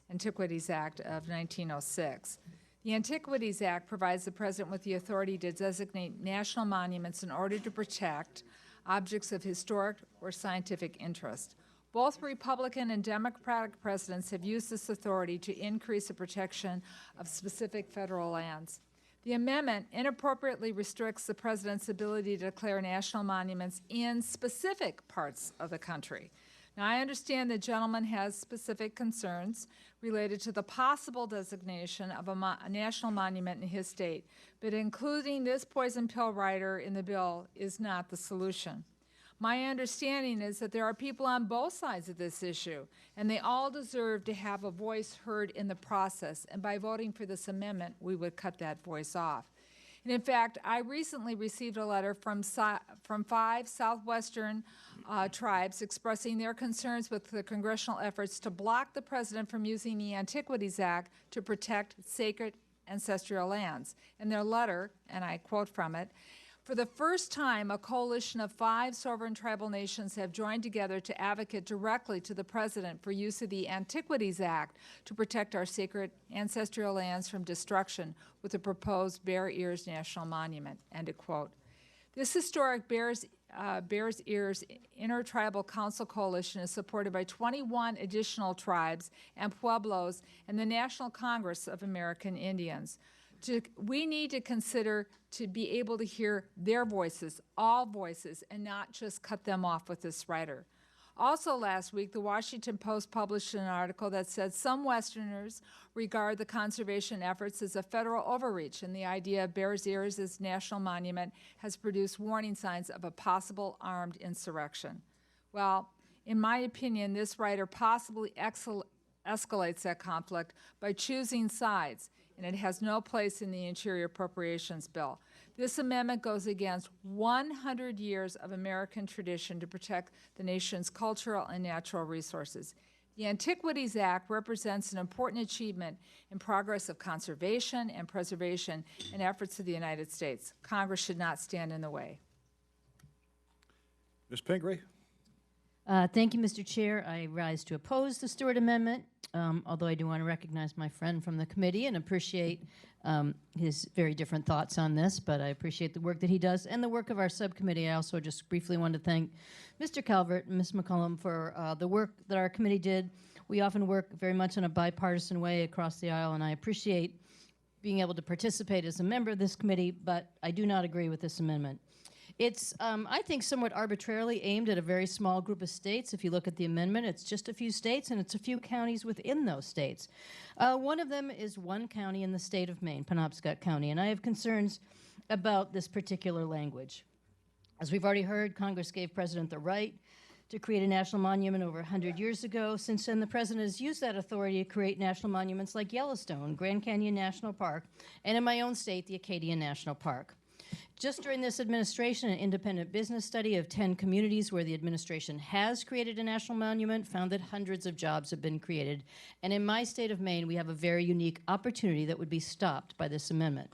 Antiquities Act of 1906. The Antiquities Act provides the President with the authority to designate national monuments in order to protect objects of historic or scientific interest. Both Republican and Democratic presidents have used this authority to increase the protection of specific federal lands. The amendment inappropriately restricts the President's ability to declare national monuments in specific parts of the country. Now, I understand the gentleman has specific concerns related to the possible designation of a national monument in his state, but including this poison pill rider in the bill is not the solution. My understanding is that there are people on both sides of this issue, and they all deserve to have a voice heard in the process, and by voting for this amendment, we would cut that voice off. And in fact, I recently received a letter from 5 southwestern tribes expressing their concerns with the congressional efforts to block the President from using the Antiquities Act to protect sacred ancestral lands. In their letter, and I quote from it, "For the first time, a coalition of 5 sovereign tribal nations have joined together to advocate directly to the President for use of the Antiquities Act to protect our sacred ancestral lands from destruction with the proposed Bear Ears National Monument." End of quote. This historic Bears Ears Intertribal Council Coalition is supported by 21 additional tribes and pueblos and the National Congress of American Indians. We need to consider to be able to hear their voices, all voices, and not just cut them off with this rider. Also last week, the Washington Post published an article that said some Westerners regard the conservation efforts as a federal overreach, and the idea of Bears Ears as national monument has produced warning signs of a possible armed insurrection. Well, in my opinion, this rider possibly escalates that conflict by choosing sides, and it has no place in the Interior Appropriations bill. This amendment goes against 100 years of American tradition to protect the nation's cultural and natural resources. The Antiquities Act represents an important achievement in progress of conservation and preservation and efforts of the United States. Congress should not stand in the way. Ms. Pingree? Thank you, Mr. Chair. I rise to oppose the Stewart Amendment, although I do want to recognize my friend from the committee and appreciate his very different thoughts on this, but I appreciate the work that he does and the work of our subcommittee. I also just briefly want to thank Mr. Calvert and Ms. McCollum for the work that our committee did. We often work very much in a bipartisan way across the aisle, and I appreciate being able to participate as a member of this committee, but I do not agree with this amendment. It's, I think, somewhat arbitrarily aimed at a very small group of states. If you look at the amendment, it's just a few states, and it's a few counties within those states. One of them is one county in the state of Maine, Penobscot County, and I have concerns about this particular language. As we've already heard, Congress gave President the right to create a national monument over 100 years ago. Since then, the President has used that authority to create national monuments like Yellowstone, Grand Canyon National Park, and in my own state, the Acadian National Park. Just during this administration, an independent business study of 10 communities where the administration has created a national monument found that hundreds of jobs have been created. And in my state of Maine, we have a very unique opportunity that would be stopped by this amendment.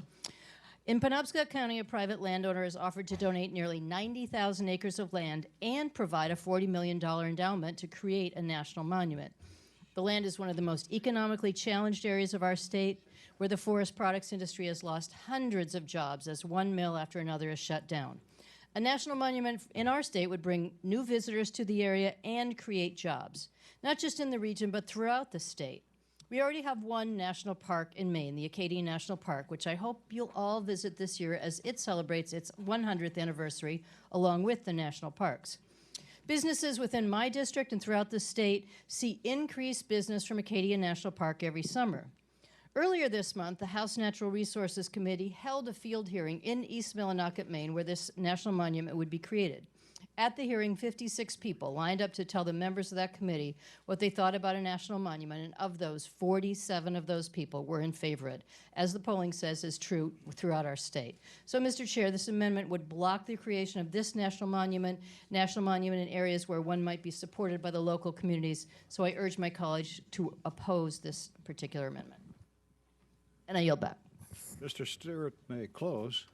In Penobscot County, a private landowner has offered to donate nearly 90,000 acres of land and provide a $40 million endowment to create a national monument. The land is one of the most economically challenged areas of our state, where the forest products industry has lost hundreds of jobs as one mill after another is shut down. A national monument in our state would bring new visitors to the area and create jobs, not just in the region, but throughout the state. We already have one national park in Maine, the Acadian National Park, which I hope you'll all visit this year as it celebrates its 100th anniversary along with the national parks. Businesses within my district and throughout the state see increased business from Acadian National Park every summer. Earlier this month, the House Natural Resources Committee held a field hearing in East Millinocket, Maine, where this national monument would be created. At the hearing, 56 people lined up to tell the members of that committee what they thought about a national monument, and of those, 47 of those people were in favor of it, as the polling says is true throughout our state. So, Mr. Chair, this amendment would block the creation of this national monument in areas where one might be supported by the local communities. So I urge my colleagues to oppose this particular amendment. And I yield back. Mr. Stewart may close.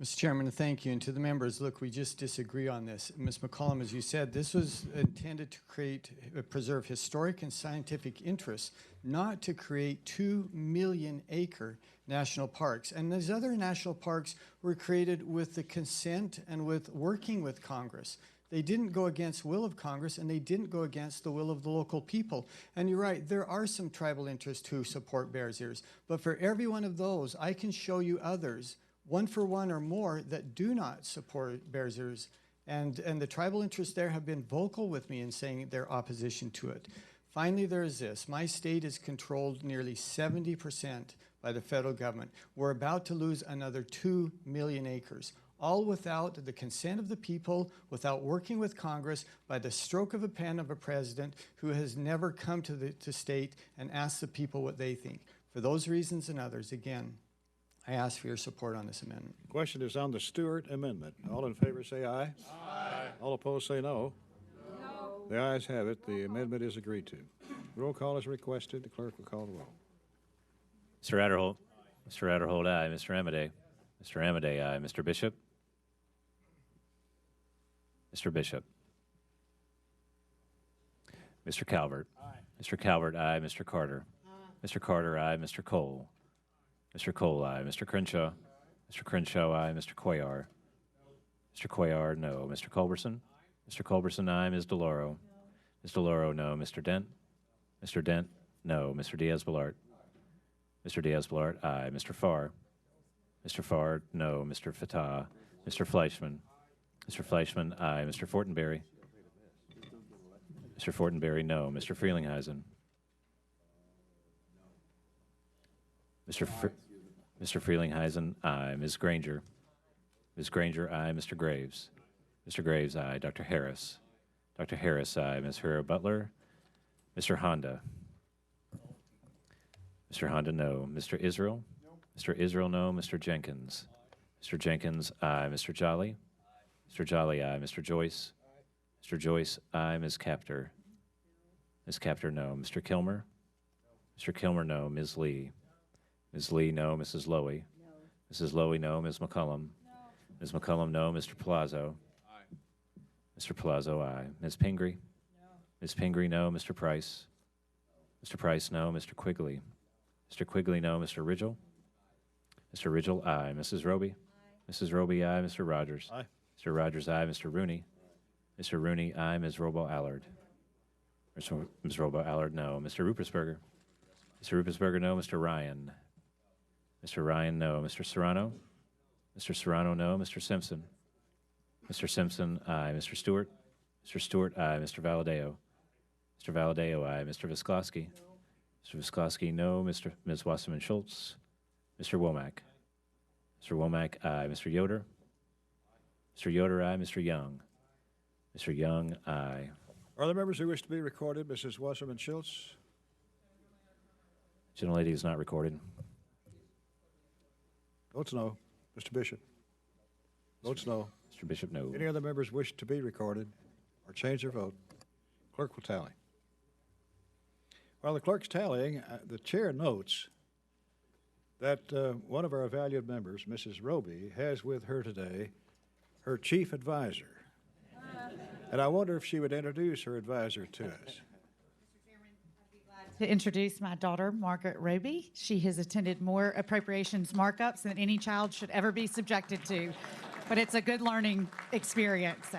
Mr. Chairman, thank you. And to the members, look, we just disagree on this. Ms. McCollum, as you said, this was intended to preserve historic and scientific interests, not to create 2 million acre national parks. And these other national parks were created with the consent and with working with Congress. They didn't go against the will of Congress, and they didn't go against the will of the local people. And you're right, there are some tribal interests who support Bears Ears. But for every one of those, I can show you others, one for one or more, that do not support Bears Ears. And the tribal interests there have been vocal with me in saying their opposition to it. Finally, there is this. My state is controlled nearly 70% by the federal government. We're about to lose another 2 million acres, all without the consent of the people, without working with Congress, by the stroke of a pen of a president who has never come to the state and asked the people what they think. For those reasons and others, again, I ask for your support on this amendment. Question is on the Stewart amendment. All in favor say aye. Aye. All opposed say no. No. The ayes have it. The amendment is agreed to. Roll call is requested. The clerk will call the roll. Mr. Adderholt. Mr. Adderholt, aye. Mr. Amade. Mr. Amade, aye. Mr. Bishop. Mr. Bishop. Mr. Calvert. Aye. Mr. Calvert, aye. Mr. Carter. Aye. Mr. Carter, aye. Mr. Cole. Mr. Cole, aye. Mr. Crenshaw. Mr. Crenshaw, aye. Mr. Cuellar. Mr. Cuellar, no. Mr. Culberson. Mr. Culberson, aye. Ms. DeLauro. Ms. DeLauro, no. Mr. Dent. Mr. Dent, no. Mr. Diaz-Balart. Mr. Diaz-Balart, aye. Mr. Farr. Mr. Farr, no. Mr. Fatah. Mr. Fleischman. Mr. Fleischman, aye. Mr. Fortenberry. Mr. Fortenberry, no. Mr. Frelinghuysen. Mr. Frelinghuysen, aye. Ms. Granger. Ms. Granger, aye. Mr. Graves. Mr. Graves, aye. Dr. Harris. Dr. Harris, aye. Ms. Hura Butler. Mr. Honda. Mr. Honda, no. Mr. Israel. Mr. Israel, no. Mr. Jenkins. Mr. Jenkins, aye. Mr. Jolly. Mr. Jolly, aye. Mr. Joyce. Mr. Joyce, aye. Ms. Capter. Ms. Capter, no. Mr. Kilmer. Mr. Kilmer, no. Ms. Lee. Ms. Lee, no. Mrs. Lowy. No. Mrs. Lowy, no. Ms. McCullum. No. Ms. McCullum, no. Mr. Palazzo. Aye. Mr. Palazzo, aye. Ms. Pingree. No. Ms. Pingree, no. Mr. Price. No. Mr. Price, no. Mr. Quigley. Mr. Quigley, no. Mr. Ridgel. Mr. Ridgel, aye. Mrs. Roby. Aye. Mrs. Roby, aye. Mr. Rogers. Aye. Mr. Rogers, aye. Mr. Rooney. Mr. Rooney, aye. Ms. Robo-Allard. Ms. Robo-Allard, no. Mr. Rupersberger. Mr. Rupersberger, no. Mr. Ryan. Mr. Ryan, no. Mr. Serrano? Mr. Serrano, no. Mr. Simpson? Mr. Simpson, aye. Mr. Stewart? Mr. Stewart, aye. Mr. Valadeo? Mr. Valadeo, aye. Mr. Visklosky? Mr. Visklosky, no. Ms. Wasserman Schultz? Mr. Womack? Mr. Womack, aye. Mr. Yoder? Mr. Yoder, aye. Mr. Young? Mr. Young, aye. Are there members who wish to be recorded? Mrs. Wasserman Schultz? Gentlelady is not recorded. Votes no. Mr. Bishop? Votes no. Mr. Bishop, no. Any other members wish to be recorded or change their vote? Clerk will tally. While the clerk's tallying, the chair notes that one of our valued members, Mrs. Roby, has with her today her chief advisor. And I wonder if she would introduce her advisor to us. To introduce my daughter, Margaret Roby. She has attended more appropriations markups than any child should ever be subjected to, but it's a good learning experience. So.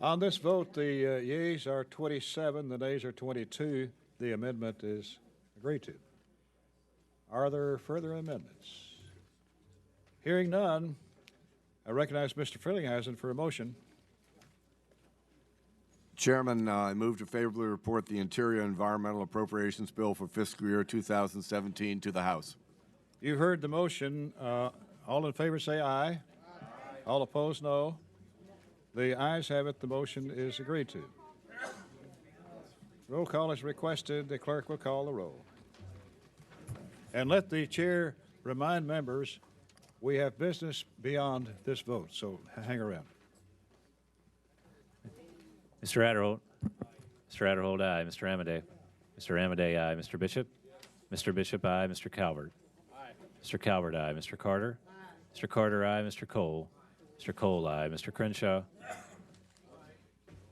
On this vote, the yeas are 27, the nays are 22. The amendment is agreed to. Are there further amendments? Hearing none, I recognize Mr. Frelinghuysen for a motion. Chairman, I move to favorably report the Interior Environmental Appropriations Bill for fiscal year 2017 to the House. You've heard the motion. All in favor say aye. Aye. All opposed, no. The ayes have it. The motion is agreed to. Roll call is requested. The clerk will call the roll. And let the chair remind members we have business beyond this vote, so hang around. Mr. Adderholt. Mr. Adderhold, aye. Mr. Amadei. Mr. Amadei, aye. Mr. Bishop. Mr. Bishop, aye. Mr. Calvert. Mr. Calvert, aye. Mr. Carter. Mr. Carter, aye. Mr. Cole. Mr. Cole, aye. Mr. Crenshaw.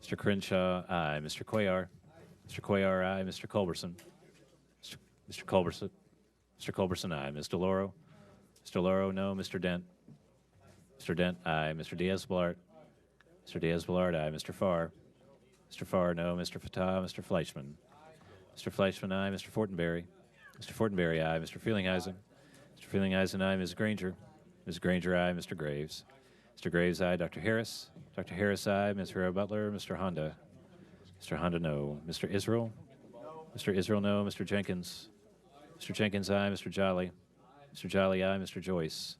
Mr. Crenshaw, aye. Mr. Cuellar. Mr. Cuellar, aye. Mr. Culberson. Mr. Culberson. Mr. Culberson, aye. Ms. DeLauro. Mr. DeLauro, no. Mr. Dent. Mr. Dent, aye. Mr. Diaz-Balart. Mr. Diaz-Balart, aye. Mr. Farr. Mr. Farr, no. Mr. Fatah. Mr. Fleischman. Mr. Fleischman, aye. Mr. Fortenberry. Mr. Fortenberry, aye. Mr. Feelinghuysen. Mr. Feelinghuysen, aye. Ms. Granger. Ms. Granger, aye. Mr. Graves. Mr. Graves, aye. Dr. Harris. Dr. Harris, aye. Ms. Herrera Butler. Mr. Honda. Mr. Honda, no. Mr. Israel. Mr. Israel, no. Mr. Jenkins. Mr. Jenkins, aye. Mr. Jolly. Mr. Jolly, aye. Mr. Joyce.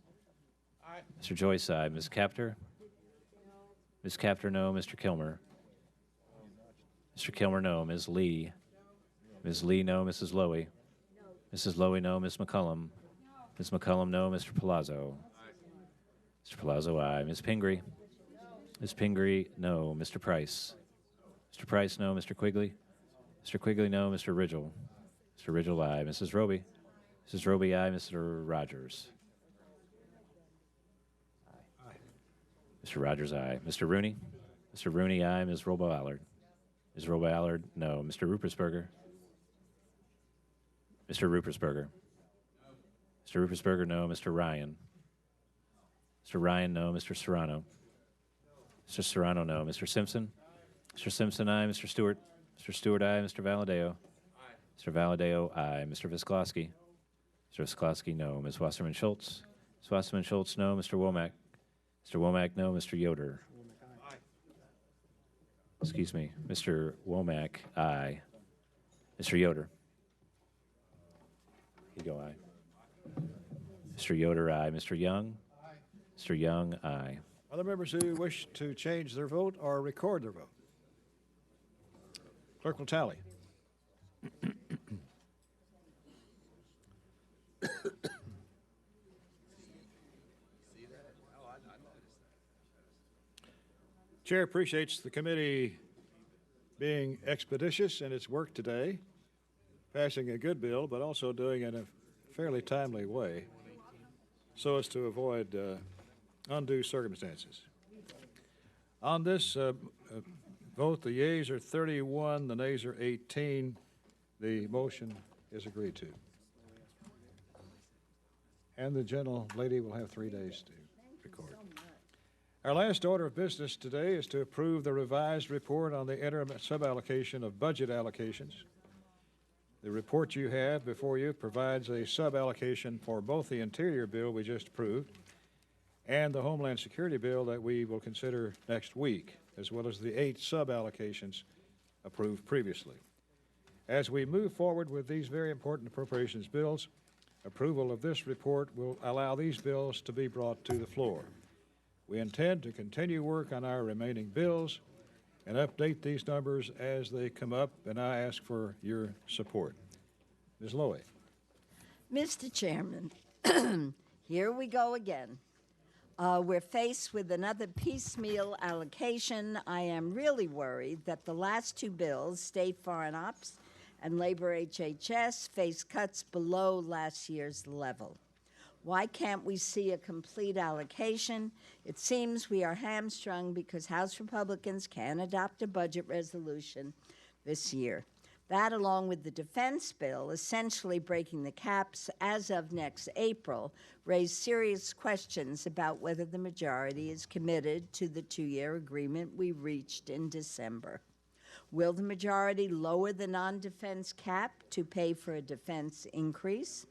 Mr. Joyce, aye. Ms. Capter. Ms. Capter, no. Mr. Kilmer. Mr. Kilmer, no. Ms. Lee. Ms. Lee, no. Mrs. Lowy. Mrs. Lowy, no. Ms. McCullum. Ms. McCullum, no. Mr. Palazzo. Mr. Palazzo, aye. Ms. Pingree. Ms. Pingree, no. Mr. Price. Mr. Price, no. Mr. Quigley. Mr. Quigley, no. Mr. Ridgel. Mr. Ridgel, aye. Mrs. Roby. Mrs. Roby, aye. Mr. Rogers. Mr. Rogers, aye. Mr. Rooney. Mr. Rooney, aye. Ms. Robo-Allard. Ms. Robo-Allard, no. Mr. Rupersberger. Mr. Rupersberger. Mr. Rupersberger, no. Mr. Ryan. Mr. Ryan, no. Mr. Serrano. Mr. Serrano, no. Mr. Simpson. Mr. Simpson, aye. Mr. Stewart. Mr. Stewart, aye. Mr. Valadeo. Mr. Valadeo, aye. Mr. Visklosky. Mr. Visklosky, no. Ms. Wasserman Schultz. Ms. Wasserman Schultz, no. Mr. Womack. Mr. Womack, no. Mr. Yoder. Excuse me. Mr. Womack, aye. Mr. Yoder. You go, aye. Mr. Yoder, aye. Mr. Young. Mr. Young, aye. Other members who wish to change their vote or record their vote? Clerk will tally. Chair appreciates the committee being expeditious in its work today, passing a good bill, but also doing it in a fairly timely way so as to avoid undue circumstances. On this vote, the yeas are 31, the nays are 18. The motion is agreed to. And the gentle lady will have 3 days to record. Our last order of business today is to approve the revised report on the interim suballocation of budget allocations. The report you have before you provides a suballocation for both the Interior bill we just approved and the Homeland Security bill that we will consider next week, as well as the 8 suballocations approved previously. As we move forward with these very important appropriations bills, approval of this report will allow these bills to be brought to the floor. We intend to continue work on our remaining bills and update these numbers as they come up, and I ask for your support. Ms. Lowy. Mr. Chairman, here we go again. We're faced with another piecemeal allocation. I am really worried that the last 2 bills, State Foreign Ops and Labor HHS, face cuts below last year's level. Why can't we see a complete allocation? It seems we are hamstrung because House Republicans can't adopt a budget resolution this year. That, along with the defense bill, essentially breaking the caps as of next April, raise serious questions about whether the majority is committed to the 2-year agreement we reached in December. Will the majority lower the non-defense cap to pay for a defense increase?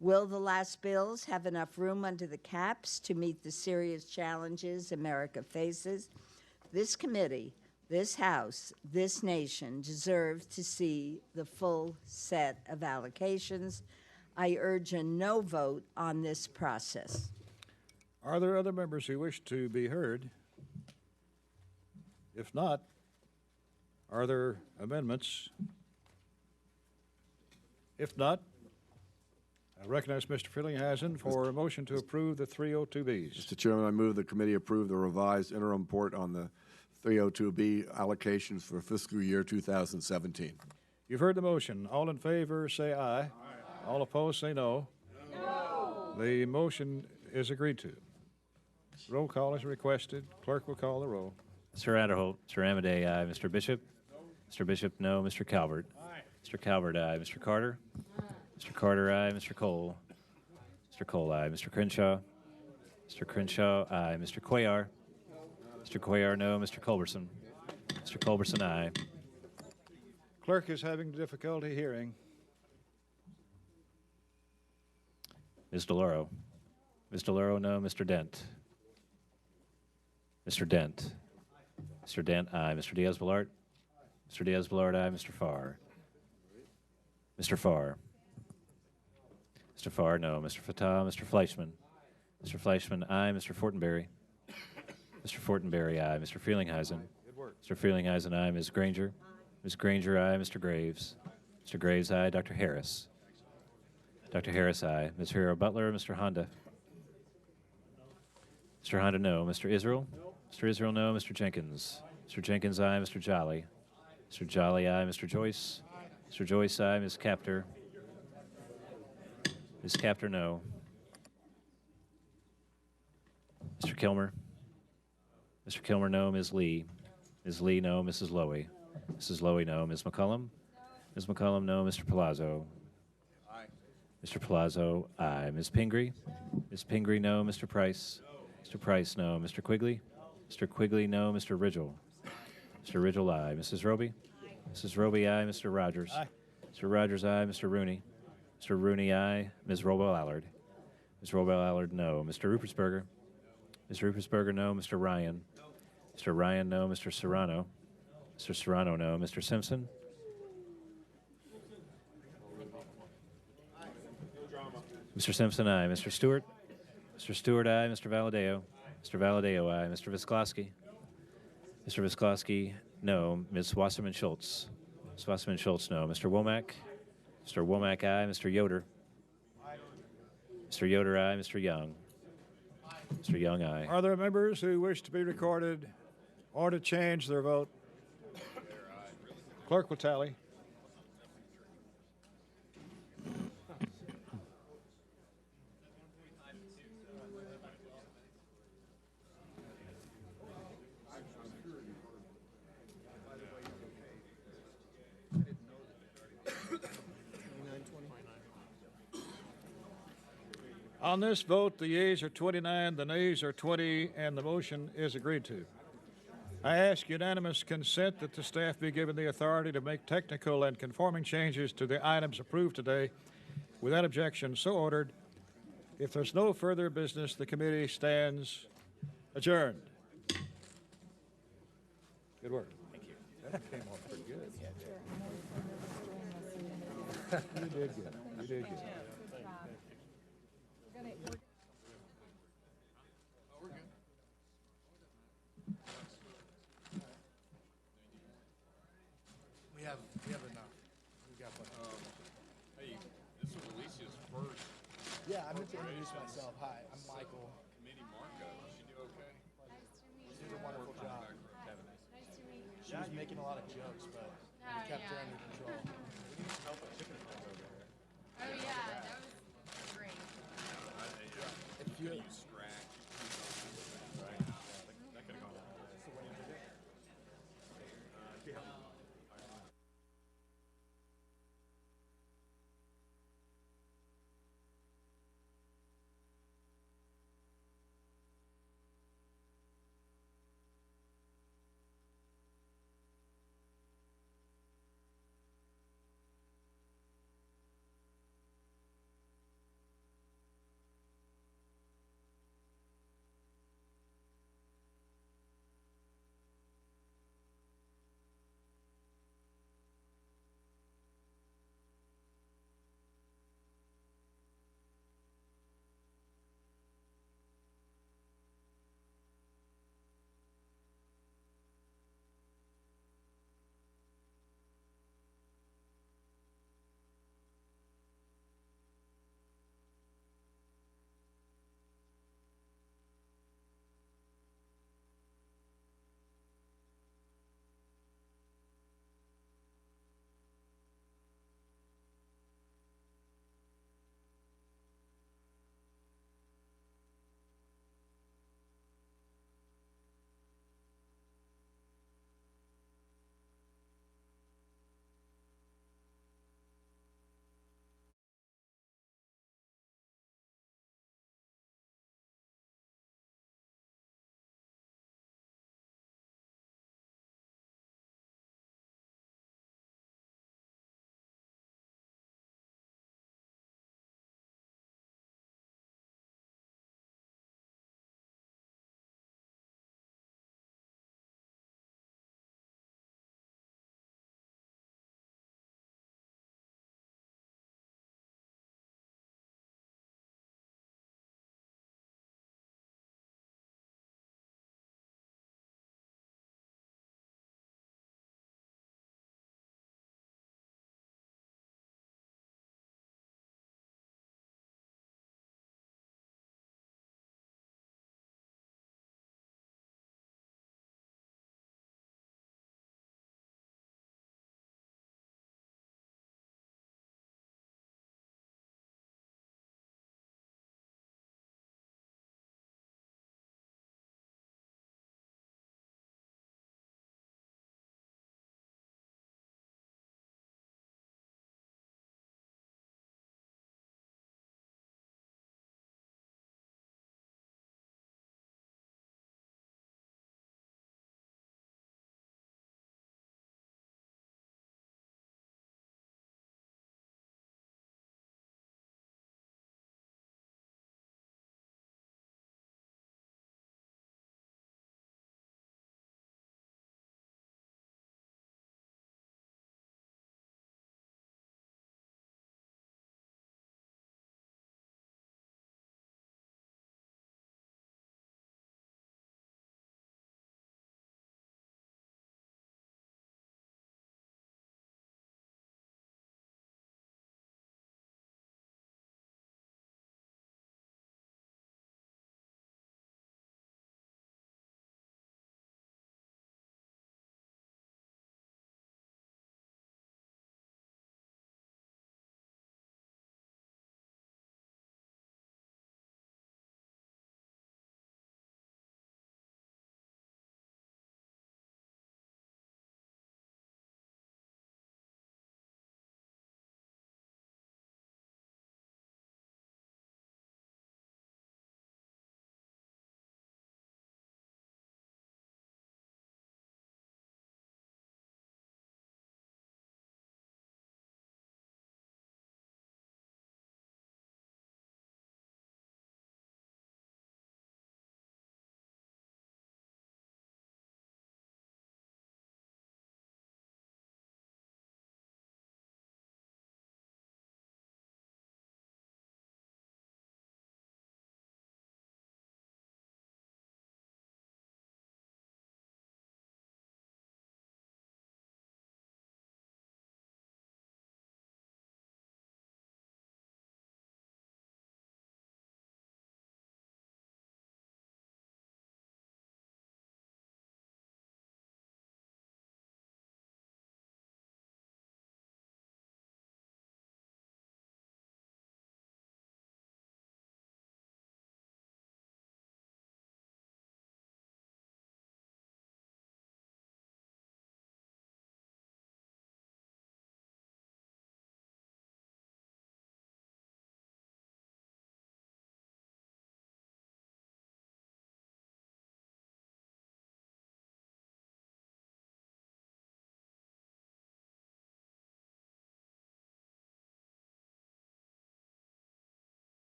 Will the last bills have enough room under the caps to meet the serious challenges America faces? This committee, this House, this nation deserve to see the full set of allocations. I urge a no vote on this process. Are there other members who wish to be heard? If not, are there amendments? If not, I recognize Mr. Feelinghuysen for a motion to approve the 302Bs. Mr. Chairman, I move the committee approve the revised interim report on the 302B allocations for fiscal year 2017. You've heard the motion. All in favor, say aye. Aye. All opposed, say no. No. The motion is agreed to. Roll call is requested. Clerk will call the roll. Mr. Adderholt, Mr. Amadei, aye. Mr. Bishop? Mr. Bishop, no. Mr. Calvert? Aye. Mr. Calvert, aye. Mr. Carter? Aye. Mr. Carter, aye. Mr. Cole? Mr. Cole, aye. Mr. Crenshaw? Mr. Crenshaw, aye. Mr. Cuellar? Mr. Cuellar, no. Mr. Culberson? Mr. Culberson, aye. Clerk is having difficulty hearing. Ms. DeLauro? Ms. DeLauro, no. Mr. Dent? Mr. Dent? Mr. Dent, aye. Mr. Diaz-Balart? Mr. Diaz-Balart, aye. Mr. Farr? Mr. Farr? Mr. Farr, no. Mr. Fattah? Mr. Fleischman? Mr. Fleischman, aye. Mr. Fortenberry? Mr. Fortenberry, aye. Mr. Frelinghuysen? Mr. Frelinghuysen, aye. Ms. Granger? Ms. Granger, aye. Mr. Graves? Mr. Graves, aye. Dr. Harris? Dr. Harris, aye. Ms. Hero Butler? Mr. Honda? Mr. Honda, no. Mr. Israel? Mr. Israel, no. Mr. Jenkins? Mr. Jenkins, aye. Mr. Jolly? Mr. Jolly, aye. Mr. Joyce? Mr. Joyce, aye. Ms. Capter? Ms. Capter, no. Mr. Kilmer? Mr. Kilmer, no. Ms. Lee? Ms. Lee, no. Mrs. Lowy? Mrs. Lowy, no. Ms. McCullum? Ms. McCullum, no. Mr. Palazzo? Aye. Mr. Palazzo, aye. Ms. Pingree? Ms. Pingree, no. Mr. Price? Mr. Price, no. Mr. Quigley? Mr. Quigley, no. Mr. Ridgel? Mr. Ridgel, aye. Mrs. Roby? Mrs. Roby, aye. Mr. Rogers? Aye. Mr. Rogers, aye. Mr. Rooney? Mr. Rooney, aye. Ms. Robel-Allard? Ms. Robel-Allard, no. Mr. Rupersberger? Mr. Rupersberger, no. Mr. Ryan? Mr. Ryan, no. Mr. Serrano? Mr. Serrano, no. Mr. Simpson? Mr. Simpson, aye. Mr. Stewart? Mr. Stewart, aye. Mr. Valadeo? Mr. Valadeo, aye. Mr. Visklosky? Mr. Visklosky, no. Ms. Wasserman-Schultz? Ms. Wasserman-Schultz, no. Mr. Womack? Mr. Womack, aye. Mr. Yoder? Mr. Yoder, aye. Mr. Young? Mr. Young, aye. Are there members who wish to be recorded or to change their vote? Clerk will tally. On this vote, the yeas are 29, the nays are 20, and the motion is agreed to. I ask unanimous consent that the staff be given the authority to make technical and conforming changes to the items approved today. Without objection, so ordered. If there's no further business, the committee stands adjourned. Good work. Thank you. That came off pretty good. You did good. You did good. We have enough. We got plenty. Hey, this was Alicia's first. Yeah, I meant to introduce myself. Hi, I'm Michael. Committee Markup. She do okay? Nice to meet you. She did a wonderful job. Nice to meet you. She was making a lot of jokes, but we kept her under control. We need some help with chicken over there. Oh yeah, that was great. If you